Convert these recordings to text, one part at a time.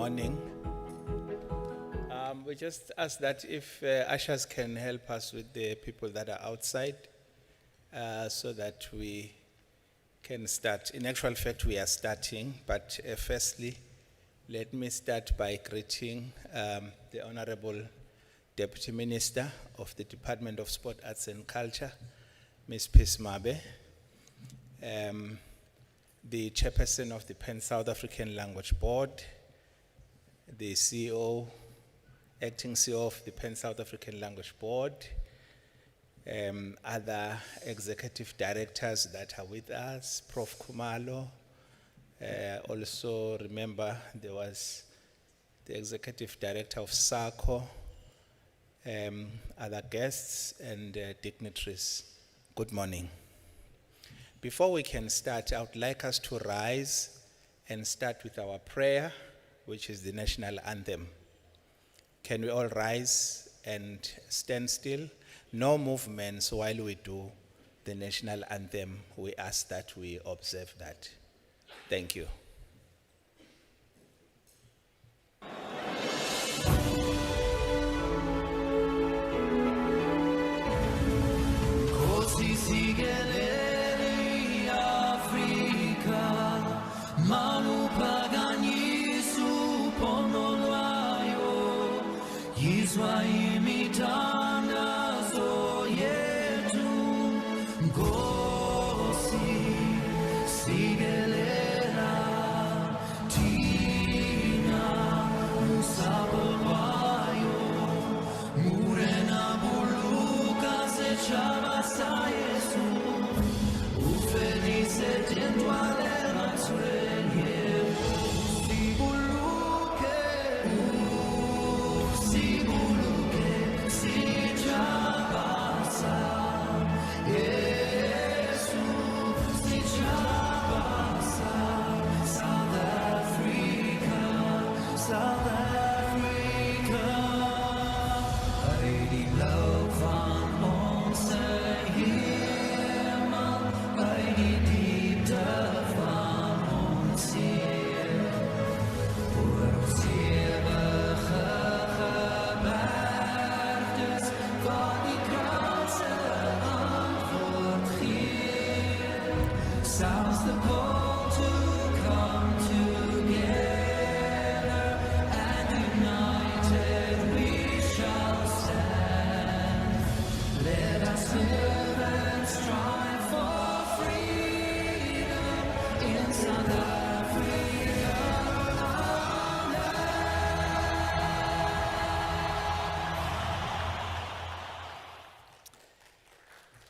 morning. We just ask that if ushers can help us with the people that are outside so that we can start. In actual fact, we are starting, but firstly, let me start by greeting the Honorable Deputy Minister of the Department of Sport, Arts and Culture, Ms. Peace Mabe, the Chairperson of the Pan South African Language Board, the CEO, Acting CEO of the Pan South African Language Board, other executive directors that are with us, Prof. Kumalo. Also remember there was the executive director of SACO, other guests and dignitaries. Good morning. Before we can start, I would like us to rise and start with our prayer, which is the national anthem. Can we all rise and stand still? No movements while we do the national anthem. We ask that we observe that. Thank you.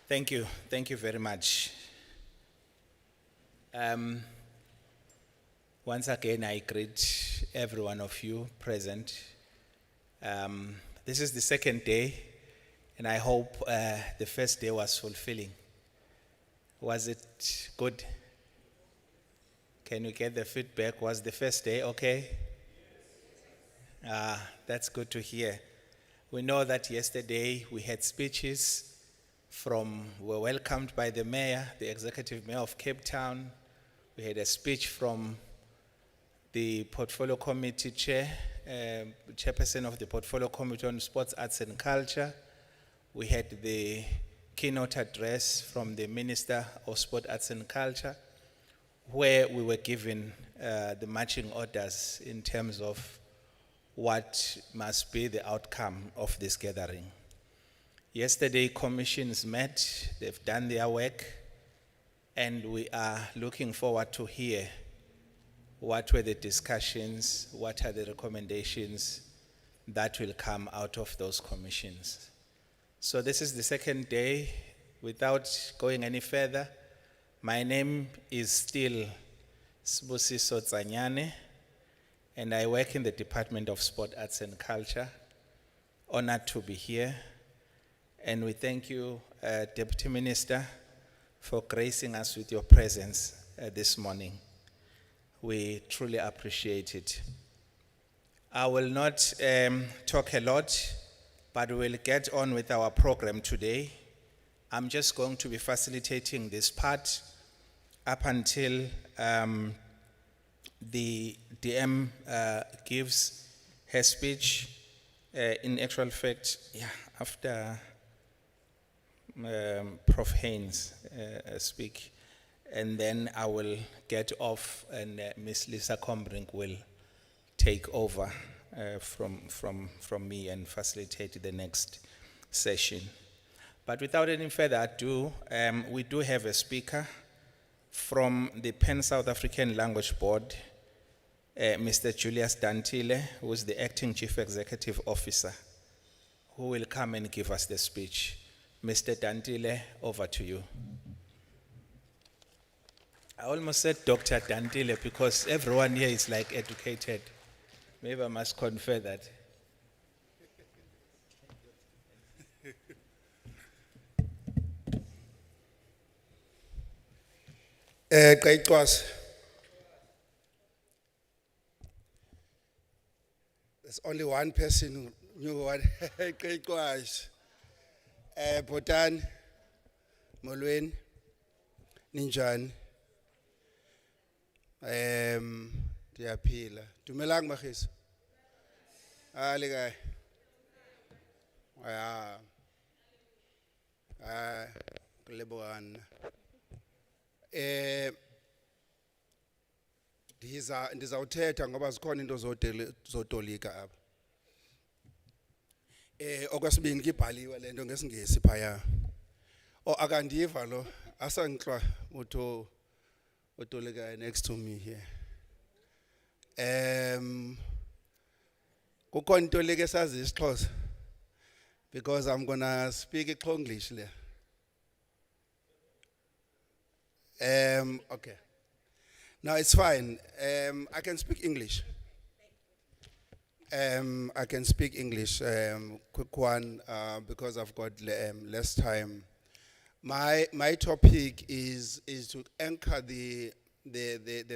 Thank you. Thank you very much. Once again, I greet every one of you present. This is the second day, and I hope the first day was fulfilling. Was it good? Can you get the feedback? Was the first day okay? That's good to hear. We know that yesterday we had speeches we were welcomed by the mayor, the executive mayor of Cape Town. We had a speech from the portfolio committee chairperson of the portfolio committee on sports, arts and culture. We had the keynote address from the minister of sport, arts and culture, where we were given the marching orders in terms of what must be the outcome of this gathering. Yesterday, commissions met, they've done their work, and we are looking forward to hear what were the discussions, what are the recommendations that will come out of those commissions. So this is the second day. Without going any further, my name is still Sibusiso Tsanyane, and I work in the Department of Sport, Arts and Culture. Honored to be here. And we thank you, Deputy Minister, for gracing us with your presence this morning. We truly appreciate it. I will not talk a lot, but we'll get on with our program today. I'm just going to be facilitating this part up until the DM gives her speech. In actual fact, yeah, after Prof. Haynes speak, and then I will get off, and Miss Lisa Combrink will take over from me and facilitate the next session. But without any further ado, we do have a speaker from the Pan South African Language Board, Mr. Julius Dantile, who is the Acting Chief Executive Officer, who will come and give us the speech. Mr. Dantile, over to you. I almost said Dr. Dantile because everyone here is like educated. Maybe I must confer that. Great class. There's only one person who knew what great class. Bhutan, Molweni, Ninjani. Diyaphila. Dumelang magis. Ali kae. Kulebogana. Ndizawuthetha ngoba zikhona into zotolika apha. Okwesibini kibhaliwe lento ngesingesi phaya. Akandiva lo asangixwa utho otolika next to me here. Kukhona into leke esazi isiXhosa because I'm gonna speak English there. Okay. No, it's fine. I can speak English. I can speak English. Quick one, because I've got less time. My topic is to anchor the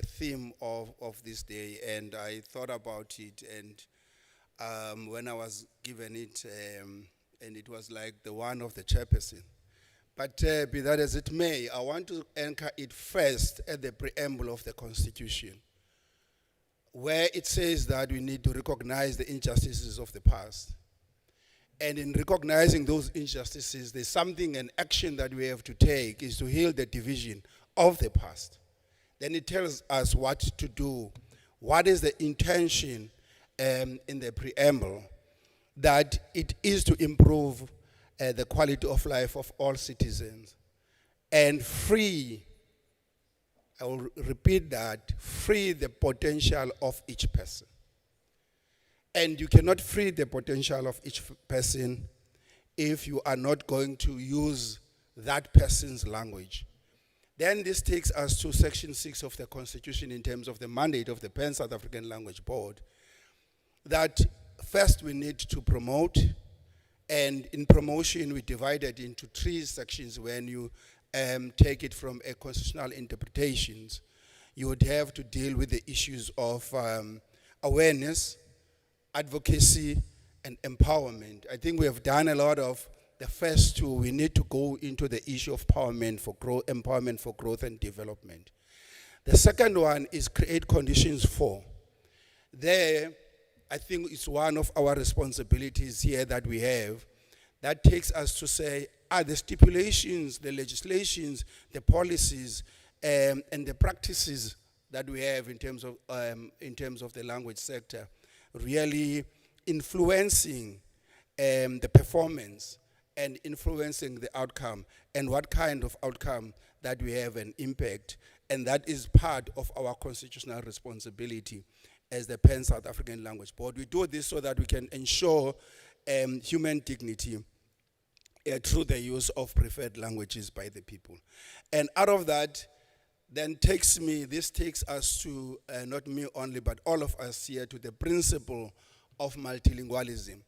theme of this day, and I thought about it, and when I was given it, and it was like the one of the chairperson. But be that as it may, I want to anchor it first at the preamble of the Constitution, where it says that we need to recognize the injustices of the past. And in recognizing those injustices, there's something, an action that we have to take is to heal the division of the past. Then it tells us what to do. What is the intention in the preamble? That it is to improve the quality of life of all citizens and free, I will repeat that, free the potential of each person. And you cannot free the potential of each person if you are not going to use that person's language. Then this takes us to Section 6 of the Constitution in terms of the mandate of the Pan South African Language Board, that first we need to promote, and in promotion we divide it into 3 sections. When you take it from a constitutional interpretations, you would have to deal with the issues of awareness, advocacy, and empowerment. I think we have done a lot of the first 2. We need to go into the issue of empowerment for growth and development. The second one is create conditions for. There, I think it's one of our responsibilities here that we have, that takes us to say, are the stipulations, the legislations, the policies, and the practices that we have in terms of the language sector really influencing the performance and influencing the outcome, and what kind of outcome that we have an impact. And that is part of our constitutional responsibility as the Pan South African Language Board. We do this so that we can ensure human dignity through the use of preferred languages by the people. And out of that, then this takes us to, not me only, but all of us here, to the principle of multilingualism.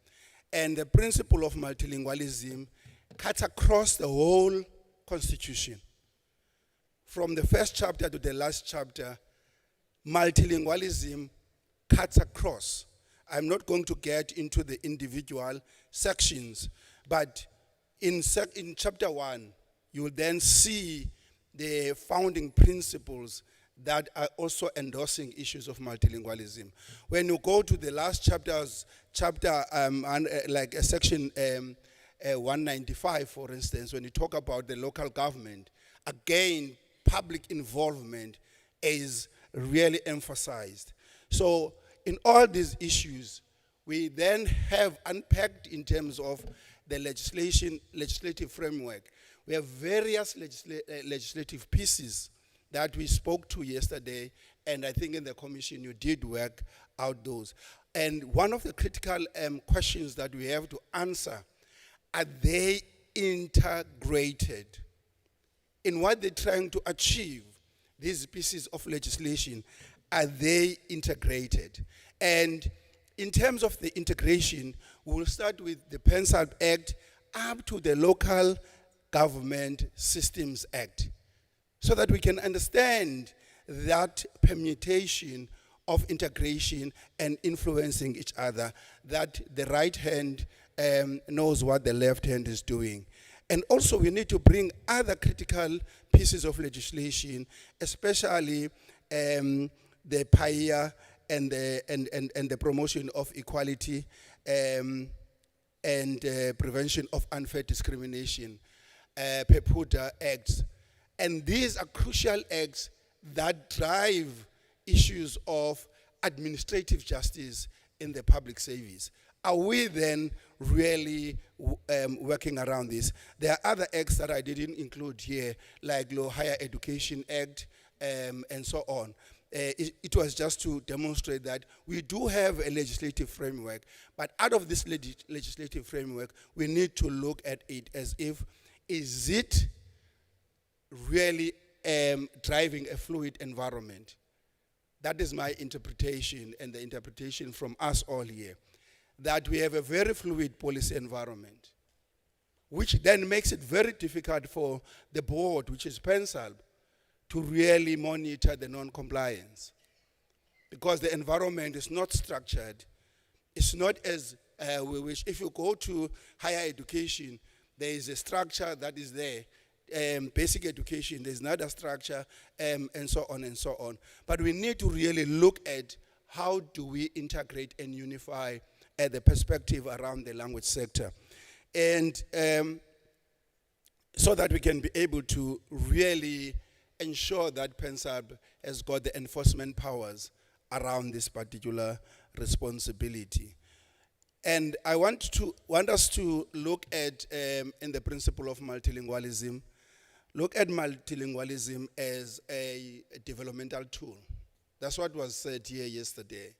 And the principle of multilingualism cuts across the whole Constitution. From the first chapter to the last chapter, multilingualism cuts across. I'm not going to get into the individual sections, but in chapter 1, you will then see the founding principles that are also endorsing issues of multilingualism. When you go to the last section 195, for instance, when you talk about the local government, again, public involvement is really emphasized. So in all these issues, we then have unpacked in terms of the legislative framework. We have various legislative pieces that we spoke to yesterday, and I think in the commission you did work out those. And one of the critical questions that we have to answer, are they integrated in what they're trying to achieve? These pieces of legislation, are they integrated? And in terms of the integration, we'll start with the PENSALB Act up to the Local Government Systems Act, so that we can understand that permutation of integration and influencing each other, that the right hand knows what the left hand is doing. And also we need to bring other critical pieces of legislation, especially the PAIA and the promotion of equality and prevention of unfair discrimination, PEPUDA acts. And these are crucial acts that drive issues of administrative justice in the public service. Are we then really working around this? There are other acts that I didn't include here, like Law Higher Education Act and so on. It was just to demonstrate that we do have a legislative framework, but out of this legislative framework, we need to look at it as if, is it really driving a fluid environment? That is my interpretation, and the interpretation from us all here, that we have a very fluid policy environment, which then makes it very difficult for the board, which is PENSALB, to really monitor the non-compliance, because the environment is not structured. It's not as we wish. If you go to higher education, there is a structure that is there. Basic education, there's another structure, and so on and so on. But we need to really look at how do we integrate and unify the perspective around the language sector. And so that we can be able to really ensure that PENSALB has got the enforcement powers around this particular responsibility. And I want us to look at, in the principle of multilingualism, look at multilingualism as a developmental tool. That's what was said here yesterday.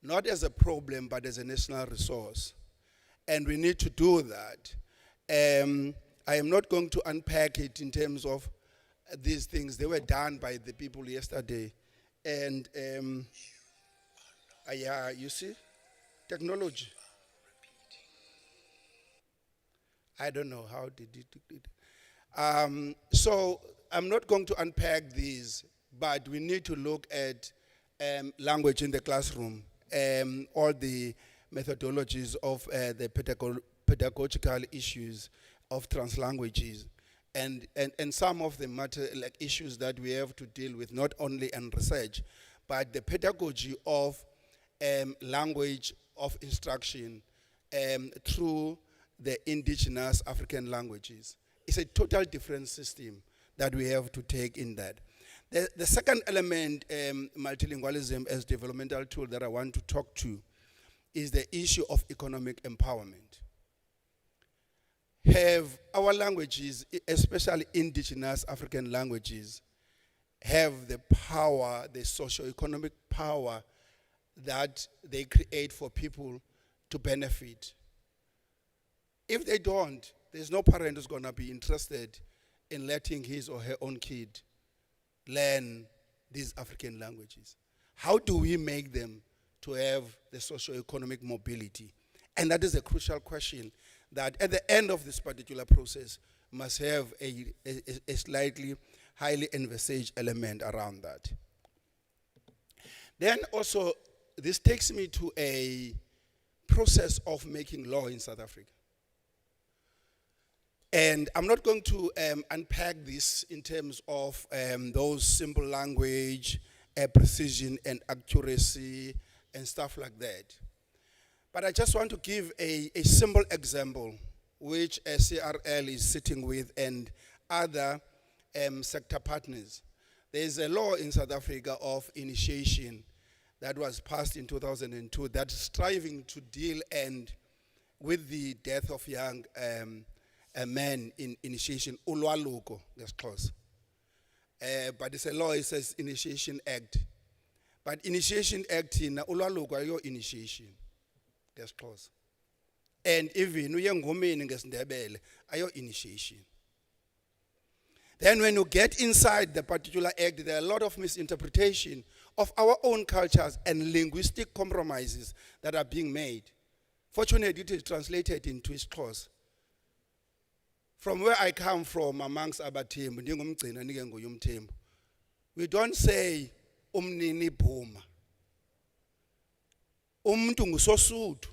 Not as a problem, but as a national resource. And we need to do that. I am not going to unpack it in terms of these things. They were done by the people yesterday. And yeah, you see, technology. I don't know how did it. So I'm not going to unpack these, but we need to look at language in the classroom, all the methodologies of the pedagogical issues of translanguages, and some of the matter like issues that we have to deal with, not only in research, but the pedagogy of language of instruction through the indigenous African languages. It's a total different system that we have to take in that. The second element, multilingualism as developmental tool that I want to talk to, is the issue of economic empowerment. Have our languages, especially indigenous African languages, have the power, the socio-economic power that they create for people to benefit? If they don't, there's no parent who's going to be interested in letting his or her own kid learn these African languages. How do we make them to have the socio-economic mobility? And that is a crucial question that at the end of this particular process must have a slightly highly envisaged element around that. Then also, this takes me to a process of making law in South Africa. And I'm not going to unpack this in terms of those simple language, precision and accuracy and stuff like that. But I just want to give a simple example which CRL is sitting with and other sector partners. There is a law in South Africa of initiation that was passed in 2002 that's striving to deal with the death of young men in initiation, ulwaluko, ngesiXhosa. But it's a law, it says Initiation Act. But Initiation Act, ulwaluko ayo initiation, ngesiXhosa. And even uyengomeni ngesiNdebele ayo initiation. Then when you get inside the particular act, there are a lot of misinterpretation of our own cultures and linguistic compromises that are being made. Fortunately, it is translated into isiXhosa. From where I come from, amongst abaThembu, ndingumgcina nike nguyumThembu, we don't say umnini bhuma. Umuntu ngusosuthu.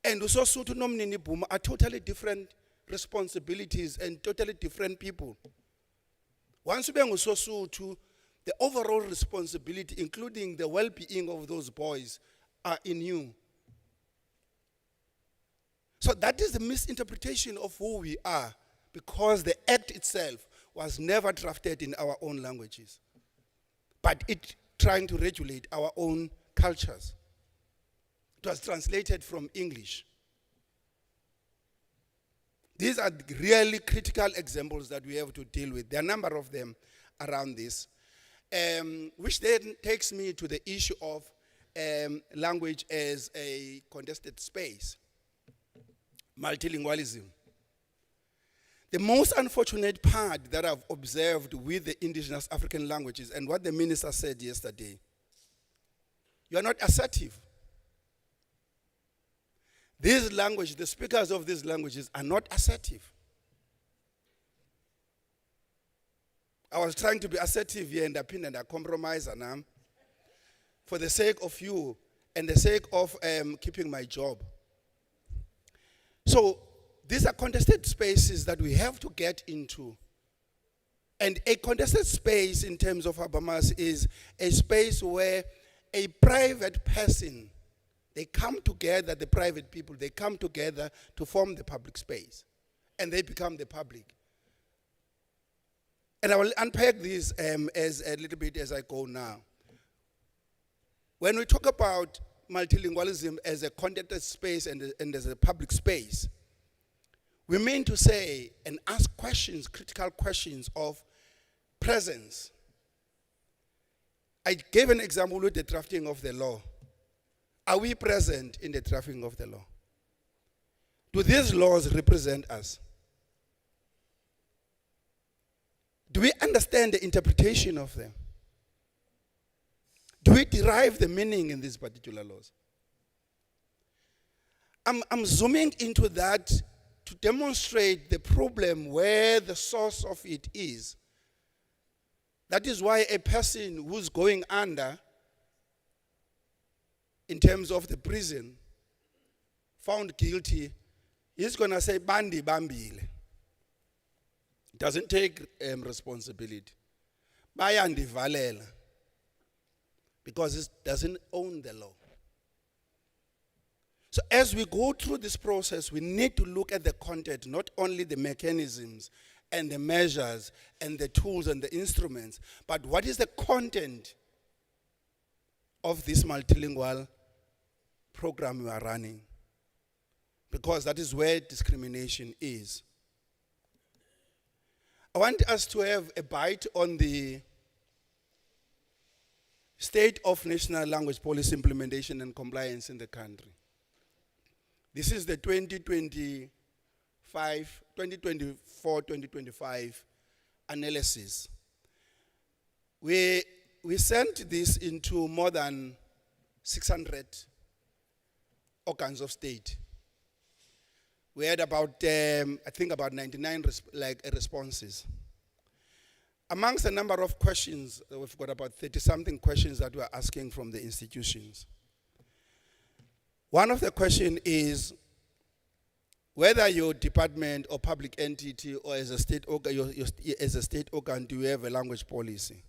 And usosuthu nomnini bhuma are totally different responsibilities and totally different people. Once you bring usosuthu, the overall responsibility, including the well-being of those boys, are in you. So that is the misinterpretation of who we are, because the act itself was never drafted in our own languages, but it trying to regulate our own cultures. It was translated from English. These are really critical examples that we have to deal with. There are a number of them around this, which then takes me to the issue of language as a contested space. Multilingualism. The most unfortunate part that I've observed with the indigenous African languages and what the minister said yesterday, you are not assertive. These languages, the speakers of these languages are not assertive. I was trying to be assertive here and I compromise for the sake of you and the sake of keeping my job. So these are contested spaces that we have to get into. And a contested space in terms of Habermas is a space where a private person, they come together, the private people, they come together to form the public space. And they become the public. And I will unpack this as a little bit as I go now. When we talk about multilingualism as a contested space and as a public space, we mean to say and ask questions, critical questions of presence. I gave an example with the drafting of the law. Are we present in the drafting of the law? Do these laws represent us? Do we understand the interpretation of them? Do we derive the meaning in these particular laws? I'm zooming into that to demonstrate the problem where the source of it is. That is why a person who's going under, in terms of the prison, found guilty, he's going to say, Bandi Bambile. Doesn't take responsibility. Bayandi Valela. Because it doesn't own the law. So as we go through this process, we need to look at the content, not only the mechanisms and the measures and the tools and the instruments, but what is the content of this multilingual program we are running? Because that is where discrimination is. I want us to have a bite on the state of national language policy implementation and compliance in the country. This is the 2024-2025 analysis. We sent this into more than 600 organs of state. We had about, I think about 99 responses. Amongst a number of questions, we've got about 30-something questions that we're asking from the institutions. One of the questions is, whether your department or public entity or as a state organ, as a state organ, do you have a language policy?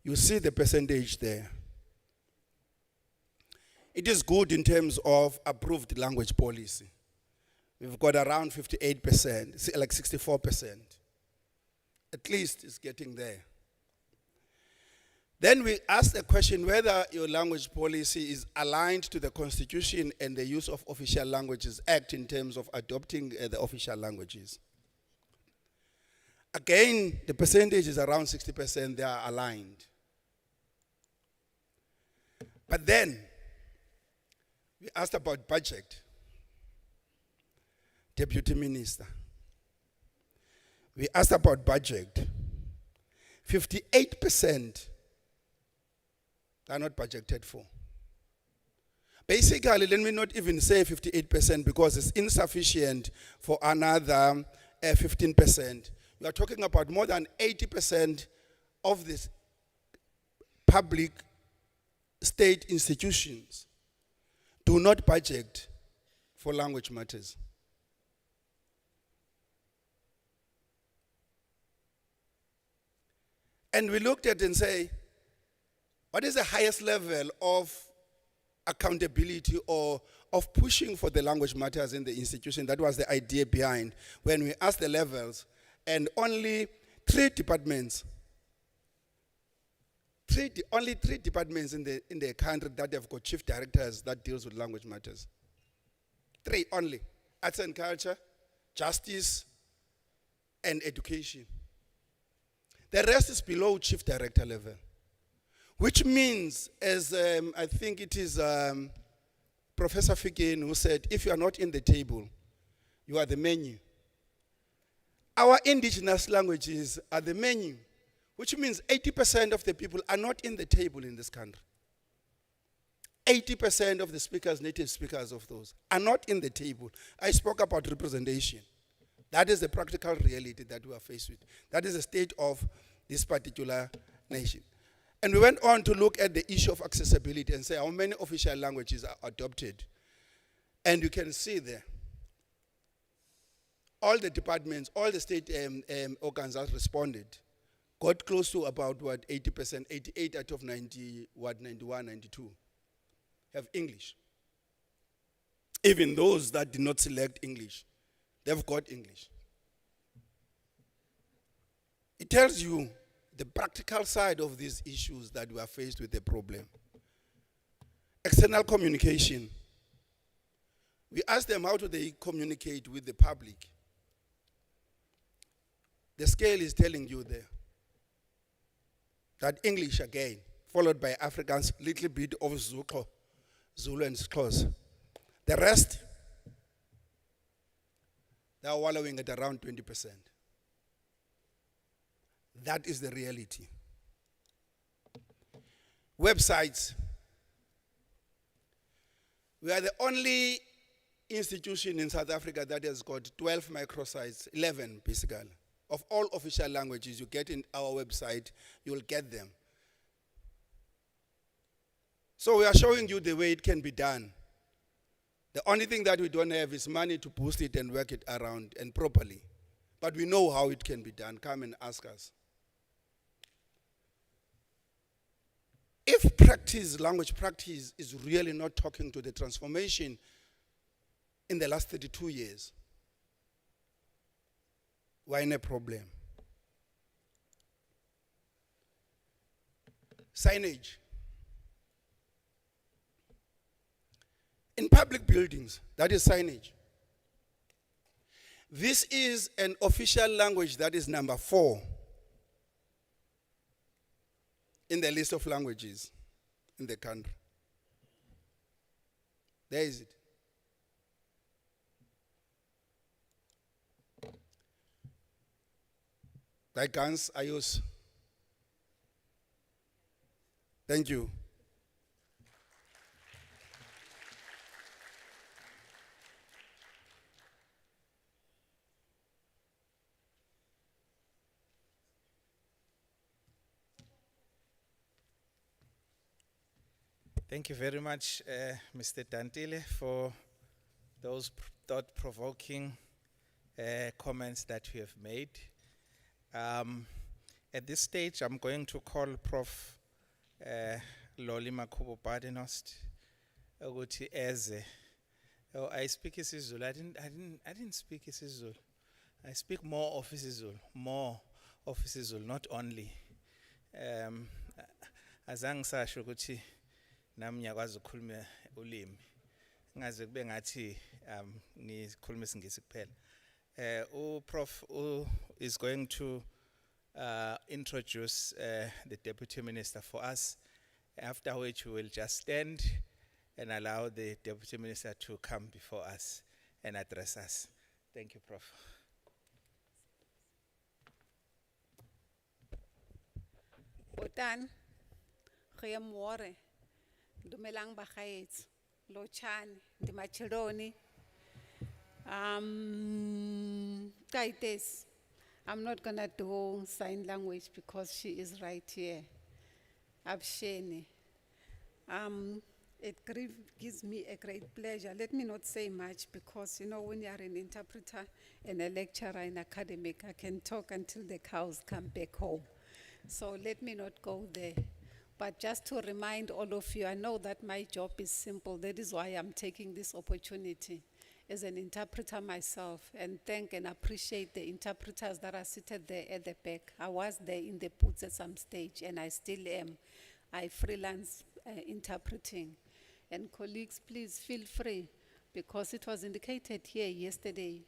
You see the percentage there. It is good in terms of approved language policy. We've got around 58%, like 64%. At least it's getting there. Then we ask the question whether your language policy is aligned to the Constitution and the Use of Official Languages Act in terms of adopting the official languages. Again, the percentage is around 60%, they are aligned. But then, we asked about budget. Deputy Minister. We asked about budget. 58% are not budgeted for. Basically, let me not even say 58% because it's insufficient for another 15%. We are talking about more than 80% of these public state institutions do not budget for language matters. And we looked at it and say, what is the highest level of accountability or of pushing for the language matters in the institution? That was the idea behind when we asked the levels, and only three departments in the country that have got chief directors that deals with language matters. 3 only: arts and culture, justice, and education. The rest is below chief director level, which means, as I think it is Professor Fikeni who said, if you are not in the table, you are the menu. Our indigenous languages are the menu, which means 80% of the people are not in the table in this country. 80% of the speakers, native speakers of those, are not in the table. I spoke about representation. That is the practical reality that we are faced with. That is the state of this particular nation. And we went on to look at the issue of accessibility and say how many official languages are adopted. And you can see there, all the departments, all the state organs that responded got close to about 80%, 88 out of 90, 91, 92 have English. Even those that did not select English, they've got English. It tells you the practical side of these issues that we are faced with the problem. External communication. We asked them how do they communicate with the public. The scale is telling you there that English again, followed by Afrikaans, little bit of Zulu and Xhosa. The rest, they are wallowing at around 20%. That is the reality. Websites. We are the only institution in South Africa that has got 12 microsites, 11 basically. Of all official languages you get in our website, you will get them. So we are showing you the way it can be done. The only thing that we don't have is money to boost it and work it around and properly. But we know how it can be done. Come and ask us. If practice, language practice, is really not talking to the transformation in the last 32 years, we're in a problem. Signage. In public buildings, that is signage. This is an official language that is number 4 in the list of languages in the country. There is it. Like guns, I use. Thank you. Thank you very much, Mr. Dantile, for those thought-provoking comments that we have made. At this stage, I'm going to call Prof. Loli Makhubo Paternoster ukuthi eze. Oh, I speak isiZulu. I didn't speak isiZulu. I speak more of isiZulu, not only. Azange ngisasho ukuthi nami ngiyakwazi ukukhuluma ulimi. Ngaze kube ngathi ngikhuluma isiNgisi kuphela. Prof is going to introduce the Deputy Minister for us, after which we will just stand and allow the Deputy Minister to come before us and address us. Thank you, Prof. Botan, Goeiemôre. Dumelang bagaetsho. Lotjhani, Ndimachironi. Kaites. I'm not gonna do sign language because she is right here. Absheni. It gives me a great pleasure. Let me not say much because, you know, when you are an interpreter and a lecturer in academic, I can talk until the cows come back home. So let me not go there. But just to remind all of you, I know that my job is simple. That is why I'm taking this opportunity as an interpreter myself, and thank and appreciate the interpreters that are seated there at the back. I was there in the booths at some stage, and I still am. I freelance interpreting. And colleagues, please feel free, because it was indicated here yesterday,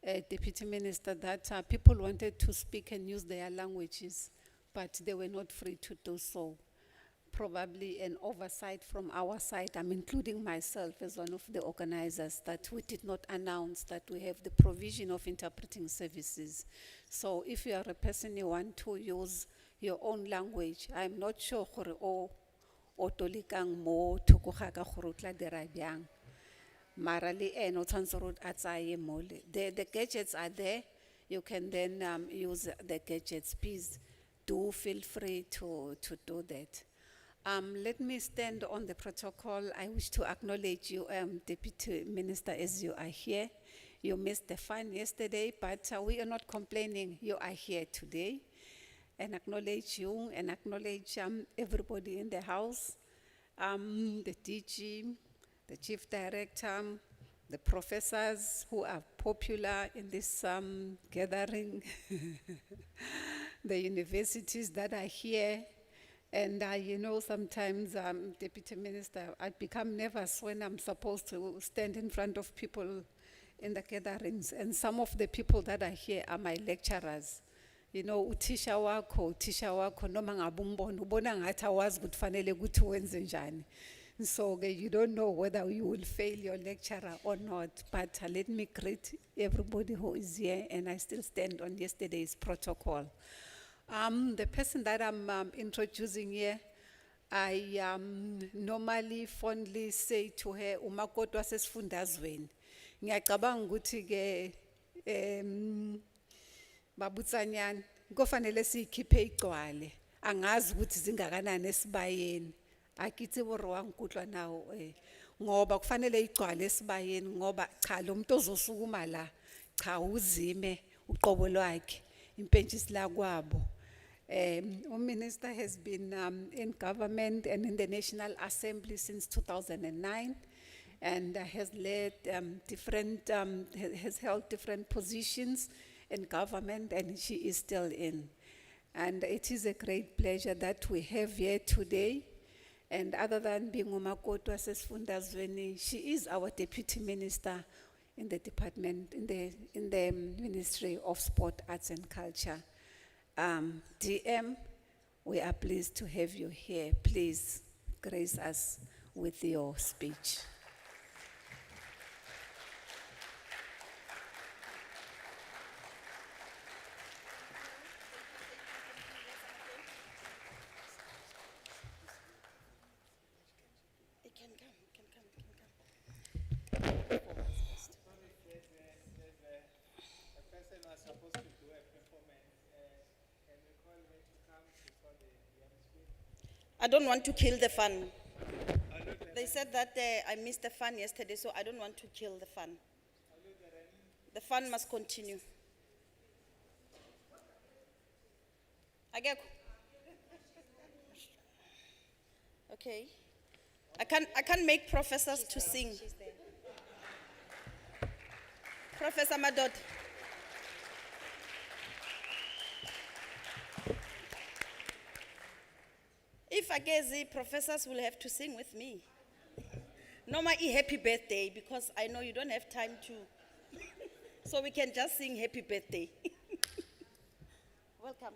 Deputy Minister, that people wanted to speak and use their languages, but they were not free to do so. Probably an oversight from our side. I'm including myself as one of the organizers, that we did not announce that we have the provision of interpreting services. So if you are a person you want to use your own language, I'm not sure gore o tolikang mo thoko ga gore o tla dira byang. Mara le ene o tshwanetse gore a tsaye mo le. The gadgets are there. You can then use the gadgets. Please do feel free to do that. Let me stand on the protocol. I wish to acknowledge you, Deputy Minister, as you are here. You missed the fun yesterday, but we are not complaining. You are here today. And acknowledge you and acknowledge everybody in the house, the DG, the Chief Director, the professors who are popular in this gathering, the universities that are here. And you know, sometimes, Deputy Minister, I become nervous when I'm supposed to stand in front of people in the gatherings. And some of the people that are here are my lecturers. You know, utisha wako, noma ngabumbona, ubona ngathi awazi ukuthi fanele ukuthi wenze njani. So you don't know whether you will fail your lecturer or not. But let me greet everybody who is here, and I still stand on yesterday's protocol. The person that I'm introducing here, I normally fondly say to her, umakoti wasesifundazweni. Ngiyacabanga ukuthi ke babutsanyana kufanele sikhiphe igcwale. Angazi ukuthi zingakanani esibayeni. Akithi borwankutlwa nawo ngoba kufanele igcwale esibayeni ngoba cha lo muntu ozosukuma la cha uzime uqobo lwakhe impentshisi la kwabo. Minister has been in government and in the National Assembly since 2009, and has led has held different positions in government, and she is still in. And it is a great pleasure that we have here today. And other than being umakoti wasesifundazweni, she is our Deputy Minister in the department, in the Ministry of Sport, Arts and Culture. DM, we are pleased to have you here. Please grace us with your speech. I don't want to kill the fun. I'll not let They said that I missed the fun yesterday, so I don't want to kill the fun. The fun must continue. Ageko. Okay. I can't make professors to sing. Professor Madod. If I get the professors will have to sing with me. No, my happy birthday, because I know you don't have time to. So we can just sing happy birthday. Welcome.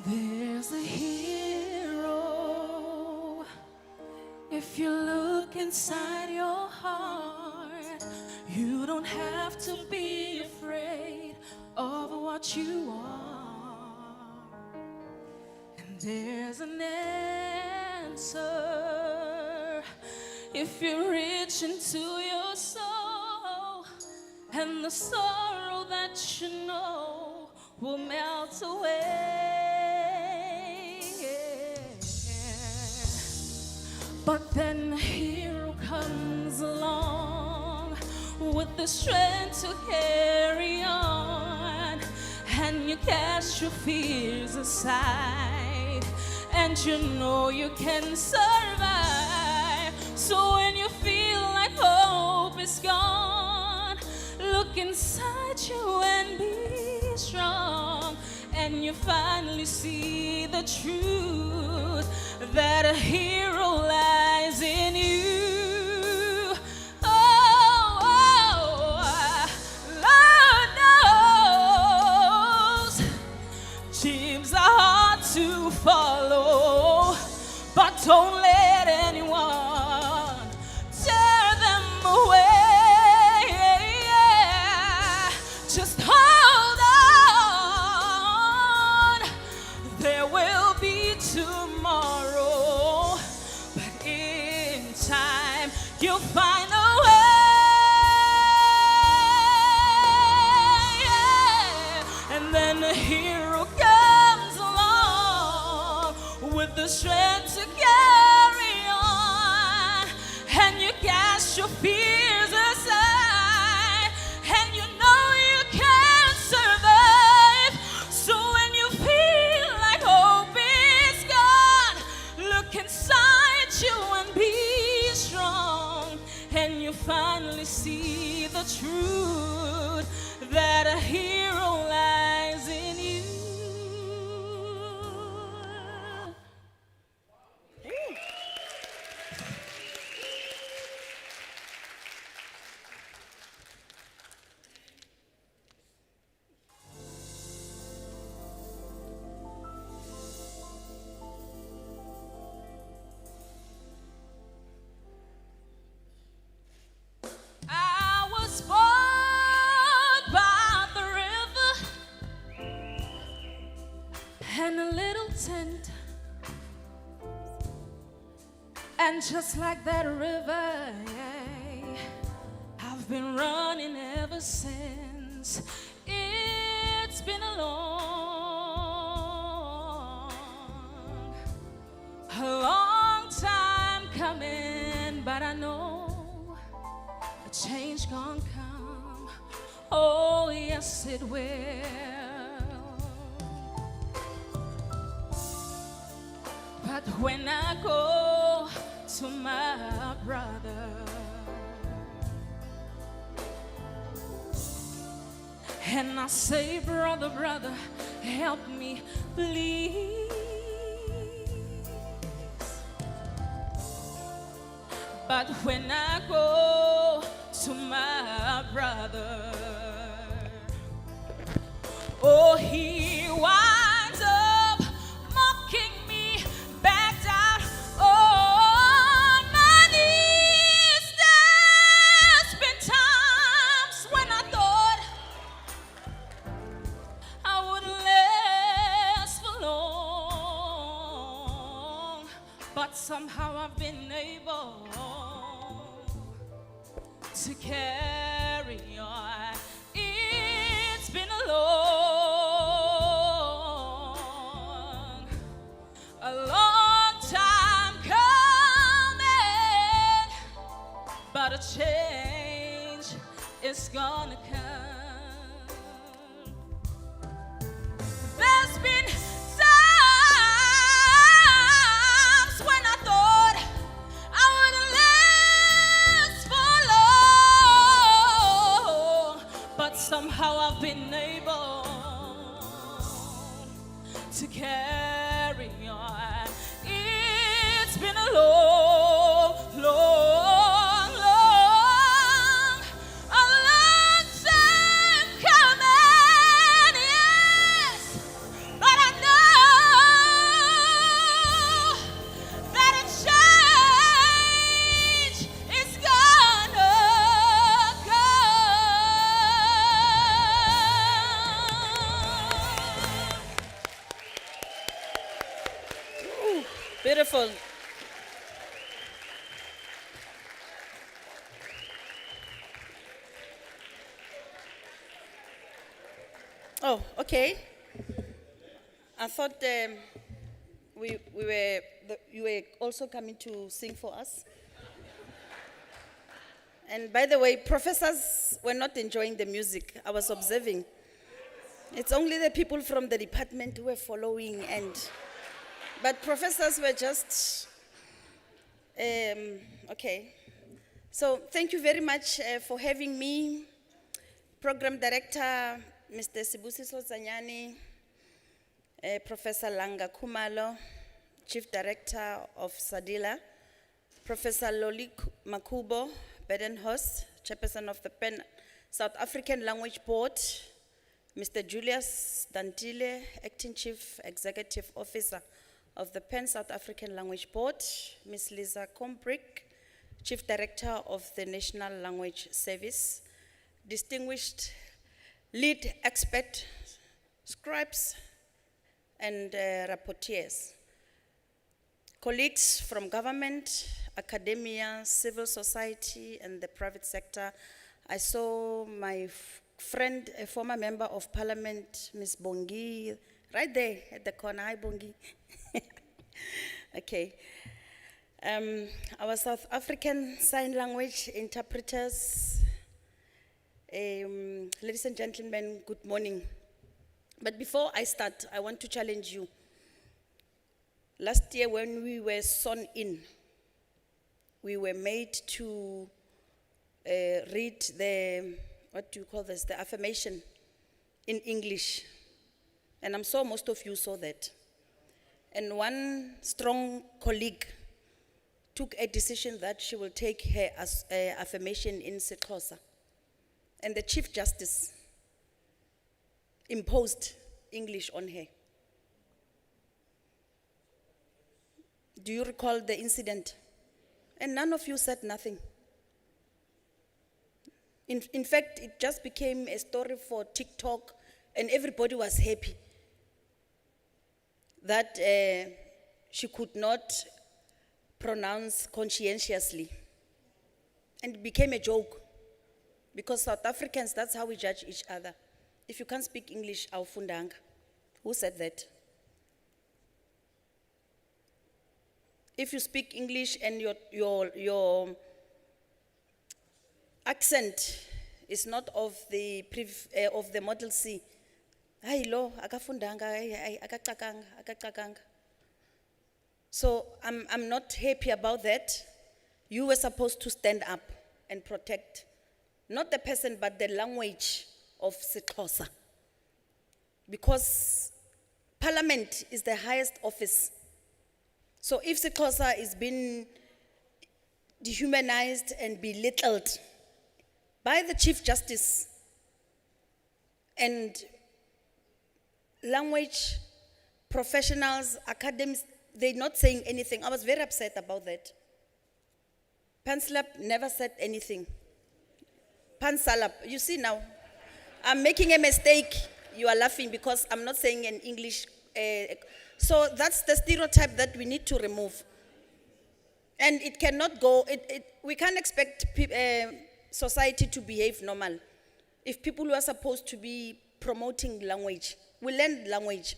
There's a hero. If you look inside your heart, you don't have to be afraid of what you are. And there's an answer if you reach into your soul, and the sorrow that you know will melt away. But then a hero comes along with the strength to carry on, and you cast your fears aside, and you know you can survive. So when you feel like hope is gone, look inside you and be strong, and you finally see the truth that a hero lies in you. Lord knows dreams are hard to follow, but don't let anyone tear them away. Just hold on, there will be tomorrow, but in time you'll find a way. And then a hero comes along with the strength to carry on, and you cast your fears aside, and you know you can survive. So when you feel like hope is gone, look inside you and be strong, and you finally see the truth that a hero lies in you. I was born by the river, and a little tent, and just like that river, yeah, I've been running ever since. It's been a long time coming, but I know a change gonna come. Oh, yes, it will. But when I go to my brother, and I say, brother, brother, help me, please. But when I go to my brother, oh, he winds up mocking me back down on my knees. There's been times when I thought I wouldn't last for long, but somehow I've been able to carry on. It's been a long time coming, but a change is gonna come. There's been times when I thought I wouldn't last for long, but somehow I've been able to carry on. It's been a long, long, long, a long time coming, yes, but I know that a change is gonna come. Beautiful. Oh, okay. I thought you were also coming to sing for us. And by the way, professors were not enjoying the music. I was observing. It's only the people from the department who were following, but professors were just okay. So thank you very much for having me, Program Director Mr. Sibusiso Zanyani, Professor Langa Kumalo, Chief Director of Sadila, Professor Lolik Makubo Bedenhorst, Chairperson of the PEN South African Language Board, Mr. Julius Dantile, Acting Chief Executive Officer of the PEN South African Language Board, Ms. Lisa Combrick, Chief Director of the National Language Service, distinguished lead expert, scribes, and rapporteurs, colleagues from government, academia, civil society, and the private sector. I saw my friend, a former member of parliament, Ms. Bongi, right there at the corner. Hi, Bongi. Okay. Our South African Sign Language interpreters, ladies and gentlemen, good morning. But before I start, I want to challenge you. Last year when we were sworn in, we were made to read the, what do you call this, the affirmation in English. And I'm sure most of you saw that. And one strong colleague took a decision that she will take her affirmation in Sexhosa. And the Chief Justice imposed English on her. Do you recall the incident? And none of you said nothing. In fact, it just became a story for TikTok, and everybody was happy that she could not pronounce conscientiously. And it became a joke, because South Africans, that's how we judge each other. If you can't speak English, awufundanga. Who said that? If you speak English and your accent is not of the Model C, hayi lo akafundanga, akaqakanga. So I'm not happy about that. You were supposed to stand up and protect not the person but the language of Sexhosa, because Parliament is the highest office. So if Sexhosa is being dehumanized and belittled by the Chief Justice and language professionals, academics, they're not saying anything. I was very upset about that. Pansalap never said anything. Pansalap, you see now, I'm making a mistake. You are laughing because I'm not saying in English. So that's the stereotype that we need to remove. And it cannot go, we can't expect society to behave normal. If people who are supposed to be promoting language, we learn language.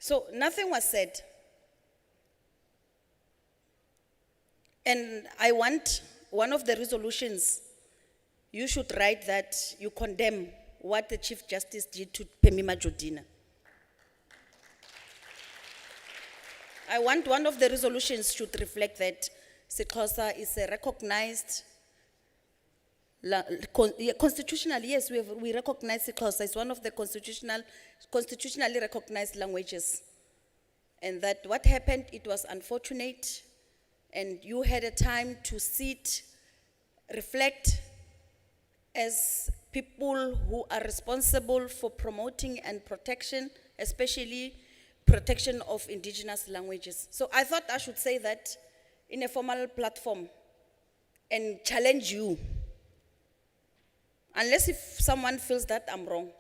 So nothing was said. And I want one of the resolutions, you should write that you condemn what the Chief Justice did to Pemima Jodina. I want one of the resolutions should reflect that Sixhosa is a recognized, constitutionally, yes, we recognize Sixhosa. It's one of the constitutionally recognized languages. And that what happened, it was unfortunate, and you had a time to sit, reflect as people who are responsible for promoting and protection, especially protection of indigenous languages. So I thought I should say that in a formal platform and challenge you. Unless if someone feels that I'm wrong.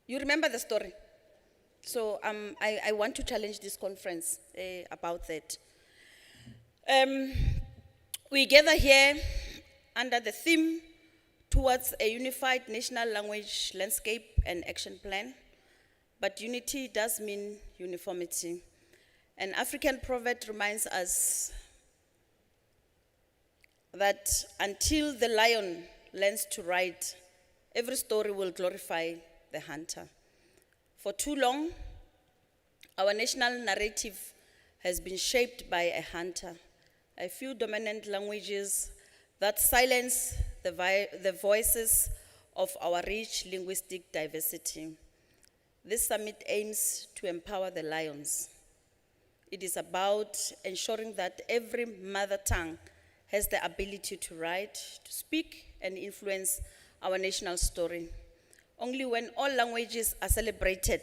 You remember the story? So I want to challenge this conference about that. We gather here under the theme towards a unified national language landscape and action plan. But unity does mean uniformity. An African proverb reminds us that until the lion learns to ride, every story will glorify the hunter. For too long, our national narrative has been shaped by a hunter. A few dominant languages that silence the voices of our rich linguistic diversity. This summit aims to empower the lions. It is about ensuring that every mother tongue has the ability to write, to speak, and influence our national story. Only when all languages are celebrated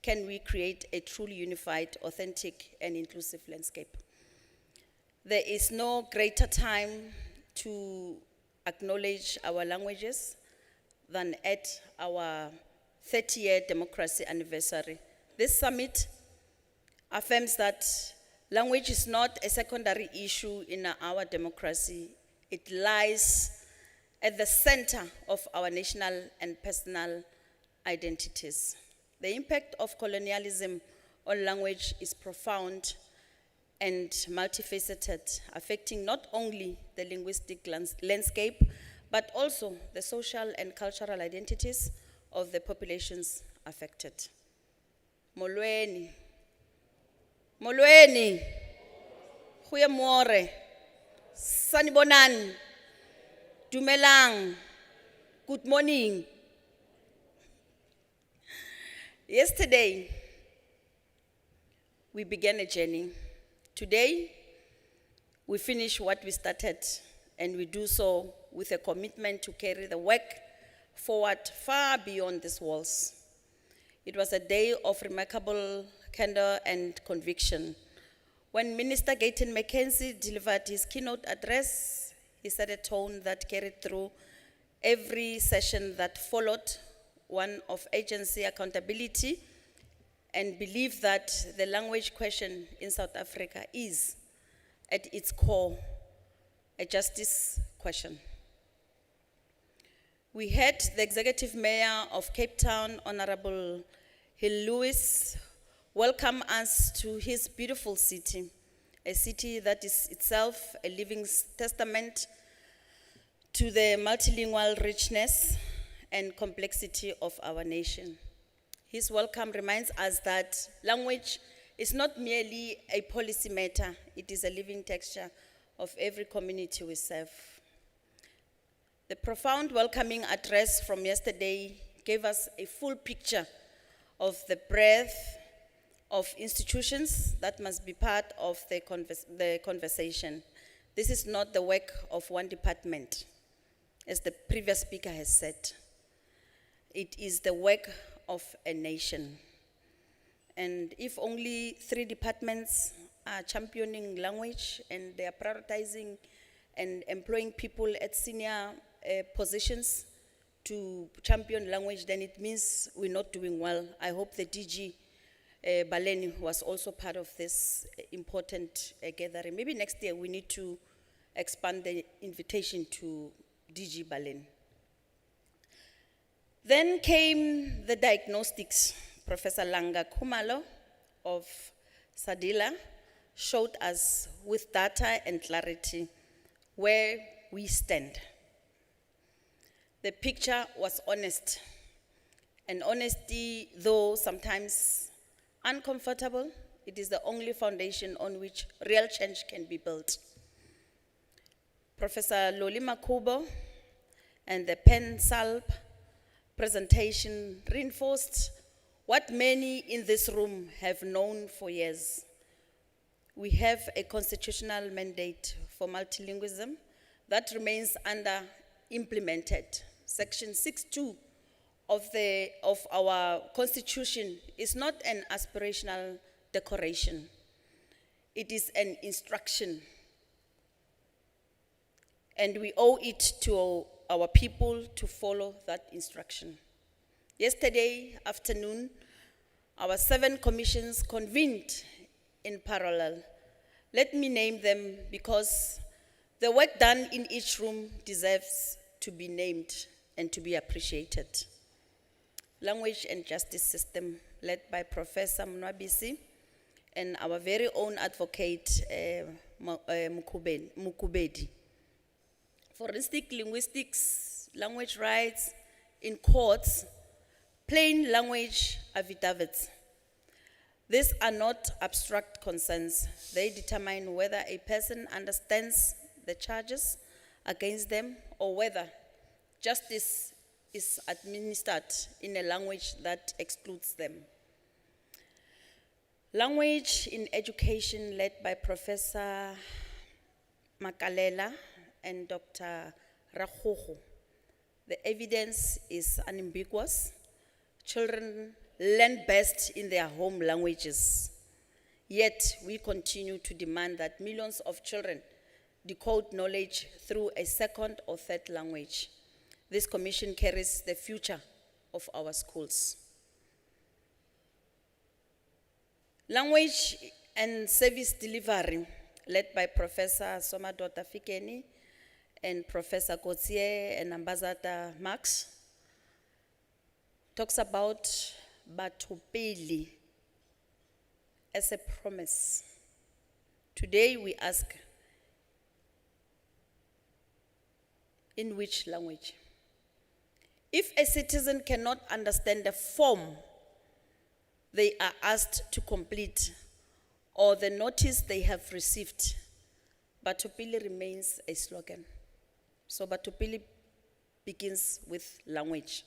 can we create a truly unified, authentic, and inclusive landscape. There is no greater time to acknowledge our languages than at our 30-year democracy anniversary. This summit affirms that language is not a secondary issue in our democracy. It lies at the center of our national and personal identities. The impact of colonialism on language is profound and multifaceted, affecting not only the linguistic landscape, but also the social and cultural identities of the populations affected. Molweni. Molweni. Goeiemôre. Sanibonani. Dumelang. Good morning. Yesterday, we began a journey. Today, we finish what we started, and we do so with a commitment to carry the work forward far beyond these walls. It was a day of remarkable candor and conviction. When Minister Gayton McKenzie delivered his keynote address, he set a tone that carried through every session that followed, one of agency accountability, and believe that the language question in South Africa is, at its core, a justice question. We had the Executive Mayor of Cape Town, Honorable Hill Lewis, welcome us to his beautiful city, a city that is itself a living testament to the multilingual richness and complexity of our nation. His welcome reminds us that language is not merely a policy matter, it is a living texture of every community we serve. The profound welcoming address from yesterday gave us a full picture of the breadth of institutions that must be part of the conversation. This is not the work of one department, as the previous speaker has said. It is the work of a nation. And if only 3 departments are championing language and they are prioritizing and employing people at senior positions to champion language, then it means we're not doing well. I hope the DG Baleni was also part of this important gathering. Maybe next year we need to expand the invitation to DG Berlin. Then came the diagnostics. Professor Langa Kumalo of Sadila showed us with data and clarity where we stand. The picture was honest, and honesty, though sometimes uncomfortable, it is the only foundation on which real change can be built. Professor Loli Makubo and the PenSalp presentation reinforced what many in this room have known for years. We have a constitutional mandate for multilingualism that remains under implemented. Section 6.2 of our constitution is not an aspirational decoration. It is an instruction. And we owe it to our people to follow that instruction. Yesterday afternoon, our 7 commissions convened in parallel. Let me name them because the work done in each room deserves to be named and to be appreciated. Language and Justice System, led by Professor Mnwabisi and our very own advocate, Mukubedi. Forensic linguistics, language rights in courts, plain language affidavits. These are not abstract concerns. They determine whether a person understands the charges against them or whether justice is administered in a language that excludes them. Language in education, led by Professor Makalela and Dr. Rakhuhu. The evidence is unambiguous. Children learn best in their home languages. Yet, we continue to demand that millions of children decode knowledge through a second or third language. This commission carries the future of our schools. Language and service delivery, led by Professor Somadota Fikeni and Professor Gauthier and Ambassador Max, talks about Batopeli as a promise. Today we ask, in which language? If a citizen cannot understand the form they are asked to complete or the notice they have received, Batopeli remains a slogan. So Batopeli begins with language.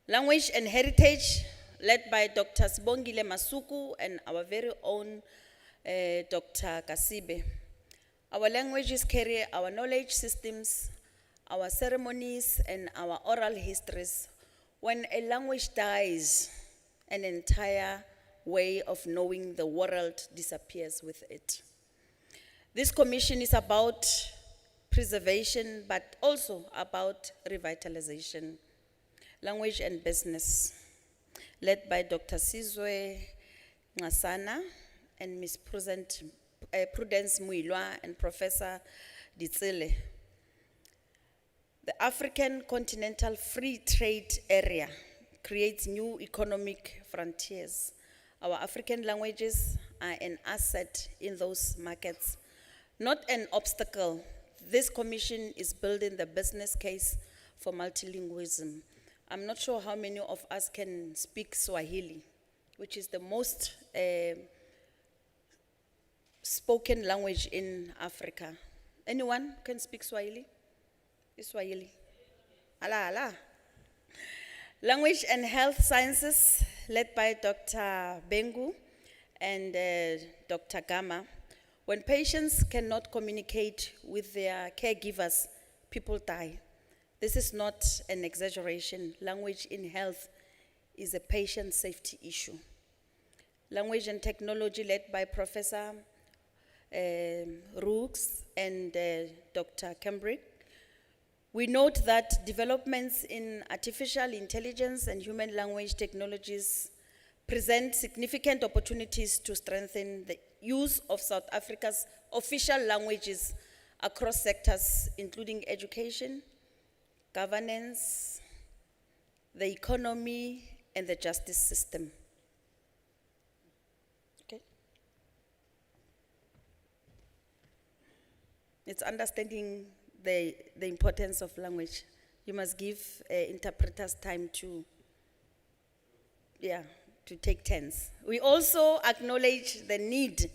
Language and heritage, led by Dr. Sibongile Masuku and our very own Dr. Kasibe. Our languages carry our knowledge systems, our ceremonies, and our oral histories. When a language dies, an entire way of knowing the world disappears with it. This commission is about preservation, but also about revitalization. Language and business, led by Dr. Sizwe Ngasana and Ms. Prudence Muilwa and Professor Ditsile. The African Continental Free Trade Area creates new economic frontiers. Our African languages are an asset in those markets, not an obstacle. This commission is building the business case for multilingualism. I'm not sure how many of us can speak Swahili, which is the most spoken language in Africa. Anyone can speak Swahili? Swahili. Ala, ala. Language and health sciences, led by Dr. Bengu and Dr. Gama. When patients cannot communicate with their caregivers, people die. This is not an exaggeration. Language in health is a patient safety issue. Language and technology, led by Professor Rooks and Dr. Cambridge. We note that developments in artificial intelligence and human language technologies present significant opportunities to strengthen the use of South Africa's official languages across sectors, including education, governance, the economy, and the justice system. Okay. It's understanding the importance of language. You must give interpreters time to take turns. We also acknowledge the need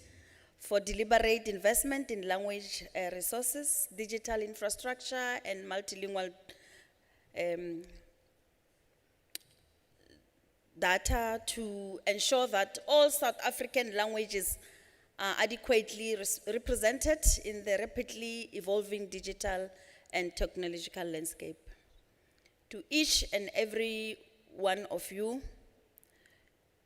for deliberate investment in language resources, digital infrastructure, and multilingual data to ensure that all South African languages are adequately represented in the rapidly evolving digital and technological landscape. To each and every one of you,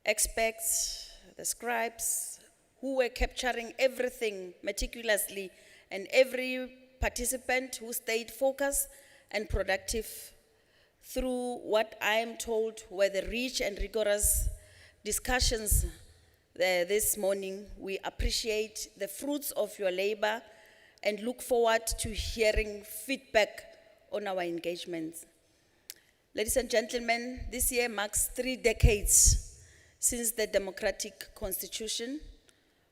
experts, the scribes, who were capturing everything meticulously, and every participant who stayed focused and productive through what I am told were the rich and rigorous discussions this morning. We appreciate the fruits of your labor and look forward to hearing feedback on our engagements. Ladies and gentlemen, this year marks 3 decades since the democratic constitution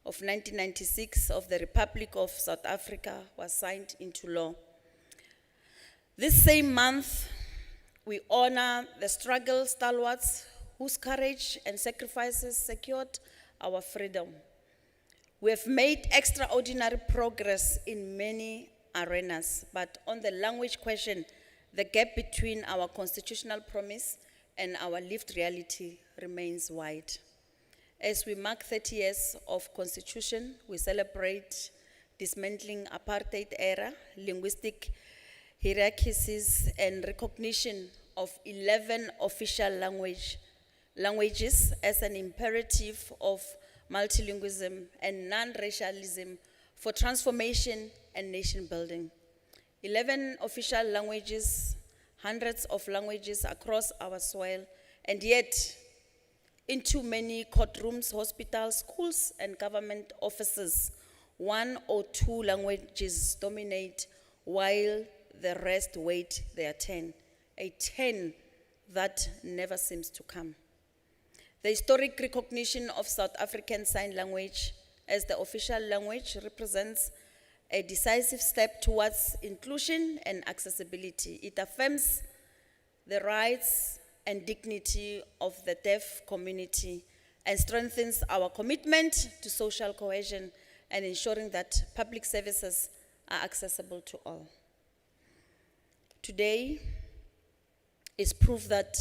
of 1996 of the Republic of South Africa was signed into law. This same month, we honor the struggle stalwarts whose courage and sacrifices secured our freedom. We have made extraordinary progress in many arenas, but on the language question, the gap between our constitutional promise and our lived reality remains wide. As we mark 30 years of constitution, we celebrate dismantling apartheid era, linguistic hierarchies, and recognition of 11 official languages as an imperative of multilingualism and non-racialism for transformation and nation building. 11 official languages, hundreds of languages across our soil, and yet in too many courtrooms, hospitals, schools, and government offices, 1 or 2 languages dominate while the rest wait their turn, a turn that never seems to come. The historic recognition of South African Sign Language as the official language represents a decisive step towards inclusion and accessibility. It affirms the rights and dignity of the deaf community and strengthens our commitment to social cohesion and ensuring that public services are accessible to all. Today is proof that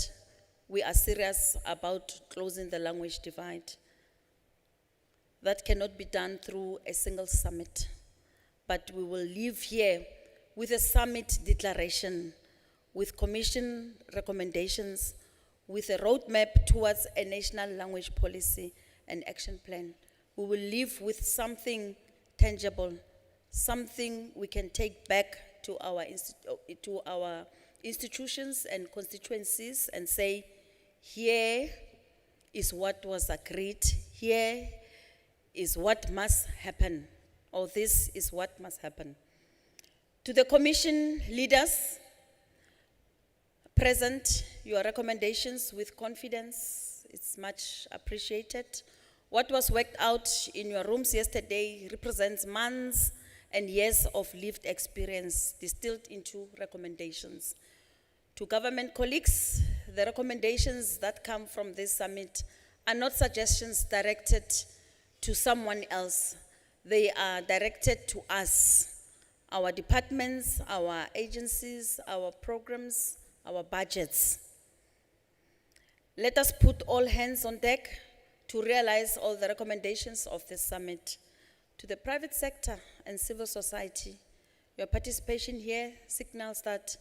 we are serious about closing the language divide. That cannot be done through a single summit, but we will leave here with a summit declaration, with commission recommendations, with a roadmap towards a national language policy and action plan. We will leave with something tangible, something we can take back to our institutions and constituencies and say, here is what was agreed, here is what must happen, or this is what must happen. To the commission leaders present, your recommendations with confidence, it's much appreciated. What was worked out in your rooms yesterday represents months and years of lived experience distilled into recommendations. To government colleagues, the recommendations that come from this summit are not suggestions directed to someone else. They are directed to us, our departments, our agencies, our programs, our budgets. Let us put all hands on deck to realize all the recommendations of this summit. To the private sector and civil society, your participation here signals that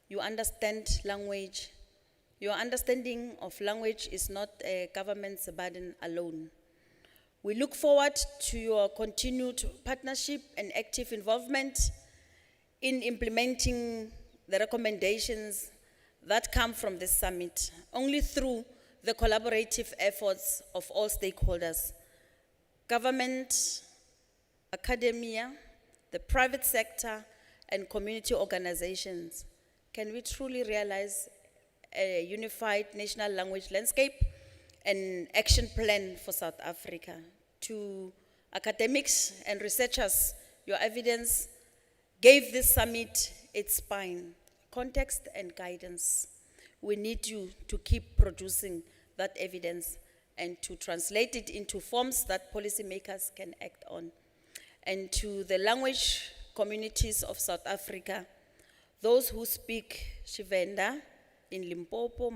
you understand language. Your understanding of language is not a government's burden alone. We look forward to your continued partnership and active involvement in implementing the recommendations that come from this summit, only through the collaborative efforts of all stakeholders, government, academia, the private sector, and community organizations, can we truly realize a unified national language landscape and action plan for South Africa? To academics and researchers, your evidence gave this summit its spine, context and guidance. We need you to keep producing that evidence and to translate it into forms that policymakers can act on. And to the language communities of South Africa, those who speak Shivenda in Limpopo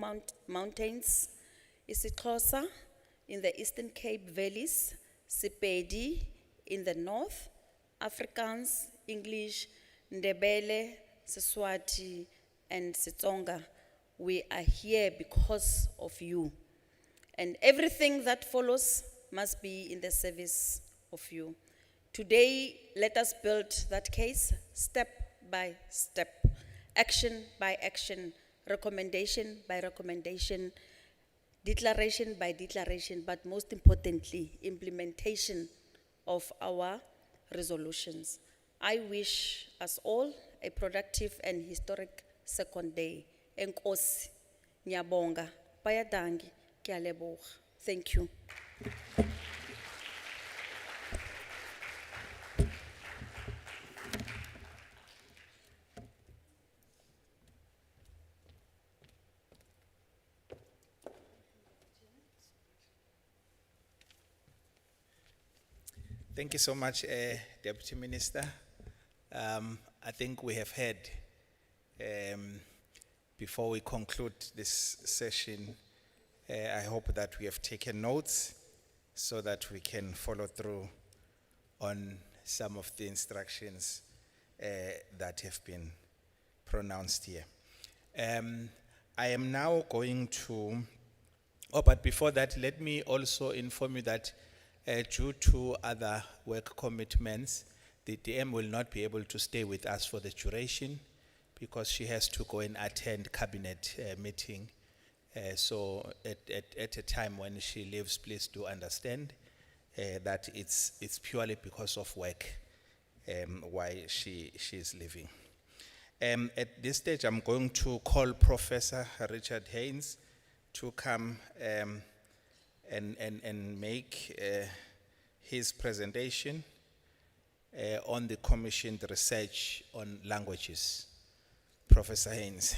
Mountains, isiXhosa in the Eastern Cape Valleys, Sepedi in the north, Afrikaans, English, Ndebele, Seswati, and Setsonga, we are here because of you. And everything that follows must be in the service of you. Today, let us build that case step by step, action by action, recommendation by recommendation, declaration by declaration, but most importantly, implementation of our resolutions. I wish us all a productive and historic second day. Enkosi, ngiyabonga, bayadangi, ngiyaleboga. Thank you. Thank you so much, Deputy Minister. I think we have heard, before we conclude this session, I hope that we have taken notes so that we can follow through on some of the instructions that have been pronounced here. I am now going to, but before that, let me also inform you that due to other work commitments, the DM will not be able to stay with us for the duration because she has to go and attend cabinet meeting. So at a time when she leaves, please do understand that it's purely because of work why she is leaving. At this stage, I'm going to call Professor Richard Haynes to come and make his presentation on the commissioned research on languages. Professor Haynes.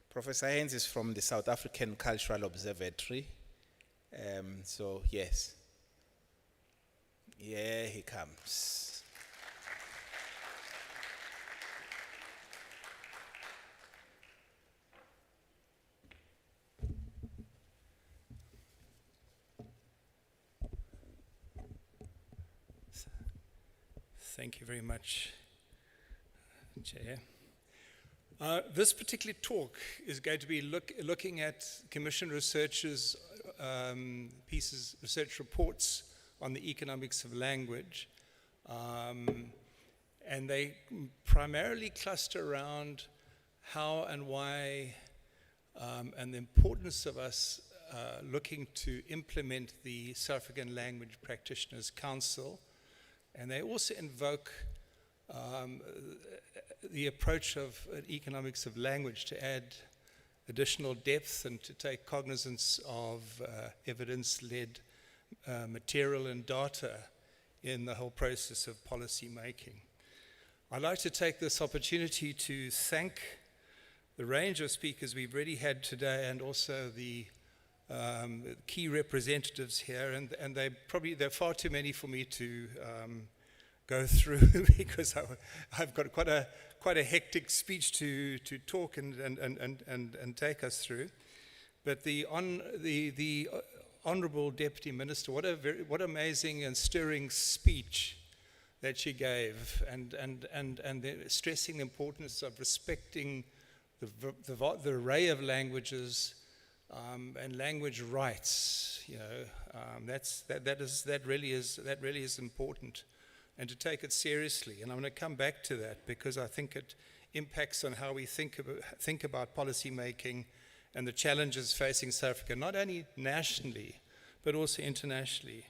Professor Haynes is from the South African Cultural Observatory. So yes, here he comes. Thank you very much, Chair. This particular talk is going to be looking at Commission researchers' research reports on the economics of language. And they primarily cluster around how and why and the importance of us looking to implement the South African Language Practitioners Council. And they also invoke the approach of economics of language to add additional depth and to take cognizance of evidence-led material and data in the whole process of policy making. I'd like to take this opportunity to thank the range of speakers we've already had today and also the key representatives here, and they're far too many for me to go through because I've got quite a hectic speech to talk and take us through. But the Honourable Deputy Minister, what amazing and stirring speech that she gave, and stressing the importance of respecting the array of languages and language rights. You know, that really is important, and to take it seriously. And I'm going to come back to that because I think it impacts on how we think about policy making and the challenges facing South Africa, not only nationally but also internationally.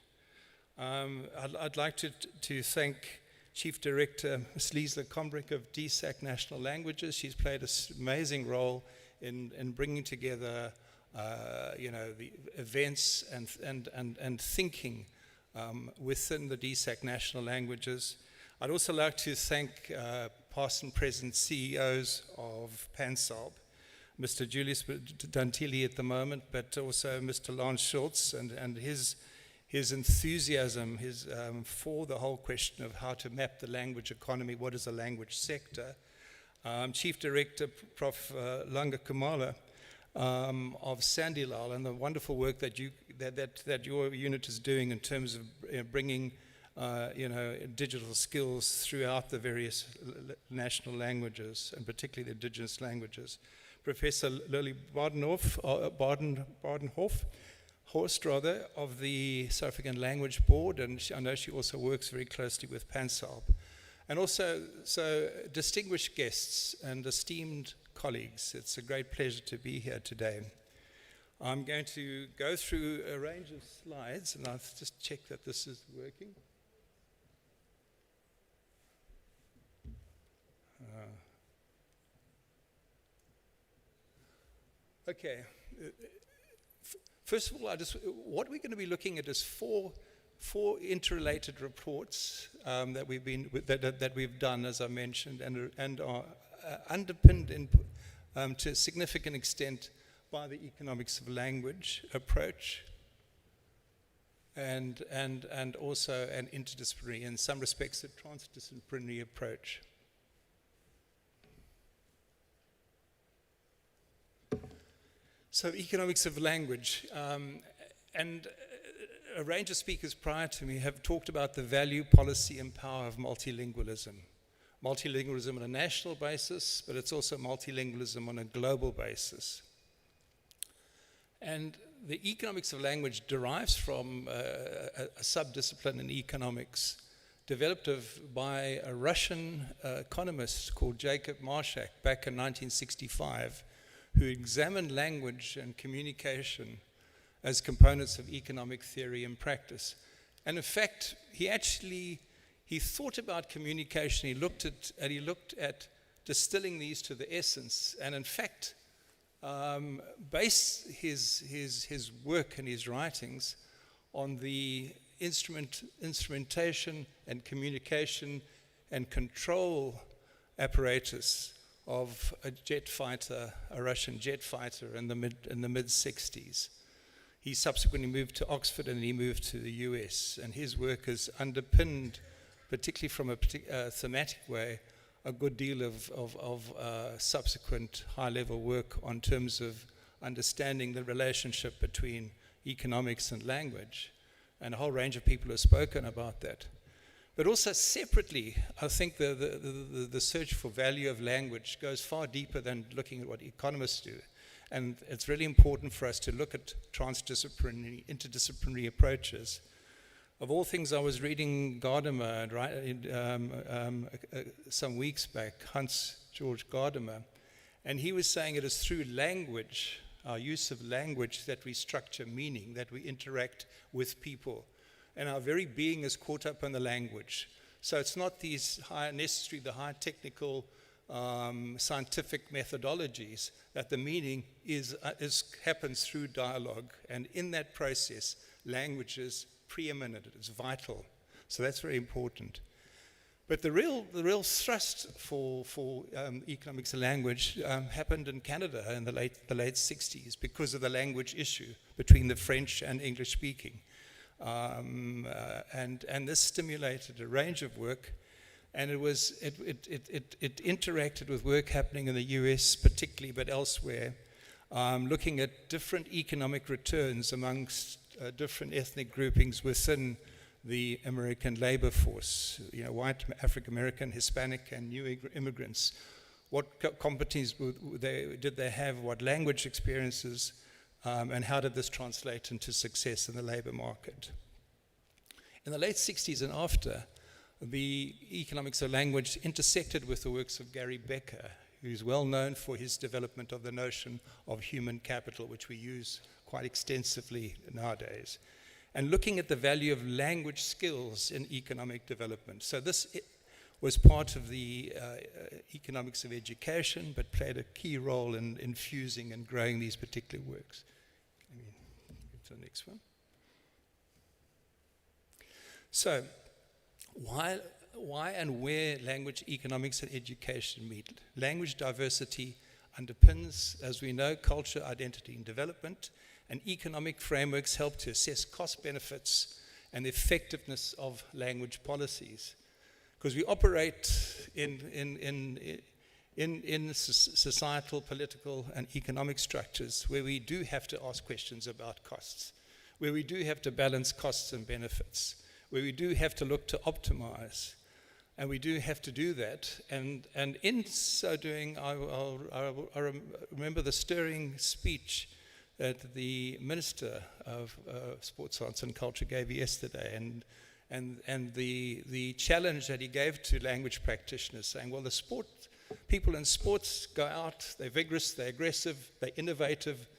I'd like to thank Chief Director Ms. Liesla Kombrick of DSAC National Languages. She's played an amazing role in bringing together, the events and thinking within the DSAC National Languages. I'd also like to thank past and present CEOs of PanSALB, Mr. Julius Dantili at the moment, but also Mr. Lance Schultz and his enthusiasm for the whole question of how to map the language economy, what is a language sector. Chief Director Prof. Langa Kumalo of Sandilal, and the wonderful work that your unit is doing in terms of bringing digital skills throughout the various national languages, and particularly the indigenous languages. Professor Lily Badenhorst of the South African Language Board, and I know she also works very closely with PanSALB. And also, so distinguished guests and esteemed colleagues, it's a great pleasure to be here today. I'm going to go through a range of slides, and I'll just check that this is working. Okay. First of all, what we're going to be looking at is four interrelated reports that we've done, as I mentioned, and are underpinned to a significant extent by the economics of language approach, and also an interdisciplinary, in some respects, a transdisciplinary approach. So economics of language, and a range of speakers prior to me have talked about the value, policy, and power of multilingualism. Multilingualism on a national basis, but it's also multilingualism on a global basis. And the economics of language derives from a subdiscipline in economics developed by a Russian economist called Jacob Marshak back in 1965, who examined language and communication as components of economic theory and practice. And in fact, he thought about communication. He looked at distilling these to the essence, and in fact, based his work and his writings on the instrumentation and communication and control apparatus of a Russian jet fighter in the mid 60s. He subsequently moved to Oxford and he moved to the US, and his work has underpinned, particularly from a thematic way, a good deal of subsequent high-level work on terms of understanding the relationship between economics and language, and a whole range of people have spoken about that. But also separately, I think the search for value of language goes far deeper than looking at what economists do. And it's really important for us to look at transdisciplinary, interdisciplinary approaches. Of all things, I was reading Gadamer some weeks back, Hans Georg Gadamer, and he was saying it is through language, our use of language, that we structure meaning, that we interact with people. And our very being is caught up in the language. So it's not these the high technical scientific methodologies, that the meaning happens through dialogue. And in that process, language is preeminent, it's vital. So that's very important. But the real thrust for economics of language happened in Canada in the late 60s because of the language issue between the French and English speaking. And this stimulated a range of work, and it interacted with work happening in the US particularly, but elsewhere, looking at different economic returns amongst different ethnic groupings within the American labor force, white, African American, Hispanic, and new immigrants. What competencies did they have? What language experiences? And how did this translate into success in the labor market? In the late 60s and after, the economics of language intersected with the works of Gary Becker, who's well known for his development of the notion of human capital, which we use quite extensively nowadays. and looking at the value of language skills in economic development. So this was part of the economics of education, but played a key role in infusing and growing these particular works. Let me go to the next one. So, why and where language economics and education meet? Language diversity underpins, as we know, culture, identity, and development, and economic frameworks help to assess cost benefits and the effectiveness of language policies. Because we operate in societal, political, and economic structures where we do have to ask questions about costs, where we do have to balance costs and benefits, where we do have to look to optimize. And we do have to do that. And in so doing, I remember the stirring speech that the Minister of Sports, Arts and Culture gave yesterday, and the challenge that he gave to language practitioners, saying, well, people in sports go out, they're vigorous, they're aggressive, they're innovative.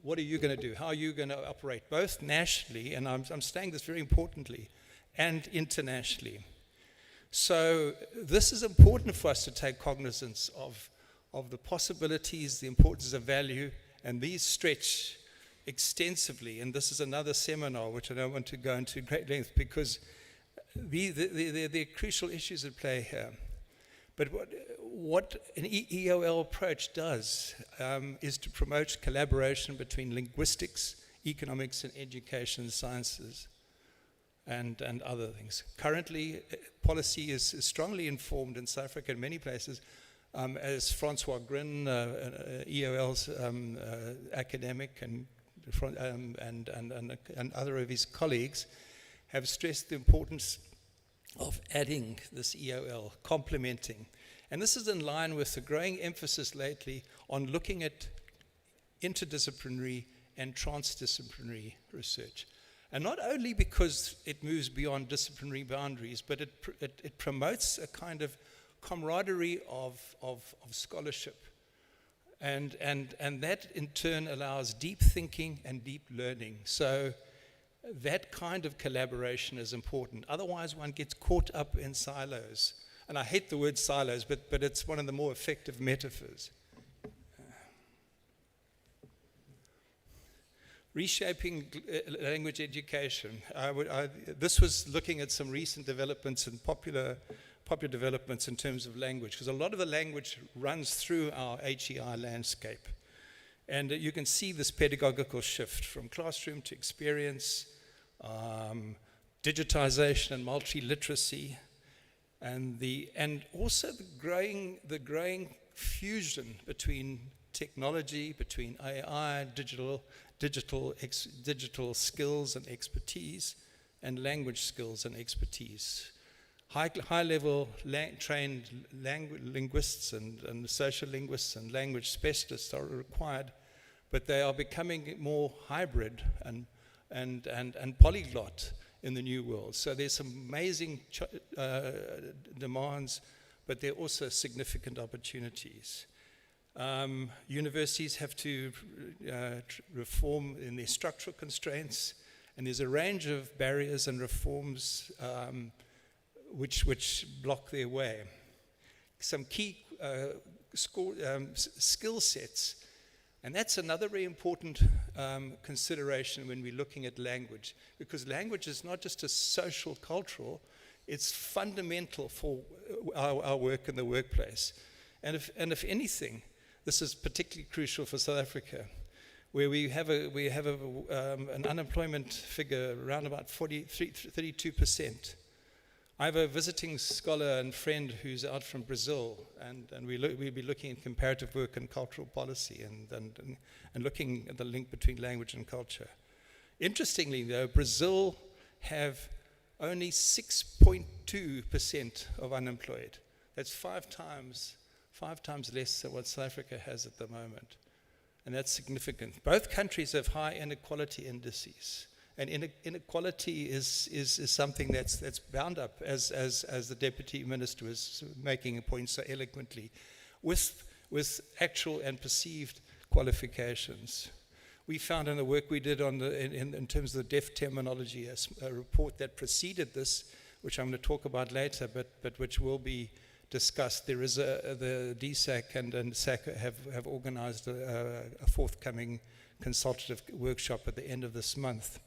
What are you going to do? How are you going to operate both nationally, and I'm saying this very importantly, and internationally? So this is important for us to take cognizance of the possibilities, the importance of value, and these stretch extensively. And this is another seminar which I don't want to go into great length because there are crucial issues at play here. But what an EOL approach does is to promote collaboration between linguistics, economics, and education sciences, and other things. Currently, policy is strongly informed in South Africa in many places, as Francois Grin, EOL's academic, and other of his colleagues have stressed the importance of adding this EOL, complementing. And this is in line with the growing emphasis lately on looking at interdisciplinary and transdisciplinary research. And not only because it moves beyond disciplinary boundaries, but it promotes a kind of camaraderie of scholarship. And that in turn allows deep thinking and deep learning. So that kind of collaboration is important. Otherwise one gets caught up in silos. And I hate the word silos, but it's one of the more effective metaphors. Reshaping language education. This was looking at some recent developments and popular developments in terms of language, because a lot of the language runs through our HEI landscape. And you can see this pedagogical shift from classroom to experience, digitization and multiliteracy, and also the growing fusion between technology, between AI, digital skills and expertise, and language skills and expertise. High-level trained linguists and social linguists and language specialists are required, but they are becoming more hybrid and polyglot in the new world. So there's some amazing demands, but there are also significant opportunities. Universities have to reform in their structural constraints, and there's a range of barriers and reforms which block their way. Some key skill sets, and that's another very important consideration when we're looking at language, because language is not just a social, cultural, it's fundamental for our work in the workplace. And if anything, this is particularly crucial for South Africa, where we have an unemployment figure around about 32%. I have a visiting scholar and friend who's out from Brazil, and we'll be looking at comparative work and cultural policy and looking at the link between language and culture. Interestingly, though, Brazil have only 6.2% of unemployed. That's five times less than what South Africa has at the moment. And that's significant. Both countries have high inequality indices. And inequality is something that's bound up, as the Deputy Minister was making a point so eloquently, with actual and perceived qualifications. We found in the work we did on in terms of the deaf terminology, a report that preceded this, which I'm going to talk about later, but which will be discussed. There is the DSAC and SAC have organized a forthcoming consultative workshop at the end of this month.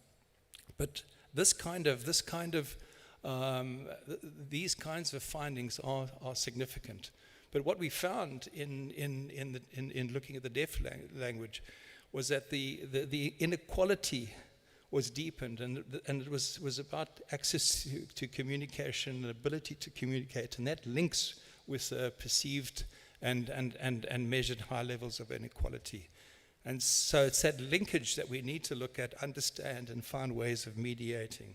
But these kinds of findings are significant. But what we found in looking at the deaf language was that the inequality was deepened, and it was about access to communication and ability to communicate, and that links with perceived and measured high levels of inequality. And so it's that linkage that we need to look at, understand, and find ways of mediating.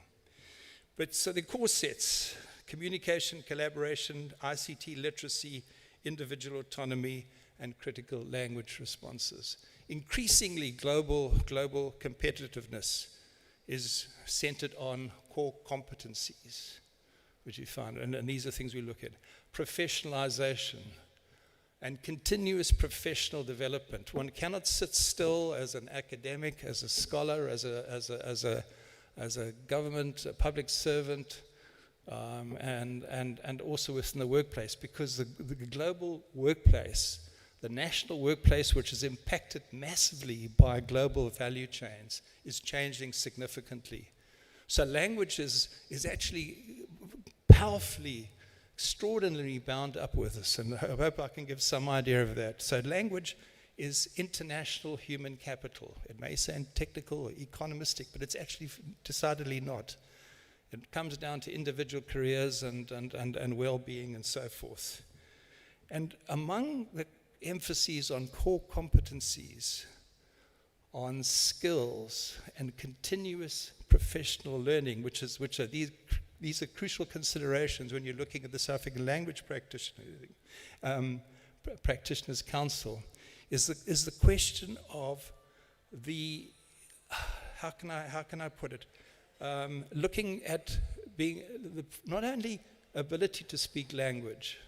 But so the core sets: communication, collaboration, ICT literacy, individual autonomy, and critical language responses. Increasingly, global competitiveness is centered on core competencies, which we found, and these are things we look at. Professionalization and continuous professional development. One cannot sit still as an academic, as a scholar, as a government, a public servant, and also within the workplace, because the global workplace, the national workplace, which is impacted massively by global value chains, is changing significantly. So language is actually powerfully, extraordinarily bound up with us, and I hope I can give some idea of that. So language is international human capital. It may sound technical or economistic, but it's actually decidedly not. It comes down to individual careers and well-being and so forth. And among the emphases on core competencies, on skills and continuous professional learning, which are these are crucial considerations when you're looking at the South African Language Practitioners Council, is the question of the how can I put it? Looking at being not only ability to speak language,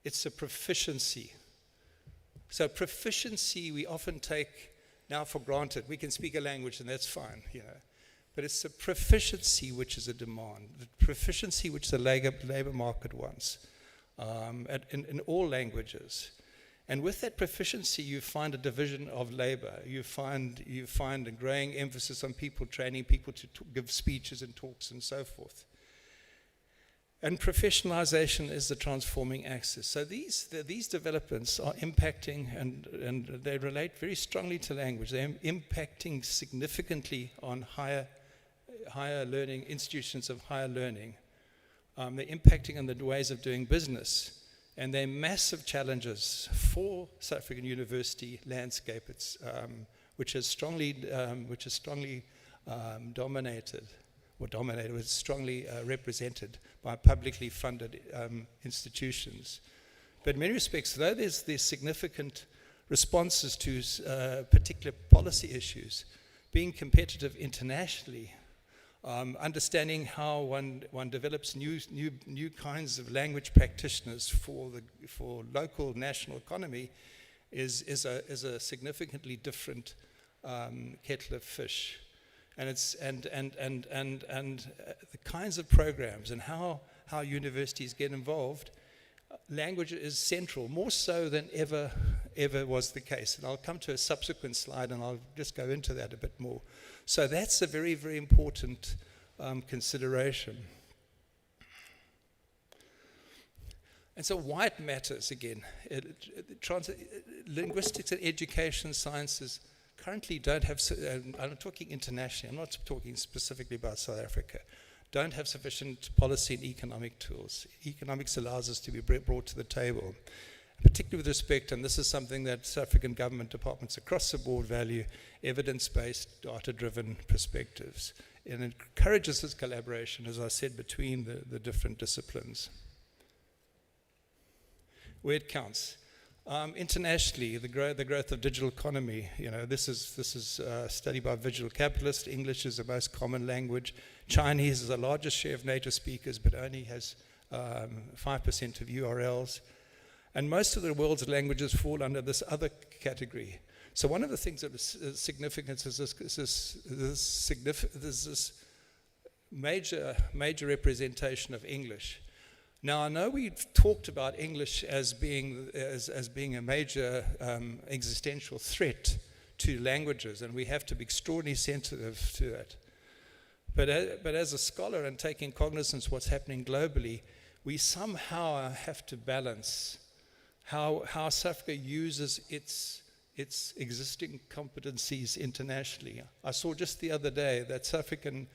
it's a proficiency. So proficiency we often take now for granted. We can speak a language and that's fine, But it's the proficiency which is a demand, the proficiency which the labor market wants in all languages. And with that proficiency, you find a division of labor. You find a growing emphasis on people, training people to give speeches and talks and so forth. And professionalization is the transforming axis. So these developments are impacting, and they relate very strongly to language. They're impacting significantly on higher learning, institutions of higher learning. They're impacting on the ways of doing business. And they're massive challenges for South African university landscape, which is strongly represented by publicly funded institutions. But in many respects, though there's significant responses to particular policy issues, being competitive internationally, understanding how one develops new kinds of language practitioners for local national economy is a significantly different kettle of fish. And the kinds of programs and how universities get involved, language is central, more so than ever was the case. And I'll come to a subsequent slide and I'll just go into that a bit more. So that's a very, very important consideration. And so why it matters, again, linguistics and education sciences currently don't have, I'm talking internationally, I'm not talking specifically about South Africa, don't have sufficient policy and economic tools. Economics allows us to be brought to the table, particularly with respect, and this is something that South African government departments across the board value, evidence-based, data-driven perspectives. And it encourages this collaboration, as I said, between the different disciplines. Where it counts. Internationally, the growth of digital economy, this is a study by Visual Capitalist. English is the most common language. Chinese is the largest share of native speakers, but only has 5% of URLs. And most of the world's languages fall under this other category. So one of the things that is significant is this major representation of English. Now, I know we've talked about English as being a major existential threat to languages, and we have to be extraordinarily sensitive to that. But as a scholar and taking cognizance of what's happening globally, we somehow have to balance how South Africa uses its existing competencies internationally. I saw just the other day that South African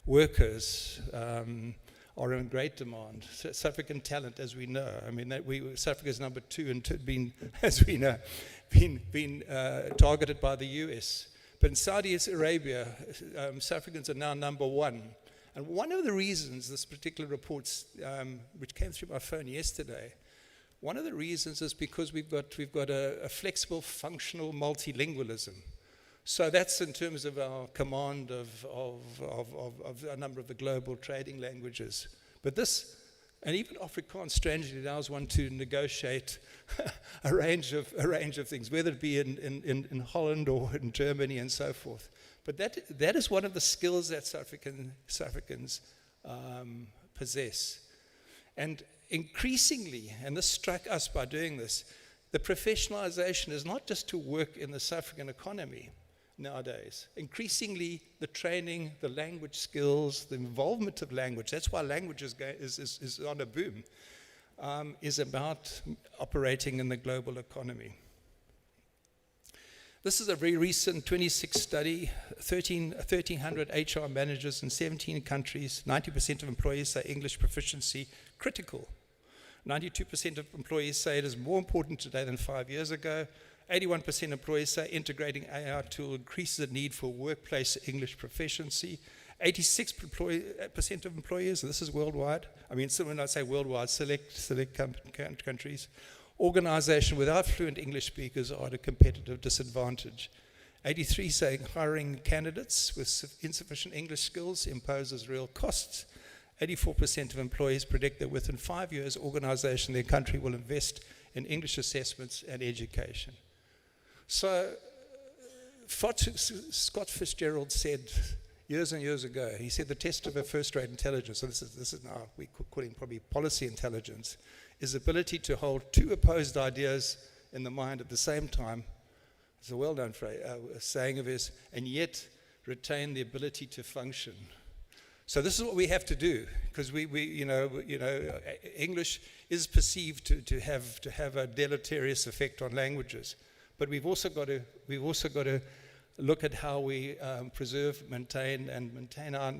workers are in great demand. South African talent, as we know. I mean, South Africa is number 2 and been, as we know, been targeted by the US. But in Saudi Arabia, South Africans are now number 1. And one of the reasons this particular report, which came through my phone yesterday, one of the reasons is because we've got a flexible, functional multilingualism. So that's in terms of our command of a number of the global trading languages. But this, and even Afrikaans, strangely, allows one to negotiate a range of things, whether it be in Holland or in Germany and so forth. But that is one of the skills that South Africans possess. And increasingly, and this struck us by doing this, the professionalization is not just to work in the South African economy nowadays. Increasingly, the training, the language skills, the involvement of language, that's why language is on a boom, is about operating in the global economy. This is a very recent 26 study, 1,300 HR managers in 17 countries. 90% of employees say English proficiency critical. 92% of employees say it is more important today than 5 years ago. 81% of employees say integrating AI tool increases the need for workplace English proficiency. 86% of employers, and this is worldwide, I mean, so when I say worldwide, select countries, organization without fluent English speakers are at a competitive disadvantage. 83 saying hiring candidates with insufficient English skills imposes real costs. 84% of employees predict that within 5 years, organization in their country will invest in English assessments and education. So Scott Fitzgerald said years and years ago, he said the test of a first-rate intelligence, so this is now, we're calling probably policy intelligence, is the ability to hold 2 opposed ideas in the mind at the same time. It's a well-known saying of his, and yet retain the ability to function. So this is what we have to do, because we English is perceived to have a deleterious effect on languages, but we've also got to look at how we preserve, maintain our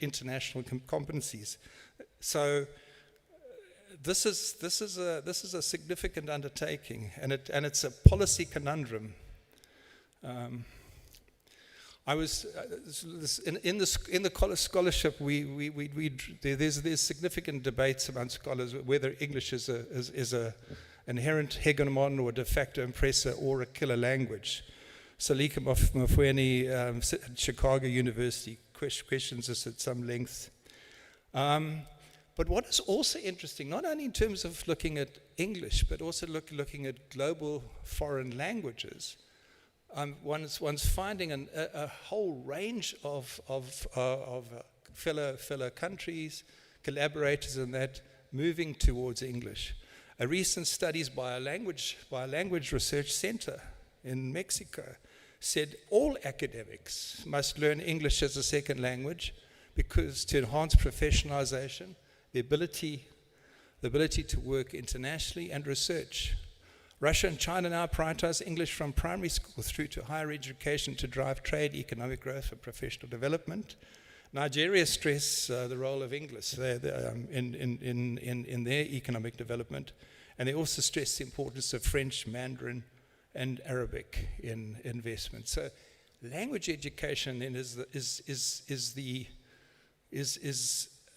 international competencies. So this is a significant undertaking, and it's a policy conundrum. I was in the scholarship. There's significant debates among scholars whether English is a inherent hegemon or de facto impressor or a killer language. Salika Mafweni at Chicago University questions this at some length. But what is also interesting, not only in terms of looking at English, but also looking at global foreign languages. One's finding a whole range of fellow countries, collaborators in that, moving towards English. A recent studies by a language research center in Mexico said all academics must learn English as a second language because to enhance professionalization, the ability to work internationally and research. Russia and China now prioritize English from primary school through to higher education to drive trade, economic growth, and professional development. Nigeria stress the role of English in their economic development, and they also stress the importance of French, Mandarin, and Arabic in investment. So, language education then is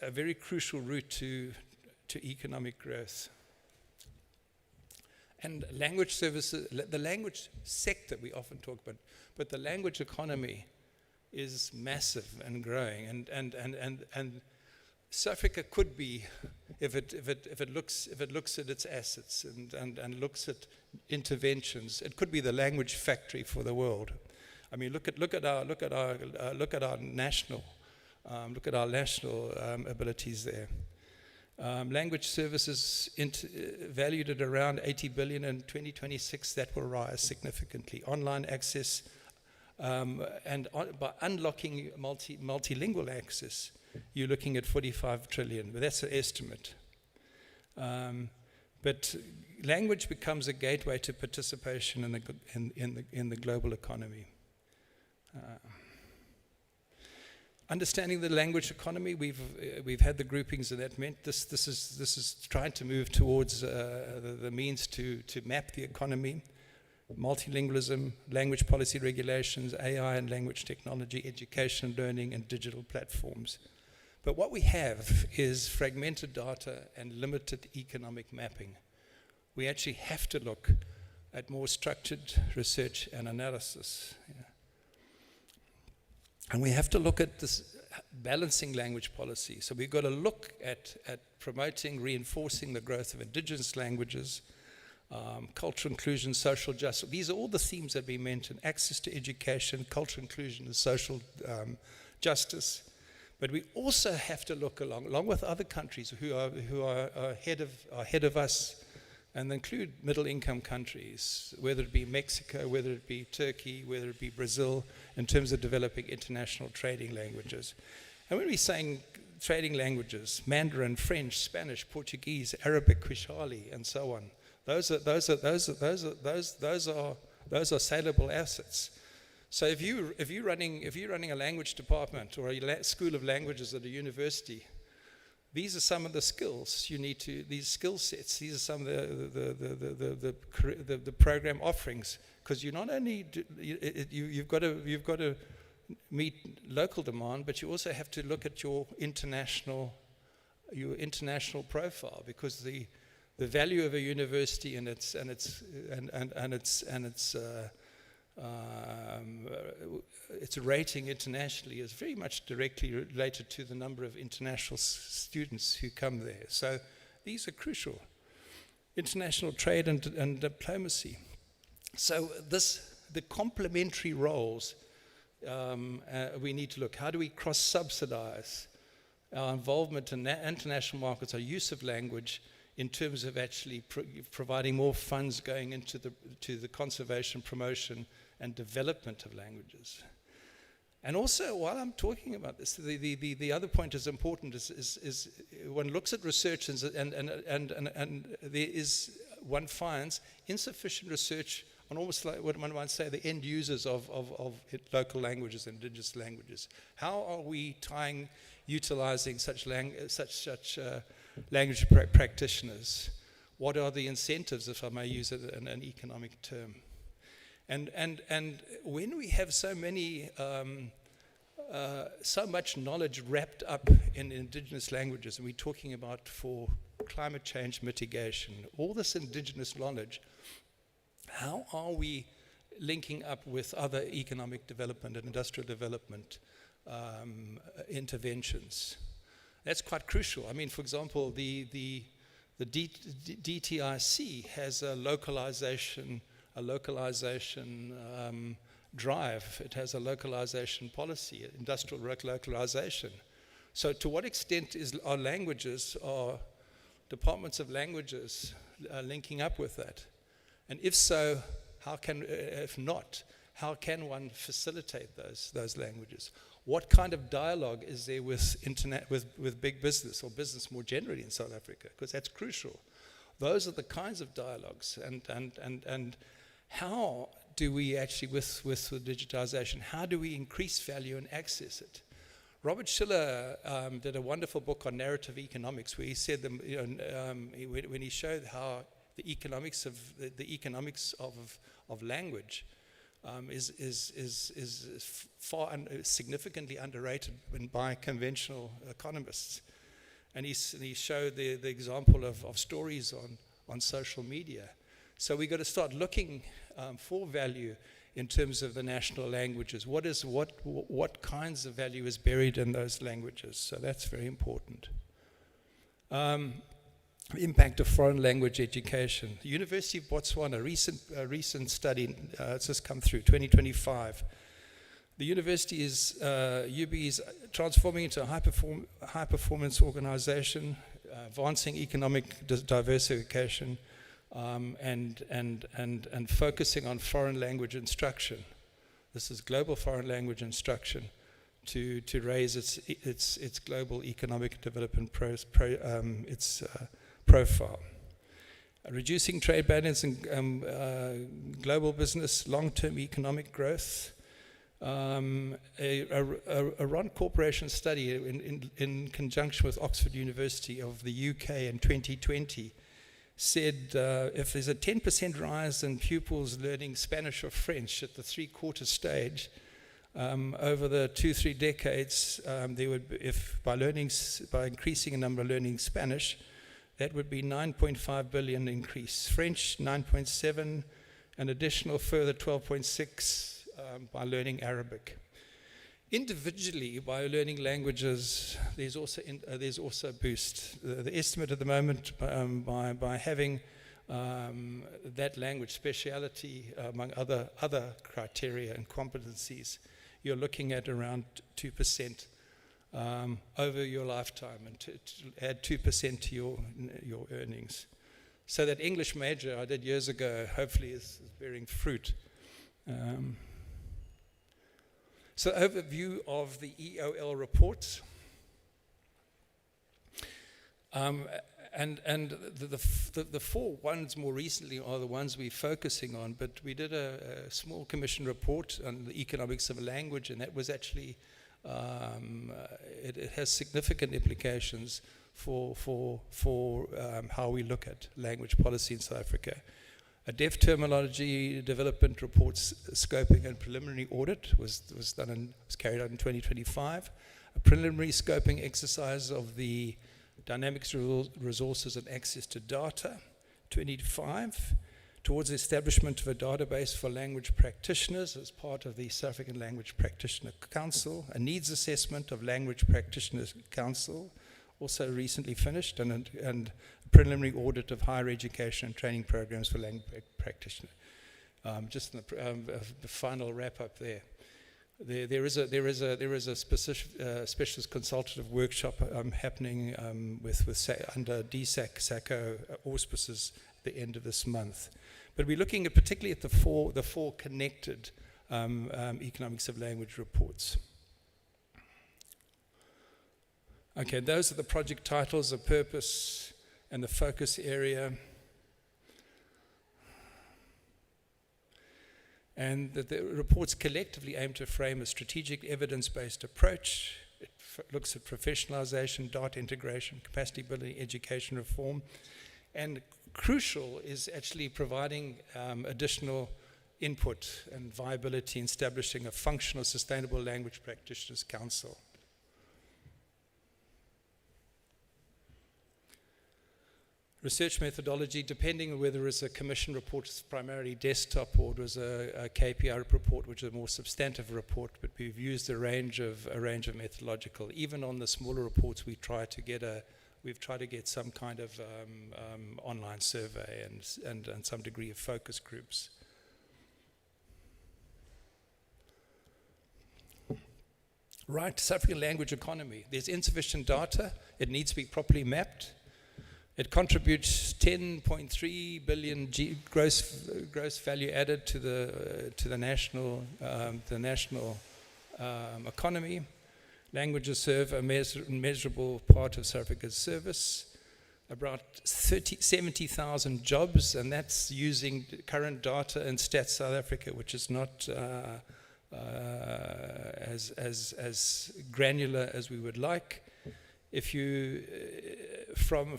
a very crucial route to economic growth. And language services, the language sector we often talk about, but the language economy is massive and growing. And South Africa could be, if it looks at its assets and looks at interventions, it could be the language factory for the world. I mean, look at our national abilities there. Language services valued at around 80 billion in 2026. That will rise significantly. Online access by unlocking multilingual access, you're looking at 45 trillion. But that's an estimate. But language becomes a gateway to participation in the global economy. Understanding the language economy, we've had the groupings, and that meant this is trying to move towards the means to map the economy, multilingualism, language policy regulations, AI and language technology, education and learning, and digital platforms. But what we have is fragmented data and limited economic mapping. We actually have to look at more structured research and analysis. Yeah. And we have to look at this balancing language policy. So we've got to look at promoting, reinforcing the growth of indigenous languages, cultural inclusion, social justice. These are all the themes that we mentioned: access to education, cultural inclusion, and social justice. But we also have to look along with other countries who are ahead of us, and include middle-income countries, whether it be Mexico, whether it be Turkey, whether it be Brazil, in terms of developing international trading languages. And when we're saying trading languages, Mandarin, French, Spanish, Portuguese, Arabic, Quechua, and so on, those are saleable assets. So if you're running a language department or a school of languages at a university, these are some of the skills you need to, these skill sets, these are some of the program offerings, because you not only, you've got to meet local demand, but you also have to look at your international profile, because the value of a university and its rating internationally is very much directly related to the number of international students who come there. So these are crucial. International trade and diplomacy. So the complementary roles we need to look. How do we cross-subsidize our involvement in international markets, our use of language, in terms of actually providing more funds going into the conservation, promotion, and development of languages. And also, while I'm talking about this, the other point is important. Is one looks at research and there is, one finds insufficient research on almost like what one might say the end users of local languages, indigenous languages. How are we utilizing such language practitioners? What are the incentives, if I may use it in an economic term? And when we have so much knowledge wrapped up in indigenous languages, and we're talking about for climate change mitigation, all this indigenous knowledge, how are we linking up with other economic development and industrial development interventions? That's quite crucial. I mean, for example, the DTIC has a localization drive. It has a localization policy, industrial localization. So to what extent are departments of languages linking up with that? And if so, if not, how can one facilitate those languages? What kind of dialogue is there with big business or business more generally in South Africa? Because that's crucial. Those are the kinds of dialogues, and how do we actually, with the digitization, how do we increase value and access it? Robert Schiller did a wonderful book on narrative economics, where he said when he showed how the economics of language is far significantly underrated by conventional economists, and he showed the example of stories on social media. So we got to start looking for value in terms of the national languages. What kinds of value is buried in those languages? So that's very important. Impact of foreign language education. The University of Botswana, a recent study, it's just come through, 2025. The university is, UB is transforming into a high performance organization, advancing economic diversification, and focusing on foreign language instruction. This is global foreign language instruction to raise its global economic development profile. Reducing trade barriers and global business, long-term economic growth. A Rand Corporation study in conjunction with Oxford University of the UK in 2020 said if there's a 10% rise in pupils learning Spanish or French at the 3/4 stage, over the 2-3 decades, there would be, by increasing a number learning Spanish, that would be 9.5 billion increase. French, 9.7, an additional further 12.6 by learning Arabic. Individually, by learning languages, there's also a boost. The estimate at the moment, by having that language speciality among other criteria and competencies, you're looking at around 2% over your lifetime, and to add 2% to your earnings. So that English major I did years ago hopefully is bearing fruit. So overview of the EOL reports. And the 4 ones more recently are the ones we're focusing on, but we did a small commission report on the economics of language, and that was actually, it has significant implications for how we look at language policy in South Africa. A deaf terminology development reports scoping and preliminary audit was carried out in 2025. A preliminary scoping exercise of the dynamics resources and access to data, 25, towards the establishment of a database for language practitioners as part of the South African Language Practitioner Council, a needs assessment of Language Practitioners Council, also recently finished, and a preliminary audit of higher education and training programs for language practitioners. Just in the final wrap up there. There is a specialist consultative workshop happening under DSAC SACO auspices at the end of this month. But we're looking at particularly at the four connected economics of language reports. Okay, those are the project titles, the purpose, and the focus area. And the reports collectively aim to frame a strategic evidence-based approach. It looks at professionalization, data integration, capacity building, education reform. And crucial is actually providing additional input and viability in establishing a functional, sustainable language practitioners council. Research methodology, depending on whether it's a commission report, it's primarily desktop, or it was a KPI report, which is a more substantive report, but we've used a range of methodological. Even on the smaller reports, we've tried to get some kind of online survey and some degree of focus groups. Right, South African language economy. There's insufficient data. It needs to be properly mapped. It contributes 10.3 billion gross value added to the national economy. Languages serve a measurable part of South Africa's service. About 70,000 jobs, and that's using current data and Stats South Africa, which is not as granular as we would like. If you from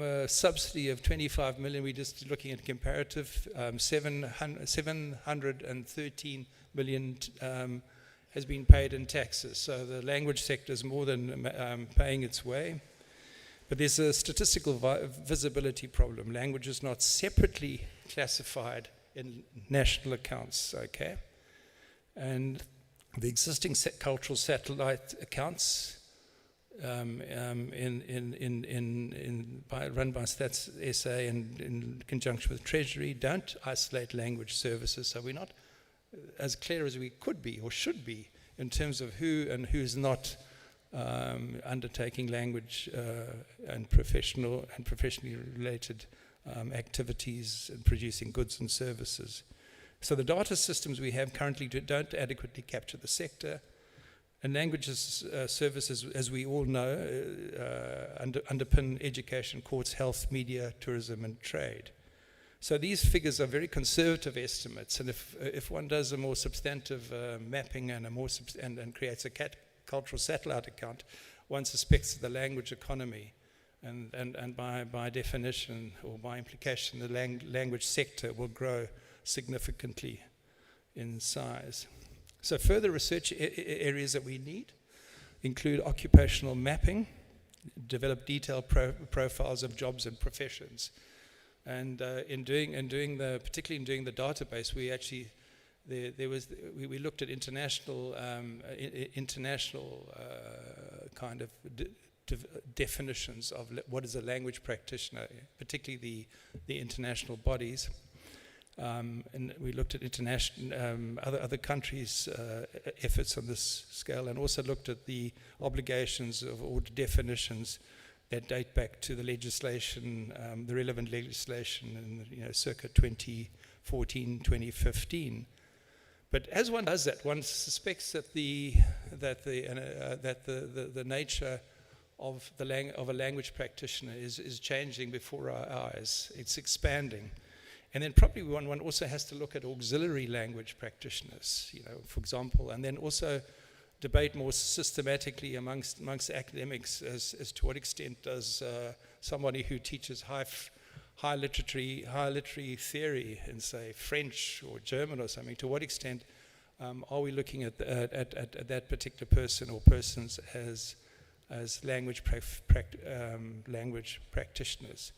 a subsidy of 25 million, we're just looking at comparative, 713 million has been paid in taxes. So the language sector is more than paying its way. But there's a statistical visibility problem. Language is not separately classified in national accounts, okay? And the existing cultural satellite accounts run by Stats SA and in conjunction with Treasury, don't isolate language services. So we're not as clear as we could be or should be in terms of who and who's not undertaking language and professionally related activities and producing goods and services. So the data systems we have currently don't adequately capture the sector. And languages services, as we all know, underpin education, courts, health, media, tourism, and trade. So these figures are very conservative estimates, and if one does a more substantive mapping and and creates a cultural satellite account, one suspects the language economy, and by definition or by implication, the language sector will grow significantly in size. So further research areas that we need include occupational mapping, develop detailed profiles of jobs and professions, and particularly in doing the database, we actually we looked at international kind of definitions of what is a language practitioner, particularly the international bodies. And we looked at international other countries' efforts on this scale, and also looked at the obligations or definitions that date back to the legislation, the relevant legislation in circa 2014, 2015. But as one does that, one suspects that the nature of a language practitioner is changing before our eyes. It's expanding. And then probably one also has to look at auxiliary language practitioners, for example, and then also debate more systematically amongst academics as to what extent does somebody who teaches high literary theory in, say, French or German or something, to what extent are we looking at that particular person or persons as language practitioners?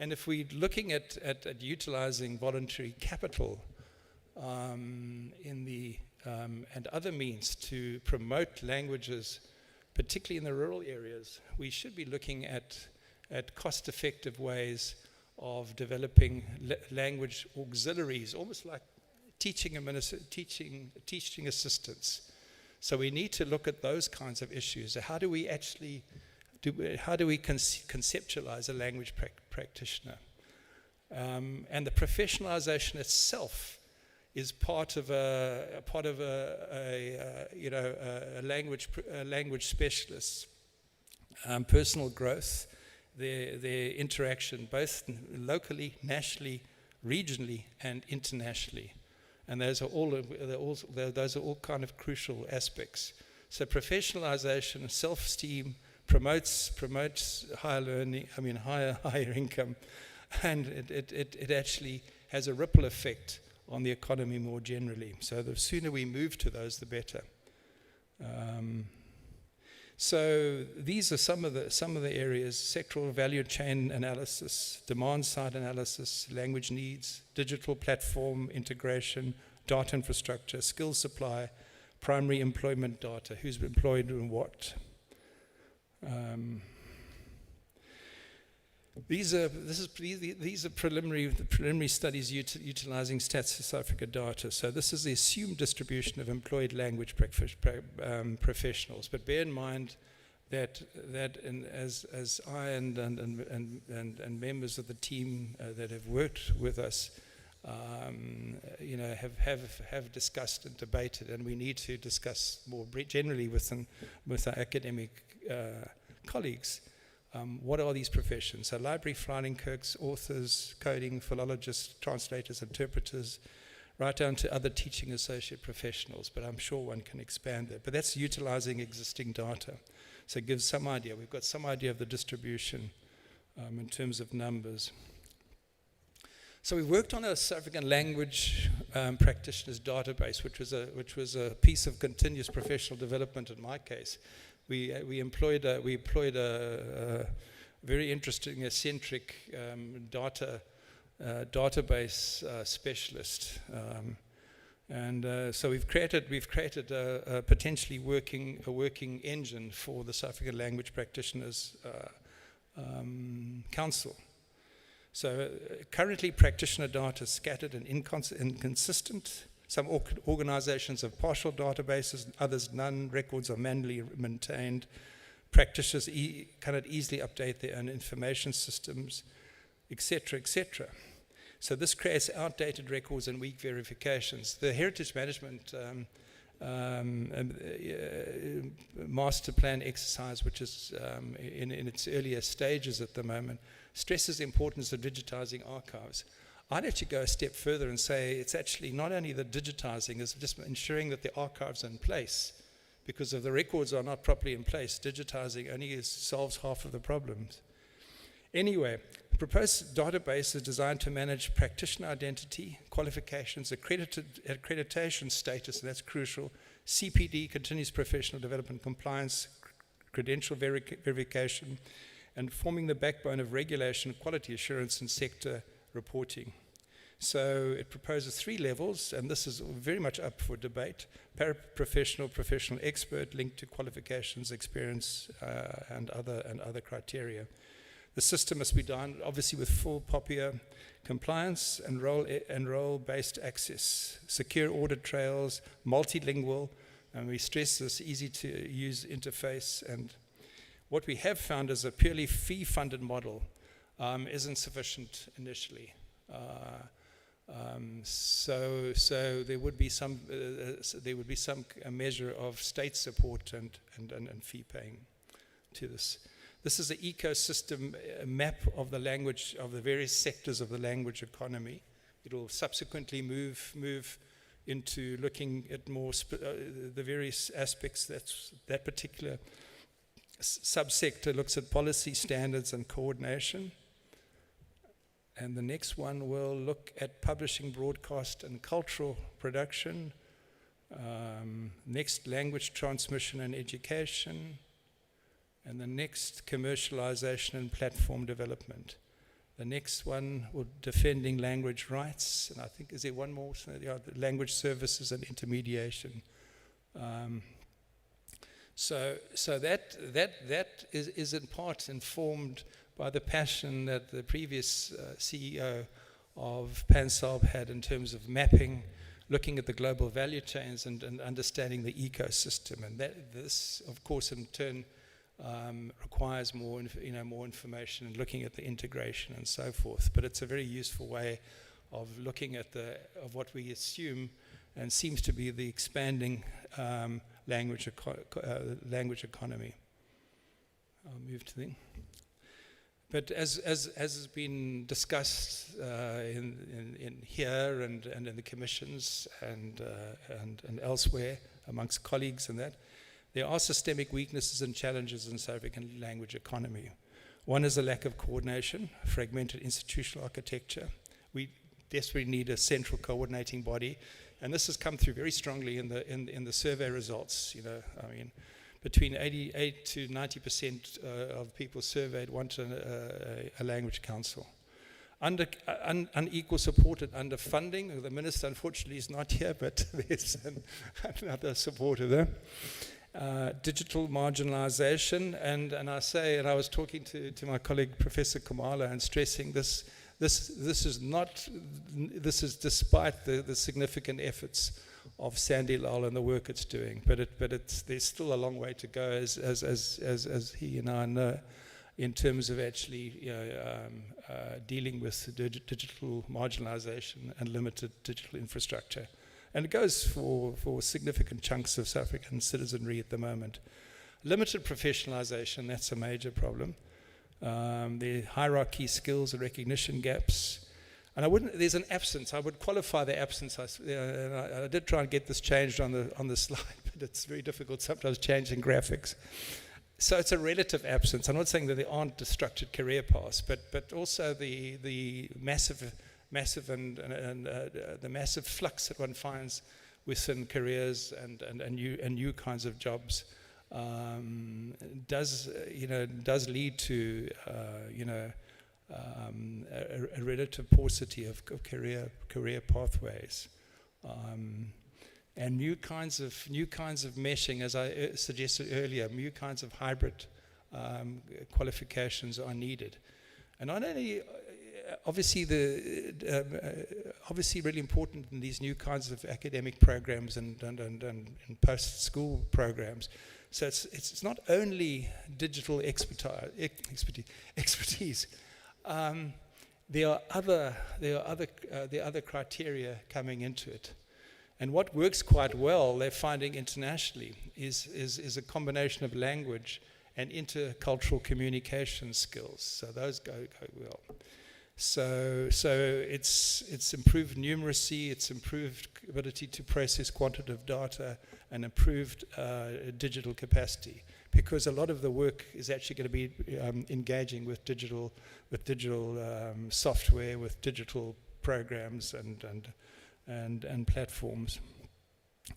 And if we're looking at utilizing voluntary capital and other means to promote languages, particularly in the rural areas, we should be looking at cost-effective ways of developing language auxiliaries, almost like teaching assistants. So we need to look at those kinds of issues. How do we conceptualize a language practitioner? And the professionalization itself is part of a language specialist. Personal growth, their interaction both locally, nationally, regionally, and internationally. And those are all kind of crucial aspects. So professionalization, self-esteem, promotes higher learning, higher income, and it actually has a ripple effect on the economy more generally. So the sooner we move to those, the better. So these are some of the areas: sectoral value chain analysis, demand side analysis, language needs, digital platform integration, data infrastructure, skills supply, primary employment data, who's employed and what. These are preliminary studies utilizing Stats South Africa data. So this is the assumed distribution of employed language professionals. But bear in mind that as I and members of the team that have worked with us, have discussed and debated, and we need to discuss more generally with our academic colleagues. What are these professions? So library, flying clerks, authors, coding, philologists, translators, interpreters, right down to other teaching associate professionals, but I'm sure one can expand that. But that's utilizing existing data. So it gives some idea. We've got some idea of the distribution in terms of numbers. So we worked on a South African language practitioners database, which was a piece of continuous professional development in my case. We employed a very interesting, eccentric database specialist And so we've created a potentially working engine for the South African Language Practitioners Council. So currently practitioner data is scattered and inconsistent. Some organizations have partial databases, others none. Records are manually maintained. Practitioners cannot easily update their own information systems, etc., etc. So this creates outdated records and weak verifications. The heritage management master plan exercise, which is in its earlier stages at the moment, stresses the importance of digitizing archives. I'd actually go a step further and say it's actually not only the digitizing, it's just ensuring that the archives are in place, because if the records are not properly in place, digitizing only solves half of the problems. Anyway, the proposed database is designed to manage practitioner identity, qualifications, accreditation status, and that's crucial, CPD, continuous professional development compliance, credential verification, and forming the backbone of regulation, quality assurance, and sector reporting. So it proposes 3 levels, and this is very much up for debate: paraprofessional, professional expert, linked to qualifications, experience, and other criteria. The system must be done, obviously, with full POPIA compliance and role-based access, secure audit trails, multilingual, and we stress this easy-to-use interface. And what we have found is a purely fee-funded model isn't sufficient initially. So there would be some measure of state support and fee paying to this. This is an ecosystem map of the language, of the various sectors of the language economy. It will subsequently move into looking at more the various aspects. That particular subsector looks at policy standards and coordination. And the next one will look at publishing, broadcast, and cultural production. Next, language transmission and education. And the next, commercialization and platform development. The next one will defending language rights. And I think, is there one more? So, yeah, language services and intermediation. So that is in part informed by the passion that the previous CEO of PanSALB had in terms of mapping, looking at the global value chains and understanding the ecosystem. And this, of course, in turn requires more information and looking at the integration and so forth. But it's a very useful way of looking at what we assume and seems to be the expanding language economy. I'll move to the. But as has been discussed in here and in the commissions and elsewhere amongst colleagues and that, there are systemic weaknesses and challenges in the South African language economy. One is a lack of coordination, fragmented institutional architecture. We desperately need a central coordinating body, and this has come through very strongly in the survey results. Between 88 to 90% of people surveyed want a language council. Unequal support and underfunding. The minister, unfortunately, is not here, but there's another supporter there. Digital marginalization, and I was talking to my colleague Professor Kumala and stressing this is despite the significant efforts of Sandy Lal and the work it's doing, but there's still a long way to go, as he and I know, in terms of actually dealing with digital marginalization and limited digital infrastructure. And it goes for significant chunks of South African citizenry at the moment. Limited professionalization, that's a major problem. The hierarchy, skills, and recognition gaps. And there's an absence. I would qualify the absence. I did try and get this changed on the slide, but it's very difficult sometimes changing graphics. So it's a relative absence. I'm not saying that there aren't structured career paths, but also the massive and the massive flux that one finds within careers and new kinds of jobs does lead to a relative paucity of career pathways. And new kinds of meshing, as I suggested earlier, new kinds of hybrid qualifications are needed. And not only, obviously, obviously really important in these new kinds of academic programs and post-school programs. So it's not only digital expertise. There are other criteria coming into it. And what works quite well, they're finding internationally, is a combination of language and intercultural communication skills. So those go well. So it's improved numeracy, it's improved ability to process quantitative data, and improved digital capacity. Because a lot of the work is actually going to be engaging with digital software, with digital programs and platforms.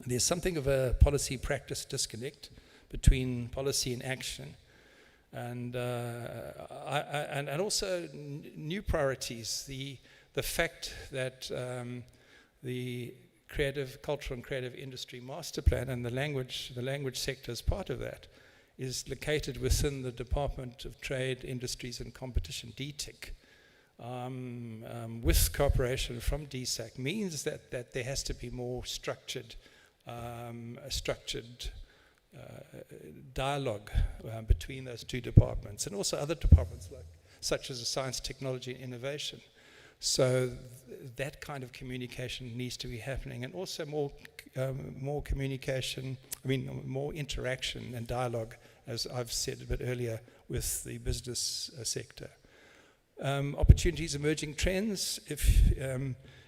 There's something of a policy practice disconnect between policy and action, and also new priorities. The fact that the cultural and creative industry master plan and the language sector as part of that is located within the Department of Trade, Industries and Competition, DTIC. With cooperation from DSAC means that there has to be more structured dialogue between those two departments and also other departments such as science, technology and innovation. So that kind of communication needs to be happening, and also more communication, more interaction and dialogue, as I've said a bit earlier, with the business sector. Opportunities, emerging trends,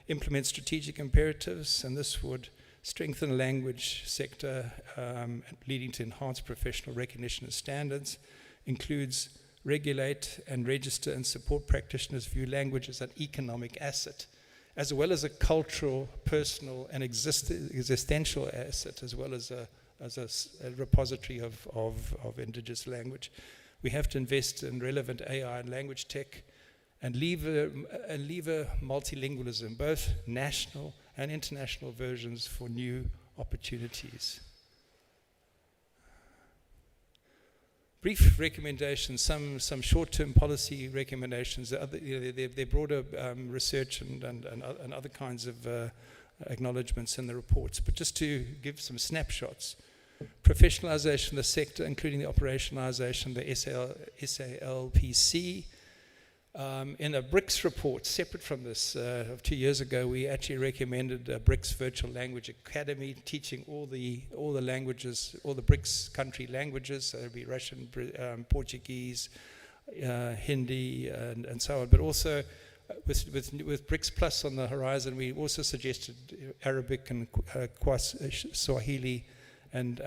implement strategic imperatives, and this would strengthen the language sector, leading to enhanced professional recognition and standards, includes regulate and register and support practitioners view language as an economic asset, as well as a cultural, personal and existential asset, as well as a repository of indigenous language. We have to invest in relevant AI and language tech, and lever multilingualism, both national and international versions for new opportunities. Brief recommendations, some short-term policy recommendations. They're broader research and other kinds of acknowledgements in the reports. But just to give some snapshots, professionalization of the sector, including the operationalization of the SALPC. In a BRICS report, separate from this, of 2 years ago, we actually recommended a BRICS Virtual Language Academy, teaching all the languages, all the BRICS country languages. So there'd be Russian, Portuguese, Hindi, and so on. But also, with BRICS Plus on the horizon, we also suggested Arabic and Swahili and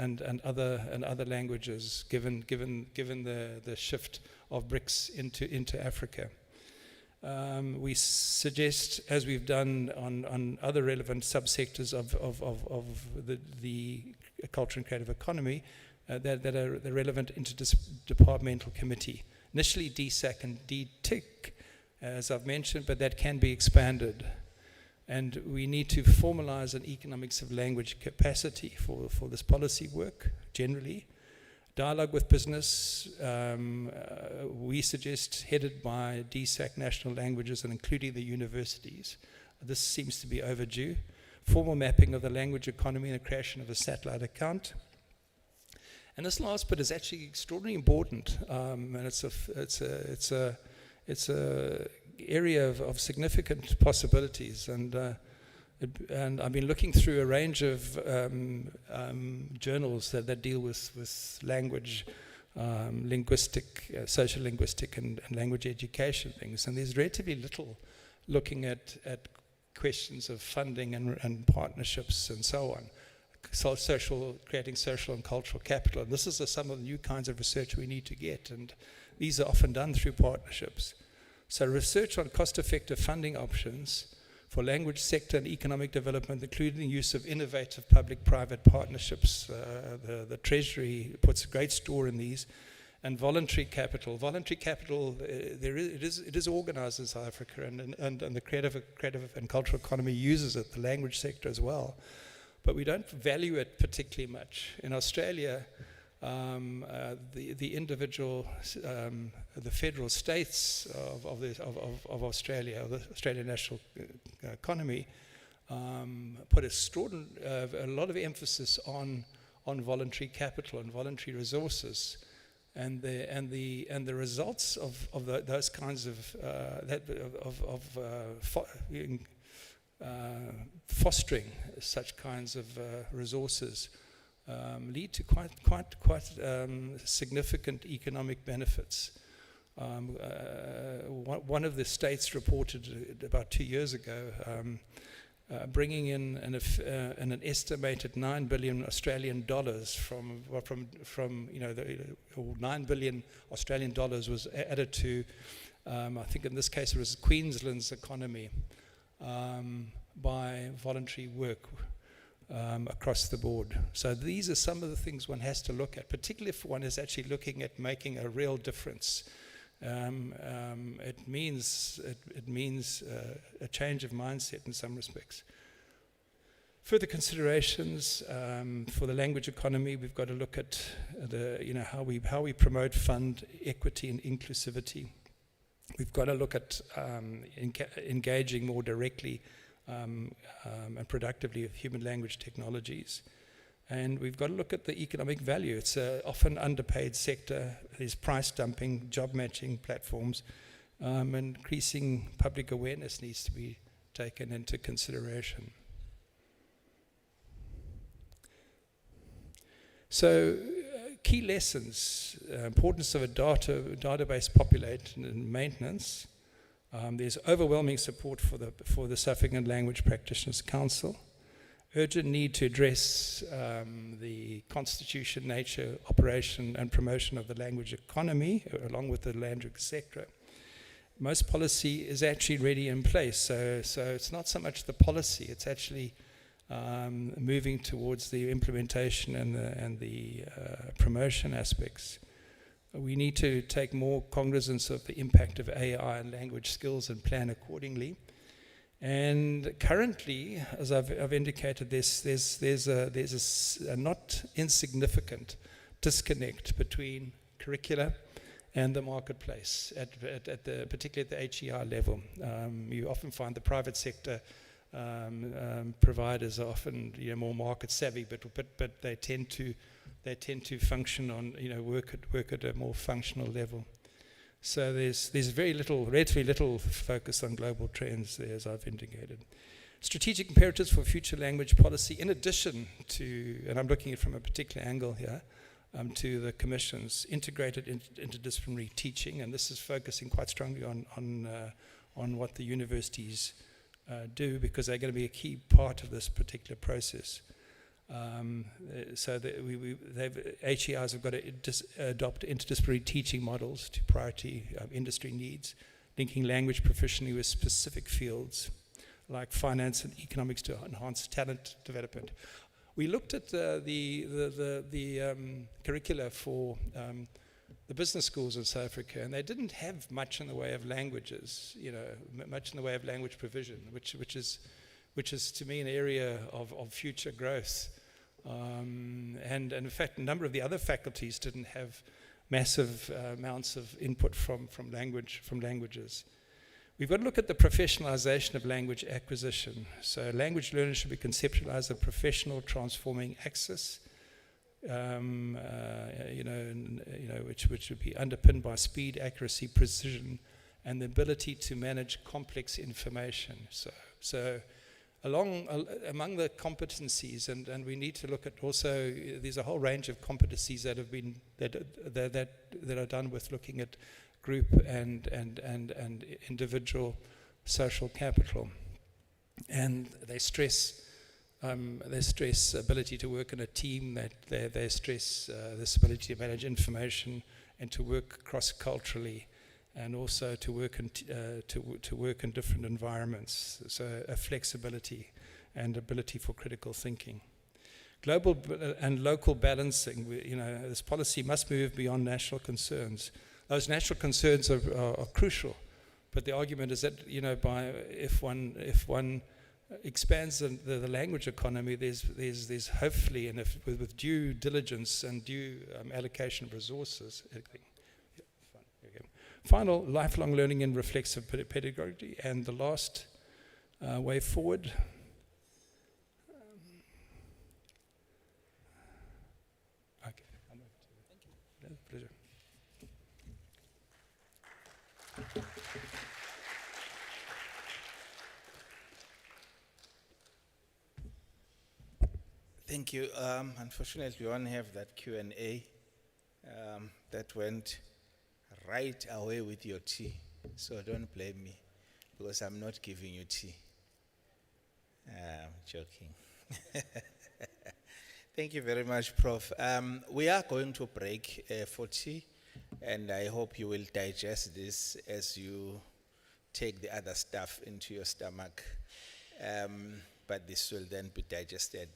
other languages, given the shift of BRICS into Africa. We suggest, as we've done on other relevant subsectors of the culture and creative economy, that are the relevant interdepartmental committee. Initially DSAC and DTIC, as I've mentioned, but that can be expanded. And we need to formalize an economics of language capacity for this policy work generally. Dialogue with business, we suggest headed by DSAC National Languages and including the universities. This seems to be overdue. Formal mapping of the language economy and the creation of a satellite account. And this last bit is actually extraordinarily important, and it's a area of significant possibilities. And I've been looking through a range of journals that deal with language, linguistic, social linguistic, and language education things. And there's relatively little looking at questions of funding and partnerships and so on. Creating social and cultural capital. And this is some of the new kinds of research we need to get. And these are often done through partnerships. So research on cost-effective funding options for language sector and economic development, including the use of innovative public-private partnerships. The Treasury puts great store in these, and voluntary capital. Voluntary capital, it is organized in South Africa, and the creative and cultural economy uses it, the language sector as well. But we don't value it particularly much. In Australia, the individual, the federal states of Australia, the Australian national economy, put a lot of emphasis on voluntary capital and voluntary resources, and the results of those kinds of fostering such kinds of resources lead to quite significant economic benefits. One of the states reported about 2 years ago bringing in an estimated 9 billion Australian dollars from or 9 billion Australian dollars was added to, I think in this case it was Queensland's economy by voluntary work across the board. So these are some of the things one has to look at, particularly if one is actually looking at making a real difference. It means a change of mindset in some respects. Further considerations for the language economy, we've got to look at how we promote fund equity and inclusivity. We've got to look at engaging more directly and productively with human language technologies. And we've got to look at the economic value. It's an often underpaid sector. There's price dumping, job matching platforms, and increasing public awareness needs to be taken into consideration. So, key lessons: importance of a database population and maintenance. There's overwhelming support for the South African Language Practitioners Council. Urgent need to address the constitution, nature, operation, and promotion of the language economy, along with the language sector. Most policy is actually already in place, so it's not so much the policy; it's actually moving towards the implementation and the promotion aspects. We need to take more cognizance of the impact of AI and language skills and plan accordingly. And currently, as I've indicated, there's a not insignificant disconnect between curricula and the marketplace, particularly at the HEI level. You often find the private sector providers are often more market savvy, but they tend to function on work at a more functional level. So there's relatively little focus on global trends there, as I've indicated. Strategic imperatives for future language policy, in addition to, and I'm looking at it from a particular angle here, to the Commission's integrated interdisciplinary teaching, and this is focusing quite strongly on what the universities do, because they're going to be a key part of this particular process. So HEIs have got to adopt interdisciplinary teaching models to priority industry needs, linking language proficiency with specific fields like finance and economics to enhance talent development. We looked at the curricula for the business schools in South Africa, and they didn't have much in the way of languages, much in the way of language provision, which is to me an area of future growth. And in fact, a number of the other faculties didn't have massive amounts of input from languages. We've got to look at the professionalization of language acquisition. So language learning should be conceptualized as a professional transforming axis, which would be underpinned by speed, accuracy, precision, and the ability to manage complex information. So among the competencies, and we need to look at also, there's a whole range of competencies that have been that are done with looking at group and individual social capital, and they stress ability to work in a team. They stress this ability to manage information and to work cross-culturally, and also to work in different environments. So a flexibility and ability for critical thinking. Global and local balancing, this policy must move beyond national concerns. Those national concerns are crucial, but the argument is that, if one expands the language economy, there's hopefully, and with due diligence and due allocation of resources. Final, lifelong learning and reflexive pedagogy, and the last way forward. Okay, I'll move to. Thank you. No, pleasure. Thank you. Unfortunately, we won't have that Q&A. That went right away with your tea. So don't blame me, because I'm not giving you tea. I'm joking. Thank you very much, Prof. We are going to break for tea, and I hope you will digest this as you take the other stuff into your stomach. But this will then be digested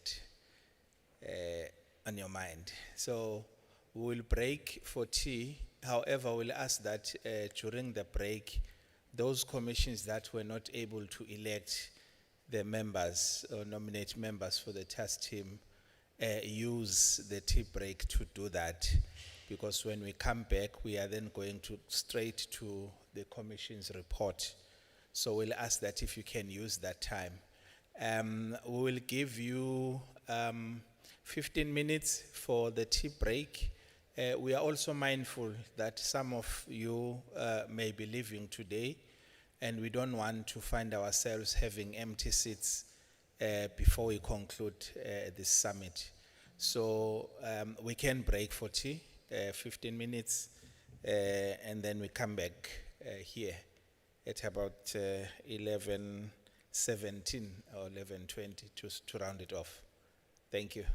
on your mind. So we will break for tea. However, we'll ask that during the break, those commissions that were not able to elect the members or nominate members for the task team use the tea break to do that, because when we come back, we are then going straight to the commission's report. So we'll ask that if you can use that time. We will give you 15 minutes for the tea break. We are also mindful that some of you may be leaving today, and we don't want to find ourselves having empty seats before we conclude this summit. So we can break for tea, 15 minutes, and then we come back here at about 11:17 or 11:20 to round it off. Thank you.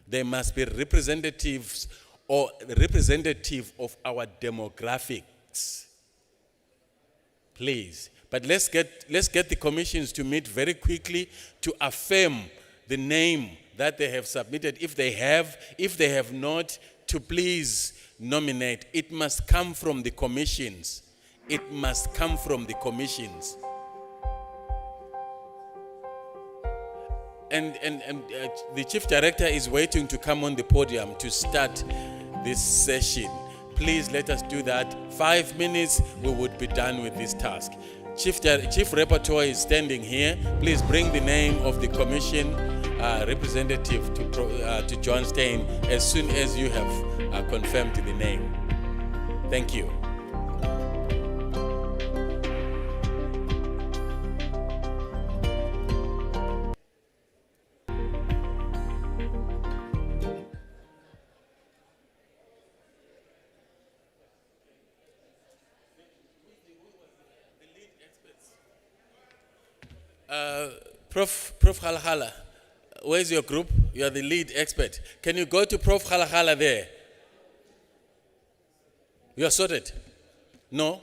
There must be representatives or representative of our demographics. Please. But let's get the commissions to meet very quickly to affirm the name that they have submitted. If they have not, to please nominate. It must come from the commissions. It must come from the commissions. And the chief director is waiting to come on the podium to start this session. Please let us do that. 5 minutes, we would be done with this task. Chief Rapporteur is standing here. Please bring the name of the commission representative to John Steyn as soon as you have confirmed the name. Thank you. Prof Halhala, where's your group? You are the lead expert. Can you go to Prof Halhala there? You are sorted? No?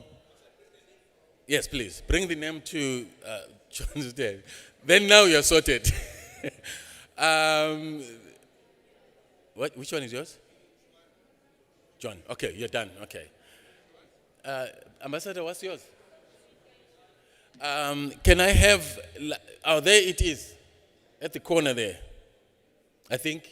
Yes, please. Bring the name to John's Steyn. Then now you are sorted. Which one is yours? John. Okay, you're done. Okay. Ambassador, what's yours? Can I have, oh, there it is, at the corner there, I think.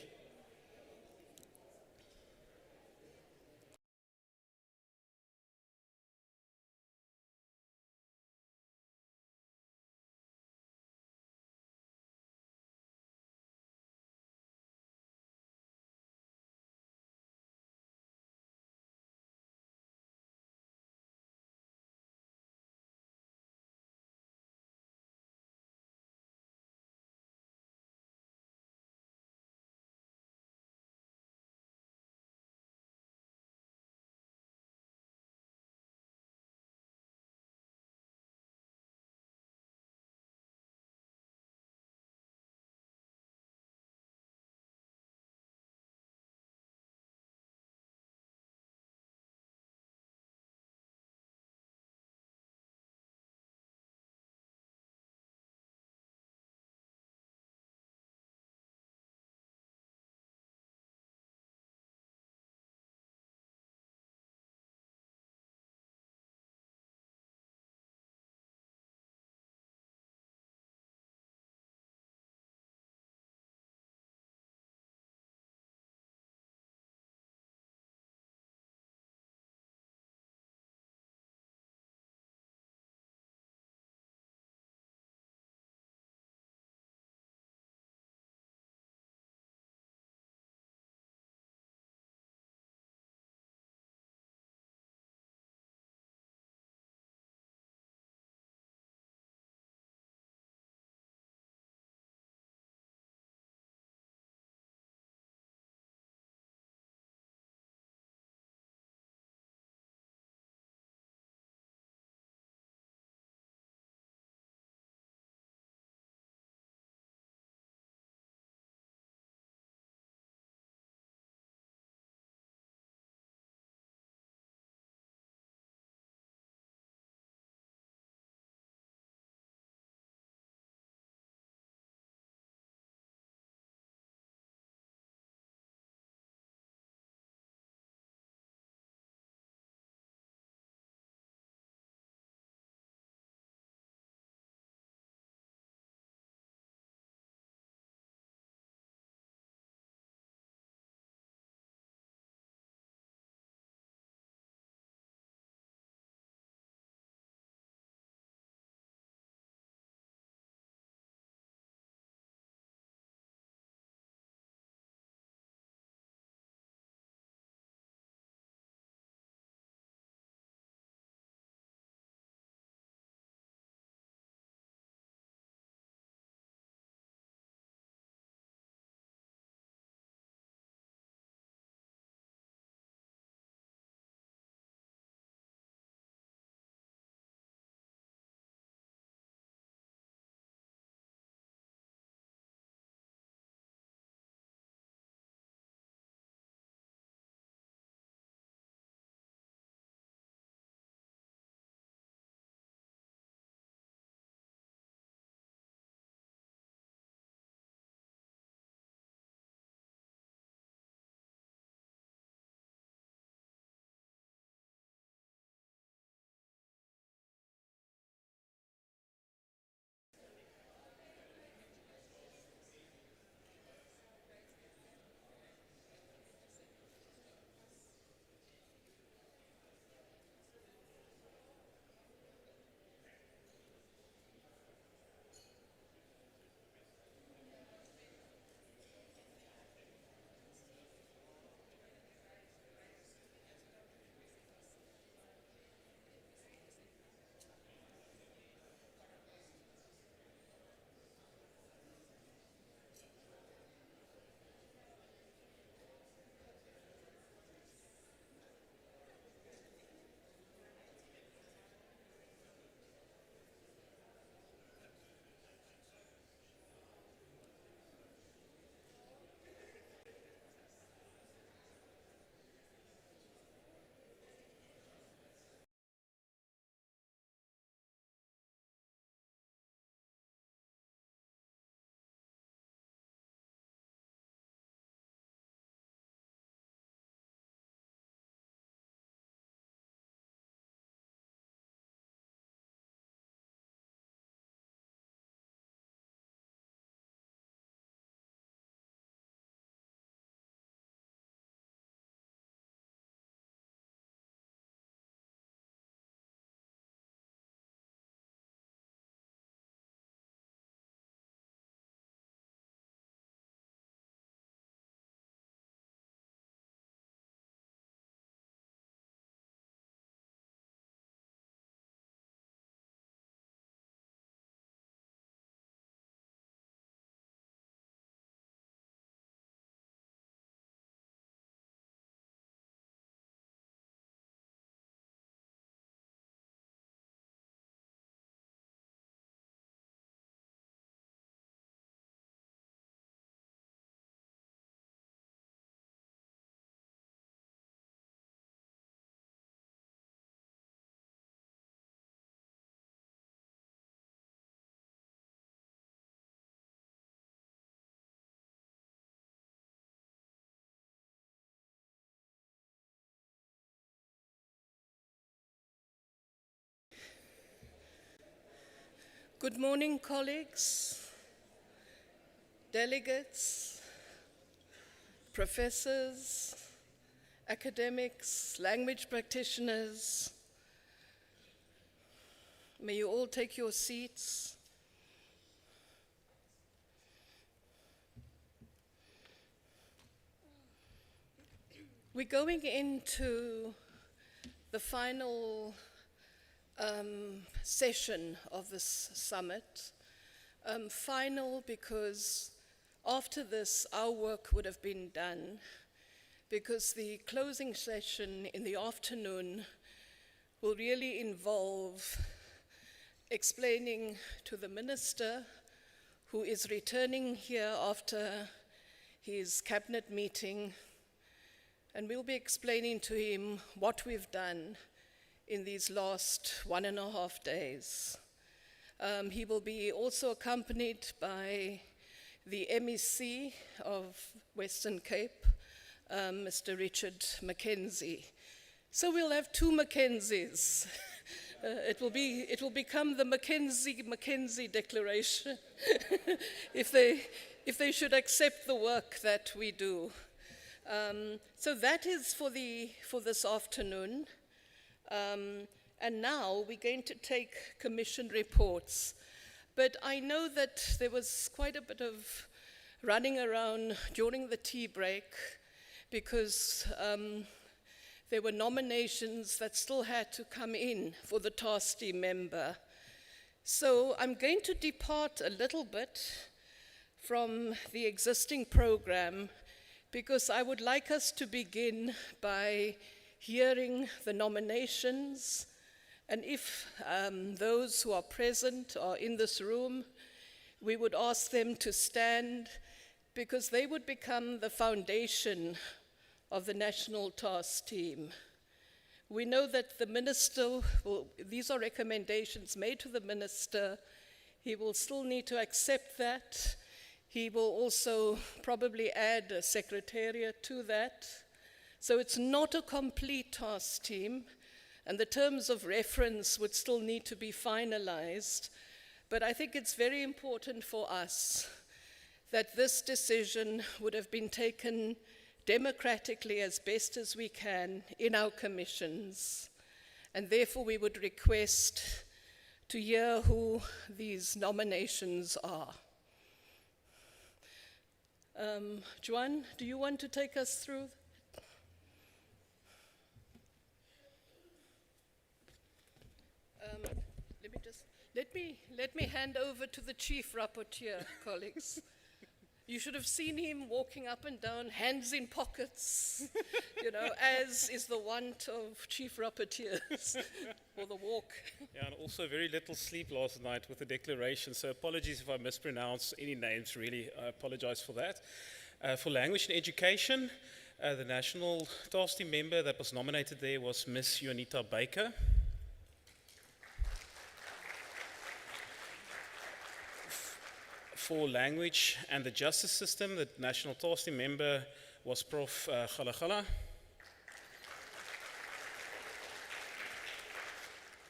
Good morning, colleagues, delegates, professors, academics, language practitioners. May you all take your seats. We're going into the final session of this summit. Final because after this, our work would have been done, because the closing session in the afternoon will really involve explaining to the minister, who is returning here after his cabinet meeting, and we'll be explaining to him what we've done in these last 1.5 days. He will be also accompanied by the MEC of Western Cape, Mr. Richard Mackenzie. So we'll have two Mackenzies. It will become the Mackenzie Declaration if they should accept the work that we do. So that is for this afternoon. And now we're going to take commission reports. But I know that there was quite a bit of running around during the tea break, because there were nominations that still had to come in for the task team member. So I'm going to depart a little bit from the existing program, because I would like us to begin by hearing the nominations, and if those who are present are in this room, we would ask them to stand, because they would become the foundation of the National Task Team. We know that the minister these are recommendations made to the minister. He will still need to accept that. He will also probably add a secretariat to that. So it's not a complete task team, and the terms of reference would still need to be finalized. But I think it's very important for us that this decision would have been taken democratically as best as we can in our commissions. And therefore we would request to hear who these nominations are. Juan, do you want to take us through? Let me hand over to the chief rapporteur, colleagues. You should have seen him walking up and down, hands in pockets, as is the want of chief rapporteurs, or the walk. Yeah, and also very little sleep last night with the declaration, so apologies if I mispronounce any names, really, I apologize for that. For language and education, the national task team member that was nominated there was Miss Juanita Baker. For language and the justice system, the national task team member was Prof. Khalakhala.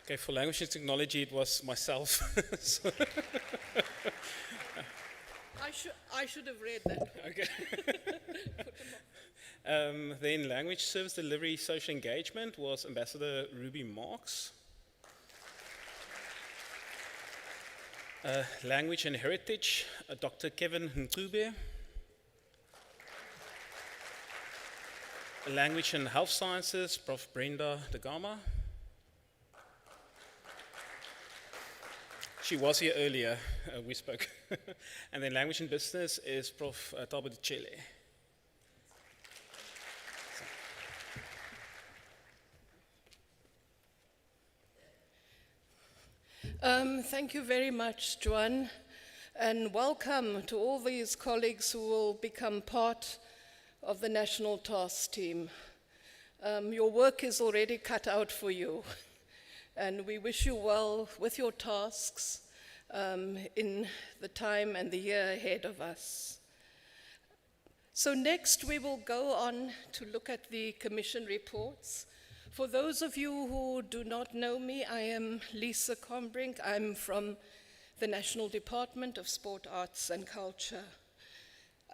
Okay, for language and technology, it was myself. So I should have read that. okay. Then language service delivery social engagement was Ambassador Ruby Marks. Language and heritage, Dr. Kevin Ntube. Language and health sciences, Prof. Brenda De Gama. She was here earlier, we spoke. And then language and business is Prof. Thabo Ditshele. Thank you very much, Juan, and welcome to all these colleagues who will become part of the National Task Team. Your work is already cut out for you, and we wish you well with your tasks in the time and the year ahead of us. So next we will go on to look at the Commission reports. For those of you who do not know me, I am Lisa Combrink. I'm from the National Department of Sport, Arts and Culture.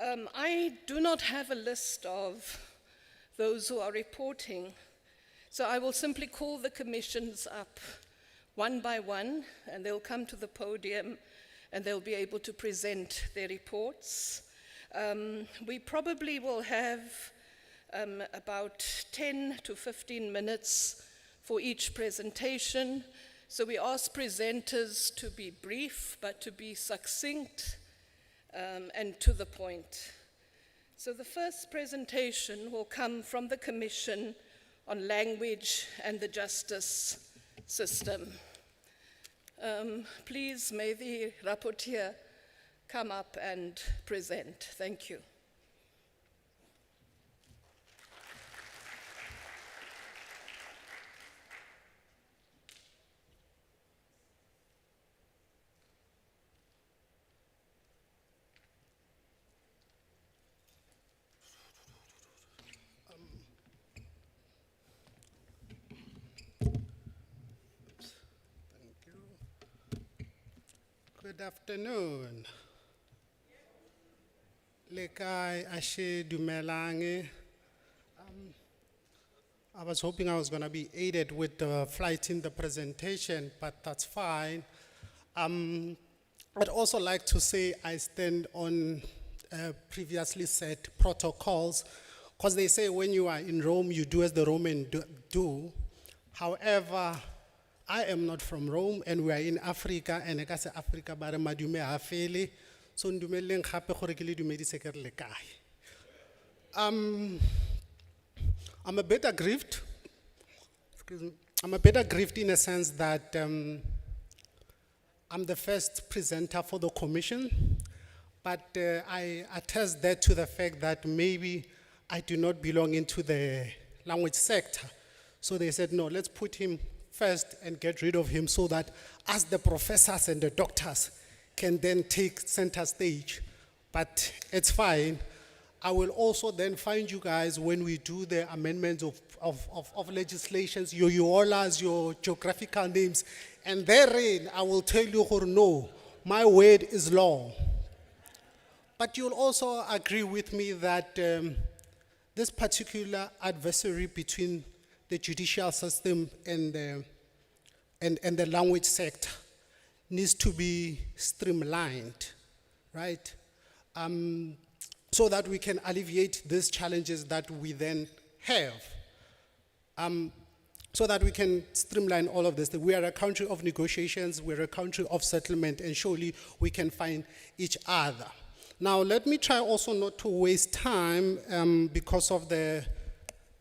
I do not have a list of those who are reporting, so I will simply call the commissions up one by one, and they'll come to the podium and they'll be able to present their reports. We probably will have about 10 to 15 minutes for each presentation. So we ask presenters to be brief, but to be succinct and to the point. So the first presentation will come from the Commission on Language and the Justice System. Please, may the rapporteur come up and present. Thank you. Good afternoon. Lekai ashe dumelange. I was hoping I was going to be aided with the flight in the presentation, but that's fine. I'd also like to say I stand on previously set protocols, because they say when you are in Rome, you do as the Romans do. However, I am not from Rome, and we are in Africa, and I say Africa bare madume ha fele, so ndumeleng gape gore ke le dumedise ke re le kae. I'm a bit aggrieved. Excuse me. I'm a bit aggrieved in a sense that I'm the first presenter for the commission, but I attest that to the fact that maybe I do not belong into the language sector. So they said, no, let's put him first and get rid of him so that us, the professors and the doctors, can then take center stage. But it's fine. I will also then find you guys when we do the amendments of legislations, your UOLAs, your geographical names, and therein I will tell you, no, my word is law. But you'll also agree with me that this particular adversary between the judicial system and the language sector needs to be streamlined, right? So that we can alleviate these challenges that we then have. So that we can streamline all of this. We are a country of negotiations, we're a country of settlement, and surely we can find each other. Now, let me try also not to waste time because of the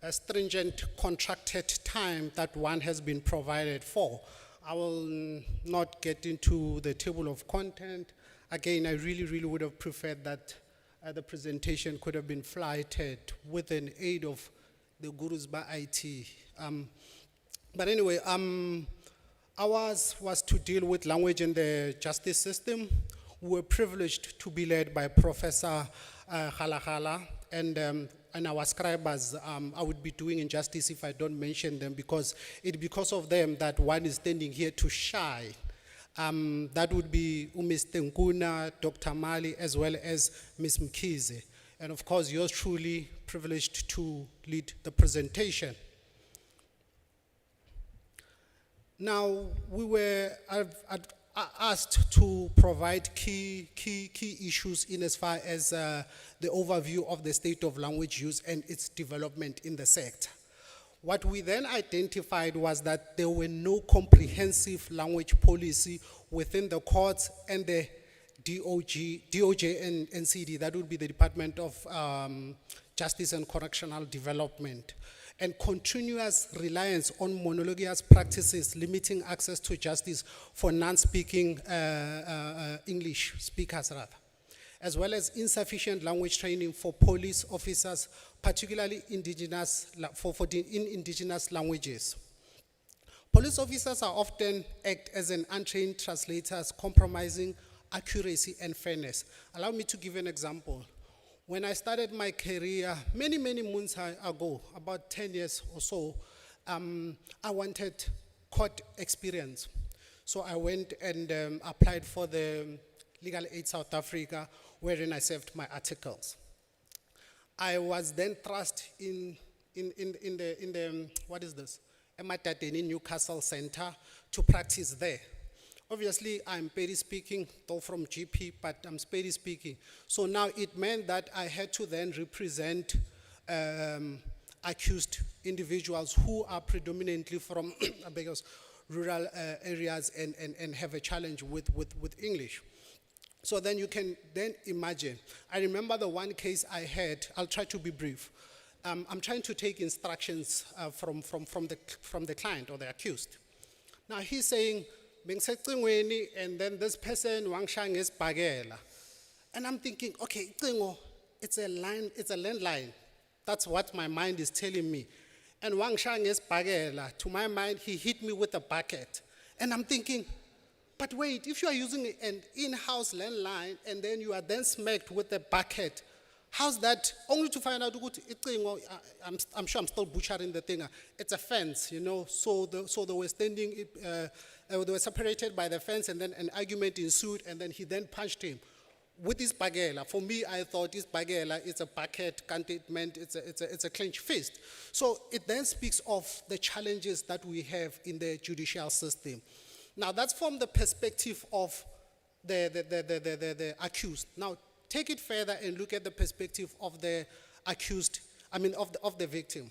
stringent contracted time that one has been provided for. I will not get into the table of content. Again, I really would have preferred that the presentation could have been flighted with an aid of the Gurus by IT. But anyway, ours was to deal with language in the justice system. We were privileged to be led by Professor Khalakhala, and our scribers. I would be doing injustice if I don't mention them, because it's because of them that one is standing here to shine. That would be Ms. Tenkuna, Dr. Mali, as well as Ms. Mkhize. And of course, yours truly privileged to lead the presentation. Now, we were asked to provide key issues in as far as the overview of the state of language use and its development in the sector. What we then identified was that there were no comprehensive language policy within the courts and the DOJ and NCD, that would be the Department of Justice and Correctional Development, and continuous reliance on monologious practices limiting access to justice for non-speaking English speakers, as well as insufficient language training for police officers, particularly indigenous, in indigenous languages. Police officers are often act as an untrained translators, compromising accuracy and fairness. Allow me to give an example. When I started my career, many moons ago, about 10 years or so, I wanted court experience. So I went and applied for the Legal Aid South Africa, wherein I served my articles. I was then thrust in the what is this? Ematateni Newcastle Center to practice there. Obviously, I'm Pedi speaking, though from GP, but I'm Pedi speaking. So now it meant that I had to then represent accused individuals who are predominantly from rural areas and have a challenge with English. So then you can then imagine. I remember the one case I had. I'll try to be brief. I'm trying to take instructions from the client or the accused. Now he's saying, and then this person wangshang is bagela. And I'm thinking, okay, it's a landline. That's what my mind is telling me. And wangshang is bagela. To my mind, he hit me with a bucket. And I'm thinking, but wait, if you are using an in-house landline and then you are then smacked with a bucket, how's that? Only to find out, I'm sure I'm still butchering the thing. It's a fence, you know, so they were standing, they were separated by the fence, and then an argument ensued, and then he then punched him with his bagela. For me, I thought this bagela is a bucket, contentment, it's a clenched fist. So it then speaks of the challenges that we have in the judicial system. Now that's from the perspective of the accused. Now take it further and look at the perspective of the accused, of the victim.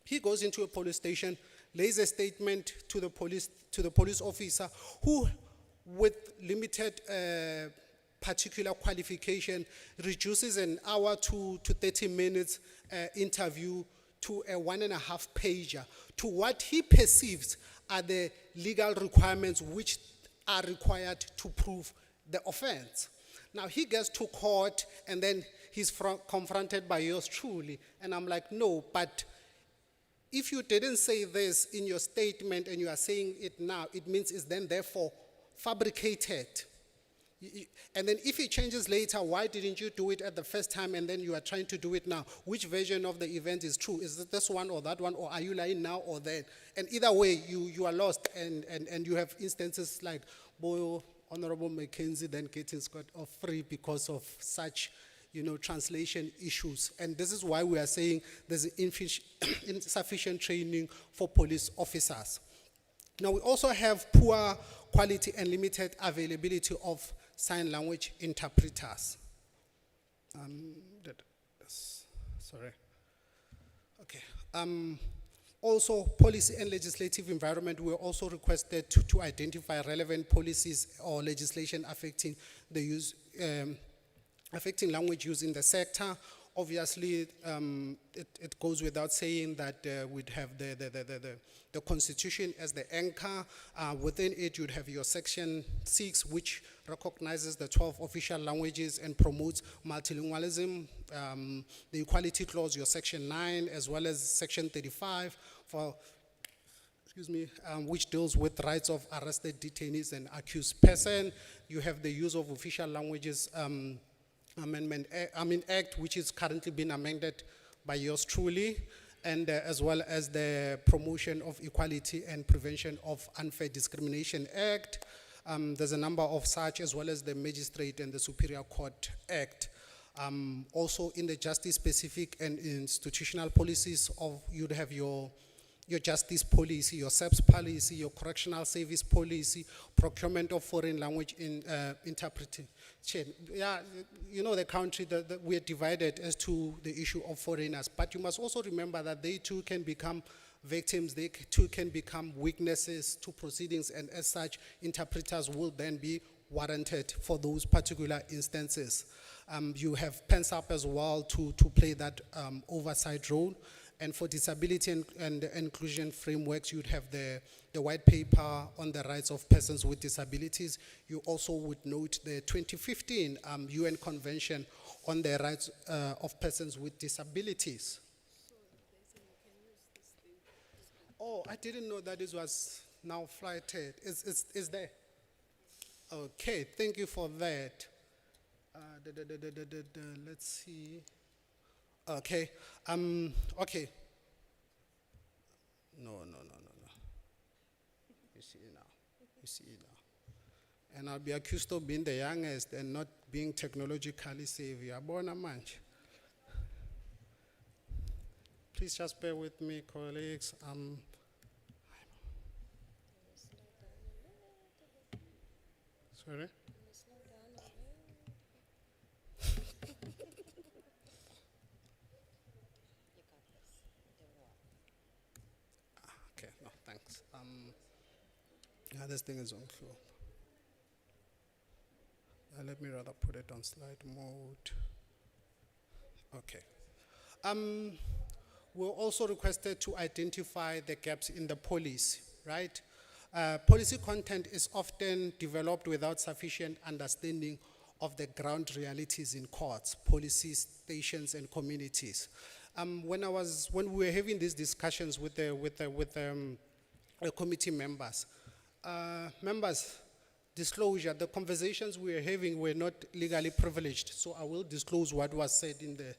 He goes into a police station, lays a statement to the police officer who, with limited particular qualification, reduces an hour to 30 minutes interview to a 1.5 pager to what he perceives are the legal requirements which are required to prove the offense. Now he gets to court and then he's confronted by yours truly. And I'm like, no, but if you didn't say this in your statement and you are saying it now, it means it's then therefore fabricated. And then if it changes later, why didn't you do it at the first time and then you are trying to do it now? Which version of the event is true? Is it this one or that one, or are you lying now or then? And either way, you are lost, and you have instances like Boyo, Honorable Mackenzie then getting scot free because of such, translation issues. And this is why we are saying there's insufficient training for police officers. Now we also have poor quality and limited availability of sign language interpreters. Sorry. Okay. Also, policy and legislative environment, we are also requested to identify relevant policies or legislation affecting the use, affecting language use in the sector. Obviously, it goes without saying that we'd have the Constitution as the anchor. Within it, you'd have your Section 6, which recognizes the 12 official languages and promotes multilingualism. The Equality Clause, your Section 9, as well as Section 35, which deals with rights of arrested detainees and accused person. You have the use of official languages Act, which is currently being amended by yours truly, and as well as the Promotion of Equality and Prevention of Unfair Discrimination Act. There's a number of such, as well as the Magistrate and the Superior Court Act. Also in the justice specific and institutional policies you'd have your justice policy, your SEPS policy, your correctional service policy, procurement of foreign language interpretation. Yeah, the country, we are divided as to the issue of foreigners, but you must also remember that they too can become victims, they too can become witnesses to proceedings, and as such, interpreters will then be warranted for those particular instances. You have PENSAP as well to play that oversight role. And for disability and inclusion frameworks, you'd have the white paper on the rights of persons with disabilities. You also would note the 2015 UN Convention on the rights of persons with disabilities. Oh, I didn't know that this was now flighted. Is there? Okay, thank you for that. Let's see. Okay. Okay. No. You see it now. And I'll be accused of being the youngest and not being technologically savvy. Yabona manje. Please just bear with me, colleagues. Sorry? Okay, no, thanks. Yeah, this thing is on floor. Let me rather put it on slide mode. Okay. We're also requested to identify the gaps in the policy, right? Policy content is often developed without sufficient understanding of the ground realities in courts, policy stations, and communities. When we were having these discussions with the committee members, disclosure, the conversations we were having were not legally privileged, so I will disclose what was said in there.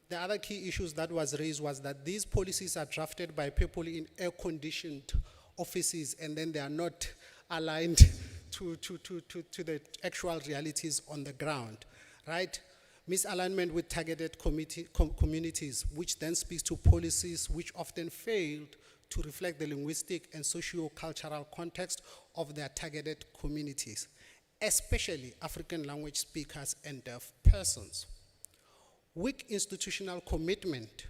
The other key issues that was raised was that these policies are drafted by people in air-conditioned offices, and then they are not aligned to the actual realities on the ground, right? Misalignment with targeted communities, which then speaks to policies which often failed to reflect the linguistic and socio-cultural context of their targeted communities, especially African language speakers and deaf persons. Weak institutional commitment,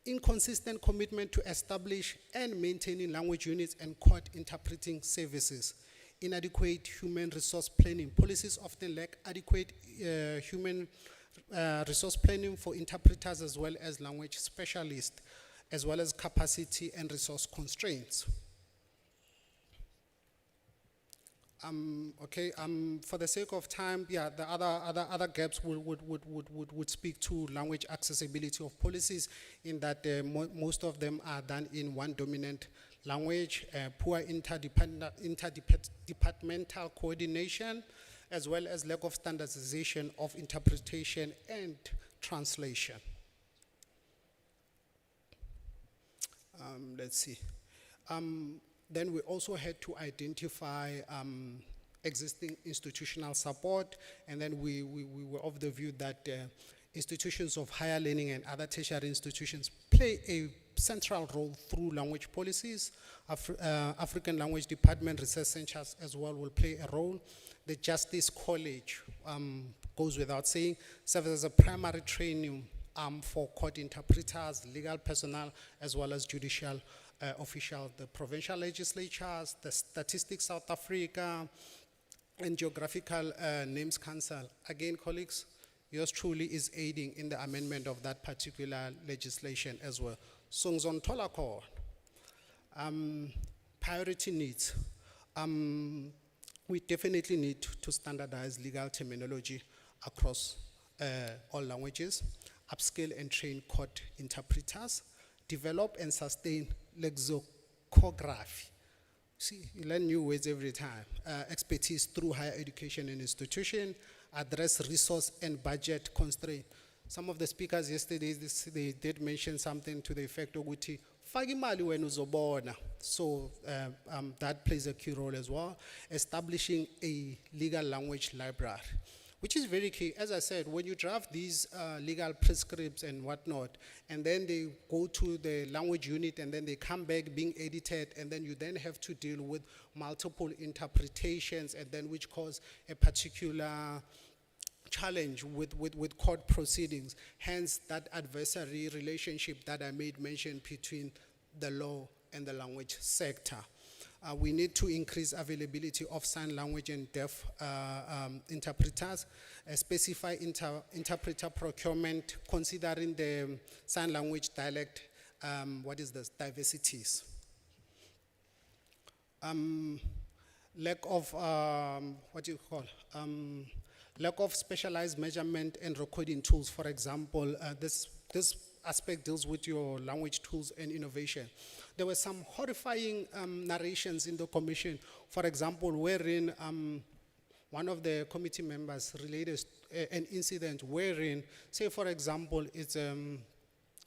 inconsistent commitment to establish and maintaining language units and court interpreting services, inadequate human resource planning. Policies often lack adequate human resource planning for interpreters as well as language specialists, as well as capacity and resource constraints. For the sake of time, yeah, the other gaps would speak to language accessibility of policies, in that most of them are done in one dominant language, poor interdepartmental coordination, as well as lack of standardization of interpretation and translation. Let's see. Then we also had to identify existing institutional support, and then we were of the view that institutions of higher learning and other tertiary institutions play a central role through language policies. African Language Department research centers as well will play a role. The Justice College, goes without saying, serves as a primary training for court interpreters, legal personnel, as well as judicial officials. The provincial legislatures, the Statistics South Africa, and Geographical Names Council. Again, colleagues, yours truly is aiding in the amendment of that particular legislation as well. Songzon Tolakor, priority needs. We definitely need to standardize legal terminology across all languages, upskill and train court interpreters, develop and sustain lexicography. See, you learn new words every time. Expertise through higher education and institution, address resource and budget constraint. Some of the speakers yesterday, they did mention something to the effect of ukuthi faka imali wena uzobona. So that plays a key role as well. Establishing a legal language library, which is very key. As I said, when you draft these legal prescripts and whatnot, and then they go to the language unit, and then they come back being edited, and then you then have to deal with multiple interpretations, and then which cause a particular challenge with court proceedings. Hence, that adversary relationship that I made mention between the law and the language sector. We need to increase availability of sign language and deaf interpreters, specify interpreter procurement, considering the sign language dialect, diversities. Lack of, lack of specialized measurement and recording tools. For example, this aspect deals with your language tools and innovation. There were some horrifying narrations in the commission, for example, wherein one of the committee members related an incident wherein, say for example, it's a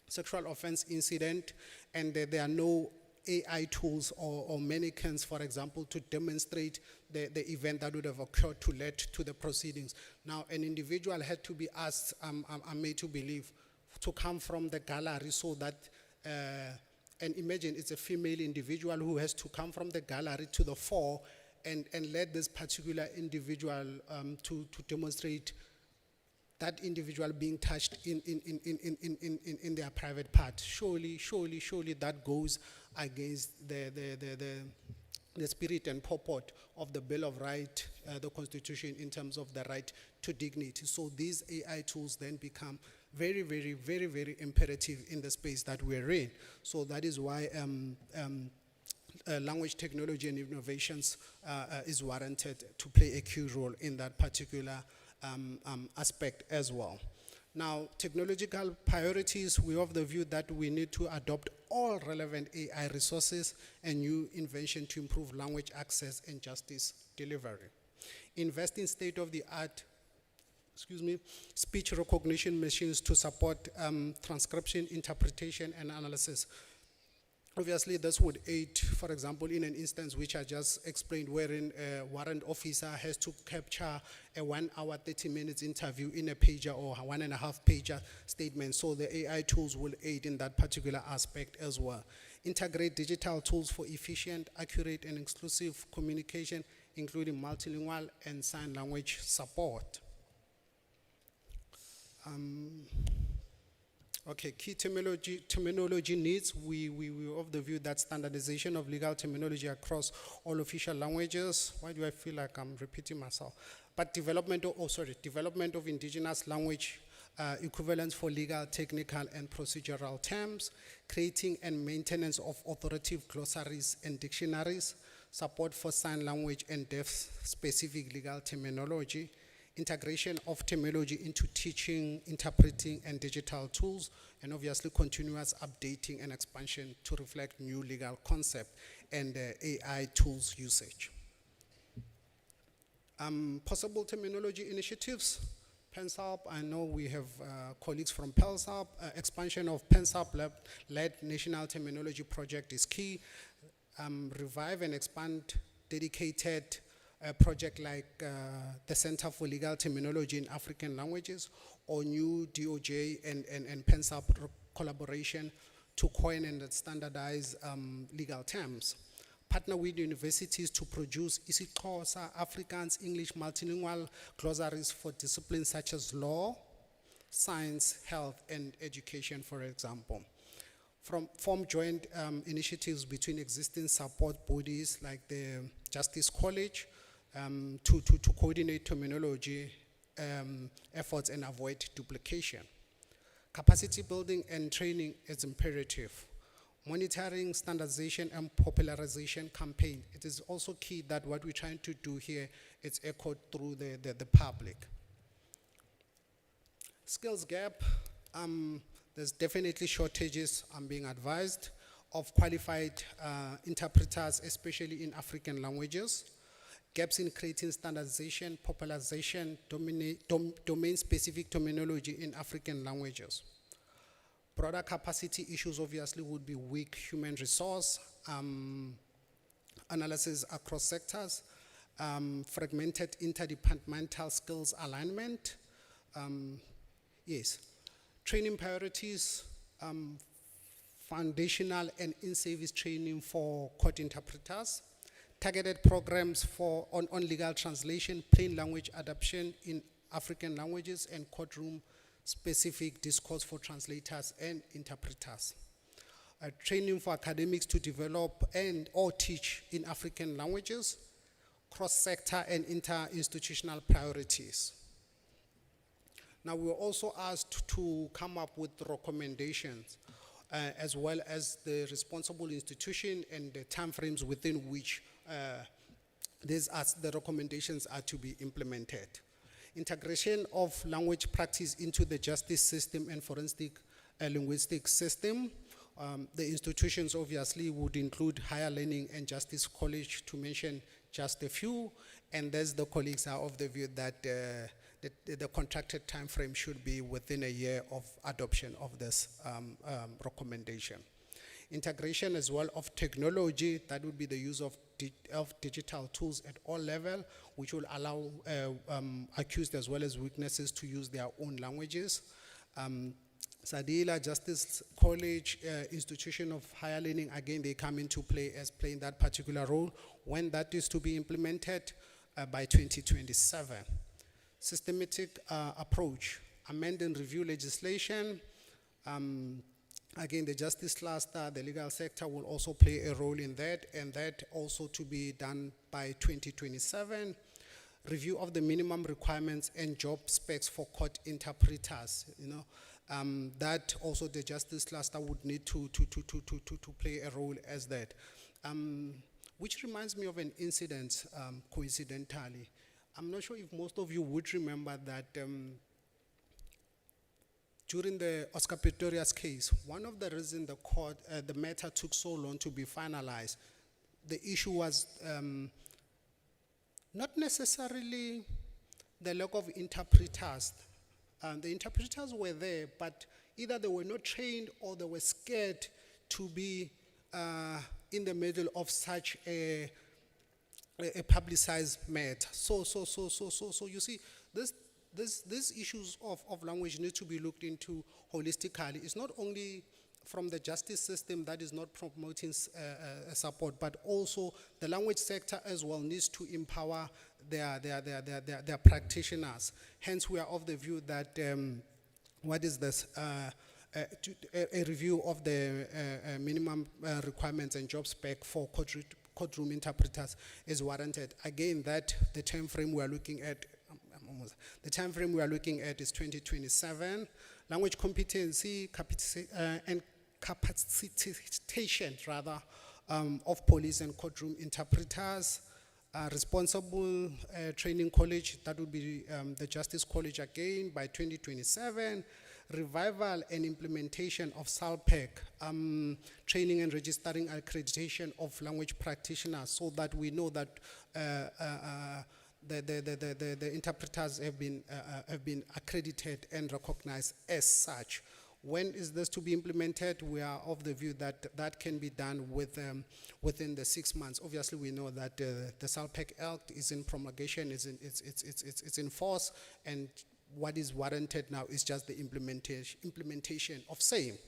sexual offense incident, and there are no AI tools or mannequins, for example, to demonstrate the event that would have occurred to lead to the proceedings. Now, an individual had to be asked, I'm made to believe, to come from the gallery so that, and imagine it's a female individual who has to come from the gallery to the fore and let this particular individual to demonstrate that individual being touched in their private part. Surely that goes against the spirit and purport of the Bill of Rights, the Constitution, in terms of the right to dignity. So these AI tools then become very imperative in the space that we're in. So that is why language technology and innovations is warranted to play a key role in that particular aspect as well. Now, technological priorities, we have the view that we need to adopt all relevant AI resources and new invention to improve language access and justice delivery. Invest in state-of-the-art, speech recognition machines to support transcription, interpretation, and analysis. Obviously, this would aid, for example, in an instance which I just explained, wherein a warrant officer has to capture a 1 hour, 30 minutes interview in a pager or 1.5 pager statement. So the AI tools will aid in that particular aspect as well. Integrate digital tools for efficient, accurate, and exclusive communication, including multilingual and sign language support. Okay, key terminology needs. We of the view that standardization of legal terminology across all official languages. Why do I feel like I'm repeating myself? But development of indigenous language equivalents for legal, technical, and procedural terms, creating and maintenance of authoritative glossaries and dictionaries, support for sign language and deaf-specific legal terminology, integration of terminology into teaching, interpreting, and digital tools, and obviously continuous updating and expansion to reflect new legal concept and AI tools usage. Possible terminology initiatives. PENSAP, I know we have colleagues from PELSAP. Expansion of PENSAP-led National Terminology Project is key. Revive and expand dedicated a project like the Center for Legal Terminology in African Languages, or new DOJ and PENSAP collaboration to coin and standardize legal terms. Partner with universities to produce isiXhosa, Afrikaans, English multilingual glossaries for disciplines such as law, science, health, and education, for example. Form joint initiatives between existing support bodies like the Justice College, to coordinate terminology efforts and avoid duplication. Capacity building and training is imperative. Monitoring, standardization, and popularization campaign. It is also key that what we're trying to do here is echoed through the public. Skills gap. There's definitely shortages, I'm being advised, of qualified interpreters, especially in African languages. Gaps in creating standardization, popularization, domain-specific terminology in African languages. Broader capacity issues obviously would be weak human resource, analysis across sectors, fragmented interdepartmental skills alignment. Yes, training priorities, foundational and in-service training for court interpreters, targeted programs on legal translation, plain language adoption in African languages, and courtroom-specific discourse for translators and interpreters. Training for academics to develop or teach in African languages, cross-sector and inter-institutional priorities. Now, we were also asked to come up with recommendations as well as the responsible institution and the timeframes within which the recommendations are to be implemented. Integration of language practice into the justice system and forensic linguistic system. The institutions obviously would include Higher Learning and Justice College, to mention just a few, and there's the colleagues are of the view that the contracted time frame should be within a year of adoption of this recommendation. Integration as well of technology, that would be the use of digital tools at all level, which will allow accused as well as witnesses to use their own languages. Sadila Justice College, institution of higher learning, again, they come into play as playing that particular role when that is to be implemented by 2027. Systematic approach, amend and review legislation. Again, the justice cluster, the legal sector will also play a role in that, and that also to be done by 2027. Review of the minimum requirements and job specs for court interpreters, that also the justice cluster would need to play a role as that. Which reminds me of an incident, coincidentally. I'm not sure if most of you would remember that during the Oscar Pistorius case, one of the reasons the matter took so long to be finalized, the issue was not necessarily the lack of interpreters. The interpreters were there, but either they were not trained or they were scared to be in the middle of such a publicized matter. So you see, these issues of language need to be looked into holistically. It's not only from the justice system that is not promoting support, but also the language sector as well needs to empower their practitioners. Hence, we are of the view that what is this? A review of the minimum requirements and job spec for courtroom interpreters is warranted. Again, that the time frame we are looking at. The time frame we are looking at is 2027. Language competency and capacitation, rather, of police and courtroom interpreters. Responsible training college, that would be the Justice College again by 2027. Revival and implementation of SALPEC, training and registering accreditation of language practitioners, so that we know that the interpreters have been accredited and recognized as such. When is this to be implemented? We are of the view that that can be done within the 6 months. Obviously, we know that the SALPEC Act is in promulgation, it's in force, and what is warranted now is just the implementation of same.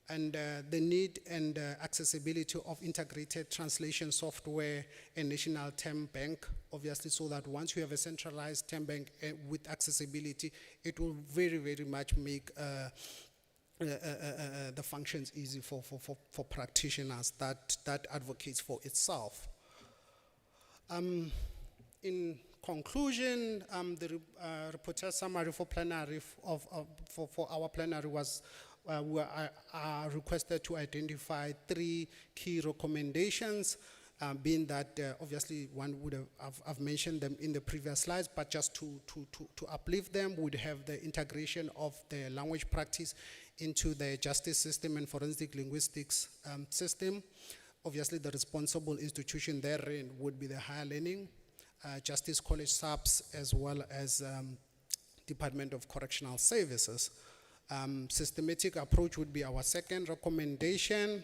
And the need and accessibility of integrated translation software and national term bank, obviously, so that once you have a centralized term bank with accessibility, it will very, very much make the functions easy for practitioners that advocates for itself. In conclusion, the reporter summary for plenary for our plenary was we are requested to identify 3 key recommendations, being that obviously one would have I've mentioned them in the previous slides, but just to uplift them, would have the integration of the language practice into the justice system and forensic linguistics system. Obviously, the responsible institution therein would be the higher learning, Justice College SAPS, as well as Department of Correctional Services. Systematic approach would be our second recommendation.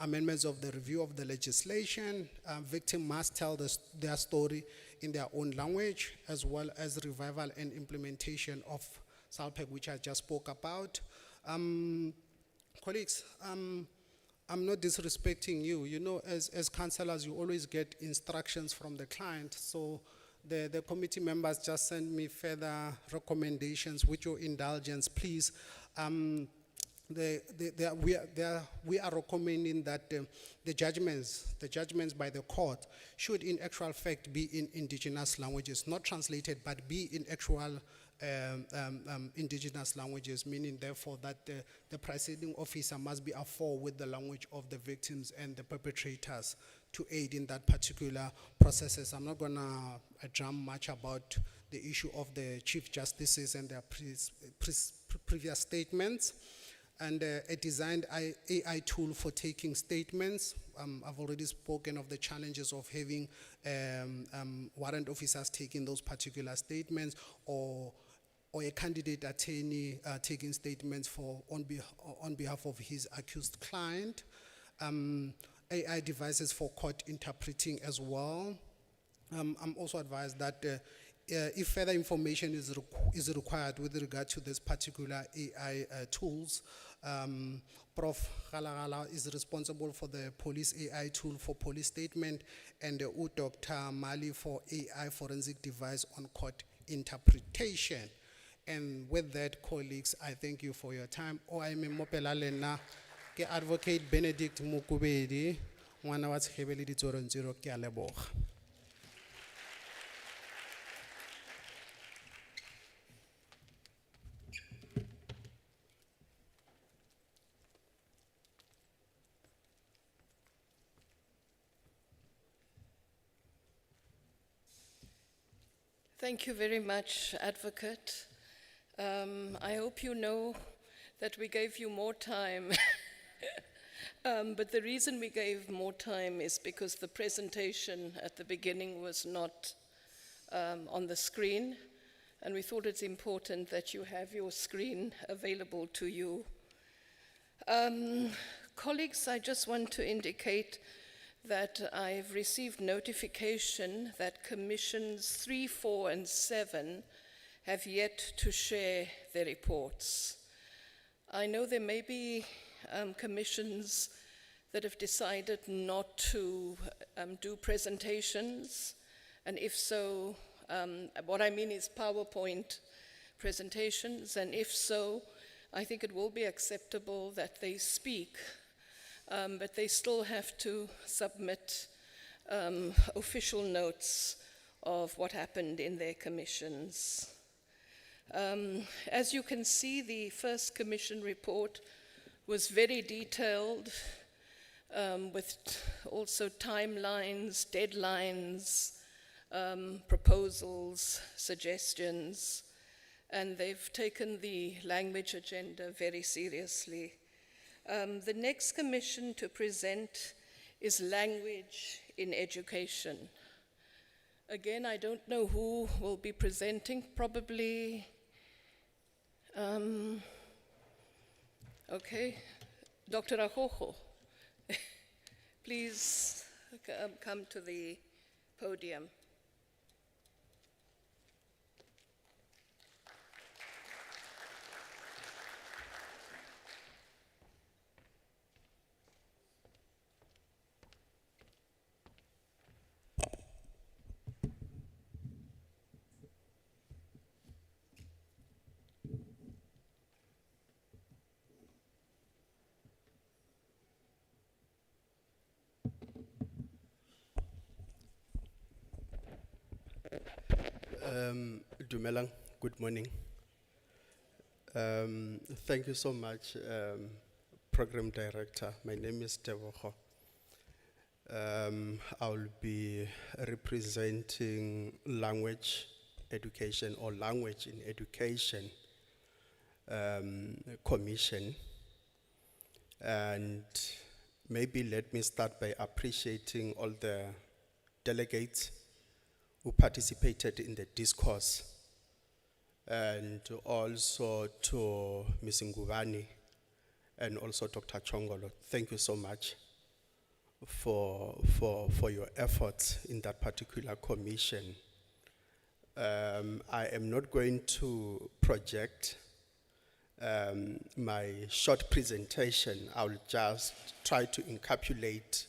Amendments of the review of the legislation. Victim must tell their story in their own language, as well as revival and implementation of SALPEC, which I just spoke about. Colleagues, I'm not disrespecting you. You know, as counselors, you always get instructions from the client. So the committee members just send me further recommendations. With your indulgence, please. We are recommending that the judgments by the court should in actual fact be in indigenous languages, not translated, but be in actual indigenous languages, meaning therefore that the presiding officer must be afford with the language of the victims and the perpetrators to aid in that particular processes. I'm not gonna drum much about the issue of the chief justices and their previous statements. And a designed AI tool for taking statements. I've already spoken of the challenges of having warrant officers taking those particular statements, or or a candidate attorney taking statements on behalf of his accused client. AI devices for court interpreting as well. I'm also advised that if further information is required with regard to this particular AI tools, Prof. Galagala is responsible for the police AI tool for police statement, and Dr. Mali for AI forensic device on court interpretation. And with that, colleagues, I thank you for your time. I'm mopela lena ke Advocate Benedict Mukubedi, ngwana wa Tshebele Ditsorontsiro, ke a leboga. Thank you very much, Advocate. I hope you know that we gave you more time. But the reason we gave more time is because the presentation at the beginning was not on the screen, and we thought it's important that you have your screen available to you. Colleagues, I just want to indicate that I've received notification that Commissions 3, 4, and 7 have yet to share their reports. I know there may be commissions that have decided not to do presentations, and if so, what I mean is PowerPoint presentations, and if so, I think it will be acceptable that they speak, but they still have to submit official notes of what happened in their commissions. As you can see, the first commission report was very detailed, with also timelines, deadlines, proposals, suggestions, and they've taken the language agenda very seriously. The next commission to present is language in education. Again, I don't know who will be presenting, probably, okay, Dr. Ajojo, please come to the podium. Dumelang, good morning. Thank you so much, Program Director. My name is Tebogo. I'll be representing language education or language in education commission. And maybe let me start by appreciating all the delegates who participated in the discourse, and also to Ms. Ngubani and also Dr. Chongolo. Thank you so much for your efforts in that particular commission. I am not going to project my short presentation. I'll just try to encapsulate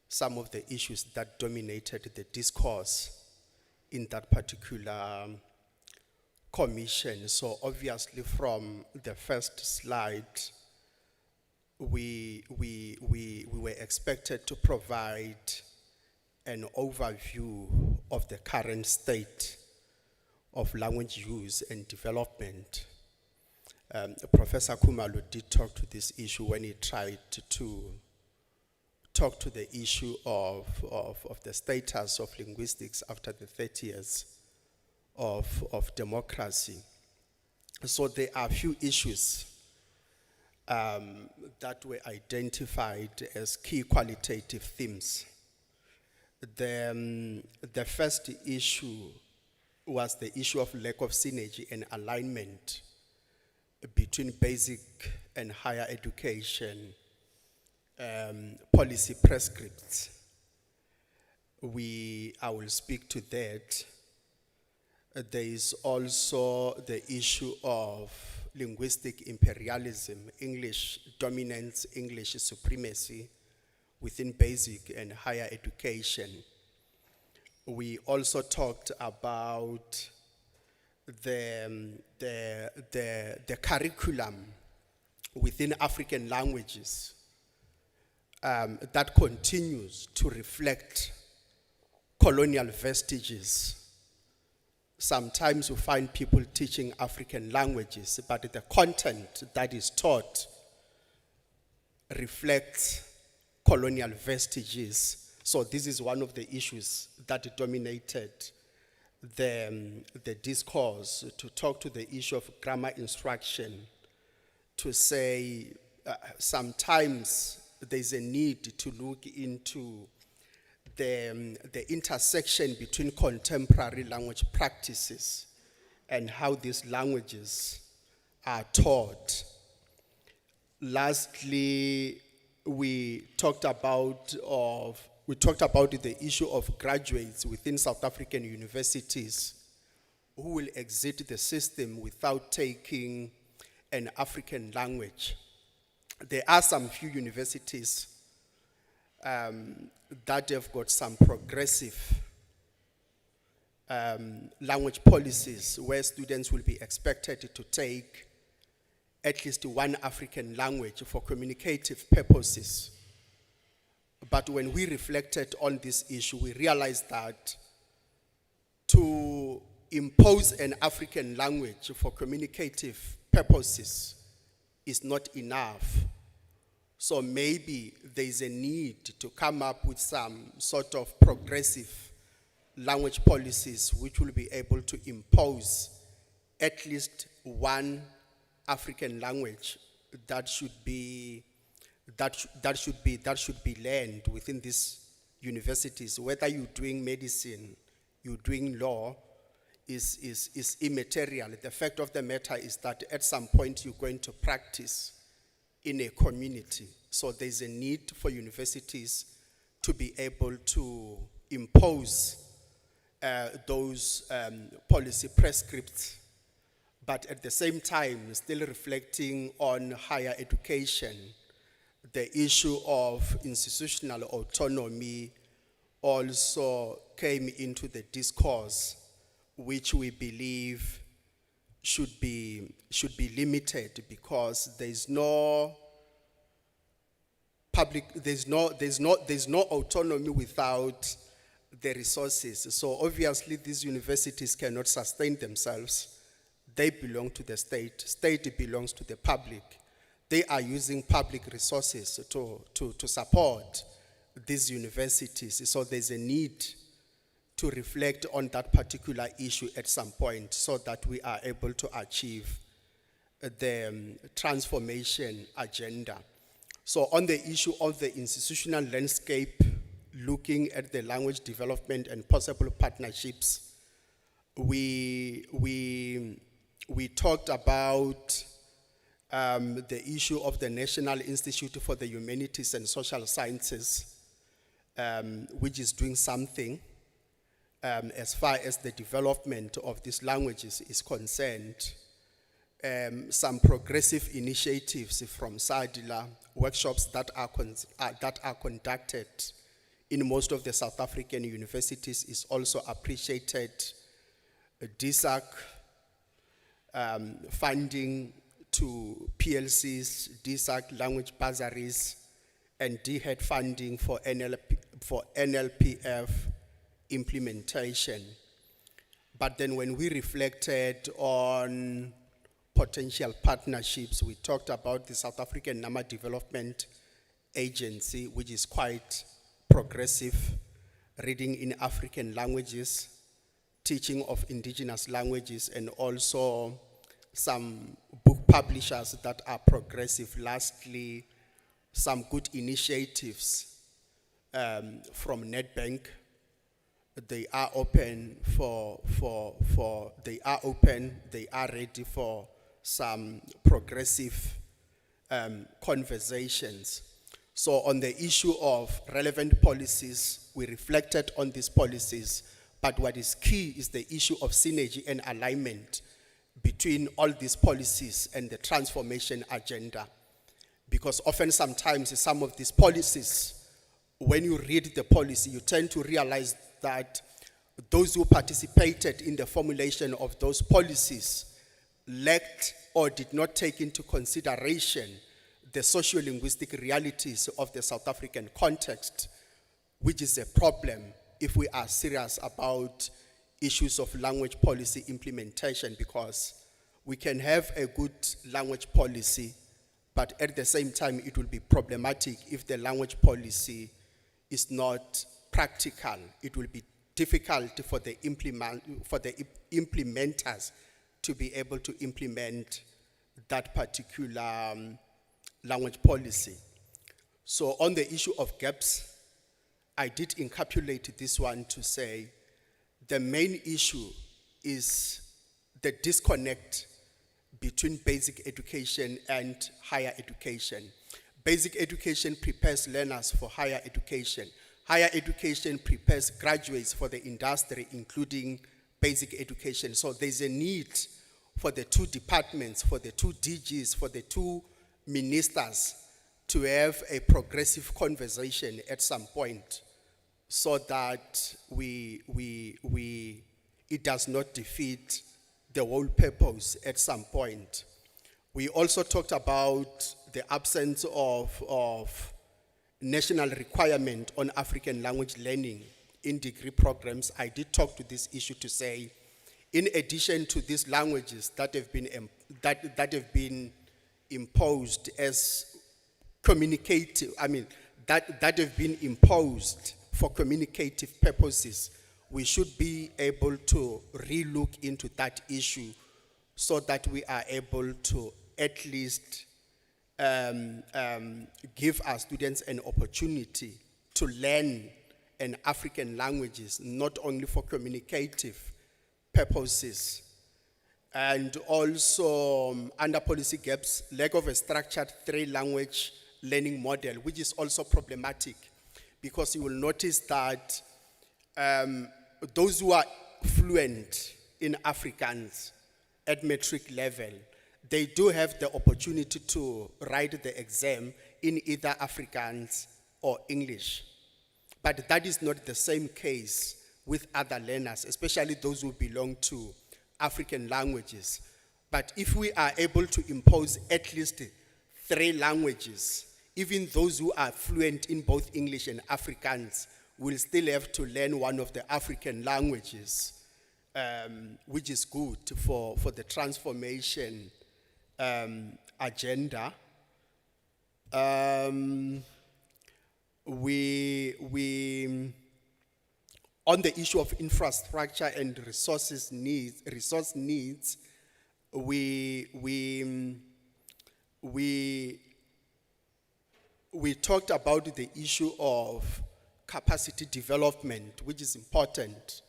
some of the issues that dominated the discourse in that particular commission. So obviously from the first slide, we were expected to provide an overview of the current state of language use and development. Professor Khumalo did talk to this issue when he tried to talk to the issue of the status of linguistics after the 30 years of democracy. So there are a few issues that were identified as key qualitative themes. The first issue was the issue of lack of synergy and alignment between basic and higher education policy prescripts. I will speak to that. There is also the issue of linguistic imperialism, English dominance, English supremacy within basic and higher education. We also talked about the curriculum within African languages that continues to reflect colonial vestiges. Sometimes you find people teaching African languages, but the content that is taught reflects colonial vestiges. So this is one of the issues that dominated the discourse, to talk to the issue of grammar instruction, to say sometimes there's a need to look into the intersection between contemporary language practices and how these languages are taught. Lastly, we talked about the issue of graduates within South African universities who will exit the system without taking an African language. There are some few universities that have got some progressive language policies where students will be expected to take at least one African language for communicative purposes. But when we reflected on this issue, we realized that to impose an African language for communicative purposes is not enough. So maybe there is a need to come up with some sort of progressive language policies which will be able to impose at least one African language that should be learned within these universities. Whether you're doing medicine, you're doing law, is immaterial. The fact of the matter is that at some point you're going to practice in a community. So there's a need for universities to be able to impose those policy prescripts, but at the same time still reflecting on higher education. The issue of institutional autonomy also came into the discourse, which we believe should be limited, because there's no autonomy without the resources. So obviously these universities cannot sustain themselves. They belong to the state. State belongs to the public. They are using public resources to support these universities. So there's a need to reflect on that particular issue at some point so that we are able to achieve the transformation agenda. So on the issue of the institutional landscape, looking at the language development and possible partnerships, we talked about the issue of the National Institute for the Humanities and Social Sciences, which is doing something as far as the development of these languages is concerned. Some progressive initiatives from SADILA, workshops that are conducted in most of the South African universities is also appreciated. DSAC, funding to PLCs, DSAC language bursaries, and DHEAD funding for NLPF implementation. But then when we reflected on potential partnerships, we talked about the South African Nama Development Agency, which is quite progressive, reading in African languages, teaching of indigenous languages, and also some book publishers that are progressive. Lastly, some good initiatives from Nedbank they are open they are ready for some progressive conversations. So on the issue of relevant policies, we reflected on these policies, but what is key is the issue of synergy and alignment between all these policies and the transformation agenda. Because often sometimes some of these policies, when you read the policy, you tend to realize that those who participated in the formulation of those policies lacked or did not take into consideration the socio-linguistic realities of the South African context, which is a problem if we are serious about issues of language policy implementation, because we can have a good language policy, but at the same time it will be problematic if the language policy is not practical. It will be difficult for the implementers to be able to implement that particular language policy. So on the issue of gaps, I did encapsulate this one to say the main issue is the disconnect between basic education and higher education. Basic education prepares learners for higher education. Higher education prepares graduates for the industry, including basic education. So there's a need for the two departments, for the two DGs, for the two ministers to have a progressive conversation at some point, so that it does not defeat the whole purpose at some point. We also talked about the absence of national requirement on African language learning in degree programs. I did talk to this issue to say, in addition to these languages that have been imposed as communicative, that have been imposed for communicative purposes, we should be able to re-look into that issue so that we are able to at least give our students an opportunity to learn an African languages, not only for communicative purposes. And also under policy gaps, lack of a structured three-language learning model, which is also problematic, because you will notice that those who are fluent in Afrikaans at matric level, they do have the opportunity to write the exam in either Afrikaans or English. But that is not the same case with other learners, especially those who belong to African languages. But if we are able to impose at least 3 languages, even those who are fluent in both English and Afrikaans will still have to learn one of the African languages, which is good for the transformation agenda. On the issue of infrastructure and resource needs, we talked about the issue of capacity development, which is important,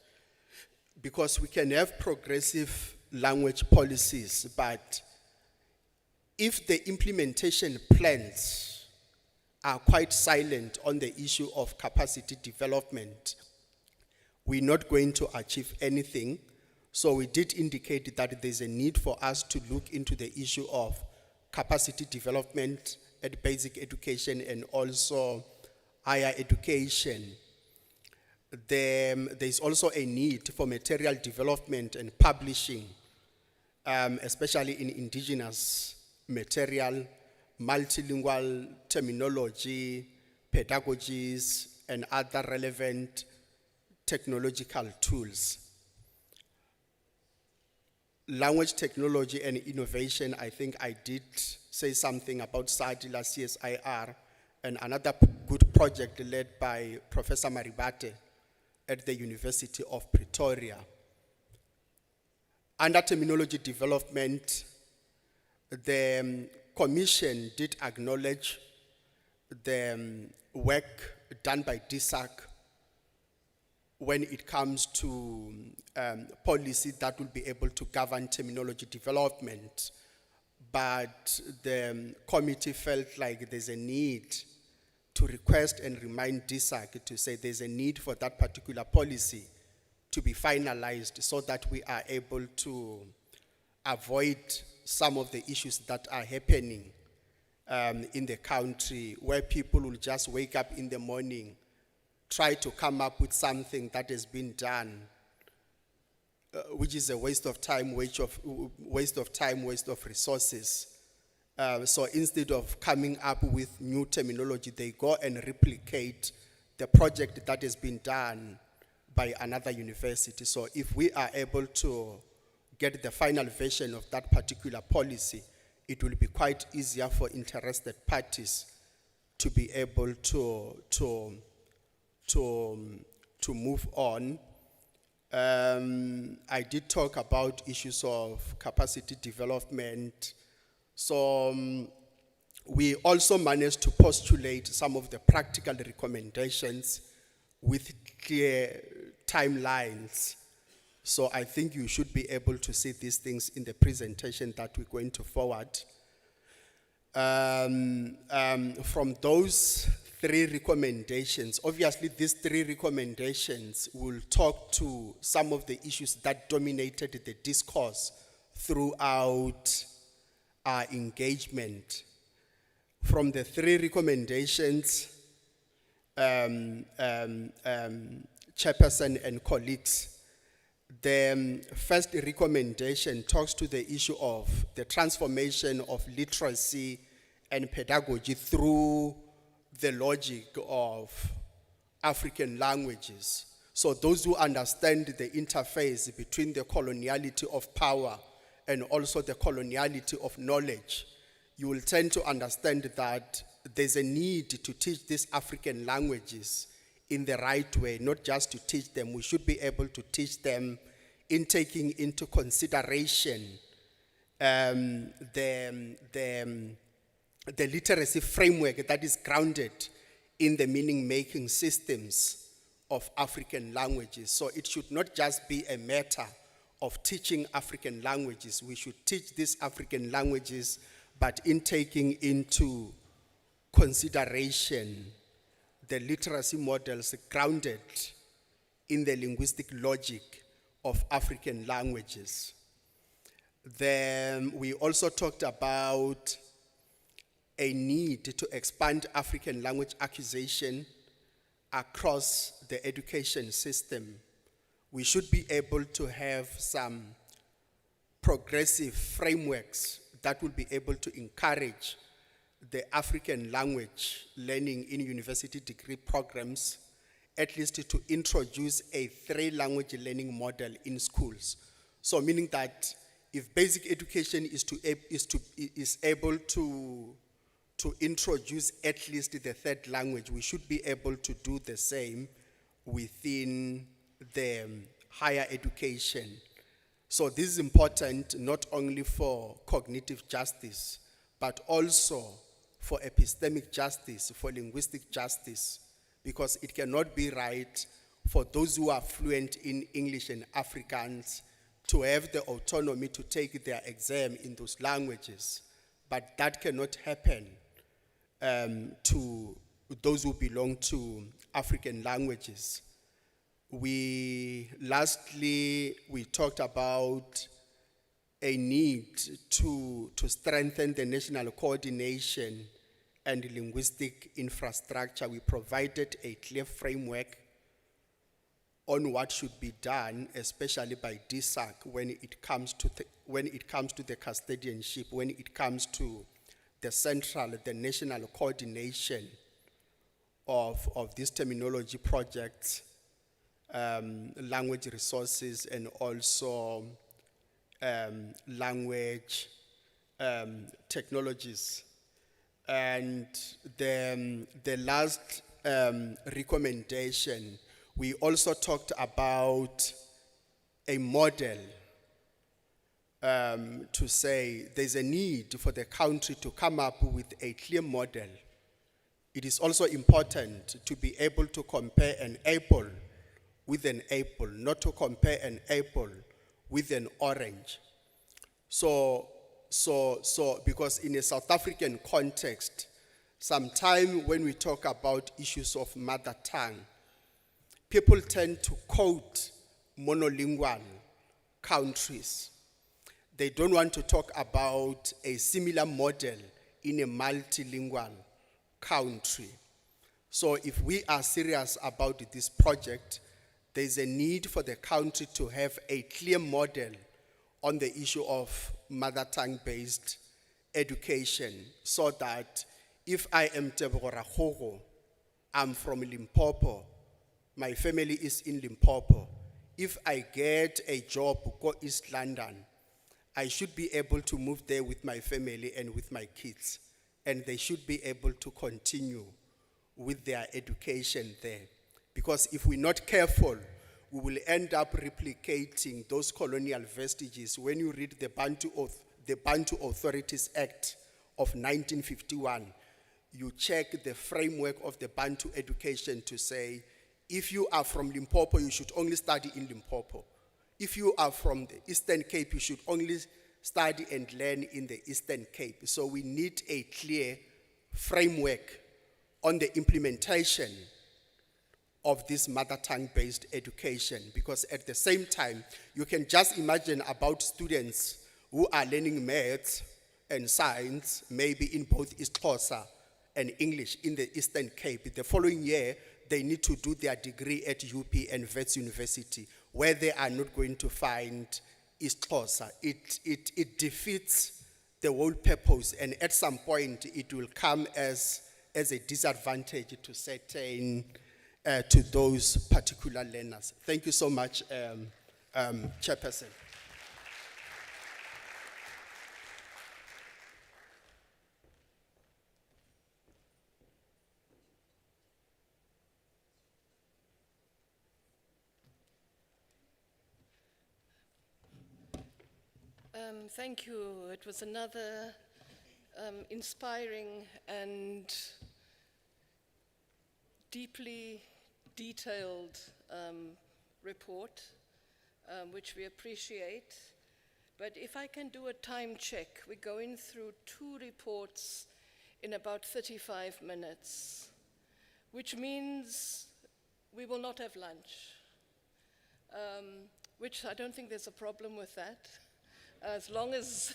because we can have progressive language policies, but if the implementation plans are quite silent on the issue of capacity development, we're not going to achieve anything. So we did indicate that there's a need for us to look into the issue of capacity development at basic education and also higher education. There's also a need for material development and publishing, especially in indigenous material, multilingual terminology, pedagogies, and other relevant technological tools. Language technology and innovation, I think I did say something about SADILA CSIR, and another good project led by Professor Maribate at the University of Pretoria. Under terminology development, the Commission did acknowledge the work done by DSAC when it comes to policy that will be able to govern terminology development. But the committee felt like there's a need to request and remind DSAC to say there's a need for that particular policy to be finalized so that we are able to avoid some of the issues that are happening in the country, where people will just wake up in the morning, try to come up with something that has been done, which is a waste of time, waste of resources. So instead of coming up with new terminology, they go and replicate the project that has been done by another university. So if we are able to get the final version of that particular policy, it will be quite easier for interested parties to be able to move on. I did talk about issues of capacity development. So we also managed to postulate some of the practical recommendations with clear timelines. So I think you should be able to see these things in the presentation that we're going to forward. From those 3 recommendations, obviously these 3 recommendations will talk to some of the issues that dominated the discourse throughout our engagement. From the 3 recommendations, Chairperson and colleagues, the first recommendation talks to the issue of the transformation of literacy and pedagogy through the logic of African languages. So those who understand the interface between the coloniality of power and also the coloniality of knowledge, you will tend to understand that there's a need to teach these African languages in the right way, not just to teach them. We should be able to teach them in taking into consideration the literacy framework that is grounded in the meaning-making systems of African languages. So it should not just be a matter of teaching African languages. We should teach these African languages, but in taking into consideration the literacy models grounded in the linguistic logic of African languages. Then we also talked about a need to expand African language acquisition across the education system. We should be able to have some progressive frameworks that will be able to encourage the African language learning in university degree programs, at least to introduce a 3-language learning model in schools. So meaning that if basic education is able to introduce at least the 3rd language, we should be able to do the same within the higher education. So this is important not only for cognitive justice, but also for epistemic justice, for linguistic justice, because it cannot be right for those who are fluent in English and Afrikaans to have the autonomy to take their exam in those languages. But that cannot happen to those who belong to African languages. Lastly, we talked about a need to strengthen the national coordination and linguistic infrastructure. We provided a clear framework on what should be done, especially by DSAC when it comes to the custodianship, when it comes to the national coordination of these terminology projects, language resources, and also language technologies. And the last recommendation, we also talked about a model to say there's a need for the country to come up with a clear model. It is also important to be able to compare an apple with an apple, not to compare an apple with an orange. So, because in a South African context, sometime when we talk about issues of mother tongue, people tend to quote monolingual countries. They don't want to talk about a similar model in a multilingual country. So if we are serious about this project, there's a need for the country to have a clear model on the issue of mother tongue-based education, so that if I am Tebogo Rakgogo, I'm from Limpopo, my family is in Limpopo. If I get a job go East London, I should be able to move there with my family and with my kids, and they should be able to continue with their education there. Because if we're not careful, we will end up replicating those colonial vestiges. When you read the Bantu Authorities Act of 1951, you check the framework of the Bantu education to say, if you are from Limpopo, you should only study in Limpopo. If you are from the Eastern Cape, you should only study and learn in the Eastern Cape. So we need a clear framework on the implementation of this mother tongue-based education, because at the same time, you can just imagine about students who are learning maths and science, maybe in both isiXhosa and English in the Eastern Cape. The following year, they need to do their degree at UP and Wits University, where they are not going to find isiXhosa. It defeats the whole purpose, and at some point, it will come as a disadvantage to certain, to those particular learners. Thank you so much, Chairperson. Thank you. It was another inspiring and deeply detailed report, which we appreciate. But if I can do a time check, we're going through 2 reports in about 35 minutes, which means we will not have lunch, which I don't think there's a problem with that. As long as,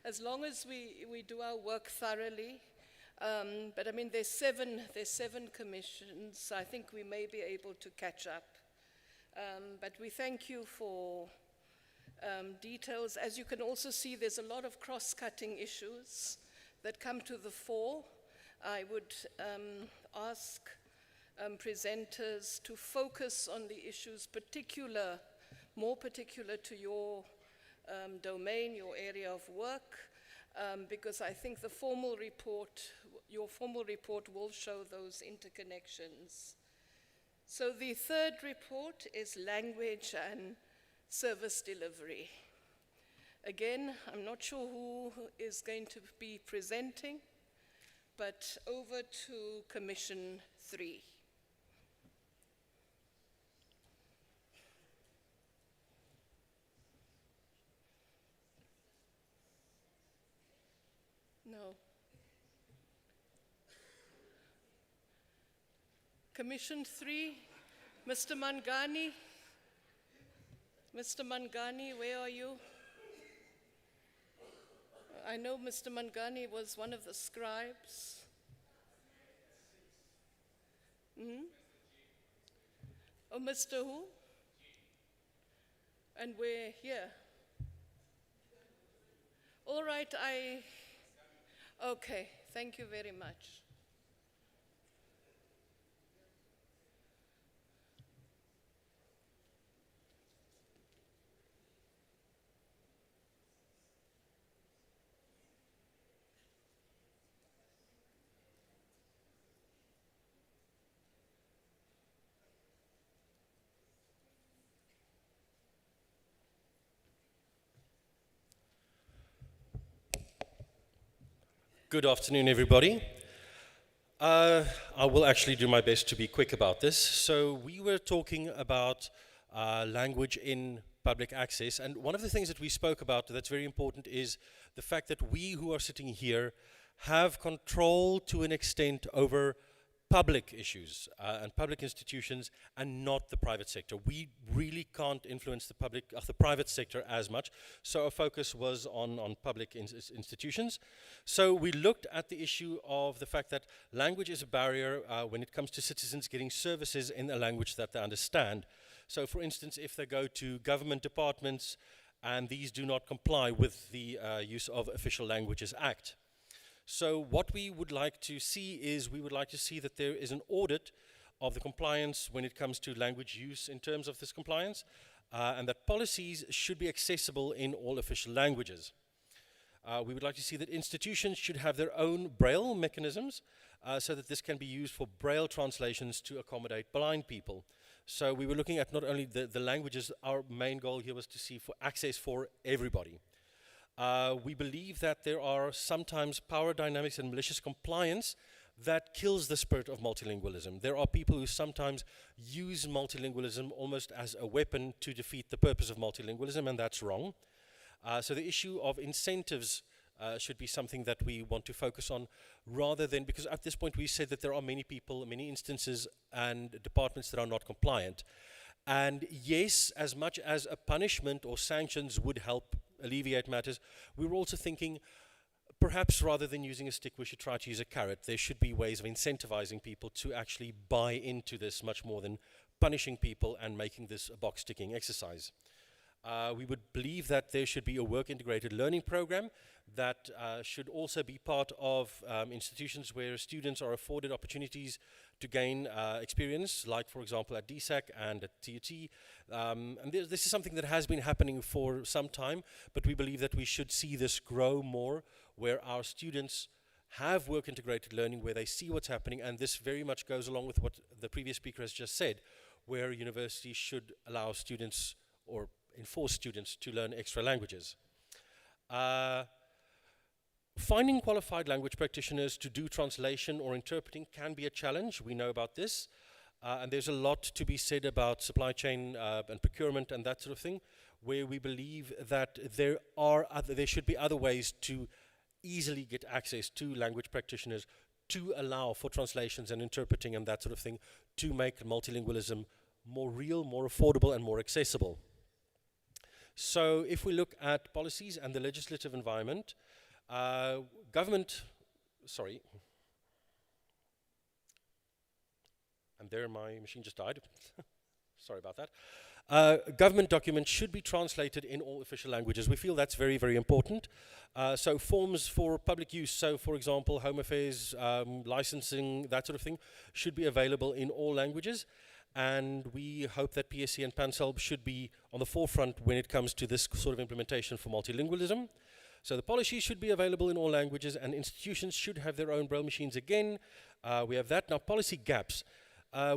as long as we do our work thoroughly. But I mean, there's seven commissions. I think we may be able to catch up. But we thank you for details. As you can also see, there's a lot of cross-cutting issues that come to the fore. I would ask presenters to focus on the issues more particular to your domain, your area of work, because I think the formal report, your formal report will show those interconnections. So the third report is language and service delivery. Again, I'm not sure who is going to be presenting, but over to Commission 3. No. Commission 3, Mr. Mangani. Mr. Mangani, where are you? I know Mr. Mangani was one of the scribes. Oh, Mr. who? And we're here. All right, okay, thank you very much. Good afternoon, everybody. I will actually do my best to be quick about this. So we were talking about language in public access, and one of the things that we spoke about that's very important is the fact that we who are sitting here have control to an extent over public issues and public institutions, and not the private sector. We really can't influence the private sector as much, so our focus was on public institutions. So we looked at the issue of the fact that language is a barrier when it comes to citizens getting services in a language that they understand. So for instance, if they go to government departments and these do not comply with the Use of Official Languages Act. So what we would like to see is, we would like to see that there is an audit of the compliance when it comes to language use in terms of this compliance, and that policies should be accessible in all official languages. We would like to see that institutions should have their own Braille mechanisms, so that this can be used for Braille translations to accommodate blind people. So we were looking at not only the languages, our main goal here was to see for access for everybody. We believe that there are sometimes power dynamics and malicious compliance that kills the spirit of multilingualism. There are people who sometimes use multilingualism almost as a weapon to defeat the purpose of multilingualism, and that's wrong. So the issue of incentives should be something that we want to focus on, rather than, because at this point we said that there are many people, many instances and departments that are not compliant. And yes, as much as a punishment or sanctions would help alleviate matters, we were also thinking perhaps rather than using a stick, we should try to use a carrot. There should be ways of incentivizing people to actually buy into this much more than punishing people and making this a box-ticking exercise. We would believe that there should be a work-integrated learning program that should also be part of institutions where students are afforded opportunities to gain experience, like for example at DSAC and at TUT. And this is something that has been happening for some time, but we believe that we should see this grow more, where our students have work-integrated learning, where they see what's happening, and this very much goes along with what the previous speaker has just said, where universities should allow students or enforce students to learn extra languages. Finding qualified language practitioners to do translation or interpreting can be a challenge. We know about this. And there's a lot to be said about supply chain and procurement and that sort of thing, where we believe that there should be other ways to easily get access to language practitioners, to allow for translations and interpreting and that sort of thing, to make multilingualism more real, more affordable, and more accessible. So if we look at policies and the legislative environment, and there my machine just died. Sorry about that. Government documents should be translated in all official languages. We feel that's very, very important. So forms for public use, so for example, Home Affairs, licensing, that sort of thing, should be available in all languages. And we hope that PSC and PANSELB should be on the forefront when it comes to this sort of implementation for multilingualism. So the policy should be available in all languages, and institutions should have their own Braille machines again. We have that. Now, policy gaps.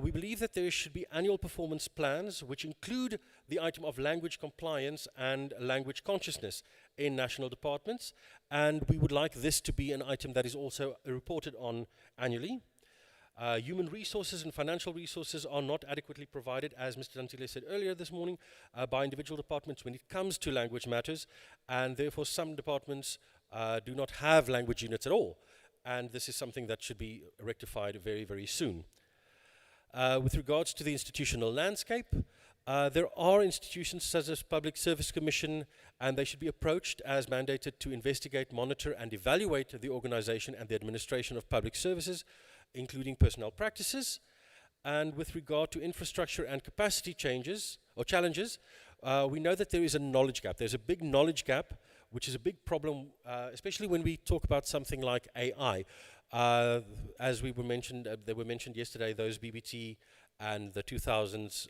We believe that there should be annual performance plans which include the item of language compliance and language consciousness in national departments, and we would like this to be an item that is also reported on annually. Human resources and financial resources are not adequately provided, as Mr. Dantile said earlier this morning, by individual departments when it comes to language matters, and therefore some departments do not have language units at all, and this is something that should be rectified very, very soon. With regards to the institutional landscape, there are institutions such as Public Service Commission, and they should be approached as mandated to investigate, monitor, and evaluate the organization and the administration of public services, including personnel practices. And with regard to infrastructure and capacity changes or challenges, we know that there is a knowledge gap. There's a big knowledge gap, which is a big problem, especially when we talk about something like AI. As they were mentioned yesterday, those BBT and the 2000s,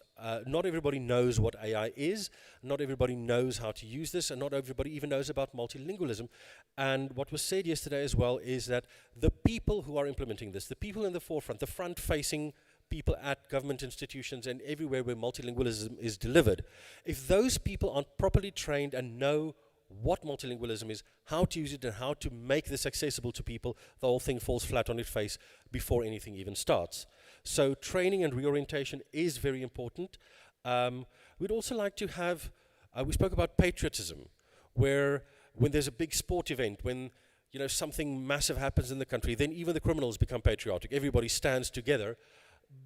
not everybody knows what AI is, not everybody knows how to use this, and not everybody even knows about multilingualism. And what was said yesterday as well is that the people who are implementing this, the people in the forefront, the front-facing people at government institutions and everywhere where multilingualism is delivered, if those people aren't properly trained and know what multilingualism is, how to use it, and how to make this accessible to people, the whole thing falls flat on its face before anything even starts. So training and reorientation is very important. We'd also like to have, we spoke about patriotism, where when there's a big sport event, when something massive happens in the country, then even the criminals become patriotic. Everybody stands together.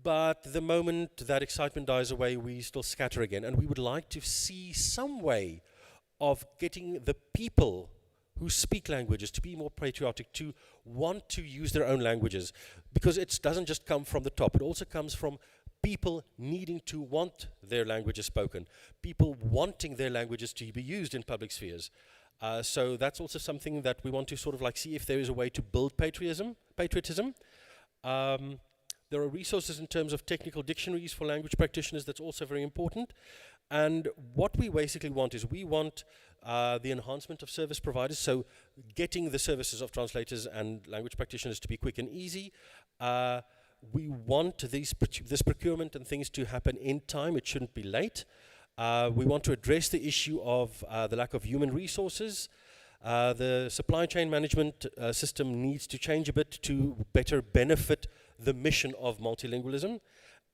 But the moment that excitement dies away, we still scatter again. And we would like to see some way of getting the people who speak languages to be more patriotic, to want to use their own languages. Because it doesn't just come from the top, it also comes from people needing to want their languages spoken, people wanting their languages to be used in public spheres. So that's also something that we want to sort of like see if there is a way to build patriotism. There are resources in terms of technical dictionaries for language practitioners that's also very important. And what we basically want is we want the enhancement of service providers, so getting the services of translators and language practitioners to be quick and easy. We want this procurement and things to happen in time. It shouldn't be late. We want to address the issue of the lack of human resources. The supply chain management system needs to change a bit to better benefit the mission of multilingualism.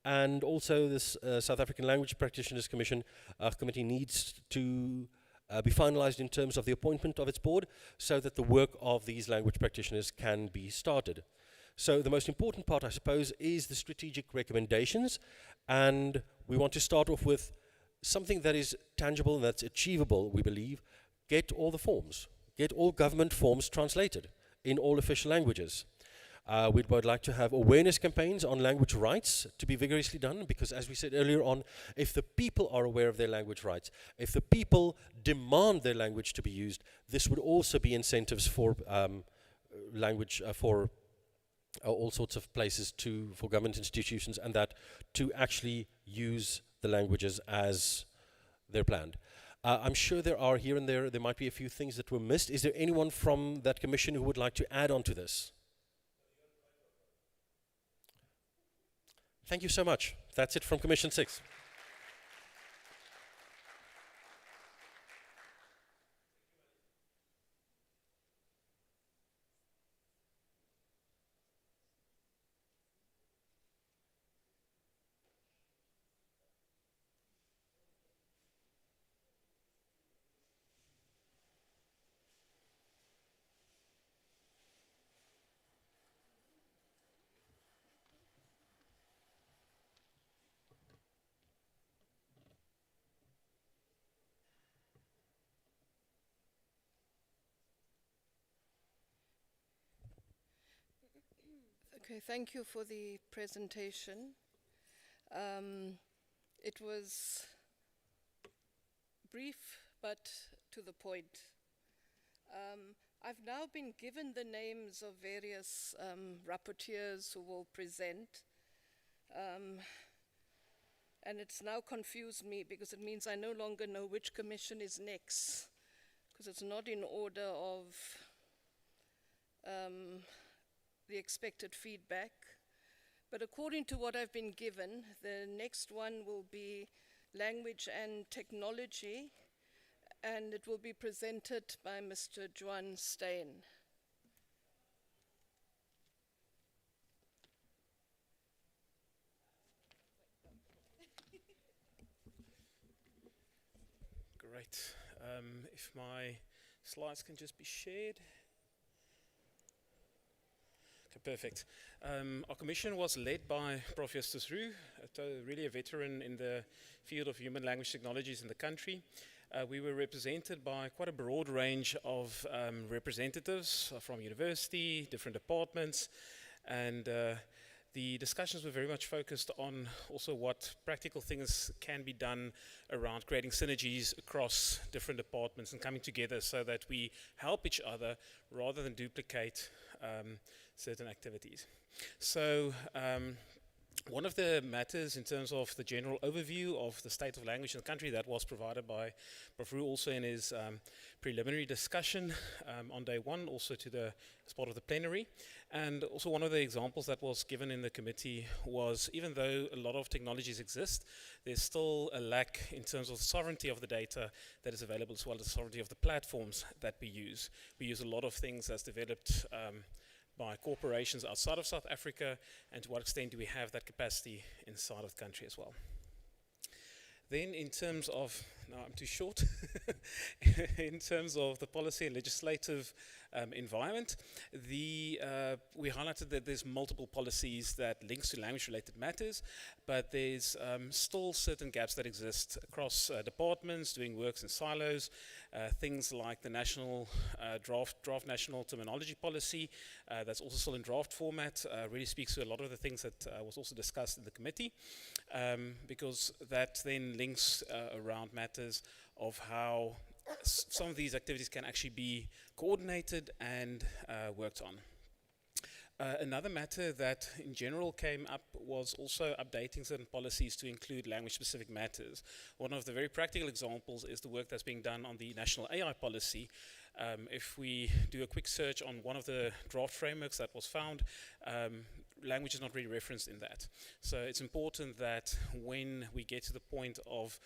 And also this South African Language Practitioners Committee needs to be finalized in terms of the appointment of its board so that the work of these language practitioners can be started. So the most important part, I suppose, is the strategic recommendations. And we want to start off with something that is tangible and that's achievable, we believe. Get all the forms. Get all government forms translated in all official languages. We would like to have awareness campaigns on language rights to be vigorously done, because as we said earlier on, if the people are aware of their language rights, if the people demand their language to be used, this would also be incentives for language, for all sorts of places for government institutions and that to actually use the languages as they're planned. I'm sure there are here and there might be a few things that were missed. Is there anyone from that commission who would like to add on to this? Thank you so much. That's it from Commission 6. Okay, thank you for the presentation. It was brief but to the point. I've now been given the names of various rapporteurs who will present, and it's now confused me because it means I no longer know which commission is next, because it's not in order of the expected feedback. But according to what I've been given, the next one will be language and technology, and it will be presented by Mr. Juan Steyn. Great. If my slides can just be shared. Okay, perfect. Our commission was led by Prof. Justus Roux, really a veteran in the field of human language technologies in the country. We were represented by quite a broad range of representatives from university, different departments, and the discussions were very much focused on also what practical things can be done around creating synergies across different departments and coming together so that we help each other rather than duplicate certain activities. So One of the matters in terms of the general overview of the state of language in the country that was provided by Prof. Roux also in his preliminary discussion on day one, also as part of the plenary. And also one of the examples that was given in the committee was, even though a lot of technologies exist, there's still a lack in terms of the sovereignty of the data that is available, as well as the sovereignty of the platforms that we use. We use a lot of things that's developed by corporations outside of South Africa, and to what extent do we have that capacity inside of the country as well. Then in terms of, no, I'm too short, in terms of the policy and legislative environment, we highlighted that there's multiple policies that links to language-related matters, but there's still certain gaps that exist across departments doing works in silos, things like the national draft national terminology policy that's also still in draft format, really speaks to a lot of the things that was also discussed in the committee, because that then links around matters of how some of these activities can actually be coordinated and worked on. Another matter that in general came up was also updating certain policies to include language-specific matters. One of the very practical examples is the work that's being done on the national AI policy. If we do a quick search on one of the draft frameworks that was found, language is not really referenced in that. So it's important that when we get to the point of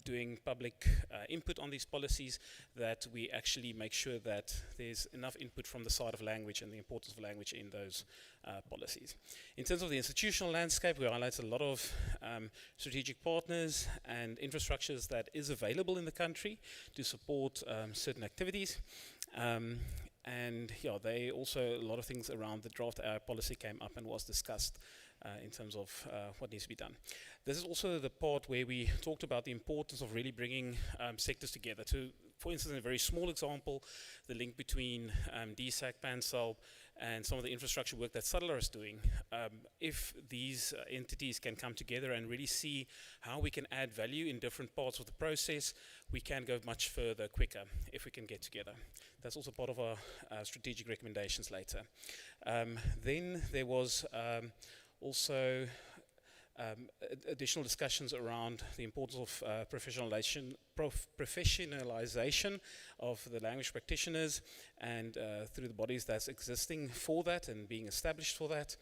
doing public input on these policies, that we actually make sure that there's enough input from the side of language and the importance of language in those policies. In terms of the institutional landscape, we highlight a lot of strategic partners and infrastructures that is available in the country to support certain activities. And yeah, they also, a lot of things around the draft AI policy came up and was discussed in terms of what needs to be done. This is also the part where we talked about the importance of really bringing sectors together. For instance, in a very small example, the link between DSAC, PANSALB, and some of the infrastructure work that Suttler is doing. If these entities can come together and really see how we can add value in different parts of the process, we can go much further quicker if we can get together. That's also part of our strategic recommendations later. Then there was also additional discussions around the importance of professionalization of the language practitioners and through the bodies that's existing for that and being established for that.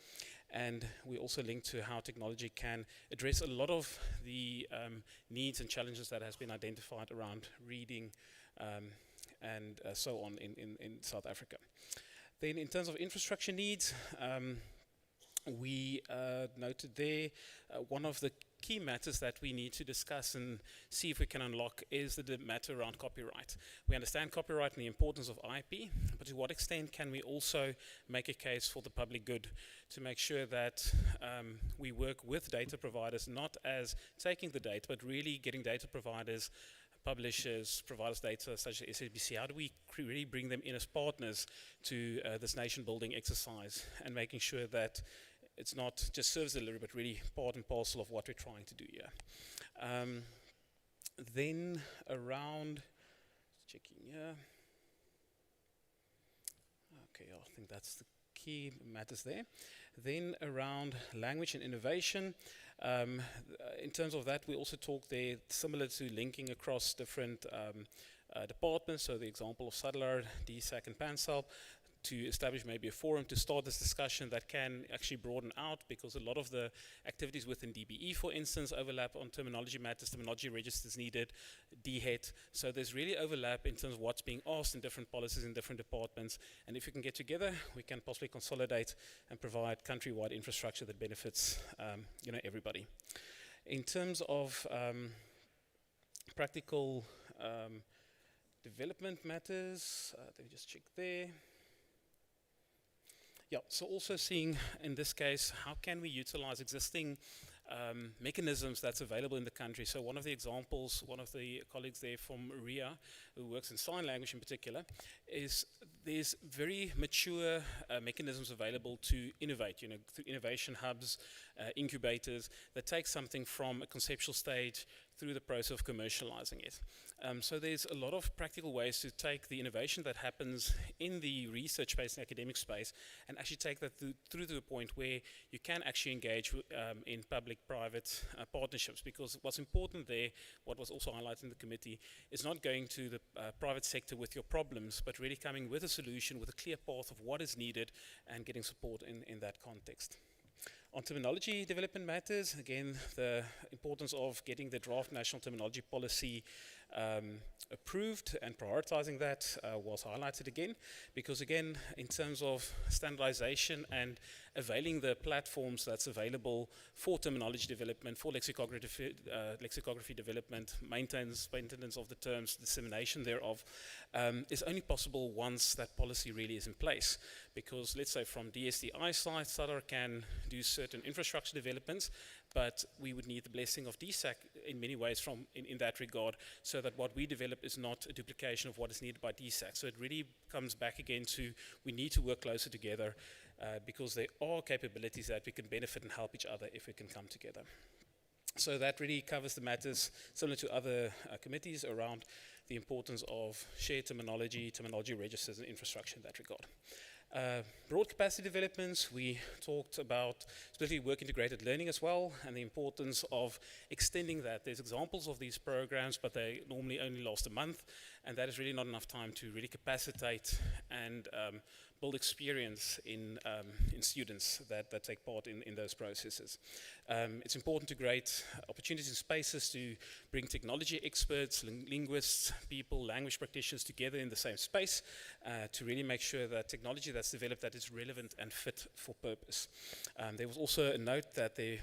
And we also link to how technology can address a lot of the needs and challenges that has been identified around reading and so on in South Africa. Then in terms of infrastructure needs, we noted there one of the key matters that we need to discuss and see if we can unlock is the matter around copyright. We understand copyright and the importance of IP, but to what extent can we also make a case for the public good to make sure that we work with data providers, not as taking the data, but really getting data providers, publishers, providers data such as SABC, how do we really bring them in as partners to this nation building exercise and making sure that it's not just service delivery, but really part and parcel of what we're trying to do here. Then around, checking here. Okay, I think that's the key matters there. Then around language and innovation. In terms of that, we also talked there, similar to linking across different departments, so the example of Suttler, DSAC, and PANSALB, to establish maybe a forum to start this discussion that can actually broaden out, because a lot of the activities within DBE, for instance, overlap on terminology matters, terminology registers needed, DHET. So there's really overlap in terms of what's being asked in different policies in different departments. And if we can get together, we can possibly consolidate and provide countrywide infrastructure that benefits everybody. In terms of practical development matters, let me just check there. Yeah, so also seeing in this case, how can we utilize existing mechanisms that's available in the country. So one of the examples, one of the colleagues there from RIA, who works in sign language in particular, is there's very mature mechanisms available to innovate, through innovation hubs, incubators, that take something from a conceptual stage through the process of commercializing it. So there's a lot of practical ways to take the innovation that happens in the research space and academic space and actually take that through to the point where you can actually engage in public-private partnerships, because what's important there, what was also highlighted in the committee, is not going to the private sector with your problems, but really coming with a solution, with a clear path of what is needed and getting support in that context. On terminology development matters, again, the importance of getting the draft national terminology policy approved and prioritizing that was highlighted again, because again, in terms of standardization and availing the platforms that's available for terminology development, for lexicography development, maintenance of the terms, dissemination thereof, is only possible once that policy really is in place. Because let's say from DSDI side, SADR can do certain infrastructure developments, but we would need the blessing of DSAC in many ways in that regard, so that what we develop is not a duplication of what is needed by DSAC. So it really comes back again to, we need to work closer together, because there are capabilities that we can benefit and help each other if we can come together. So that really covers the matters similar to other committees around the importance of shared terminology registers and infrastructure in that regard. Broad capacity developments, we talked about specifically work integrated learning as well, and the importance of extending that. There's examples of these programs, but they normally only last a month, and that is really not enough time to really capacitate and build experience in students that take part in those processes. It's important to create opportunities and spaces to bring technology experts, linguists, people, language practitioners together in the same space to really make sure that technology that's developed that is relevant and fit for purpose. There was also a note that there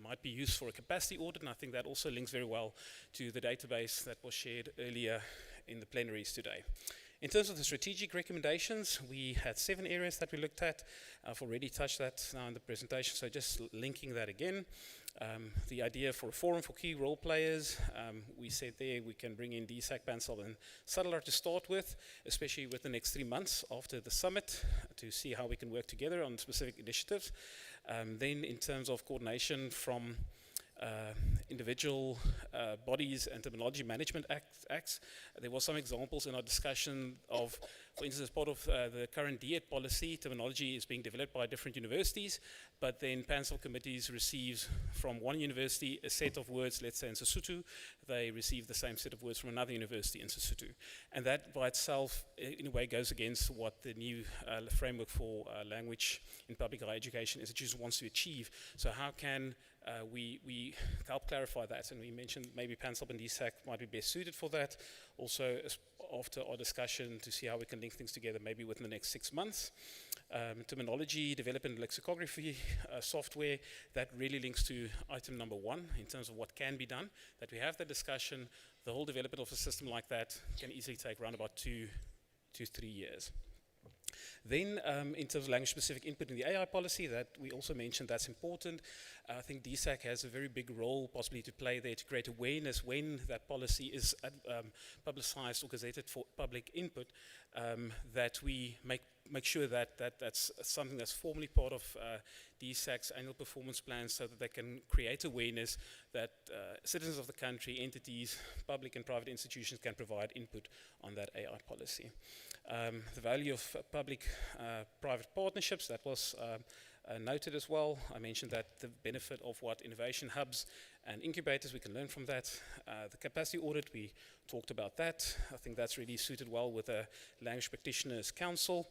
might be use for a capacity audit, and I think that also links very well to the database that was shared earlier in the plenaries today. In terms of the strategic recommendations, we had 7 areas that we looked at. I've already touched that now in the presentation, so just linking that again. The idea for a forum for key role players, we said there we can bring in DSAC, PANSAL and SADLR to start with, especially with the next 3 months after the summit, to see how we can work together on specific initiatives. Then in terms of coordination from individual bodies and terminology management acts. There were some examples in our discussion of, for instance, as part of the current DET policy, terminology is being developed by different universities, but then PANSAL committees receive from one university a set of words, let's say in Sesotho, they receive the same set of words from another university in Sesotho. And that by itself, in a way, goes against what the new framework for language in public higher education institutions wants to achieve. So how can we help clarify that? And we mentioned maybe PANSAL and DSAC might be best suited for that. Also, after our discussion, to see how we can link things together maybe within the next 6 months. Terminology development and lexicography software, that really links to item number 1 in terms of what can be done, that we have the discussion. The whole development of a system like that can easily take around about 2 to 3 years. Then, in terms of language-specific input in the AI policy, that we also mentioned that's important. I think DSAC has a very big role possibly to play there to create awareness when that policy is publicized or gazetted for public input, that we make sure that that's something that's formally part of DSAC's annual performance plan, so that they can create awareness that citizens of the country, entities, public and private institutions can provide input on that AI policy. The value of public-private partnerships, that was noted as well. I mentioned that the benefit of what innovation hubs and incubators, we can learn from that. The capacity audit, we talked about that. I think that's really suited well with a Language Practitioners Council.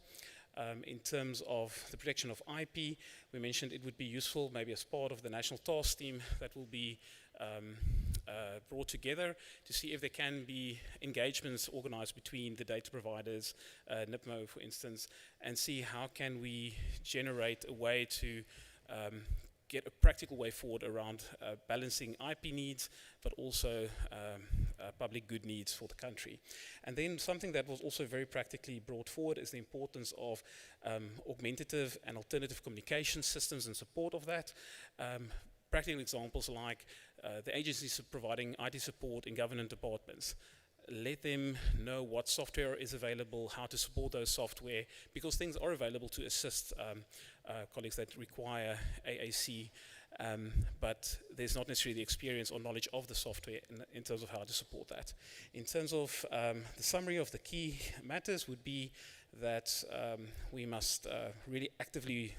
In terms of the protection of IP, we mentioned it would be useful maybe as part of the national task team that will be brought together to see if there can be engagements organized between the data providers, NIPMO for instance, and see how can we generate a way to get a practical way forward around balancing IP needs, but also public good needs for the country. And then something that was also very practically brought forward is the importance of augmentative and alternative communication systems and support of that. Practical examples like the agencies providing IT support in government departments. Let them know what software is available, how to support those software, because things are available to assist colleagues that require AAC. but there's not necessarily the experience or knowledge of the software in terms of how to support that. In terms of the summary of the key matters would be that we must really actively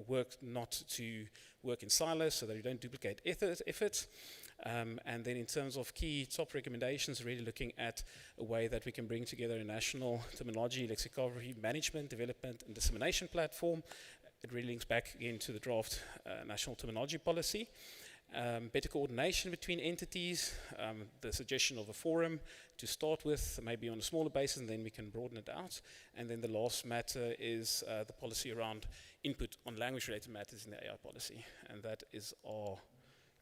work not to work in silos so that we don't duplicate effort. And then in terms of key top recommendations, really looking at a way that we can bring together a national terminology, lexicography, management, development, and dissemination platform. It really links back again to the draft national terminology policy. Better coordination between entities, the suggestion of a forum to start with, maybe on a smaller basis, and then we can broaden it out. And then the last matter is the policy around input on language-related matters in the AI policy. And that is our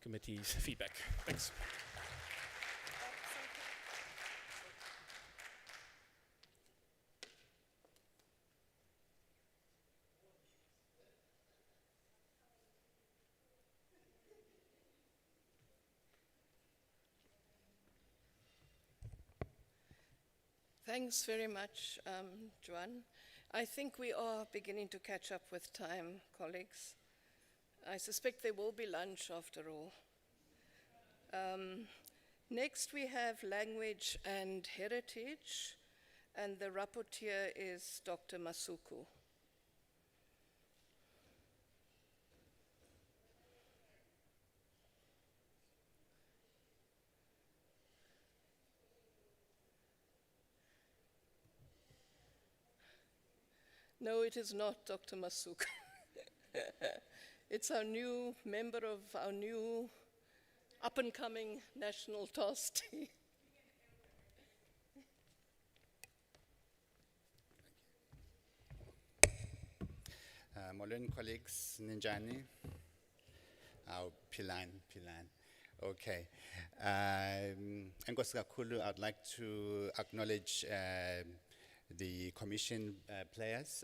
committee's feedback. Thanks. Thanks very much, Joan. I think we are beginning to catch up with time, colleagues. I suspect there will be lunch after all. Next we have language and heritage, and the rapporteur is Dr. Masuku. No, it is not Dr. Masuku. It's our new member of our new up-and-coming national task team. Molweni colleagues, Ninjani. Pilan. Okay. Enkosi kakhulu, I'd like to acknowledge the commission players,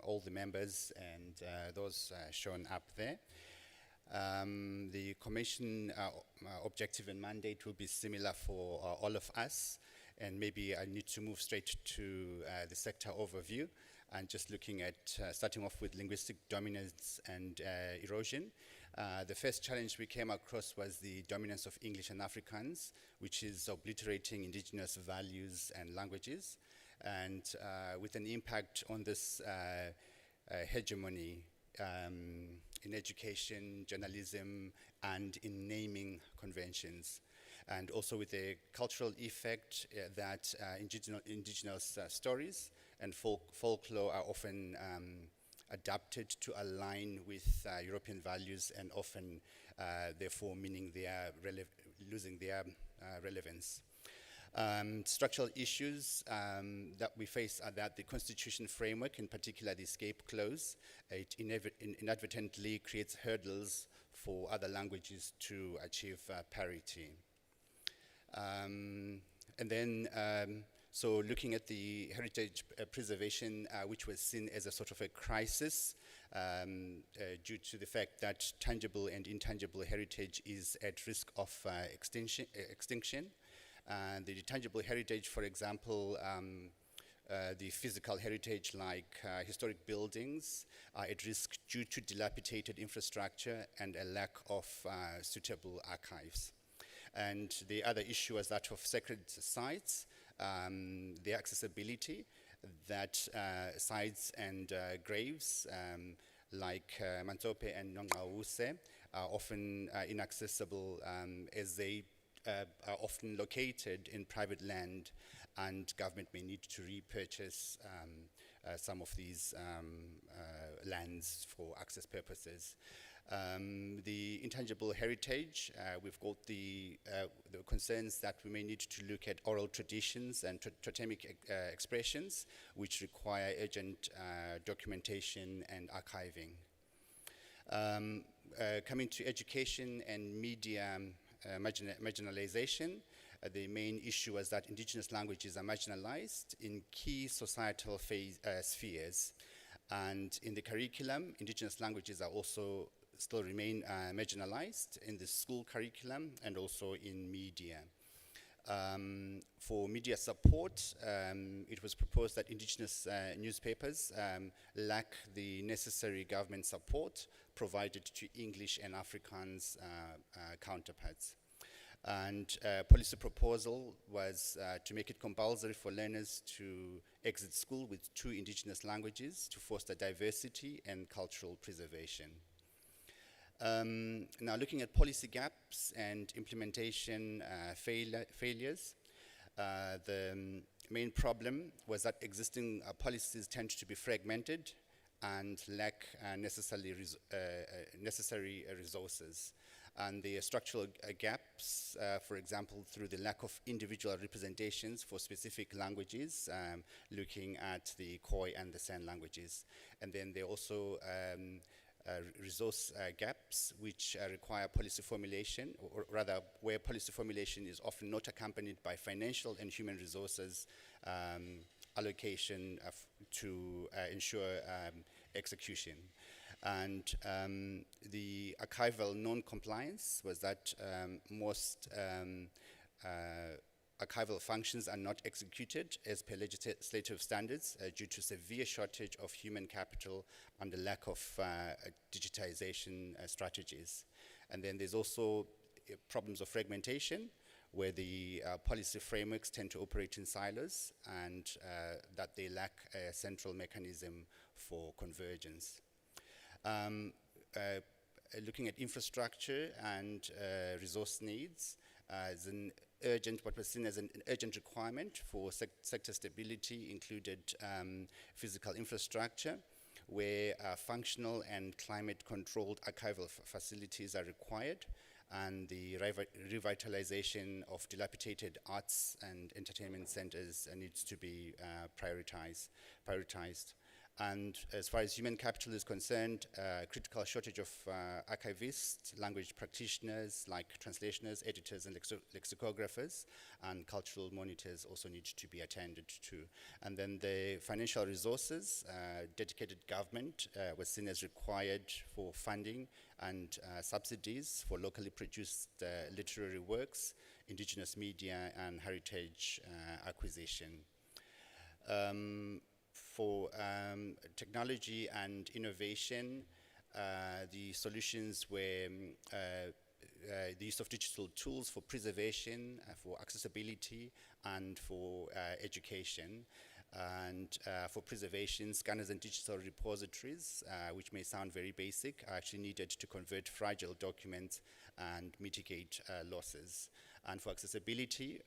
all the members and those shown up there. The commission objective and mandate will be similar for all of us, and maybe I need to move straight to the sector overview and just looking at starting off with linguistic dominance and erosion. The first challenge we came across was the dominance of English and Afrikaans, which is obliterating indigenous values and languages, and with an impact on this hegemony in education, journalism, and in naming conventions. And also with a cultural effect that indigenous stories and folklore are often adapted to align with European values, and often therefore meaning they are losing their relevance. Structural issues that we face are that the constitution framework, in particular the escape clause, it inadvertently creates hurdles for other languages to achieve parity. And then, so looking at the heritage preservation, which was seen as a sort of a crisis due to the fact that tangible and intangible heritage is at risk of extinction. And the tangible heritage, for example, the physical heritage like historic buildings are at risk due to dilapidated infrastructure and a lack of suitable archives. And the other issue is that of sacred sites, their accessibility, that sites and graves like Mantsope and Nongqawuse are often inaccessible as they are often located in private land, and government may need to repurchase some of these lands for access purposes. The intangible heritage, we've got the concerns that we may need to look at oral traditions and totemic expressions, which require urgent documentation and archiving. Coming to education and media marginalization, the main issue is that indigenous languages are marginalized in key societal spheres. And in the curriculum, indigenous languages are also still remain marginalized in the school curriculum and also in media. For media support, it was proposed that indigenous newspapers lack the necessary government support provided to English and Afrikaans counterparts. And policy proposal was to make it compulsory for learners to exit school with 2 indigenous languages to foster diversity and cultural preservation. Now looking at policy gaps and implementation failures, the main problem was that existing policies tend to be fragmented and lack necessary resources. And the structural gaps, for example, through the lack of individual representations for specific languages, looking at the Khoi and the San languages. And then there are also resource gaps which require policy formulation, or rather where policy formulation is often not accompanied by financial and human resources allocation to ensure execution. And the archival non-compliance was that most archival functions are not executed as per legislative standards due to severe shortage of human capital and the lack of digitization strategies. And then there's also problems of fragmentation, where the policy frameworks tend to operate in silos and that they lack a central mechanism for convergence. Looking at infrastructure and resource needs, what was seen as an urgent requirement for sector stability included physical infrastructure, where functional and climate-controlled archival facilities are required, and the revitalization of dilapidated arts and entertainment centers needs to be prioritized. And as far as human capital is concerned, critical shortage of archivists, language practitioners like translationers, editors, and lexicographers, and cultural monitors also need to be attended to. And then the financial resources, dedicated government was seen as required for funding and subsidies for locally produced literary works, indigenous media, and heritage acquisition. For technology and innovation, the solutions were the use of digital tools for preservation, for accessibility, and for education. And for preservation, scanners and digital repositories, which may sound very basic, are actually needed to convert fragile documents and mitigate losses. And for accessibility,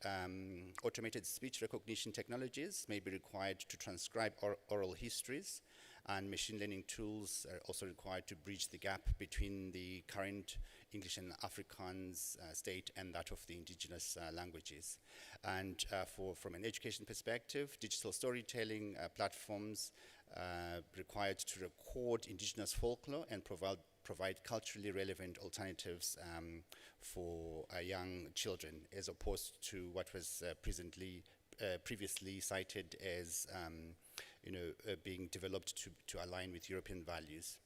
automated speech recognition technologies may be required to transcribe oral histories, and machine learning tools are also required to bridge the gap between the current English and Afrikaans state and that of the indigenous languages. And from an education perspective, digital storytelling platforms required to record indigenous folklore and provide culturally relevant alternatives for young children, as opposed to what was previously cited as being developed to align with European values.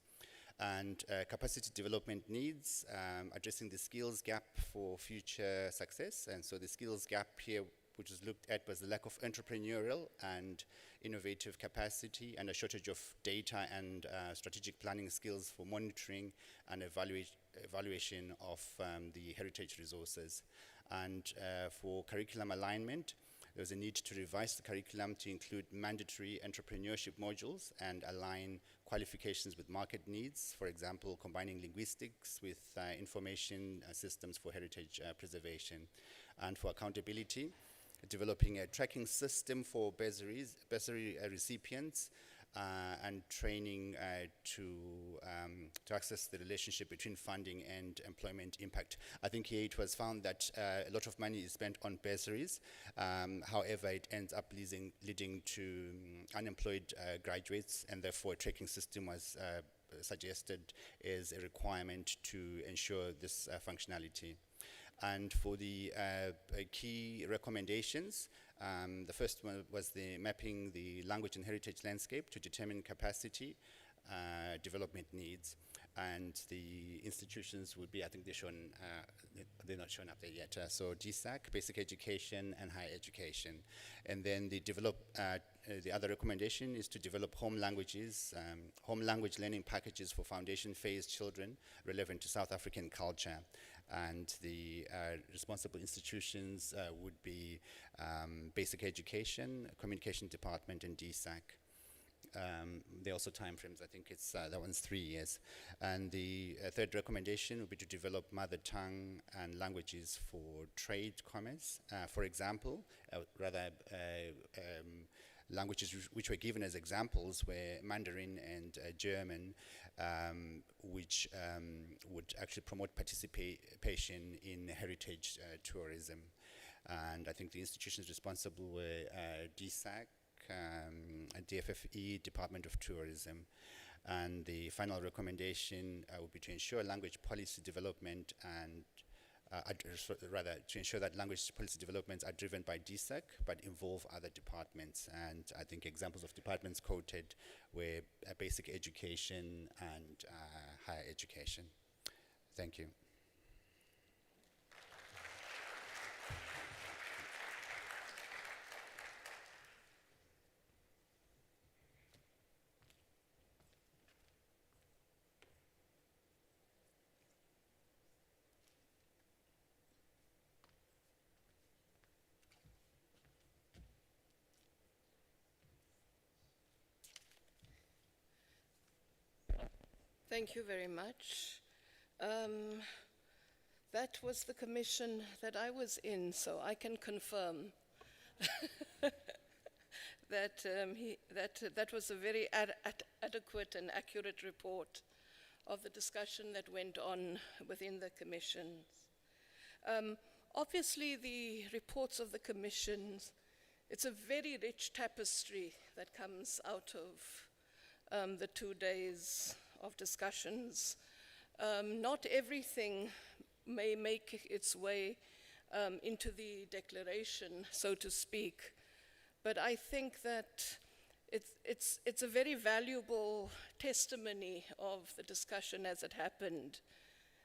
And capacity development needs, addressing the skills gap for future success. And so the skills gap here, which was looked at, was the lack of entrepreneurial and innovative capacity, and a shortage of data and strategic planning skills for monitoring and evaluation of the heritage resources. And for curriculum alignment, there was a need to revise the curriculum to include mandatory entrepreneurship modules and align qualifications with market needs, for example, combining linguistics with information systems for heritage preservation. And for accountability, developing a tracking system for bursary recipients and training to access the relationship between funding and employment impact. I think here it was found that a lot of money is spent on bursaries. However, it ends up leading to unemployed graduates, and therefore a tracking system was suggested as a requirement to ensure this functionality. And for the key recommendations, the first one was the mapping the language and heritage landscape to determine capacity development needs. and the institutions would be, I think they're not shown up there yet. So GSAC, basic education and higher education. And then the other recommendation is to develop home languages, home language learning packages for foundation phase children relevant to South African culture. And the responsible institutions would be basic education, communication department, and DSAC. There are also timeframes. I think it's that one's 3 years. And the third recommendation would be to develop mother tongue and languages for trade commerce. For example, languages which were given as examples were Mandarin and German, which would actually promote participation in heritage tourism. And I think the institutions responsible were DSAC, DFFE, Department of Tourism. And the final recommendation would be to ensure language policy development and to ensure that language policy developments are driven by DSAC but involve other departments. And I think examples of departments quoted were basic education and higher education. Thank you. Thank you very much. That was the commission that I was in, so I can confirm that that was a very adequate and accurate report of the discussion that went on within the commissions. Obviously, the reports of the commissions, it's a very rich tapestry that comes out of the 2 days of discussions. Not everything may make its way into the declaration, so to speak, but I think that it's a very valuable testimony of the discussion as it happened.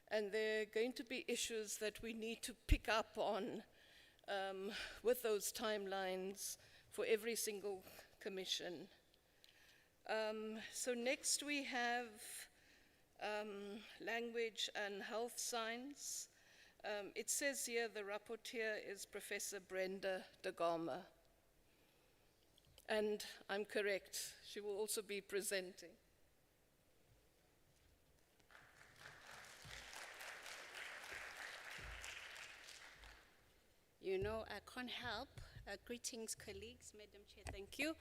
And there are going to be issues that we need to pick up on with those timelines for every single commission. So next we have language and health science. It says here the rapporteur is Professor Brenda de Gama. And I'm correct, she will also be presenting. You know, I can't help. Greetings, colleagues, Madam Chair, thank you.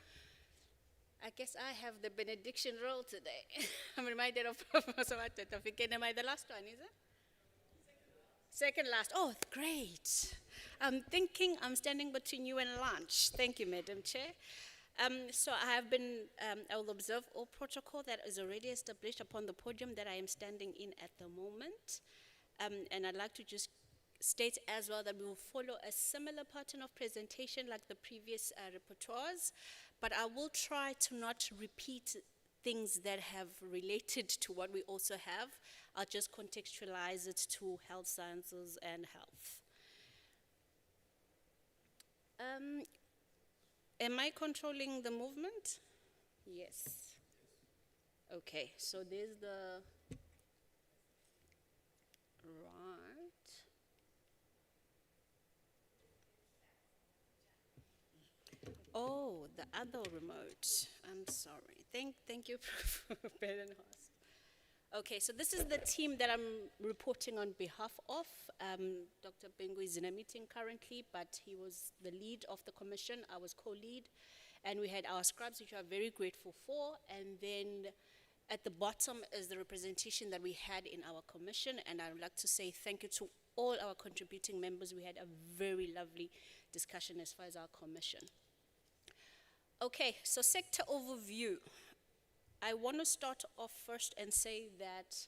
I guess I have the benediction role today. I'm reminded of Professor Watatafikene. Am I the last one, is it? Second last. Oh, great. I'm thinking I'm standing between you and lunch. Thank you, Madam Chair. So I will observe all protocol that is already established upon the podium that I am standing in at the moment. And I'd like to just state as well that we will follow a similar pattern of presentation like the previous repertoires, but I will try to not repeat things that have related to what we also have. I'll just contextualize it to health sciences and health. Am I controlling the movement? Yes. Okay, so there's the right. Oh, the other remote. I'm sorry. Thank you, Berenhorst. Okay, so this is the team that I'm reporting on behalf of. Dr. Bengu is in a meeting currently, but he was the lead of the commission. I was co-lead, and we had our scribes, which we are very grateful for. And then at the bottom is the representation that we had in our commission, and I would like to say thank you to all our contributing members. We had a very lovely discussion as far as our commission. Okay, so sector overview. I want to start off first and say that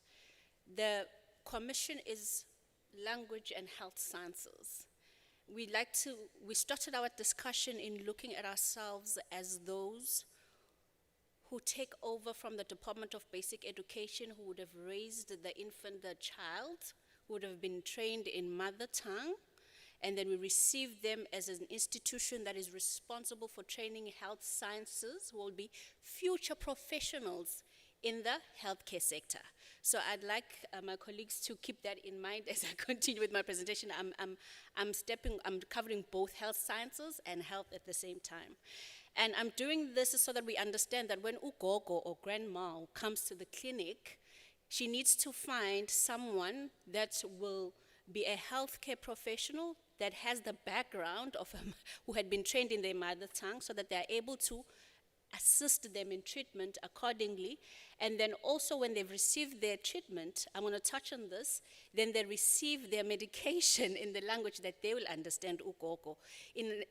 the commission is language and health sciences. We started our discussion in looking at ourselves as those who take over from the Department of Basic Education, who would have raised the infant, the child, who would have been trained in mother tongue, and then we receive them as an institution that is responsible for training health sciences, who will be future professionals in the healthcare sector. So I'd like my colleagues to keep that in mind as I continue with my presentation. I'm covering both health sciences and health at the same time. And I'm doing this so that we understand that when ugogo or grandma comes to the clinic, she needs to find someone that will be a healthcare professional that has the background of who had been trained in their mother tongue, so that they are able to assist them in treatment accordingly. And then also when they've received their treatment, I'm going to touch on this, then they receive their medication in the language that they will understand, ugogo.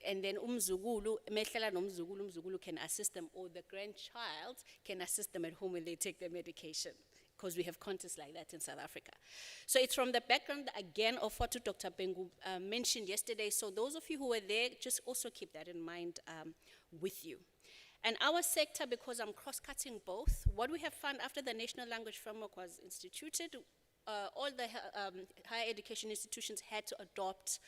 And then umzukulu, mehlela nomzukulu, umzukulu can assist them, or the grandchild can assist them at home when they take their medication, because we have contests like that in South Africa. So it's from the background, again, of what Dr. Bengu mentioned yesterday. So those of you who were there, just also keep that in mind with you. And our sector, because I'm cross-cutting both, what we have found after the National Language Framework was instituted, all the higher education institutions had to adopt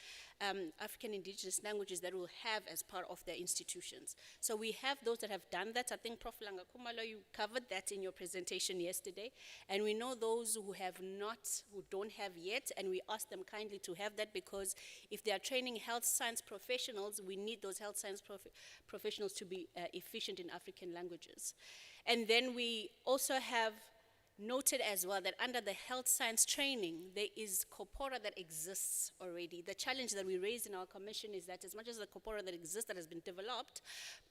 African indigenous languages that we'll have as part of their institutions. So we have those that have done that. I think Prof. Langakumalo, you covered that in your presentation yesterday. And we know those who have not, who don't have yet, and we ask them kindly to have that, because if they are training health science professionals, we need those health science professionals to be efficient in African languages. And then we also have noted as well that under the health science training, there is corpora that exists already. The challenge that we raised in our commission is that as much as the corpora that exists that has been developed,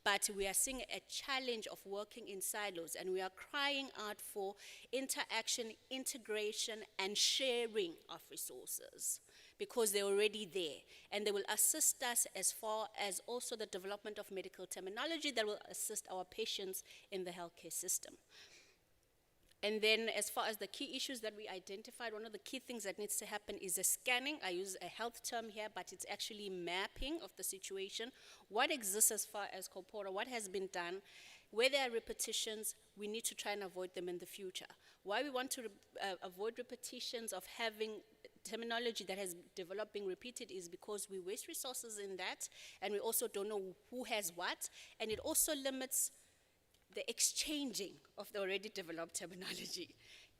but we are seeing a challenge of working in silos, and we are crying out for interaction, integration, and sharing of resources, because they're already there, and they will assist us as far as also the development of medical terminology that will assist our patients in the healthcare system. And then as far as the key issues that we identified, one of the key things that needs to happen is a scanning. I use a health term here, but it's actually mapping of the situation. What exists as far as corpora, what has been done, where there are repetitions, we need to try and avoid them in the future. Why we want to avoid repetitions of having terminology that has developed being repeated is because we waste resources in that, and we also don't know who has what, and it also limits the exchanging of the already developed terminology.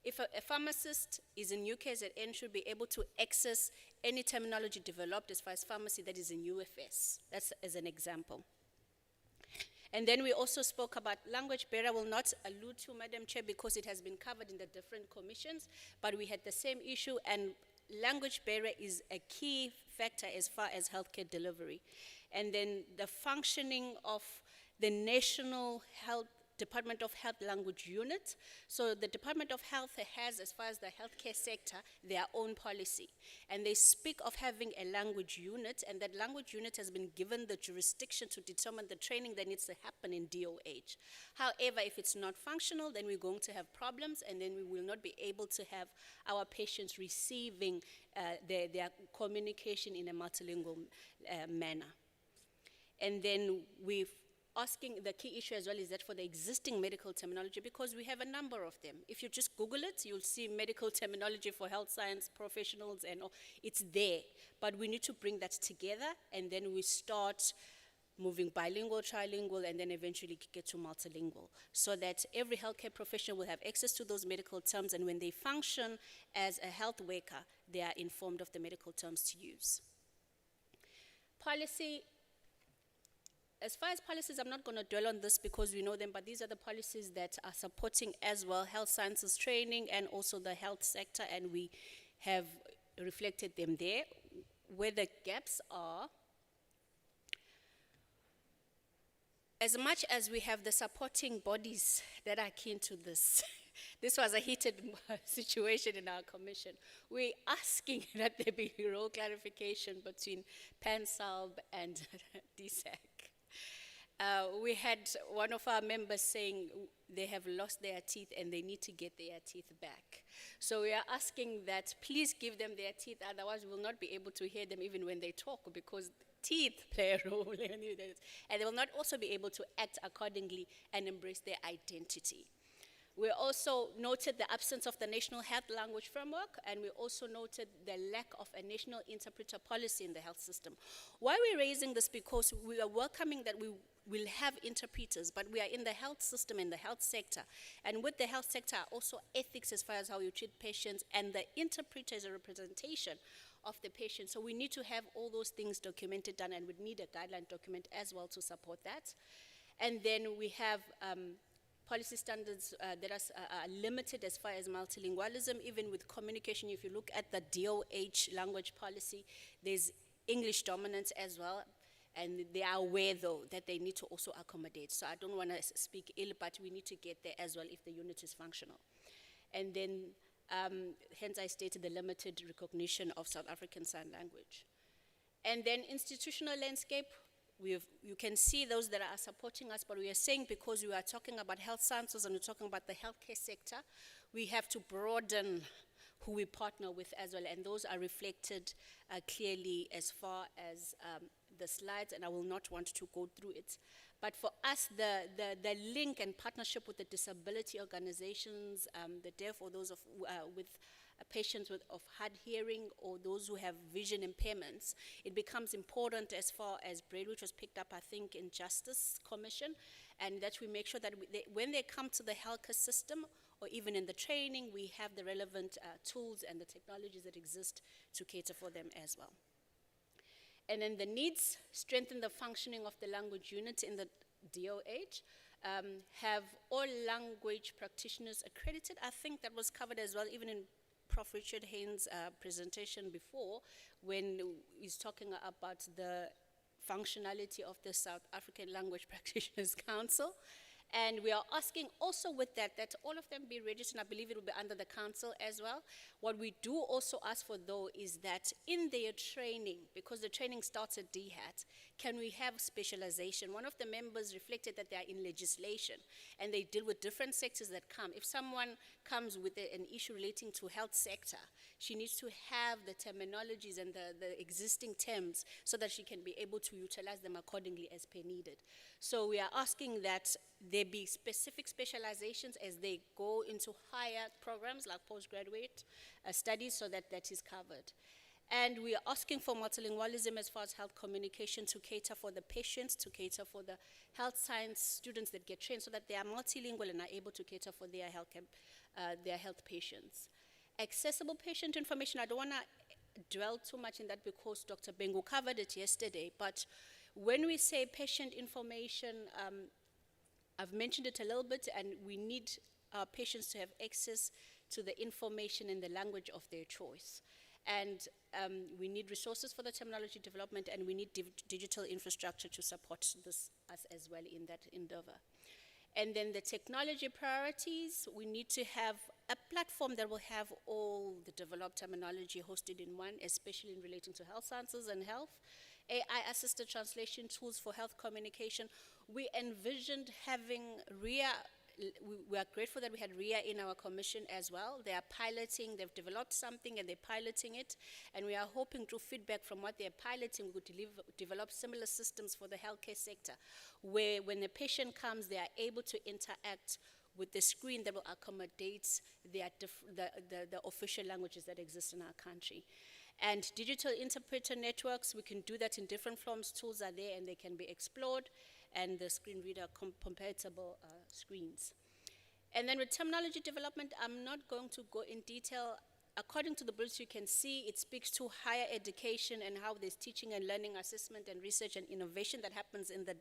If a pharmacist is in UKZN, should be able to access any terminology developed as far as pharmacy that is in UFS. That's as an example. And then we also spoke about language barrier. I will not allude to, Madam Chair, because it has been covered in the different commissions, but we had the same issue, and language barrier is a key factor as far as healthcare delivery. And then the functioning of the National Department of Health Language Unit. So the Department of Health has, as far as the healthcare sector, their own policy. And they speak of having a language unit, and that language unit has been given the jurisdiction to determine the training that needs to happen in DOH. However, if it's not functional, then we're going to have problems, and then we will not be able to have our patients receiving their communication in a multilingual manner. And then we've asking, the key issue as well is that for the existing medical terminology, because we have a number of them. If you just Google it, you'll see medical terminology for health science professionals, and all, it's there. But we need to bring that together, and then we start moving bilingual, trilingual, and then eventually get to multilingual, so that every healthcare professional will have access to those medical terms, and when they function as a health worker, they are informed of the medical terms to use. Policy. As far as policies, I'm not going to dwell on this because we know them, but these are the policies that are supporting as well health sciences training and also the health sector, and we have reflected them there. Where the gaps are, as much as we have the supporting bodies that are keen to this, this was a heated situation in our commission. We're asking that there be role clarification between PANSALB and DSAC. We had one of our members saying they have lost their teeth and they need to get their teeth back. So we are asking that please give them their teeth, otherwise we will not be able to hear them even when they talk, because teeth play a role, and they will not also be able to act accordingly and embrace their identity. We also noted the absence of the National Health Language Framework, and we also noted the lack of a national interpreter policy in the health system. Why we're raising this? Because we are welcoming that we will have interpreters, but we are in the health system, in the health sector. And with the health sector are also ethics as far as how you treat patients, and the interpreter is a representation of the patient. So we need to have all those things documented, done, and we need a guideline document as well to support that. And then we have policy standards that are limited as far as multilingualism, even with communication. If you look at the DOH language policy, there's English dominance as well, and they are aware, though, that they need to also accommodate. So I don't want to speak ill, but we need to get there as well if the unit is functional. And then, hence I stated the limited recognition of South African Sign Language. And then institutional landscape, you can see those that are supporting us, but we are saying because we are talking about health sciences and we're talking about the healthcare sector, we have to broaden who we partner with as well, and those are reflected clearly as far as the slides, and I will not want to go through it. But for us, the link and partnership with the disability organizations, the deaf or those with patients of hard hearing or those who have vision impairments, it becomes important as far as BRAID, which was picked up, I think, in Justice Commission, and that we make sure that when they come to the healthcare system or even in the training, we have the relevant tools and the technologies that exist to cater for them as well. And then the needs, strengthen the functioning of the language unit in the DOH, have all language practitioners accredited. I think that was covered as well, even in Prof. Richard Haynes' presentation before, when he's talking about the functionality of the South African Language Practitioners Council. And we are asking also with that all of them be registered, and I believe it will be under the council as well. What we do also ask for, though, is that in their training, because the training starts at DHAT, can we have specialization? One of the members reflected that they are in legislation, and they deal with different sectors that come. If someone comes with an issue relating to health sector, she needs to have the terminologies and the existing terms so that she can be able to utilize them accordingly as per needed. So we are asking that there be specific specializations as they go into higher programs like postgraduate studies, so that is covered. And we are asking for multilingualism as far as health communication to cater for the patients, to cater for the health science students that get trained, so that they are multilingual and are able to cater for their health patients. Accessible patient information, I don't want to dwell too much in that because Dr. Bengu covered it yesterday, but when we say patient information, I've mentioned it a little bit, and we need our patients to have access to the information in the language of their choice. And we need resources for the terminology development, and we need digital infrastructure to support us as well in that endeavor. And then the technology priorities, we need to have a platform that will have all the developed terminology hosted in one, especially in relating to health sciences and health. AI-assisted translation tools for health communication. We envisioned having RIA. We are grateful that we had RIA in our commission as well. They are piloting, they've developed something and they're piloting it, and we are hoping through feedback from what they're piloting, we could develop similar systems for the healthcare sector, where when a patient comes, they are able to interact with the screen that will accommodate the official languages that exist in our country. And digital interpreter networks, we can do that in different forms. Tools are there and they can be explored, and the screen reader compatible screens. And then with terminology development, I'm not going to go in detail. According to the bridge, you can see it speaks to higher education and how there's teaching and learning assessment and research and innovation that happens in the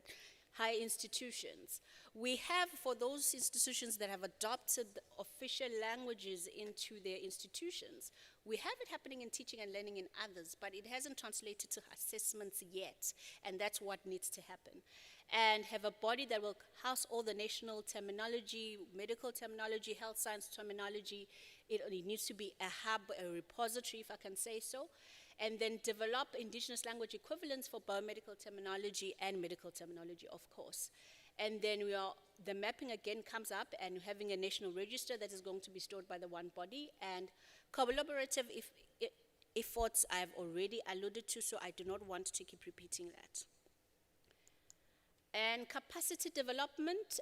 higher institutions. We have, for those institutions that have adopted official languages into their institutions, we have it happening in teaching and learning in others, but it hasn't translated to assessments yet, and that's what needs to happen. And have a body that will house all the national terminology, medical terminology, health science terminology. It needs to be a hub, a repository, if I can say so. And then develop indigenous language equivalents for biomedical terminology and medical terminology, of course. And then the mapping again comes up, and having a national register that is going to be stored by the one body, and collaborative efforts I have already alluded to, so I do not want to keep repeating that. And capacity development,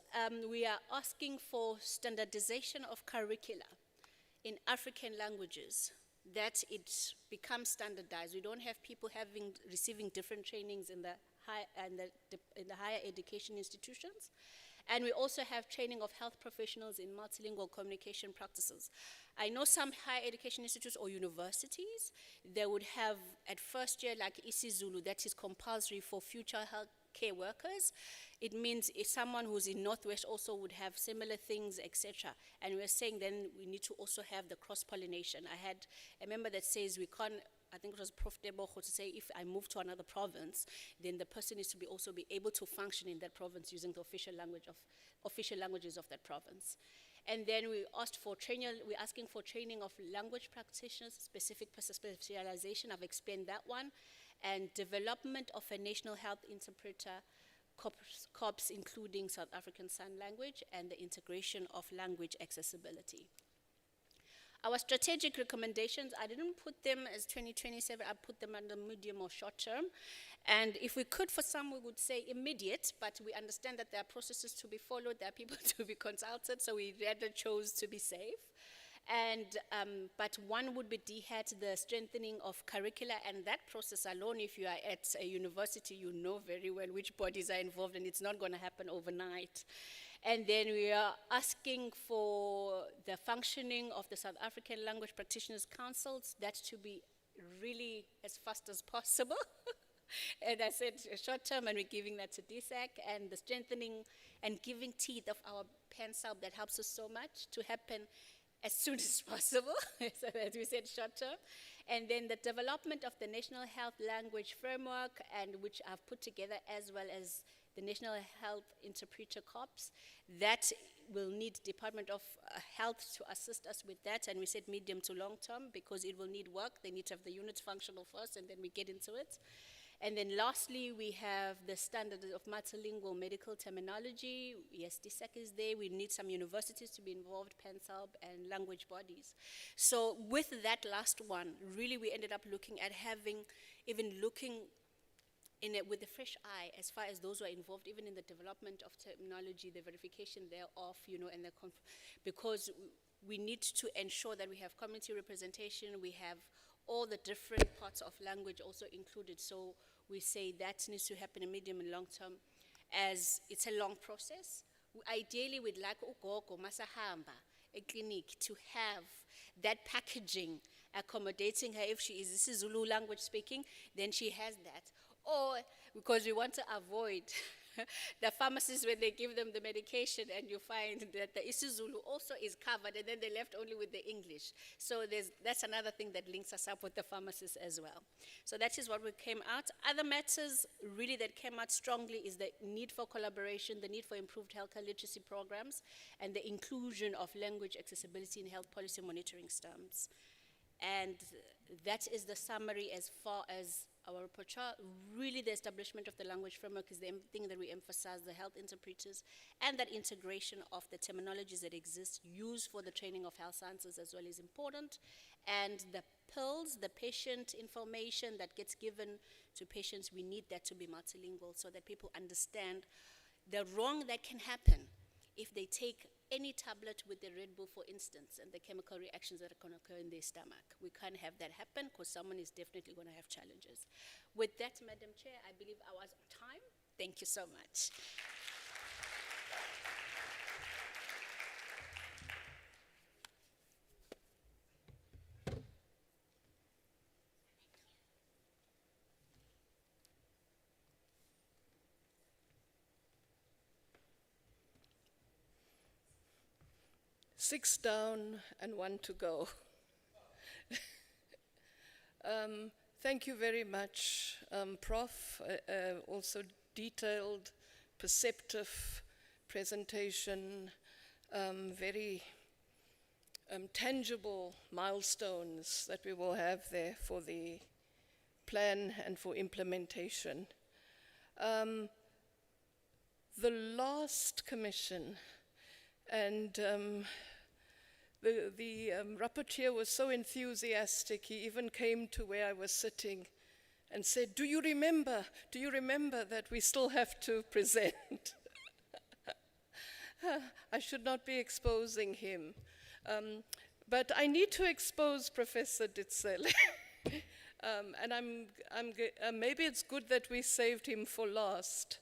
we are asking for standardization of curricula in African languages, that it becomes standardized. We don't have people receiving different trainings in the higher education institutions. And we also have training of health professionals in multilingual communication practices. I know some higher education institutes or universities, they would have at first year like isiZulu, that is compulsory for future health care workers. It means if someone who's in Northwest also would have similar things, etc. And we're saying then we need to also have the cross-pollination. I had a member that says we can't, I think it was Prof. Deboho, to say if I move to another province, then the person needs to also be able to function in that province using the official languages of that province. And then we asked for training, we're asking for training of language practitioners, specific specialization, I've explained that one, and development of a national health interpreter corps, including South African Sign Language, and the integration of language accessibility. Our strategic recommendations, I didn't put them as 2027, I put them under medium or short term. And if we could, for some, we would say immediate, but we understand that there are processes to be followed, there are people to be consulted, so we rather chose to be safe. And, but one would be DHET, the strengthening of curricula, and that process alone, if you are at a university, you know very well which bodies are involved, and it's not going to happen overnight. And then we are asking for the functioning of the South African Language Practitioners Councils, that to be really as fast as possible. And I said short term, and we're giving that to DSAC, and the strengthening and giving teeth of our PenSALB that helps us so much to happen as soon as possible, so that we said short term. And then the development of the National Health Language Framework, and which I've put together, as well as the National Health Interpreter Corps, that will need Department of Health to assist us with that, and we said medium to long term, because it will need work. They need to have the units functional first, and then we get into it. And then lastly, we have the standard of multilingual medical terminology. Yes, DSAC is there. We need some universities to be involved, PenSALB, and language bodies. So with that last one, really we ended up looking at looking in it with a fresh eye as far as those who are involved, even in the development of terminology, the verification thereof, and because we need to ensure that we have community representation, we have all the different parts of language also included. So we say that needs to happen in medium and long term, as it's a long process. Ideally, we'd like ugogo masahamba a clinic to have that packaging accommodating her. If she is Zulu language speaking, then she has that. Or because we want to avoid the pharmacists, when they give them the medication and you find that the isiZulu also is covered, and then they're left only with the English. So that's another thing that links us up with the pharmacists as well. So that is what we came out. Other matters really that came out strongly is the need for collaboration, the need for improved healthcare literacy programs, and the inclusion of language accessibility in health policy monitoring stamps. And that is the summary as far as our rapporteur. Really, the establishment of the language framework is the thing that we emphasize, the health interpreters, and that integration of the terminologies that exist used for the training of health sciences as well is important. And the pills, the patient information that gets given to patients, we need that to be multilingual so that people understand the wrong that can happen if they take any tablet with the Red Bull, for instance, and the chemical reactions that are going to occur in their stomach. We can't have that happen, because someone is definitely going to have challenges. With that, Madam Chair, I believe I was on time. Thank you so much. Six down and one to go. Thank you very much, Prof. Also detailed, perceptive presentation, very tangible milestones that we will have there for the plan and for implementation. The last commission, and The rapporteur was so enthusiastic, he even came to where I was sitting and said, do you remember that we still have to present? I should not be exposing him. But I need to expose Professor Ditsele. And maybe it's good that we saved him for last.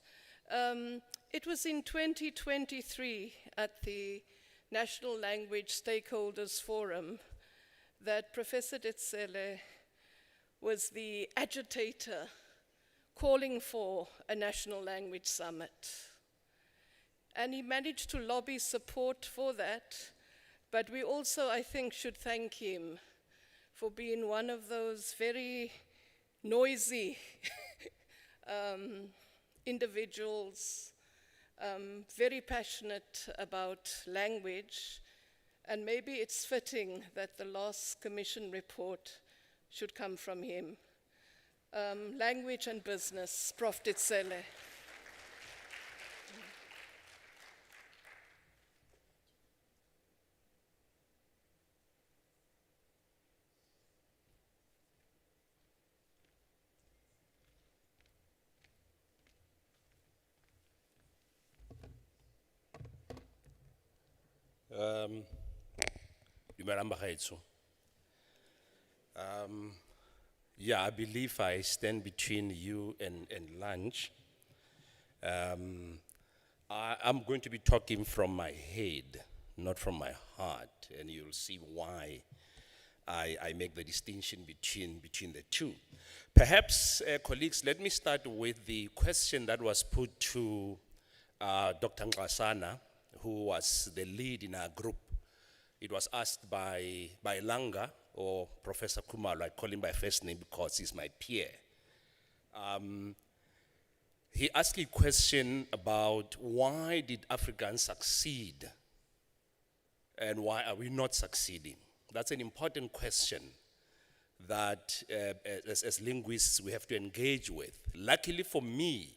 It was in 2023 at the National Language Stakeholders Forum that Professor Ditsele was the agitator calling for a national language summit. And he managed to lobby support for that, but we also, I think, should thank him for being one of those very noisy individuals, very passionate about language, and maybe it's fitting that the last Commission report should come from him. Language and business, Prof. Ditsele. Dumelang bagaetsho. Yeah, I believe I stand between you and lunch. I'm going to be talking from my head, not from my heart, and you'll see why I make the distinction between the two. Perhaps, colleagues, let me start with the question that was put to Dr. Ngasana, who was the lead in our group. It was asked by Langa, or Professor Khumalo. I call him by first name because he's my peer. He asked a question about why did Africans succeed and why are we not succeeding? That's an important question that as linguists we have to engage with. Luckily for me,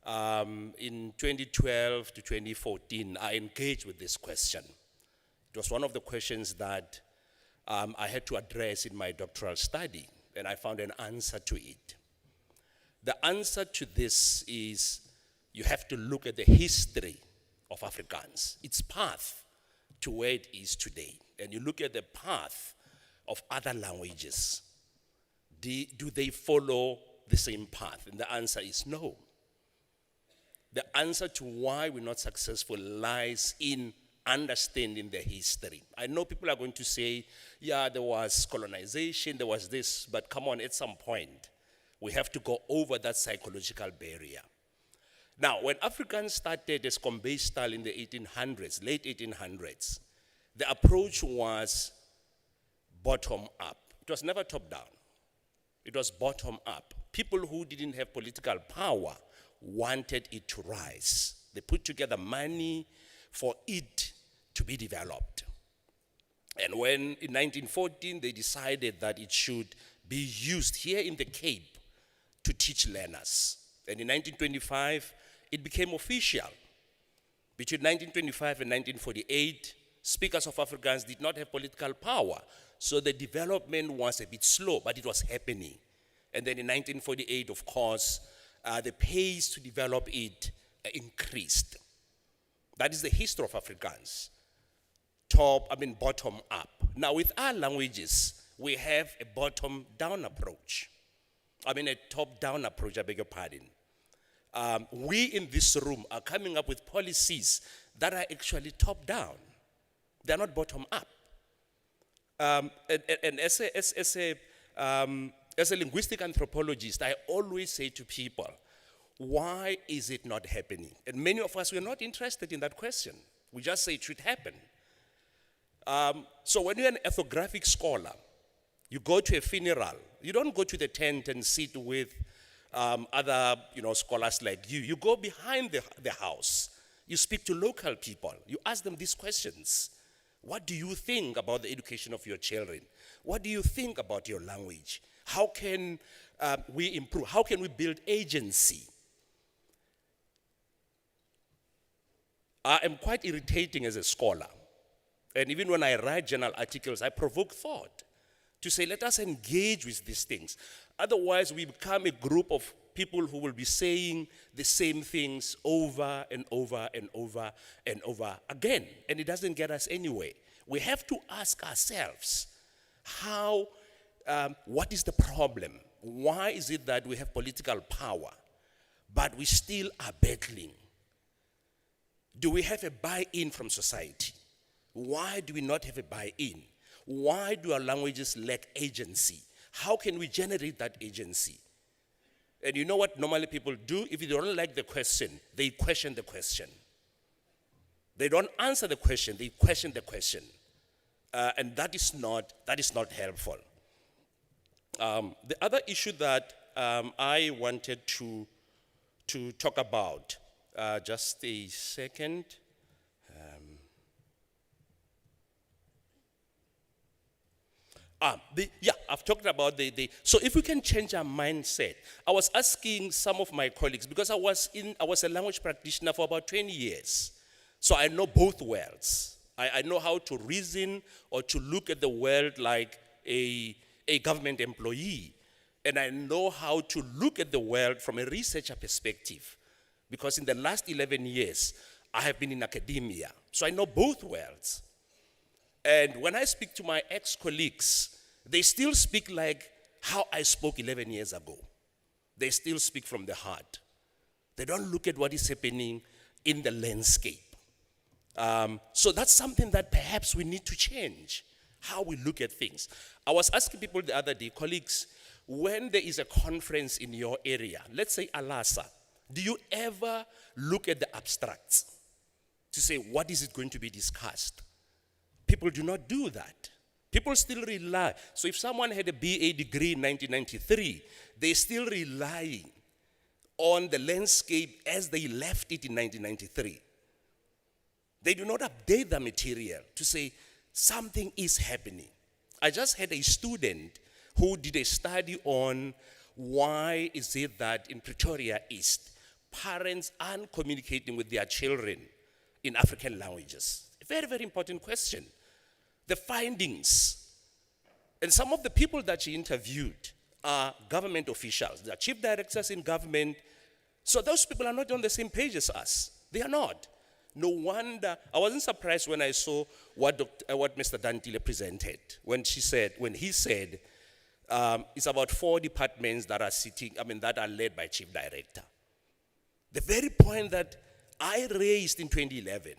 in 2012 to 2014, I engaged with this question. It was one of the questions that I had to address in my doctoral study, and I found an answer to it. The answer to this is you have to look at the history of Afrikaans, its path to where it is today. And you look at the path of other languages. Do they follow the same path? And the answer is no. The answer to why we're not successful lies in understanding the history. I know people are going to say, yeah, there was colonization, there was this, but come on, at some point, we have to go over that psychological barrier. Now, when Africans started as Kombe style in the 1800s, late 1800s, the approach was bottom up. It was never top down. It was bottom up. People who didn't have political power wanted it to rise. They put together money for it to be developed. And when in 1914 they decided that it should be used here in the Cape to teach learners. And in 1925 it became official. Between 1925 and 1948, speakers of Afrikaans did not have political power, so the development was a bit slow, but it was happening. And then in 1948, of course, the pace to develop it increased. That is the history of Afrikaans. Bottom up. Now with our languages, we have a bottom down approach. A top down approach, I beg your pardon. We in this room are coming up with policies that are actually top down. They're not bottom up. And as a linguistic anthropologist, I always say to people, why is it not happening? And many of us, we're not interested in that question. We just say it should happen. So when you're an ethnographic scholar, you go to a funeral, you don't go to the tent and sit with other scholars like you. You go behind the house. You speak to local people. You ask them these questions. What do you think about the education of your children? What do you think about your language? How can we improve? How can we build agency? I am quite irritating as a scholar. And even when I write journal articles, I provoke thought to say, let us engage with these things. Otherwise, we become a group of people who will be saying the same things over and over and over and over again. And it doesn't get us anywhere. We have to ask ourselves, what is the problem? Why is it that we have political power, but we still are battling? Do we have a buy-in from society? Why do we not have a buy-in? Why do our languages lack agency? How can we generate that agency? And you know what normally people do? If they don't like the question, they question the question. They don't answer the question, they question the question. And that is not helpful. The other issue that I wanted to talk about, just a second. I've talked about so if we can change our mindset. I was asking some of my colleagues, because I was a language practitioner for about 20 years. So I know both worlds. I know how to reason or to look at the world like a government employee. And I know how to look at the world from a researcher perspective. Because in the last 11 years, I have been in academia. So I know both worlds. And when I speak to my ex-colleagues, they still speak like how I spoke 11 years ago. They still speak from the heart. They don't look at what is happening in the landscape. So that's something that perhaps we need to change, how we look at things. I was asking people the other day, colleagues, when there is a conference in your area, let's say Alasa, do you ever look at the abstracts to say, what is it going to be discussed? People do not do that. People still rely. So if someone had a BA degree in 1993, they're still relying on the landscape as they left it in 1993. They do not update the material to say something is happening. I just had a student who did a study on why is it that in Pretoria East, parents aren't communicating with their children in African languages. A very, very important question. The findings, and some of the people that she interviewed are government officials. They are chief directors in government. So those people are not on the same page as us. They are not. No wonder, I wasn't surprised when I saw what Mr. Dantile presented, when he said, it's about 4 departments that are led by chief director. The very point that I raised in 2011,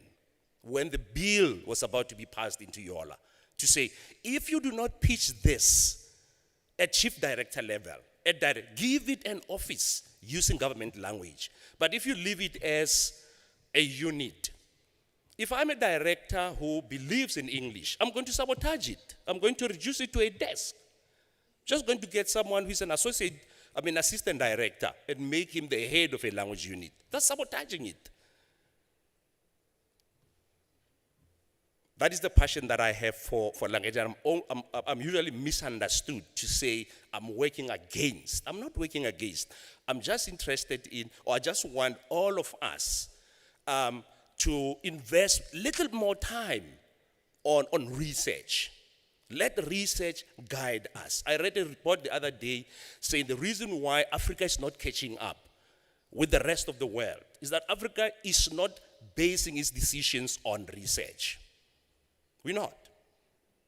when the bill was about to be passed into Yola, to say, if you do not pitch this at chief director level, give it an office using government language. But if you leave it as a unit, if I'm a director who believes in English, I'm going to sabotage it. I'm going to reduce it to a desk. Just going to get someone who's an assistant director and make him the head of a language unit. That's sabotaging it. That is the passion that I have for language. And I'm usually misunderstood to say I'm working against. I'm not working against. I'm just interested in, or I just want all of us to invest a little more time on research. Let research guide us. I read a report the other day saying the reason why Africa is not catching up with the rest of the world is that Africa is not basing its decisions on research. We're not.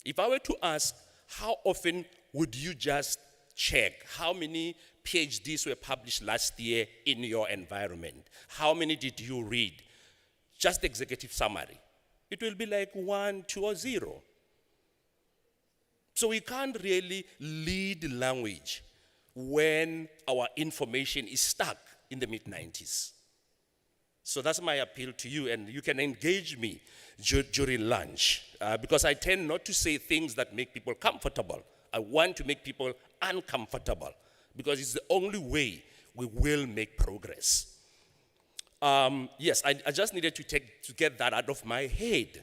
If I were to ask, how often would you just check how many PhDs were published last year in your environment? How many did you read? Just the executive summary. It will be like 1, 2, or 0. So we can't really lead language when our information is stuck in the mid-90s. So that's my appeal to you, and you can engage me during lunch, because I tend not to say things that make people comfortable. I want to make people uncomfortable, because it's the only way we will make progress. Yes, I just needed to get that out of my head,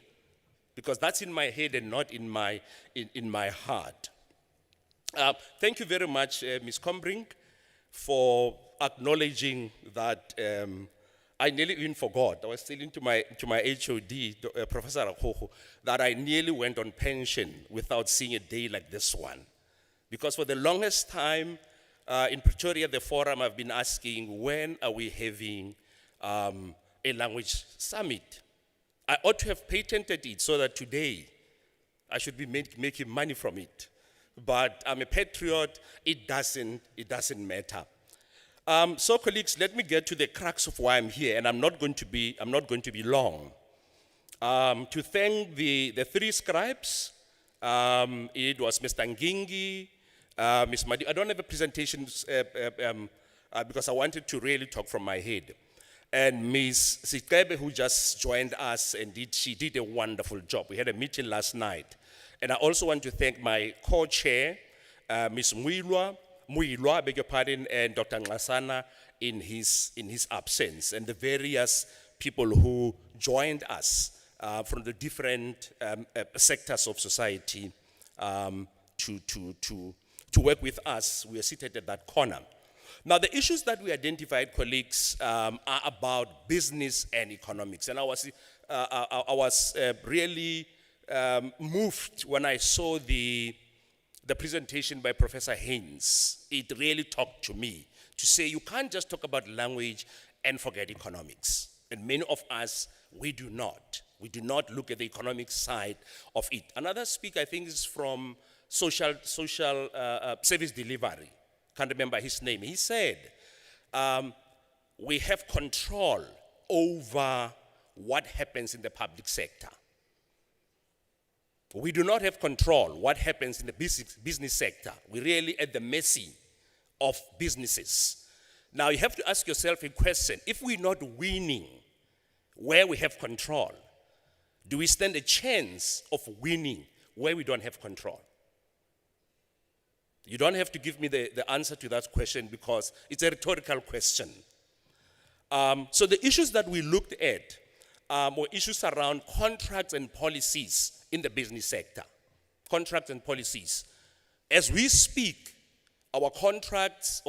because that's in my head and not in my heart. Thank you very much, Ms. Combrink, for acknowledging that I nearly even forgot. I was telling to my HOD, Professor Rakoko, that I nearly went on pension without seeing a day like this one. Because for the longest time in Pretoria, the forum, I've been asking, when are we having a language summit? I ought to have patented it so that today I should be making money from it. But I'm a patriot, it doesn't matter. So colleagues, let me get to the crux of why I'm here, and I'm not going to be long. To thank the three scribes, it was Mr. Ngingi, Ms. Madi. I don't have a presentation because I wanted to really talk from my head. And Ms. Sikebe, who just joined us, and she did a wonderful job. We had a meeting last night. And I also want to thank my co-chair, Ms. Muilwa, I beg your pardon, and Dr. Ngasana in his absence, and the various people who joined us from the different sectors of society to work with us. We are seated at that corner. Now, the issues that we identified, colleagues, are about business and economics. And I was really moved when I saw the presentation by Professor Haynes. It really talked to me to say you can't just talk about language and forget economics. And many of us, we do not. We do not look at the economic side of it. Another speaker, I think, is from social service delivery. Can't remember his name. He said, we have control over what happens in the public sector. We do not have control what happens in the business sector. We're really at the mercy of businesses. Now you have to ask yourself a question. If we're not winning where we have control, do we stand a chance of winning where we don't have control? You don't have to give me the answer to that question because it's a rhetorical question. So the issues that we looked at were issues around contracts and policies in the business sector. Contracts and policies. As we speak, our contracts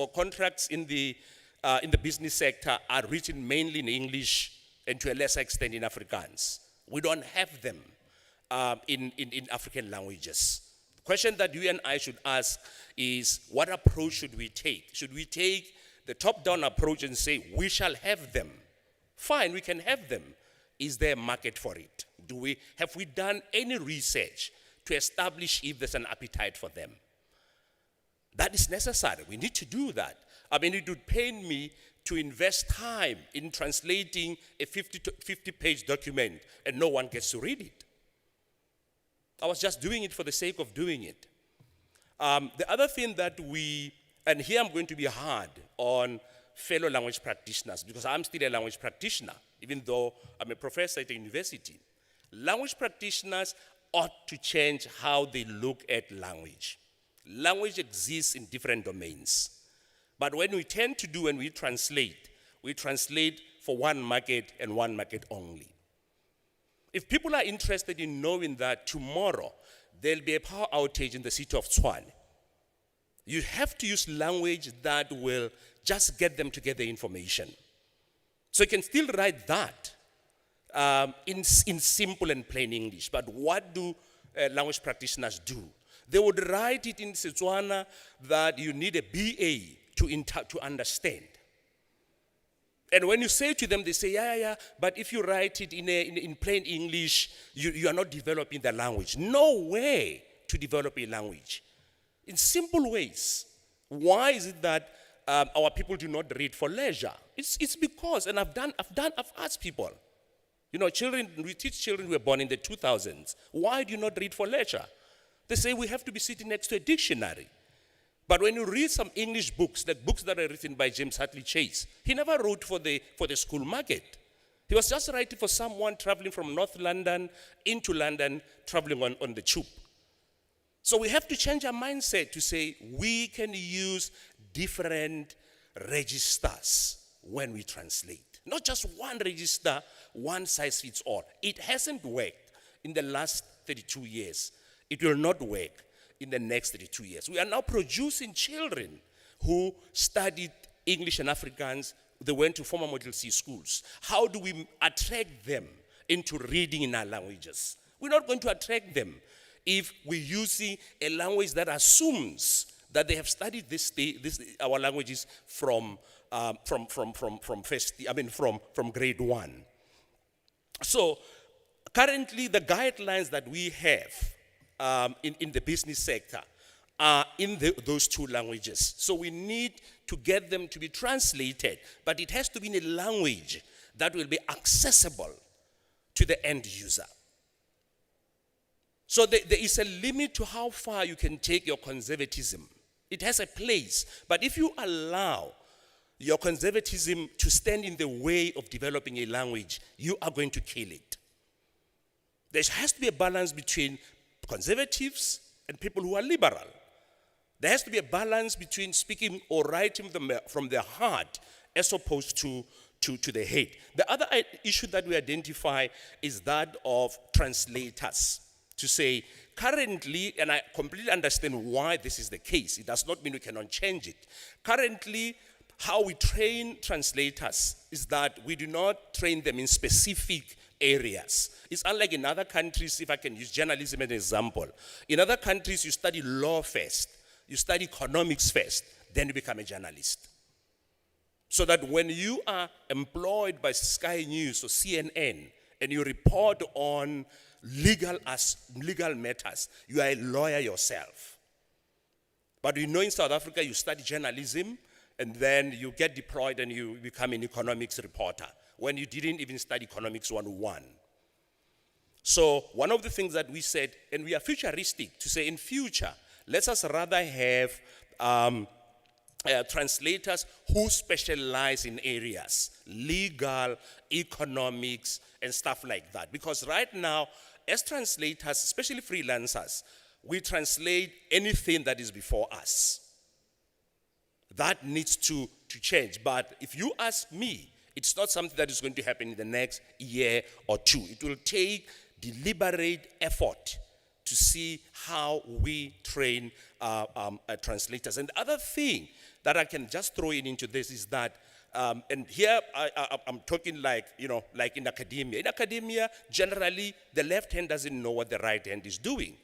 in the business sector are written mainly in English and to a lesser extent in Afrikaans. We don't have them in African languages. The question that you and I should ask is, what approach should we take? Should we take the top-down approach and say, we shall have them? Fine, we can have them. Is there a market for it? Have we done any research to establish if there's an appetite for them? That is necessary. We need to do that. I mean, it would pain me to invest time in translating a 50-page document and no one gets to read it. I was just doing it for the sake of doing it. The other thing that and here I'm going to be hard on fellow language practitioners because I'm still a language practitioner, even though I'm a professor at a university. Language practitioners ought to change how they look at language. Language exists in different domains. But when we translate for one market and one market only. If people are interested in knowing that tomorrow there'll be a power outage in the city of Tshwane, you have to use language that will just get them to get the information. So you can still write that in simple and plain English. But what do language practitioners do? They would write it in Setswana that you need a BA to understand. And when you say to them, they say, yeah, but if you write it in plain English, you are not developing the language. No way to develop a language. In simple ways. Why is it that our people do not read for leisure? It's because, and I've asked people, we teach children who were born in the 2000s, why do you not read for leisure? They say we have to be sitting next to a dictionary. But when you read some English books, like books that are written by James Hartley Chase, he never wrote for the school market. He was just writing for someone traveling from North London into London, traveling on the tube. So we have to change our mindset to say we can use different registers when we translate. Not just one register, one size fits all. It hasn't worked in the last 32 years. It will not work in the next 32 years. We are now producing children who studied English and Afrikaans they went to former Model C schools. How do we attract them into reading in our languages? We're not going to attract them if we're using a language that assumes that they have studied our languages from grade 1. So currently the guidelines that we have in the business sector are in those 2 languages. So we need to get them to be translated, but it has to be in a language that will be accessible to the end user. So there is a limit to how far you can take your conservatism. It has a place, but if you allow your conservatism to stand in the way of developing a language, you are going to kill it. There has to be a balance between conservatives and people who are liberal. There has to be a balance between speaking or writing from the heart as opposed to the head. The other issue that we identify is that of translators. To say, currently, and I completely understand why this is the case, it does not mean we cannot change it. Currently, how we train translators is that we do not train them in specific areas. It's unlike in other countries, if I can use journalism as an example. In other countries, you study law first, you study economics first, then you become a journalist. So that when you are employed by Sky News or CNN and you report on legal matters, you are a lawyer yourself. But you know in South Africa you study journalism and then you get deployed and you become an economics reporter when you didn't even study economics 101. So one of the things that we said, and we are futuristic, to say in future, let us rather have translators who specialize in areas, legal, economics, and stuff like that. Because right now, as translators, especially freelancers, we translate anything that is before us. That needs to change. But if you ask me, it's not something that is going to happen in the next year or 2. It will take deliberate effort to see how we train translators. And the other thing that I can just throw into this is that, and here I'm talking like in academia. In academia, generally, the left hand doesn't know what the right hand is doing.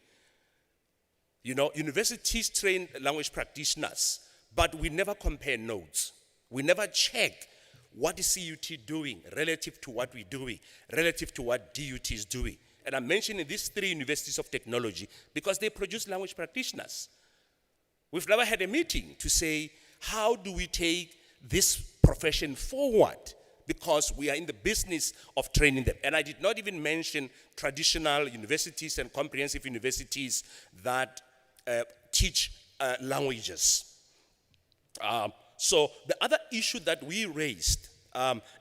Universities train language practitioners, but we never compare notes. We never check what is CUT doing relative to what we're doing, relative to what DUT is doing. And I'm mentioning these 3 universities of technology because they produce language practitioners. We've never had a meeting to say, how do we take this profession forward? Because we are in the business of training them. And I did not even mention traditional universities and comprehensive universities that teach languages. So the other issue that we raised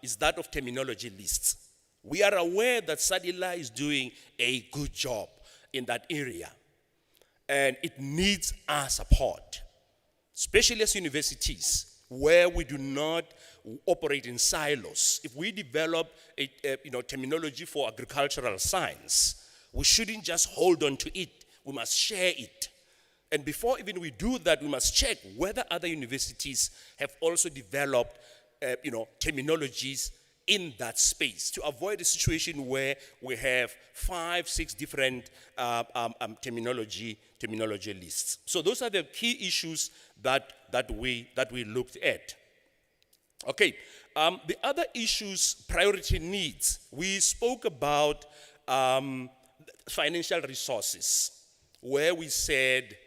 is that of terminology lists. We are aware that SADILA is doing a good job in that area. And it needs our support, especially as universities, where we do not operate in silos. If we develop a terminology for agricultural science, we shouldn't just hold on to it. We must share it. And before even we do that, we must check whether other universities have also developed terminologies in that space to avoid a situation where we have 5, 6 different terminology lists. So those are the key issues that we looked at. Okay, the other issues, priority needs. We spoke about financial resources, where we said,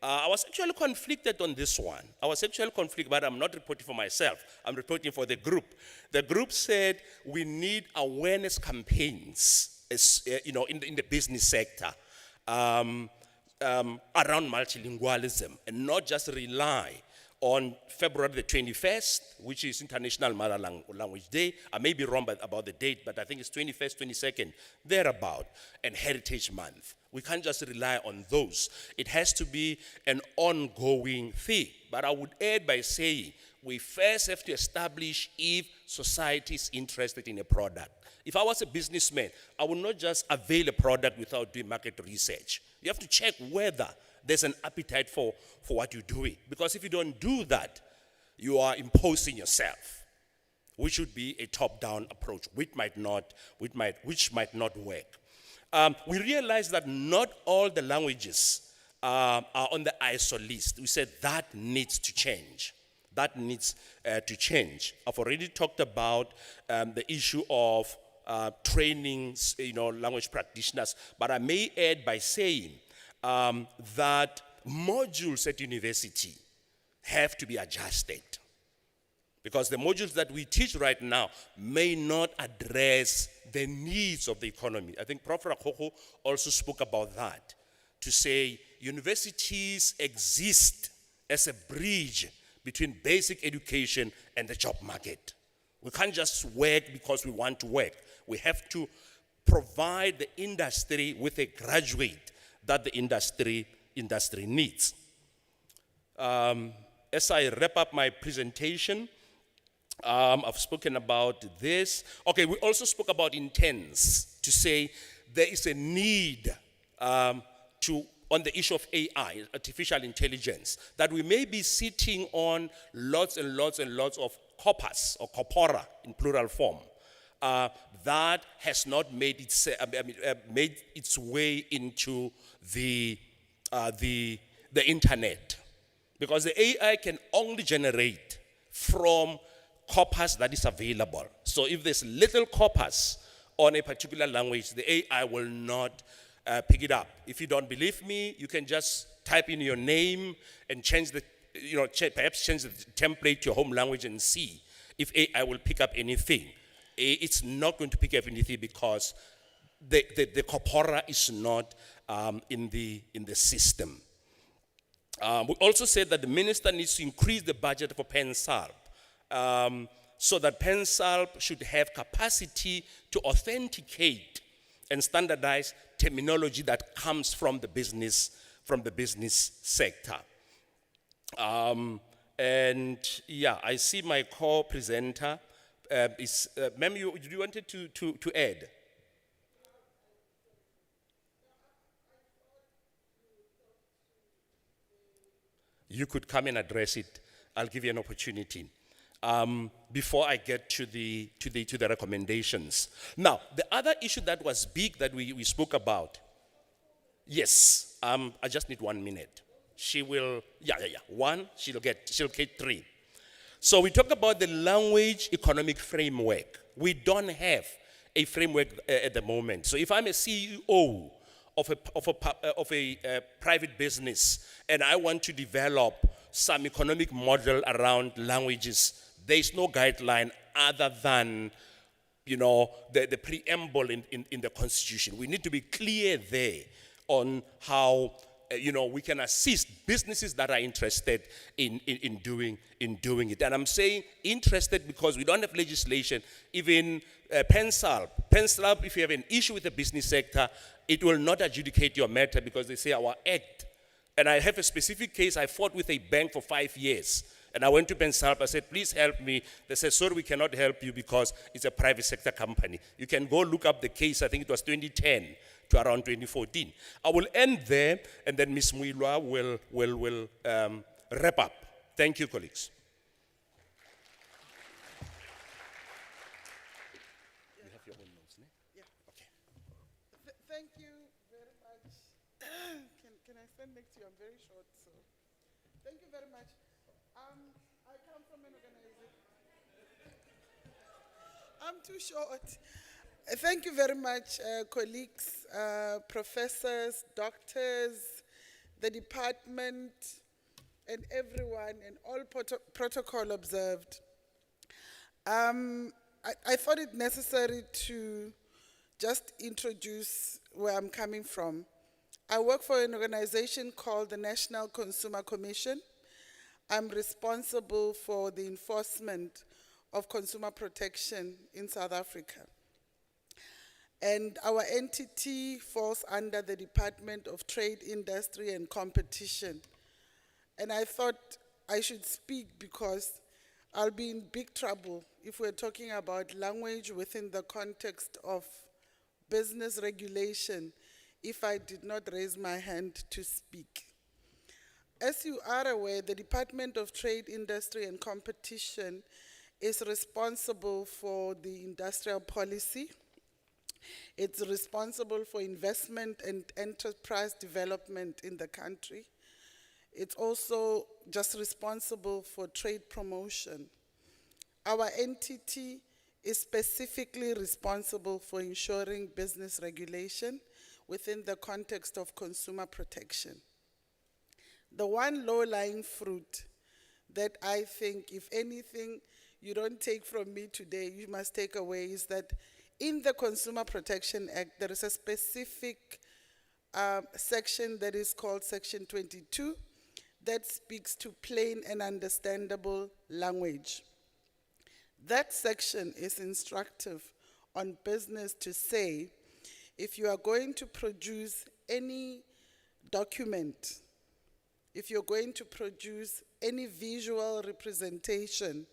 I was actually conflicted on this one. I was actually conflicted, but I'm not reporting for myself. I'm reporting for the group. The group said we need awareness campaigns, in the business sector, around multilingualism, and not just rely on February the 21st, which is International Mother Language Day. I may be wrong about the date, but I think it's 21st, 22nd, thereabout, and Heritage Month. We can't just rely on those. It has to be an ongoing thing. But I would add by saying, we first have to establish if society is interested in a product. If I was a businessman, I would not just avail a product without doing market research. You have to check whether there's an appetite for what you're doing. Because if you don't do that, you are imposing yourself. which would be a top-down approach, which might not work. We realized that not all the languages are on the ISO list. We said that needs to change. That needs to change. I've already talked about the issue of training, language practitioners, but I may add by saying that modules at university have to be adjusted, because the modules that we teach right now may not address the needs of the economy. I think Prof. Rakoko also spoke about that, to say universities exist as a bridge between basic education and the job market. We can't just work because we want to work. We have to provide the industry with a graduate that the industry needs. As I wrap up my presentation, I've spoken about this. Okay, we also spoke about intents, to say there is a need on the issue of AI, artificial intelligence, that we may be sitting on lots and lots and lots of corpus, or corpora in plural form, that has not made its way into the internet. Because the AI can only generate from corpus that is available. So if there's little corpus on a particular language, the AI will not pick it up. If you don't believe me, you can just type in your name and change the, perhaps change the template to your home language and see if AI will pick up anything. It's not going to pick up anything because the corpora is not in the system. We also said that the minister needs to increase the budget for PenSALP, so that PenSALP should have capacity to authenticate and standardize terminology that comes from the business sector. And yeah, I see my co-presenter ma'am, you wanted to add? You could come and address it. I'll give you an opportunity. Before I get to the recommendations. Now, the other issue that was big that we spoke about. Yes, I just need 1 minute. She will, one, she'll get 3. So we talk about the language economic framework. We don't have a framework at the moment. So if I'm a CEO of a private business and I want to develop some economic model around languages, there is no guideline other than, the preamble in the Constitution. We need to be clear there on how, we can assist businesses that are interested in doing it. And I'm saying interested because we don't have legislation. Even PenSALP, if you have an issue with the business sector, it will not adjudicate your matter because they say our act. And I have a specific case. I fought with a bank for 5 years. And I went to PenSALP, I said, please help me. They said, sorry, we cannot help you because it's a private sector company. You can go look up the case, I think it was 2010 to around 2014. I will end there, and then Ms. Muilwa will wrap up. Thank you, colleagues. You have your own notes, ne? Yeah. Okay. Thank you very much. Can I stand next to you? I'm very short, so. Thank you very much. I come from an organization. I'm too short. Thank you very much, colleagues, professors, doctors, the department, and everyone, and all protocol observed. I thought it necessary to just introduce where I'm coming from. I work for an organization called the National Consumer Commission. I'm responsible for the enforcement of consumer protection in South Africa. And our entity falls under the Department of Trade, Industry and Competition. And I thought I should speak because I'll be in big trouble if we're talking about language within the context of business regulation if I did not raise my hand to speak. As you are aware, the Department of Trade, Industry and Competition is responsible for the industrial policy. It's responsible for investment and enterprise development in the country. It's also just responsible for trade promotion. Our entity is specifically responsible for ensuring business regulation within the context of consumer protection. The one low-lying fruit that I think, if anything, you don't take from me today, you must take away, is that in the Consumer Protection Act, there is a specific section that is called Section 22 that speaks to plain and understandable language. That section is instructive on business to say, if you are going to produce any document, if you're going to produce any visual representation,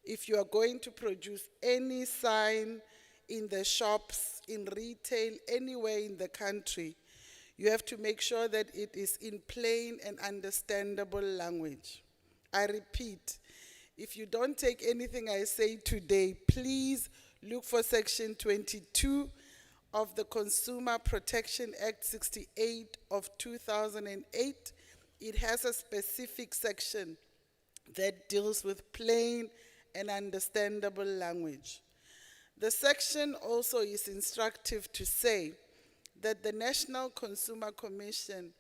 if you are going to produce any sign in the shops, in retail, anywhere in the country, you have to make sure that it is in plain and understandable language. I repeat, if you don't take anything I say today, please look for Section 22 of the Consumer Protection Act 68 of 2008. It has a specific section that deals with plain and understandable language. The section also is instructive to say that the National Consumer Commission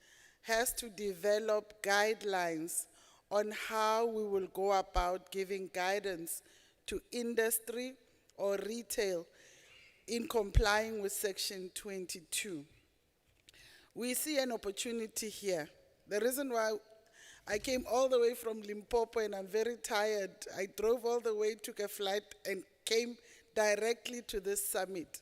has to develop guidelines on how we will go about giving guidance to industry or retail in complying with Section 22. We see an opportunity here. The reason why I came all the way from Limpopo and I'm very tired, I drove all the way, took a flight and came directly to this summit.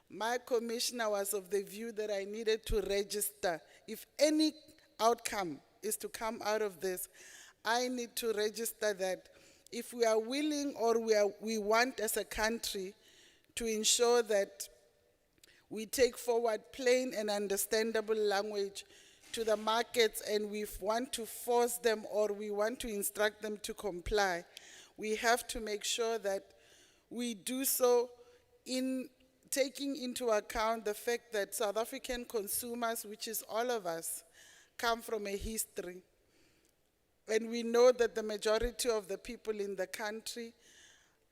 My commissioner was of the view that I needed to register. If any outcome is to come out of this, I need to register that if we are willing or we want as a country to ensure that we take forward plain and understandable language to the markets and we want to force them or we want to instruct them to comply, we have to make sure that we do so in taking into account the fact that South African consumers, which is all of us, come from a history. And we know that the majority of the people in the country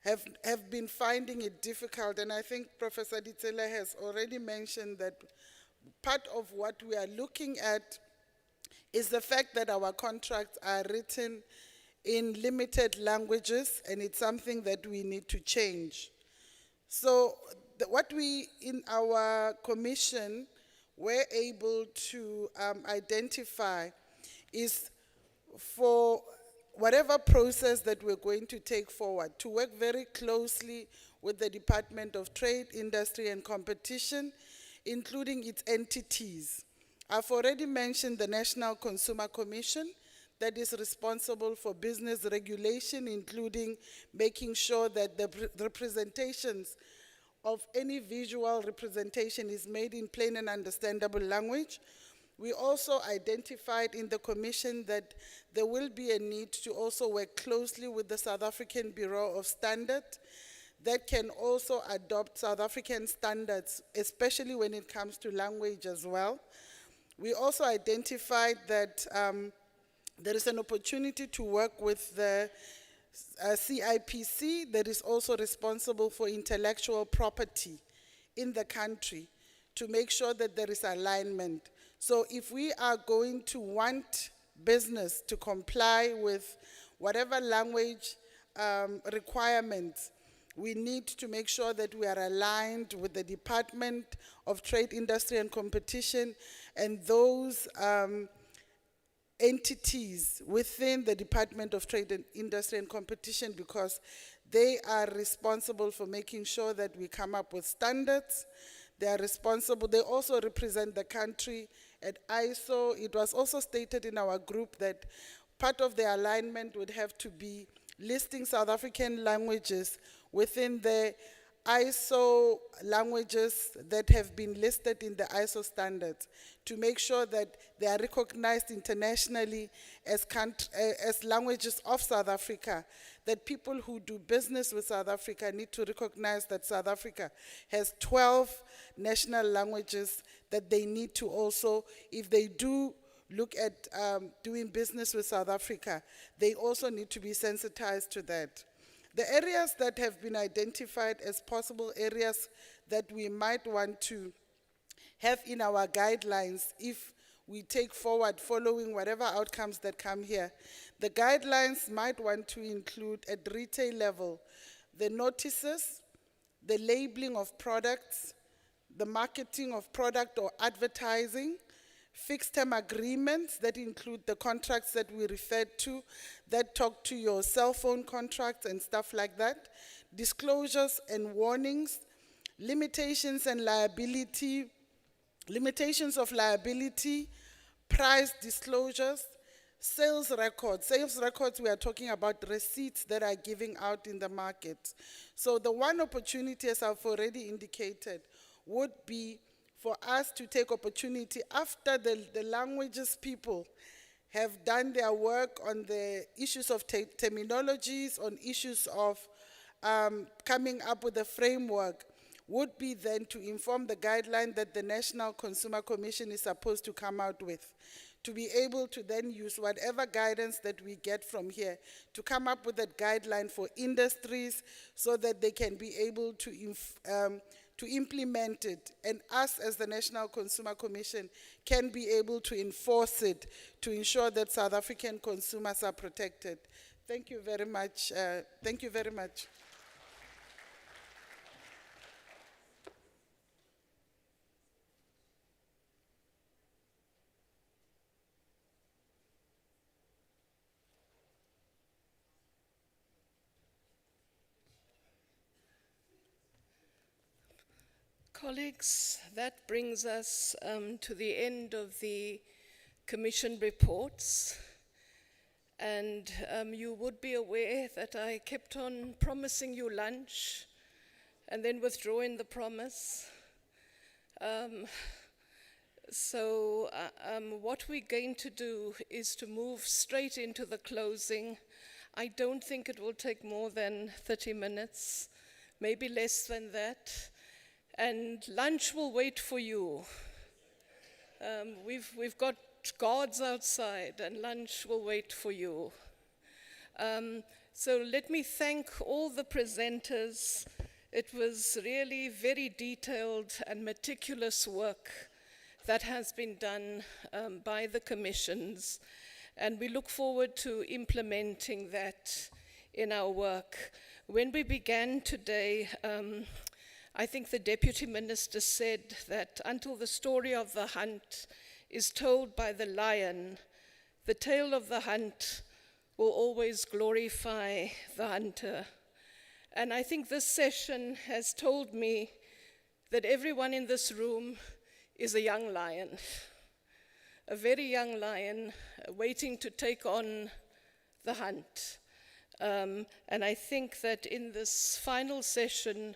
have been finding it difficult. And I think Professor Ditsela has already mentioned that part of what we are looking at is the fact that our contracts are written in limited languages, and it's something that we need to change. So what we in our commission were able to identify is for whatever process that we're going to take forward, to work very closely with the Department of Trade, Industry and Competition, including its entities. I've already mentioned the National Consumer Commission that is responsible for business regulation, including making sure that the representations of any visual representation is made in plain and understandable language. We also identified in the commission that there will be a need to also work closely with the South African Bureau of Standards that can also adopt South African standards, especially when it comes to language as well. We also identified that there is an opportunity to work with the CIPC that is also responsible for intellectual property in the country to make sure that there is alignment. So if we are going to want business to comply with whatever language requirements, we need to make sure that we are aligned with the Department of Trade, Industry and Competition and those entities within the Department of Trade and Industry and Competition, because they are responsible for making sure that we come up with standards. They are responsible, they also represent the country at ISO. It was also stated in our group that part of the alignment would have to be listing South African languages within the ISO languages that have been listed in the ISO standards to make sure that they are recognized internationally as languages of South Africa, that people who do business with South Africa need to recognize that South Africa has 12 national languages that they need to also, if they do look at doing business with South Africa, they also need to be sensitized to that. The areas that have been identified as possible areas that we might want to have in our guidelines if we take forward following whatever outcomes that come here, the guidelines might want to include at retail level the notices, the labeling of products, the marketing of product or advertising, fixed term agreements that include the contracts that we referred to, that talk to your cell phone contracts and stuff like that, disclosures and warnings, limitations of liability, price disclosures, sales records. Sales records, we are talking about receipts that are giving out in the market. So the one opportunity, as I've already indicated, would be for us to take opportunity after the languages people have done their work on the issues of terminologies, on issues of coming up with a framework, would be then to inform the guideline that the National Consumer Commission is supposed to come out with, to be able to then use whatever guidance that we get from here to come up with that guideline for industries so that they can be able to implement it, and us as the National Consumer Commission can be able to enforce it to ensure that South African consumers are protected. Thank you very much. Thank you very much. Colleagues, that brings us to the end of the Commission reports. And you would be aware that I kept on promising you lunch and then withdrawing the promise. So what we're going to do is to move straight into the closing. I don't think it will take more than 30 minutes, maybe less than that. And lunch will wait for you. We've got guards outside, and lunch will wait for you. So let me thank all the presenters. It was really very detailed and meticulous work that has been done by the commissions, and we look forward to implementing that in our work. When we began today, I think the Deputy Minister said that until the story of the hunt is told by the lion, the tale of the hunt will always glorify the hunter. And I think this session has told me that everyone in this room is a young lion, a very young lion waiting to take on the hunt. And I think that in this final session,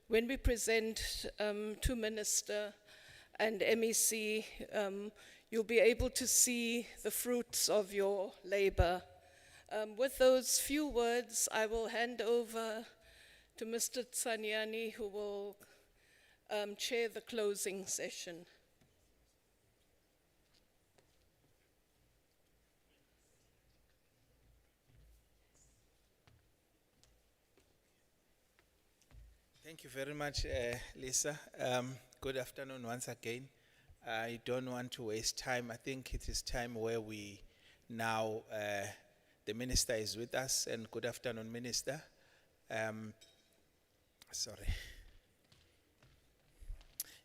when we present to Minister and MEC, you'll be able to see the fruits of your labor. With those few words, I will hand over to Mr. Tsanyani, who will chair the closing session. Thank you very much, Lisa. Good afternoon once again. I don't want to waste time. I think it is time where we now, the Minister is with us, and good afternoon, Minister. Sorry.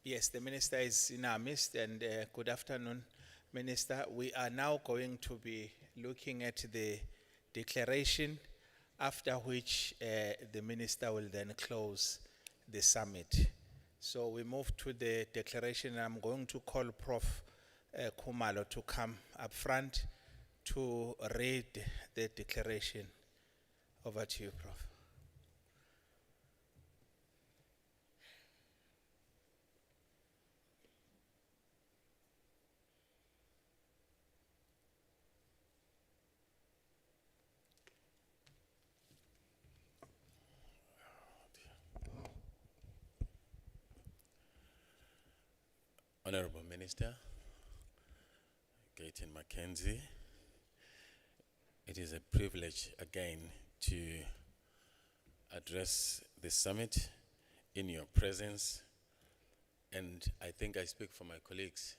Yes, the Minister is in our midst, and good afternoon, Minister. We are now going to be looking at the declaration, after which the Minister will then close the summit. So we move to the declaration. I'm going to call Prof. Khumalo to come up front to read the declaration. Over to you, Prof. Honorable Minister, Gayton Mackenzie, it is a privilege again to address this summit in your presence, and I think I speak for my colleagues,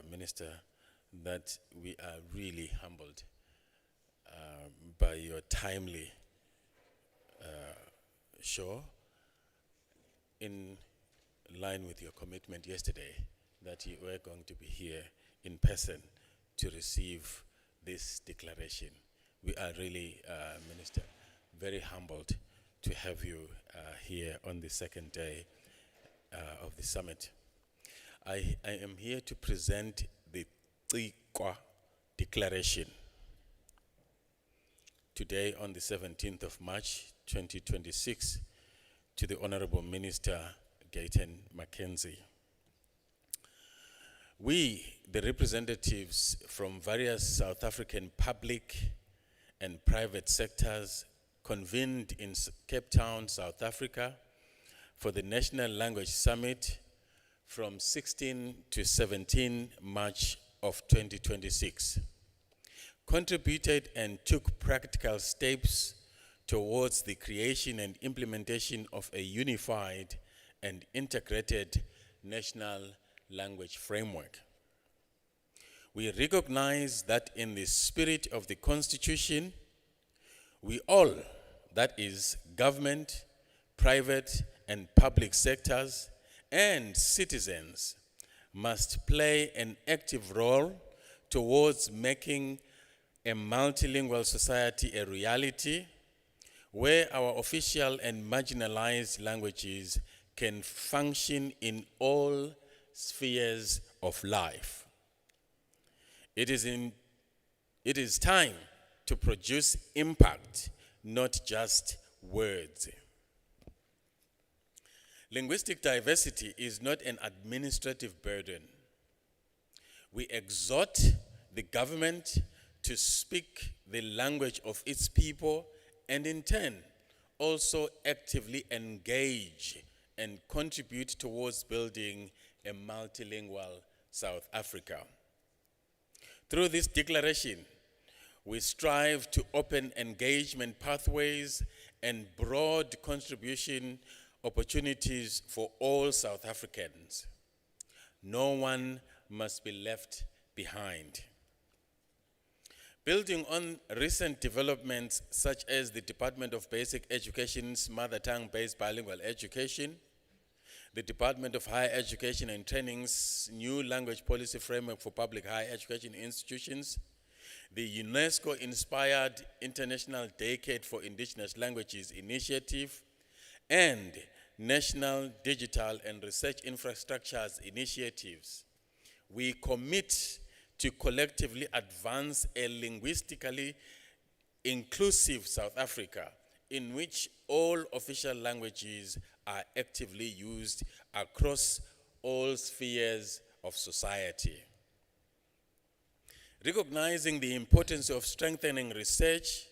Minister, that we are really humbled by your timely show, in line with your commitment yesterday that you were going to be here in person to receive this declaration. We are really, Minister, very humbled to have you here on the second day of the summit. I am here to present the Tsikwa Declaration today on the 17th of March 2026 to the Honorable Minister Gayton Mackenzie. We, the representatives from various South African public and private sectors, convened in Cape Town, South Africa for the National Language Summit from 16 to 17 March of 2026, contributed and took practical steps towards the creation and implementation of a unified and integrated national language framework. We recognize that in the spirit of the Constitution, we all, that is, government, private and public sectors, and citizens, must play an active role towards making a multilingual society a reality where our official and marginalized languages can function in all spheres of life. It is time to produce impact, not just words. Linguistic diversity is not an administrative burden. We exhort the government to speak the language of its people and in turn also actively engage and contribute towards building a multilingual South Africa. Through this declaration, we strive to open engagement pathways and broad contribution opportunities for all South Africans. No one must be left behind. Building on recent developments such as the Department of Basic Education's mother tongue-based bilingual education, the Department of Higher Education and Training's new language policy framework for public higher education institutions, the UNESCO-inspired International Decade for Indigenous Languages Initiative, and National Digital and Research Infrastructures initiatives, we commit to collectively advance a linguistically inclusive South Africa in which all official languages are actively used across all spheres of society. Recognizing the importance of strengthening research,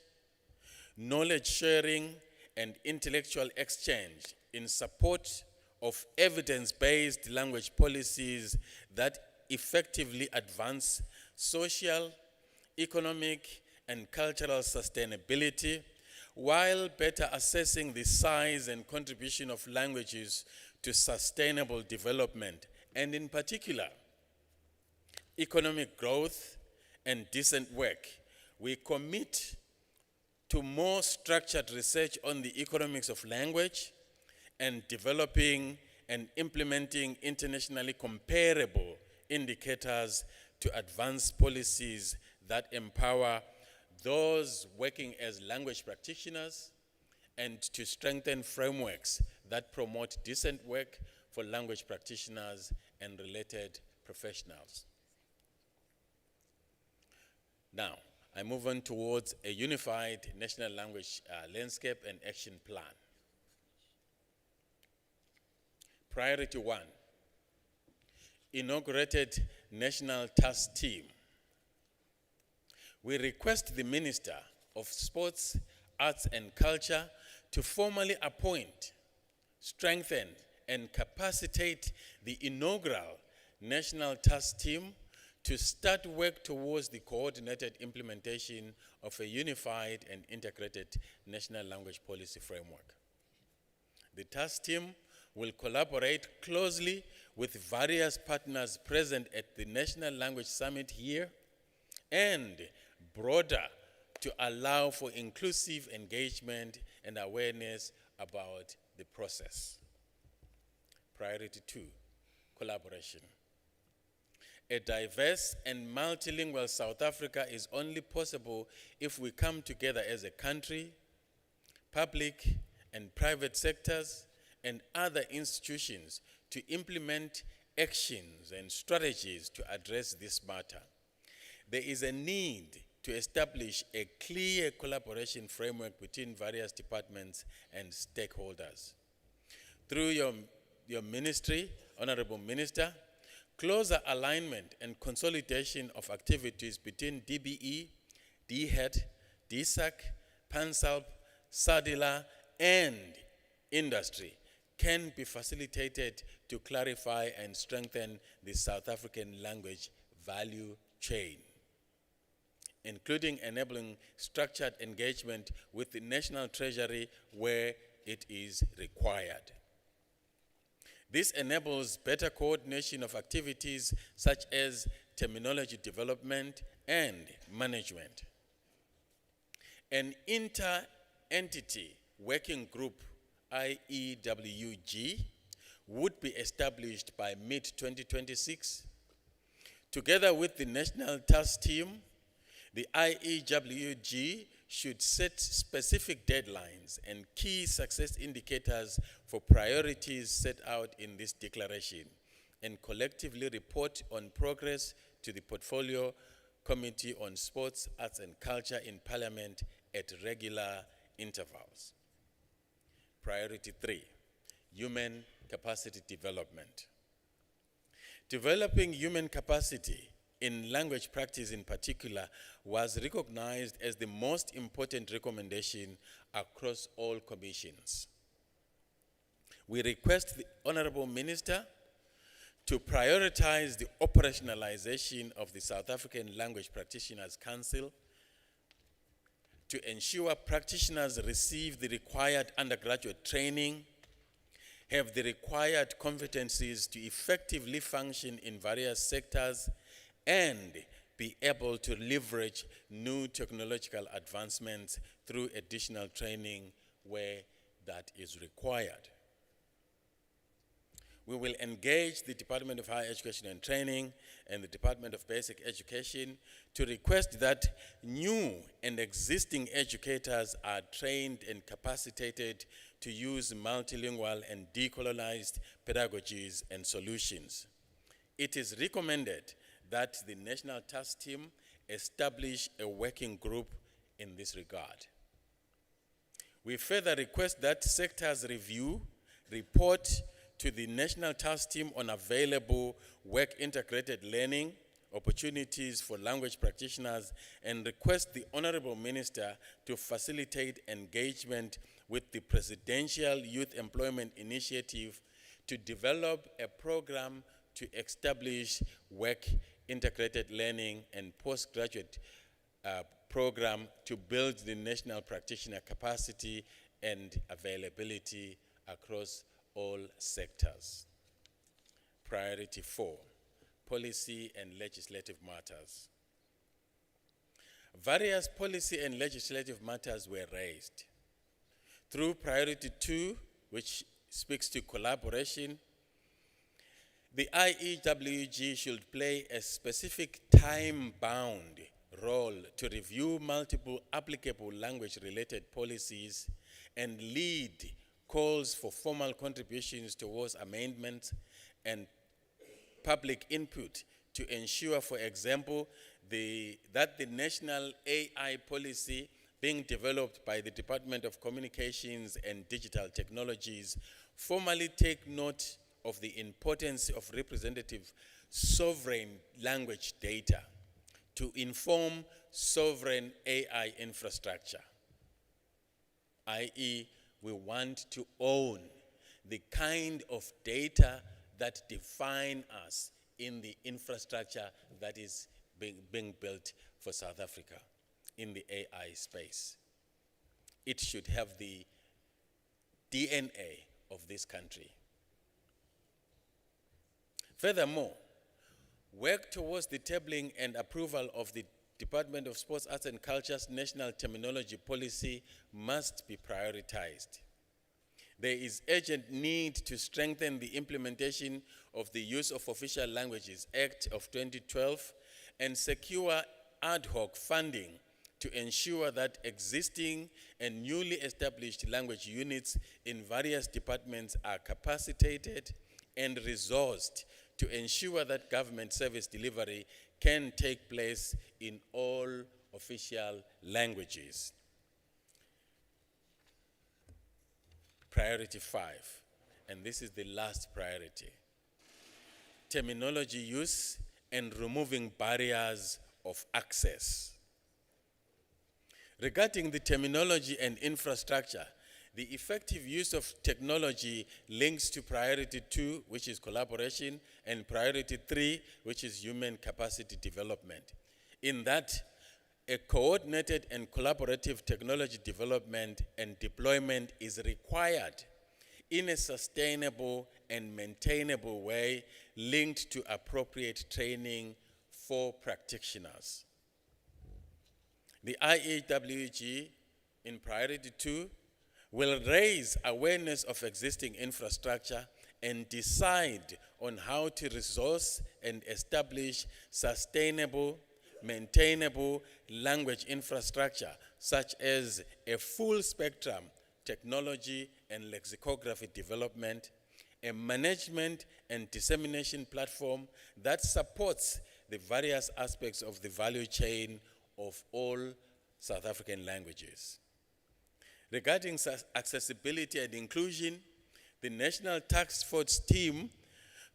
knowledge sharing, and intellectual exchange in support of evidence-based language policies that effectively advance social, economic, and cultural sustainability, while better assessing the size and contribution of languages to sustainable development, and in particular, economic growth and decent work. We commit to more structured research on the economics of language and developing and implementing internationally comparable indicators to advance policies that empower those working as language practitioners and to strengthen frameworks that promote decent work for language practitioners and related professionals. Now, I move on towards a unified national language landscape and action plan. Priority 1, inaugurated National Task Team. We request the Minister of Sports, Arts and Culture to formally appoint, strengthen, and capacitate the inaugural National Task Team to start work towards the coordinated implementation of a unified and integrated national language policy framework. The task team will collaborate closely with various partners present at the National Language Summit here and broader to allow for inclusive engagement and awareness about the process. Priority 2, collaboration. A diverse and multilingual South Africa is only possible if we come together as a country, public and private sectors, and other institutions to implement actions and strategies to address this matter. There is a need to establish a clear collaboration framework between various departments and stakeholders. Through your ministry, Honorable Minister, closer alignment and consolidation of activities between DBE, DHET, DSAC, PANSALP, SADILA, and industry can be facilitated to clarify and strengthen the South African language value chain, including enabling structured engagement with the National Treasury where it is required. This enables better coordination of activities such as terminology development and management. An inter-entity working group, IEWG, would be established by mid-2026. Together with the National Task Team, the IEWG should set specific deadlines and key success indicators for priorities set out in this declaration and collectively report on progress to the Portfolio Committee on Sports, Arts and Culture in Parliament at regular intervals. Priority 3, human capacity development. Developing human capacity in language practice in particular was recognized as the most important recommendation across all commissions. We request the Honorable Minister to prioritize the operationalization of the South African Language Practitioners Council to ensure practitioners receive the required undergraduate training, have the required competencies to effectively function in various sectors, and be able to leverage new technological advancements through additional training where that is required. We will engage the Department of Higher Education and Training and the Department of Basic Education to request that new and existing educators are trained and capacitated to use multilingual and decolonized pedagogies and solutions. It is recommended that the National Task Team establish a working group in this regard. We further request that sectors review, report to the National Task Team on available work integrated learning opportunities for language practitioners and request the Honorable Minister to facilitate engagement with the Presidential Youth Employment Initiative to develop a program to establish work integrated learning and postgraduate program to build the national practitioner capacity and availability across all sectors. Priority 4, policy and legislative matters. Various policy and legislative matters were raised. Through priority 2, which speaks to collaboration, the IEWG should play a specific time-bound role to review multiple applicable language-related policies and lead calls for formal contributions towards amendments and public input to ensure, for example, that the national AI policy being developed by the Department of Communications and Digital Technologies formally take note of the importance of representative sovereign language data to inform sovereign AI infrastructure, i.e., we want to own the kind of data that define us in the infrastructure that is being built for South Africa in the AI space. It should have the DNA of this country. Furthermore, work towards the tabling and approval of the Department of Sports, Arts and Culture's National Terminology Policy must be prioritized. There is urgent need to strengthen the implementation of the Use of Official Languages Act of 2012 and secure ad hoc funding to ensure that existing and newly established language units in various departments are capacitated and resourced to ensure that government service delivery can take place in all official languages. Priority 5, and this is the last priority: terminology use and removing barriers of access. Regarding the terminology and infrastructure, the effective use of technology links to priority 2, which is collaboration, and priority 3, which is human capacity development. In that, a coordinated and collaborative technology development and deployment is required in a sustainable and maintainable way, linked to appropriate training for practitioners. The IEWG in priority 2 will raise awareness of existing infrastructure and decide on how to resource and establish sustainable, maintainable language infrastructure, such as a full spectrum technology and lexicography development, a management and dissemination platform that supports the various aspects of the value chain of all South African languages. Regarding accessibility and inclusion, the National Task Force team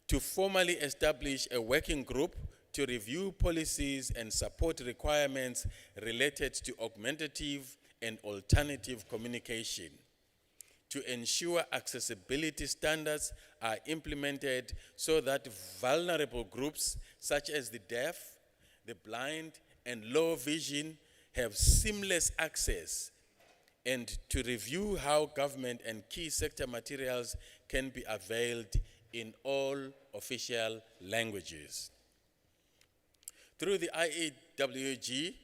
to formally establish a working group to review policies and support requirements related to augmentative and alternative communication, to ensure accessibility standards are implemented so that vulnerable groups such as the deaf, the blind, and low vision have seamless access, and to review how government and key sector materials can be availed in all official languages. Through the IEWG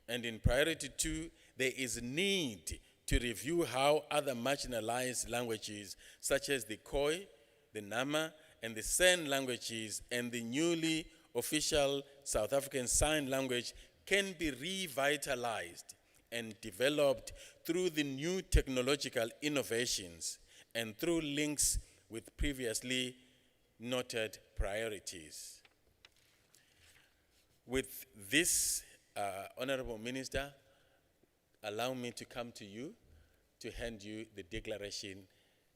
and in priority 2, there is need to review how other marginalized languages such as the Khoi, the Nama, and the San languages and the newly official South African Sign Language can be revitalized and developed through the new technological innovations and through links with previously noted priorities. With this, Honorable Minister, allow me to come to you to hand you the declaration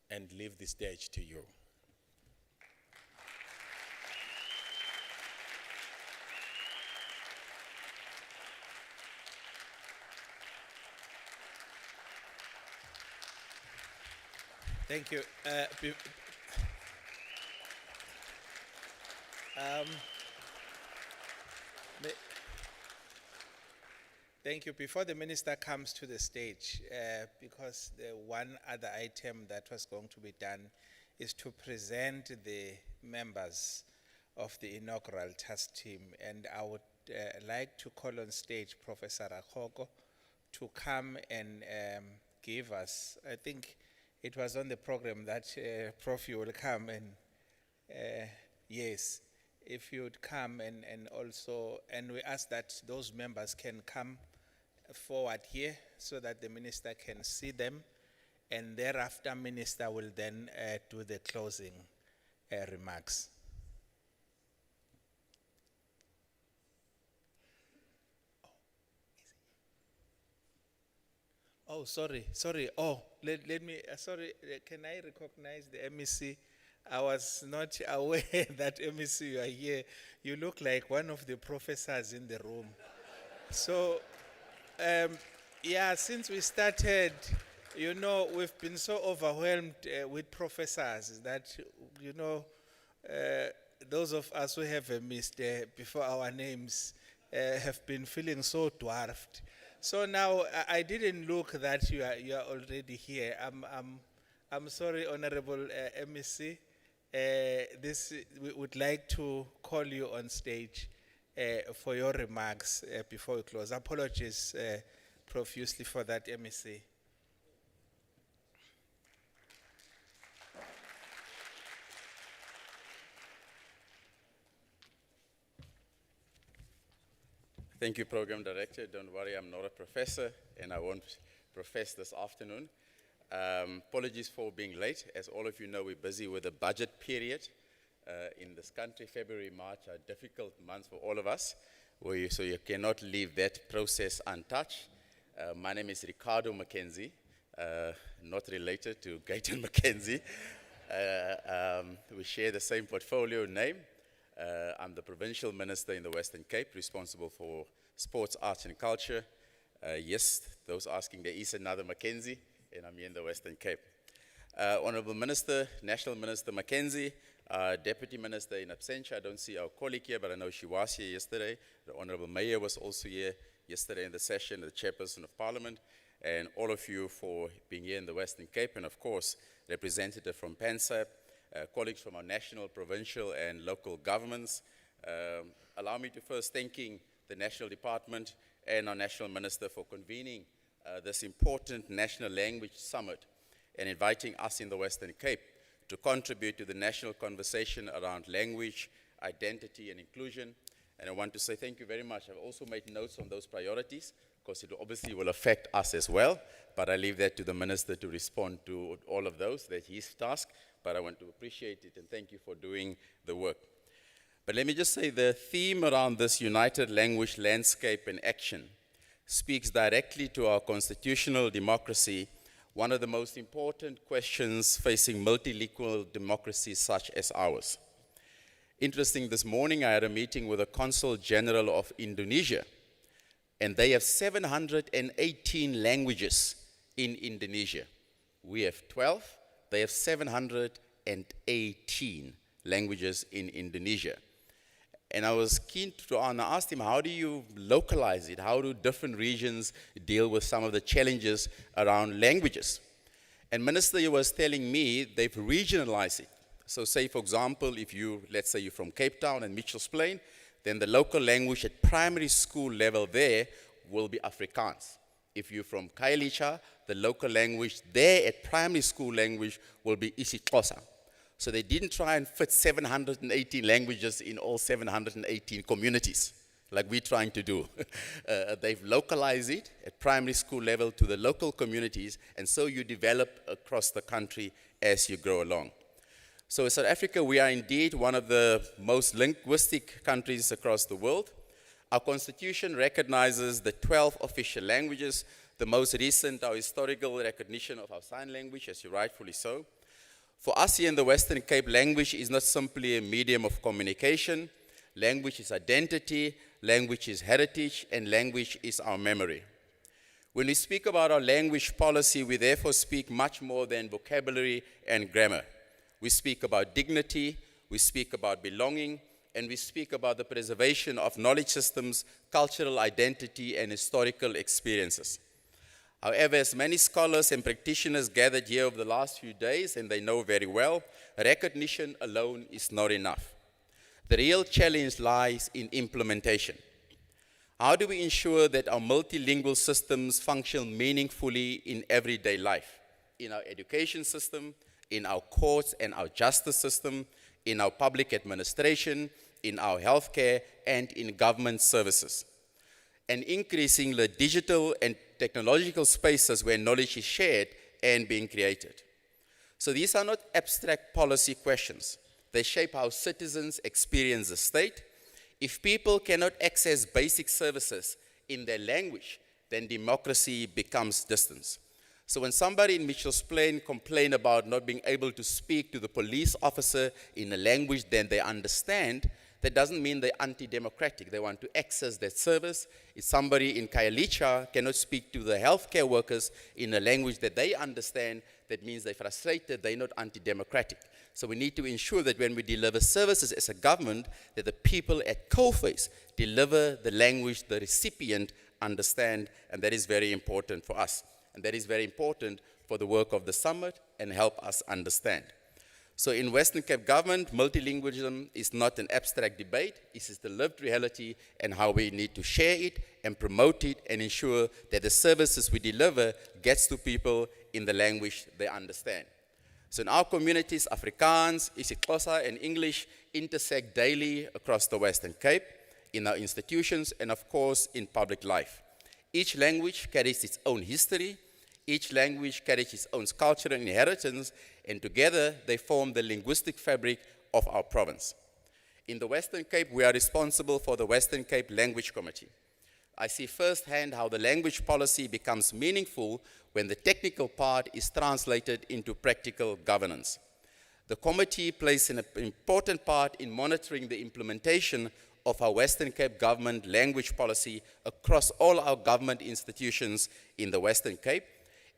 and leave the stage to you. Thank you. Thank you. Before the minister comes to the stage, because the one other item that was going to be done is to present the members of the inaugural task team. And I would like to call on stage Professor Rakoko to come and give us, I think it was on the program that Prof, you will come and yes, if you would come and also, and we ask that those members can come forward here so that the minister can see them, and thereafter minister will then do the closing remarks. Oh, sorry. Oh, let me, sorry, can I recognize the MEC? I was not aware that MEC, you are here. You look like one of the professors in the room. So, yeah, since we started, you know, we've been so overwhelmed with professors that, you know, those of us who have missed before our names have been feeling so dwarfed. So now I didn't look that you are already here. I'm sorry, Honorable MEC. We would like to call you on stage for your remarks before we close. Apologies profusely for that, MEC. Thank you, Program Director. Don't worry, I'm not a professor, and I won't profess this afternoon. Apologies for being late. As all of you know, we're busy with the budget period in this country. February, March are difficult months for all of us, so you cannot leave that process untouched. My name is Ricardo Mackenzie, not related to Gayton Mackenzie. We share the same portfolio name. I'm the Provincial Minister in the Western Cape, responsible for sports, arts and culture. Yes, those asking, there is another Mackenzie, and I'm here in the Western Cape. Honourable Minister, National Minister Mackenzie, Deputy Minister in absentia. I don't see our colleague here, but I know she was here yesterday. The Honourable Mayor was also here yesterday in the session, the Chairperson of Parliament, and all of you for being here in the Western Cape, and of course, representative from PANSAP, colleagues from our national, provincial, and local governments. Allow me to first thanking the National Department and our National Minister for convening this important National Language Summit and inviting us in the Western Cape to contribute to the national conversation around language, identity, and inclusion. And I want to say thank you very much. I've also made notes on those priorities, because it obviously will affect us as well, but I leave that to the Minister to respond to all of those. That's his task, but I want to appreciate it and thank you for doing the work. But let me just say the theme around this united language landscape and action speaks directly to our constitutional democracy, one of the most important questions facing multilingual democracies such as ours. Interesting, this morning I had a meeting with the Consul General of Indonesia, and they have 718 languages in Indonesia. We have 12, they have 718 languages in Indonesia. And I was keen to ask him, how do you localize it? How do different regions deal with some of the challenges around languages? And Minister was telling me they've regionalized it. So say, for example, if you, let's say you're from Cape Town and Mitchells Plain, then the local language at primary school level there will be Afrikaans. If you're from Khayelitsha, the local language there at primary school language will be isiXhosa. So they didn't try and fit 718 languages in all 718 communities, like we're trying to do. They've localized it at primary school level to the local communities, and so you develop across the country as you grow along. So in South Africa, we are indeed one of the most linguistic countries across the world. Our constitution recognizes the 12 official languages, the most recent, our historical recognition of our sign language, as you rightfully so. For us here in the Western Cape, language is not simply a medium of communication. Language is identity, language is heritage, and language is our memory. When we speak about our language policy, we therefore speak much more than vocabulary and grammar. We speak about dignity, we speak about belonging, and we speak about the preservation of knowledge systems, cultural identity, and historical experiences. However, as many scholars and practitioners gathered here over the last few days, and they know very well, recognition alone is not enough. The real challenge lies in implementation. How do we ensure that our multilingual systems function meaningfully in everyday life? In our education system, in our courts and our justice system, in our public administration, in our healthcare, and in government services. And increasing the digital and technological spaces where knowledge is shared and being created. So these are not abstract policy questions. They shape how citizens experience the state. If people cannot access basic services in their language, then democracy becomes distant. So when somebody in Mitchells Plain complain about not being able to speak to the police officer in a language that they understand, that doesn't mean they're anti-democratic. They want to access that service. If somebody in Khayelitsha cannot speak to the healthcare workers in a language that they understand, that means they're frustrated, they're not anti-democratic. So we need to ensure that when we deliver services as a government, that the people at coalface deliver the language the recipient understand, and that is very important for us. And that is very important for the work of the summit and help us understand. So in Western Cape government, multilingualism is not an abstract debate, it is the lived reality and how we need to share it and promote it and ensure that the services we deliver gets to people in the language they understand. So in our communities, Afrikaans, isiXhosa and English intersect daily across the Western Cape, in our institutions and of course in public life. Each language carries its own history, each language carries its own cultural inheritance, and together they form the linguistic fabric of our province. In the Western Cape, we are responsible for the Western Cape Language Committee. I see firsthand how the language policy becomes meaningful when the technical part is translated into practical governance. The committee plays an important part in monitoring the implementation of our Western Cape government language policy across all our government institutions in the Western Cape,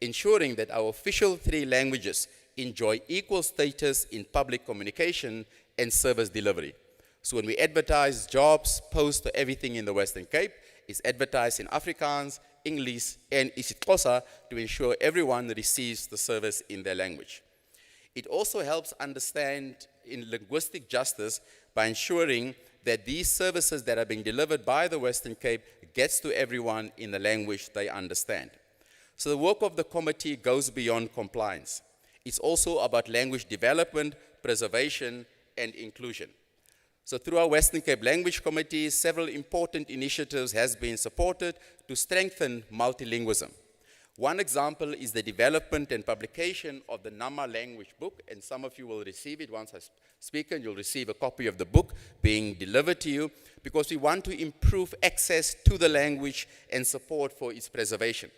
ensuring that our official 3 languages enjoy equal status in public communication and service delivery. So when we advertise jobs, posts, everything in the Western Cape is advertised in Afrikaans, English, and isiXhosa to ensure everyone receives the service in their language. It also helps understand in linguistic justice by ensuring that these services that are being delivered by the Western Cape gets to everyone in the language they understand. So the work of the committee goes beyond compliance. It's also about language development, preservation, and inclusion. So through our Western Cape Language Committee, several important initiatives have been supported to strengthen multilingualism. One example is the development and publication of the Nama language book, and some of you will receive it once I speak, and you'll receive a copy of the book being delivered to you, because we want to improve access to the language and support for its preservation.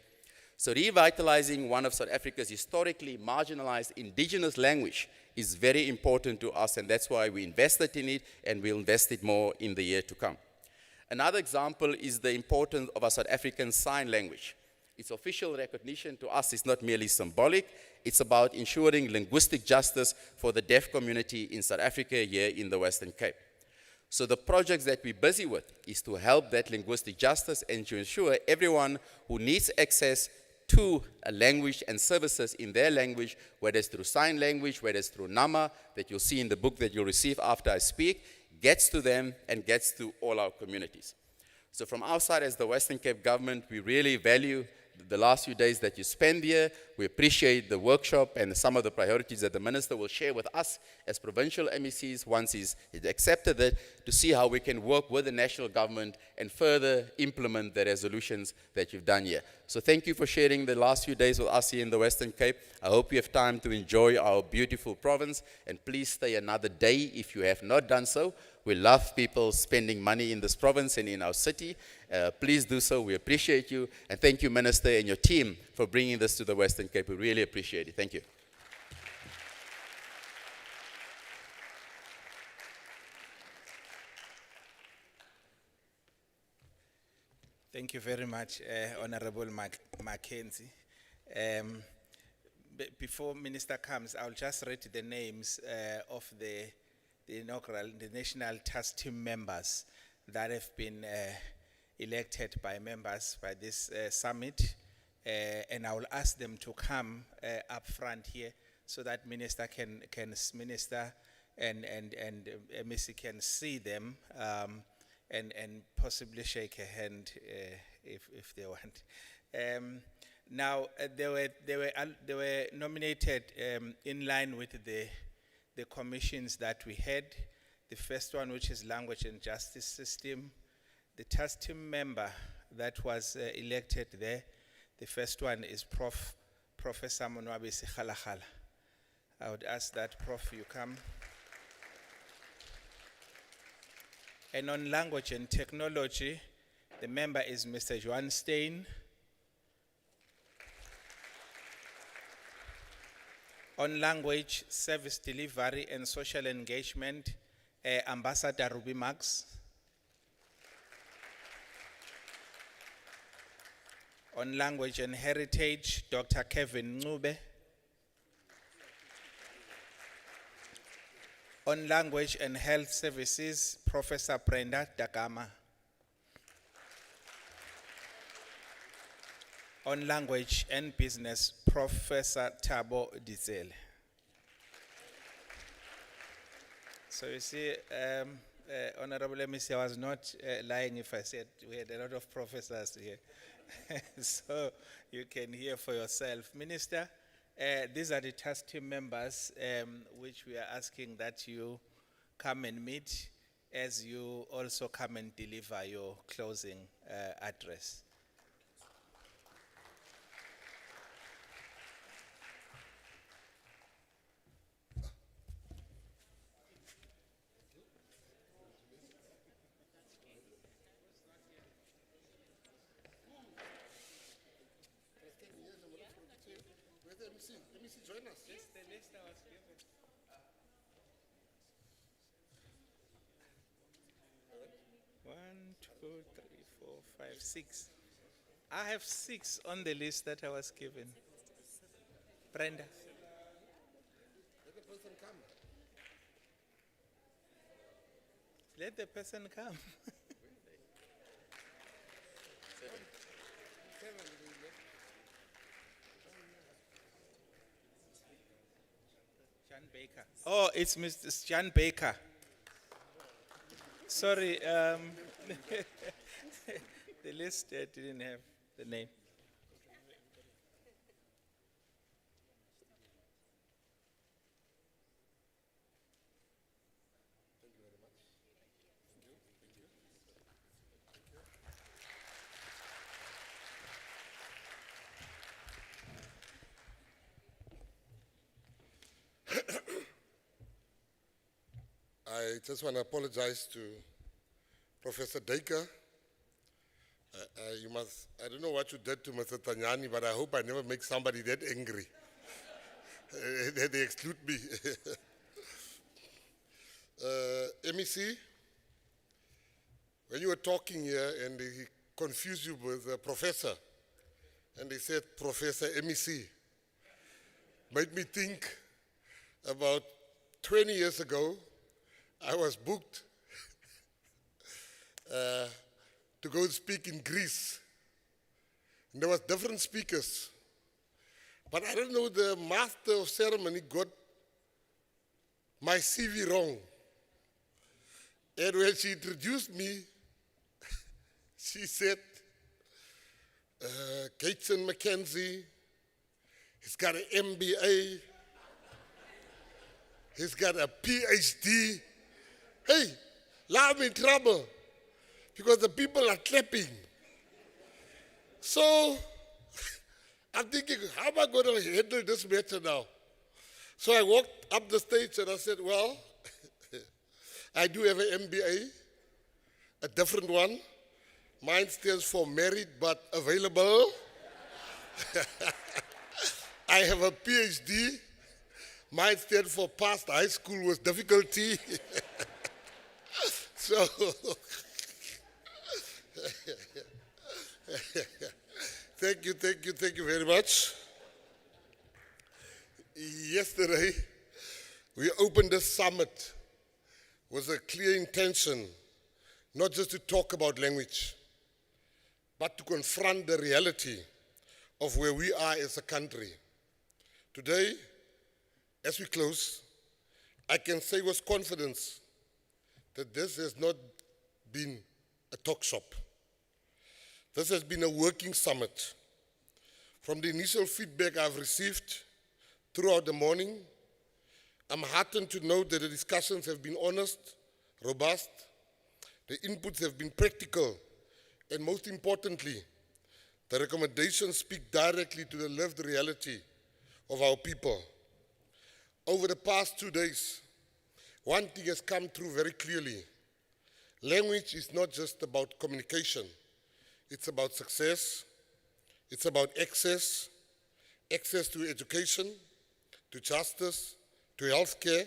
So revitalizing one of South Africa's historically marginalized indigenous language is very important to us, and that's why we invested in it, and we'll invest it more in the year to come. Another example is the importance of our South African Sign Language. Its official recognition to us is not merely symbolic, it's about ensuring linguistic justice for the deaf community in South Africa here in the Western Cape. So the projects that we're busy with is to help that linguistic justice and to ensure everyone who needs access to a language and services in their language, whether it's through sign language, whether it's through Nama, that you'll see in the book that you'll receive after I speak, gets to them and gets to all our communities. So from our side as the Western Cape government, we really value the last few days that you spend here. We appreciate the workshop and some of the priorities that the minister will share with us as provincial MECs once he's accepted it, to see how we can work with the national government and further implement the resolutions that you've done here. So thank you for sharing the last few days with us here in the Western Cape. I hope you have time to enjoy our beautiful province, and please stay another day if you have not done so. We love people spending money in this province and in our city. Please do so. We appreciate you. And thank you, Minister, and your team for bringing this to the Western Cape. We really appreciate it. Thank you. Thank you very much, Honorable Mackenzie. Before Minister comes, I'll just read the names of the National Task Team members that have been elected by members by this summit, and I will ask them to come up front here so that Minister can Minister and MEC can see them and possibly shake a hand if they want. Now they were nominated in line with the commissions that we had. The first one, which is Language and Justice System. The task team member that was elected there, the first one is Professor Monwabisi Khalakhala. I would ask that, Prof, you come. And on Language and Technology, the member is Mr. Johan Stein. On Language, Service Delivery and Social Engagement, Ambassador Ruby Max. On Language and Heritage, Dr. Kevin Ngube. On Language and Health Services, Professor Brenda Dagama. On Language and Business, Professor Thabo Ditsele. So you see, Honorable MEC, I was not lying if I said we had a lot of professors here. So you can hear for yourself. Minister, these are the task team members which we are asking that you come and meet as you also come and deliver your closing address. Join us. Yes, the list I was given. 1, 2, 3, 4, 5, 6. I have 6 on the list that I was given. Brenda. Let the person come. Let the person come. John Baker. Oh, it's Mr. John Baker. Sorry, the list didn't have the name. I just want to apologize to Professor Dacre. You must, I don't know what you did to Mr. Tanyani, but I hope I never make somebody that angry. That they exclude me. MEC, when you were talking here and they confused you with a professor, and they said Professor MEC, made me think about 20 years ago, I was booked to go speak in Greece. And there was different speakers. But I don't know, the master of ceremony got my CV wrong. And when she introduced me, she said, Gateson Mackenzie, he's got an MBA, he's got a PhD. Hey, now I'm in trouble because the people are clapping. So I'm thinking, how am I going to handle this matter now? So I walked up the stage and I said, well, I do have an MBA, a different one. Mine stands for married but available. I have a PhD. Mine stands for passed high school with difficulty. So, thank you very much. Yesterday, we opened this summit with a clear intention, not just to talk about language, but to confront the reality of where we are as a country. Today, as we close, I can say with confidence that this has not been a talk shop. This has been a working summit. From the initial feedback I've received throughout the morning, I'm heartened to note that the discussions have been honest, robust, the inputs have been practical, and most importantly, the recommendations speak directly to the lived reality of our people. Over the past 2 days, one thing has come through very clearly. Language is not just about communication. It's about success. It's about access to education, to justice, to healthcare,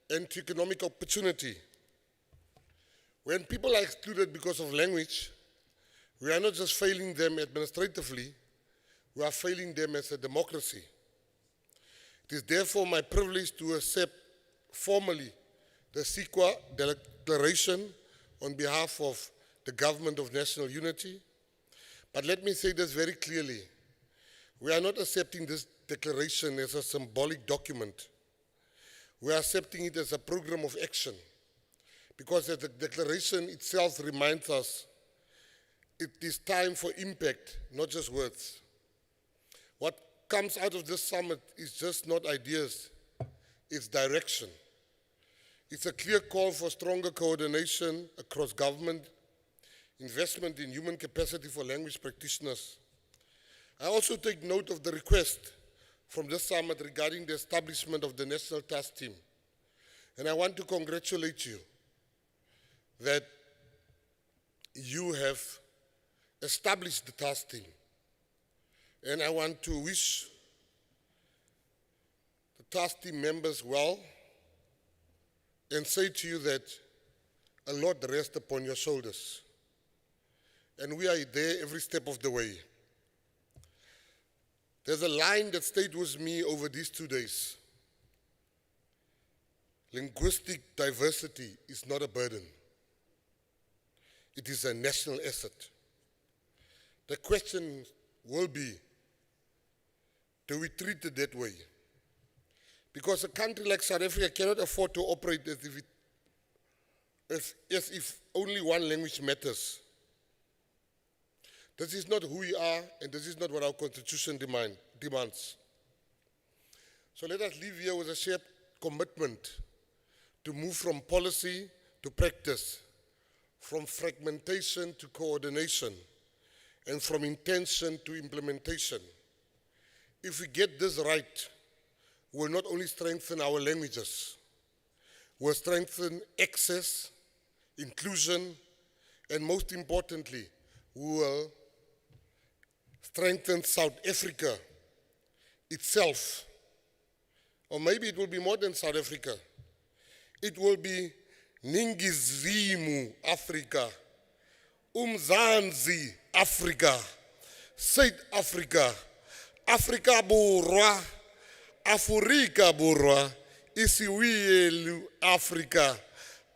and to economic opportunity. When people are excluded because of language, we are not just failing them administratively, we are failing them as a democracy. It is therefore my privilege to accept formally the CEQA declaration on behalf of the Government of National Unity. But let me say this very clearly. We are not accepting this declaration as a symbolic document. We are accepting it as a program of action, because as the declaration itself reminds us, it is time for impact, not just words. What comes out of this summit is just not ideas, it's direction. It's a clear call for stronger coordination across government, investment in human capacity for language practitioners. I also take note of the request from this summit regarding the establishment of the National Task Team. And I want to congratulate you that you have established the task team. And I want to wish the task team members well and say to you that a lot rests upon your shoulders. And we are there every step of the way. There's a line that stayed with me over these 2 days. Linguistic diversity is not a burden. It is a national asset. The question will be, do we treat it that way? Because a country like South Africa cannot afford to operate as if only one language matters. This is not who we are, and this is not what our constitution demands. So let us leave here with a shared commitment to move from policy to practice, from fragmentation to coordination, and from intention to implementation. If we get this right, we'll not only strengthen our languages, we'll strengthen access, inclusion, and most importantly, we will strengthen South Africa itself. Or maybe it will be more than South Africa. It will be Ningizimu Afrika, Umzansi Afrika, South Africa, Afrika Borwa, Afrika Borwa, Isiwiyelu Afrika,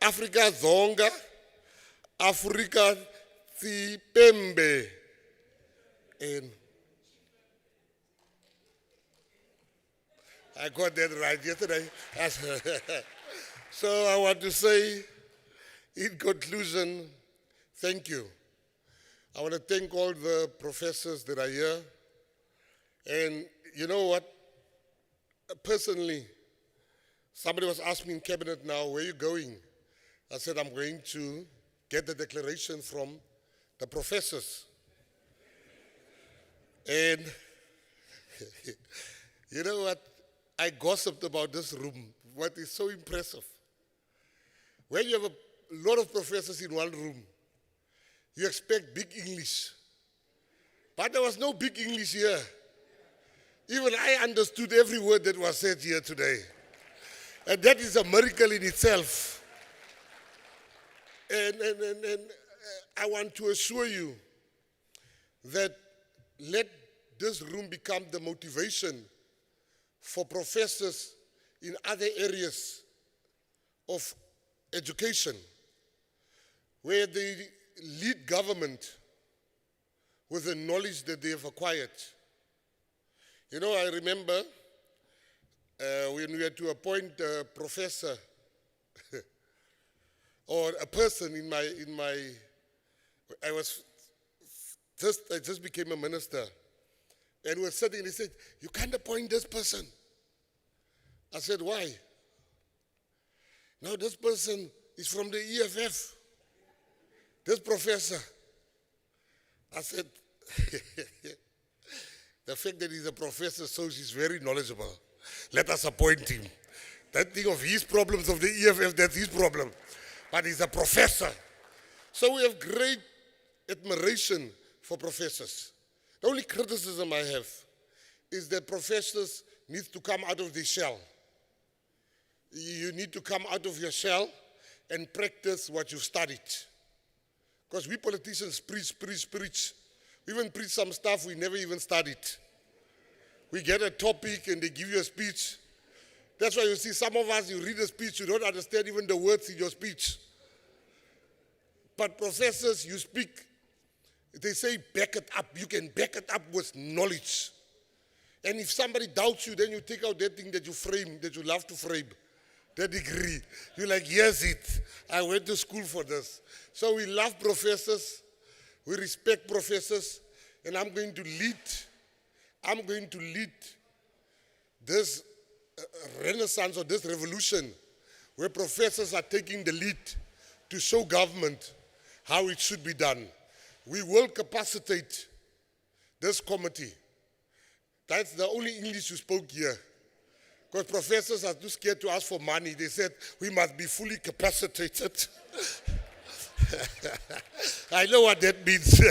Afrika Zonga, Afrika Tsipembe. And I got that right yesterday. So I want to say, in conclusion, thank you. I want to thank all the professors that are here. And you know what? Personally, somebody was asking me in cabinet now, where are you going? I said, I'm going to get the declaration from the professors. And you know what? I gossiped about this room. What is so impressive? When you have a lot of professors in one room, you expect big English. But there was no big English here. Even I understood every word that was said here today. And that is a miracle in itself. And I want to assure you that let this room become the motivation for professors in other areas of education, where they lead government with the knowledge that they have acquired. You know, I remember when we had to appoint a professor or a person I just became a minister, and we were sitting and he said, you can't appoint this person. I said, why? Now this person is from the EFF, this professor. I said, the fact that he's a professor shows he's very knowledgeable. Let us appoint him. That thing of his problems of the EFF, that's his problem. But he's a professor. So we have great admiration for professors. The only criticism I have is that professors need to come out of the shell. You need to come out of your shell and practice what you've studied. Because we politicians preach. We even preach some stuff we never even studied. We get a topic and they give you a speech, That's why you see some of us, you read a speech, you don't understand even the words in your speech. But professors, you speak, they say back it up. You can back it up with knowledge. And if somebody doubts you, then you take out that thing that you frame, that you love to frame, that degree. You're like, yes, I went to school for this. So we love professors, we respect professors, and I'm going to lead this renaissance or this revolution where professors are taking the lead to show government how it should be done. We will capacitate this committee. That's the only English you spoke here. Because professors are too scared to ask for money. They said, we must be fully capacitated. I know what that means.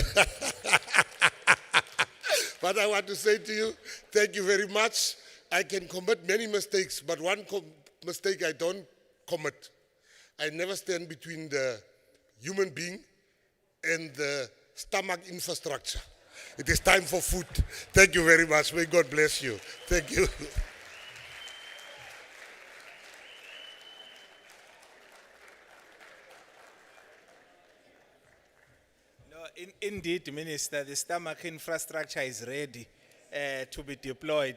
But I want to say to you, thank you very much. I can commit many mistakes, but one mistake I don't commit. I never stand between the human being and the stomach infrastructure. It is time for food. Thank you very much. May God bless you. Thank you. No, indeed, Minister, the stomach infrastructure is ready to be deployed.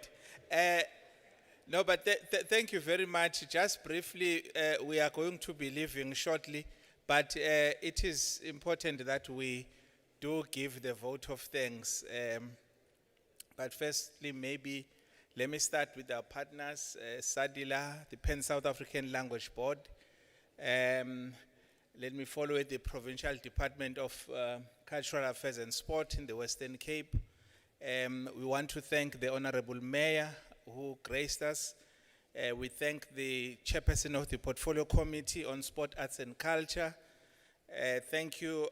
No, but thank you very much. Just briefly, we are going to be leaving shortly, but it is important that we do give the vote of thanks. But firstly, maybe let me start with our partners, SADILA, the Pan South African Language Board. Let me follow with the Provincial Department of Cultural Affairs and Sport in the Western Cape. We want to thank the Honorable Mayor who graced us. We thank the Chairperson of the Portfolio Committee on Sport, Arts and Culture. Thank you,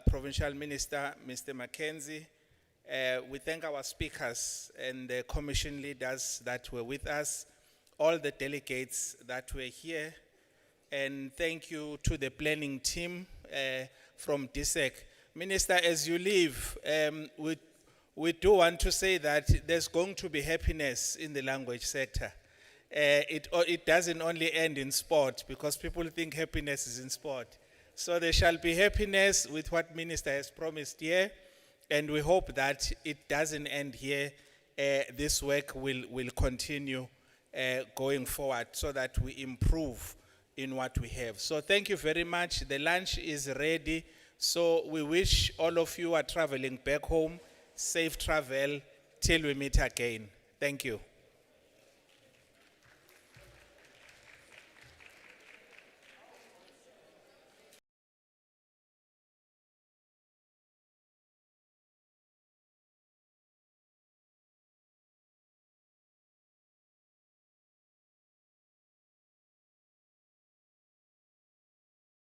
Provincial Minister, Mr. Mackenzie. We thank our speakers and the commission leaders that were with us, all the delegates that were here, and thank you to the planning team from DSEC. Minister, as you leave, we do want to say that there's going to be happiness in the language sector. It doesn't only end in sport, because people think happiness is in sport. So there shall be happiness with what Minister has promised here, and we hope that it doesn't end here. This work will continue going forward so that we improve in what we have. So thank you very much. The lunch is ready. So we wish all of you who are traveling back home safe travel till we meet again. Thank you.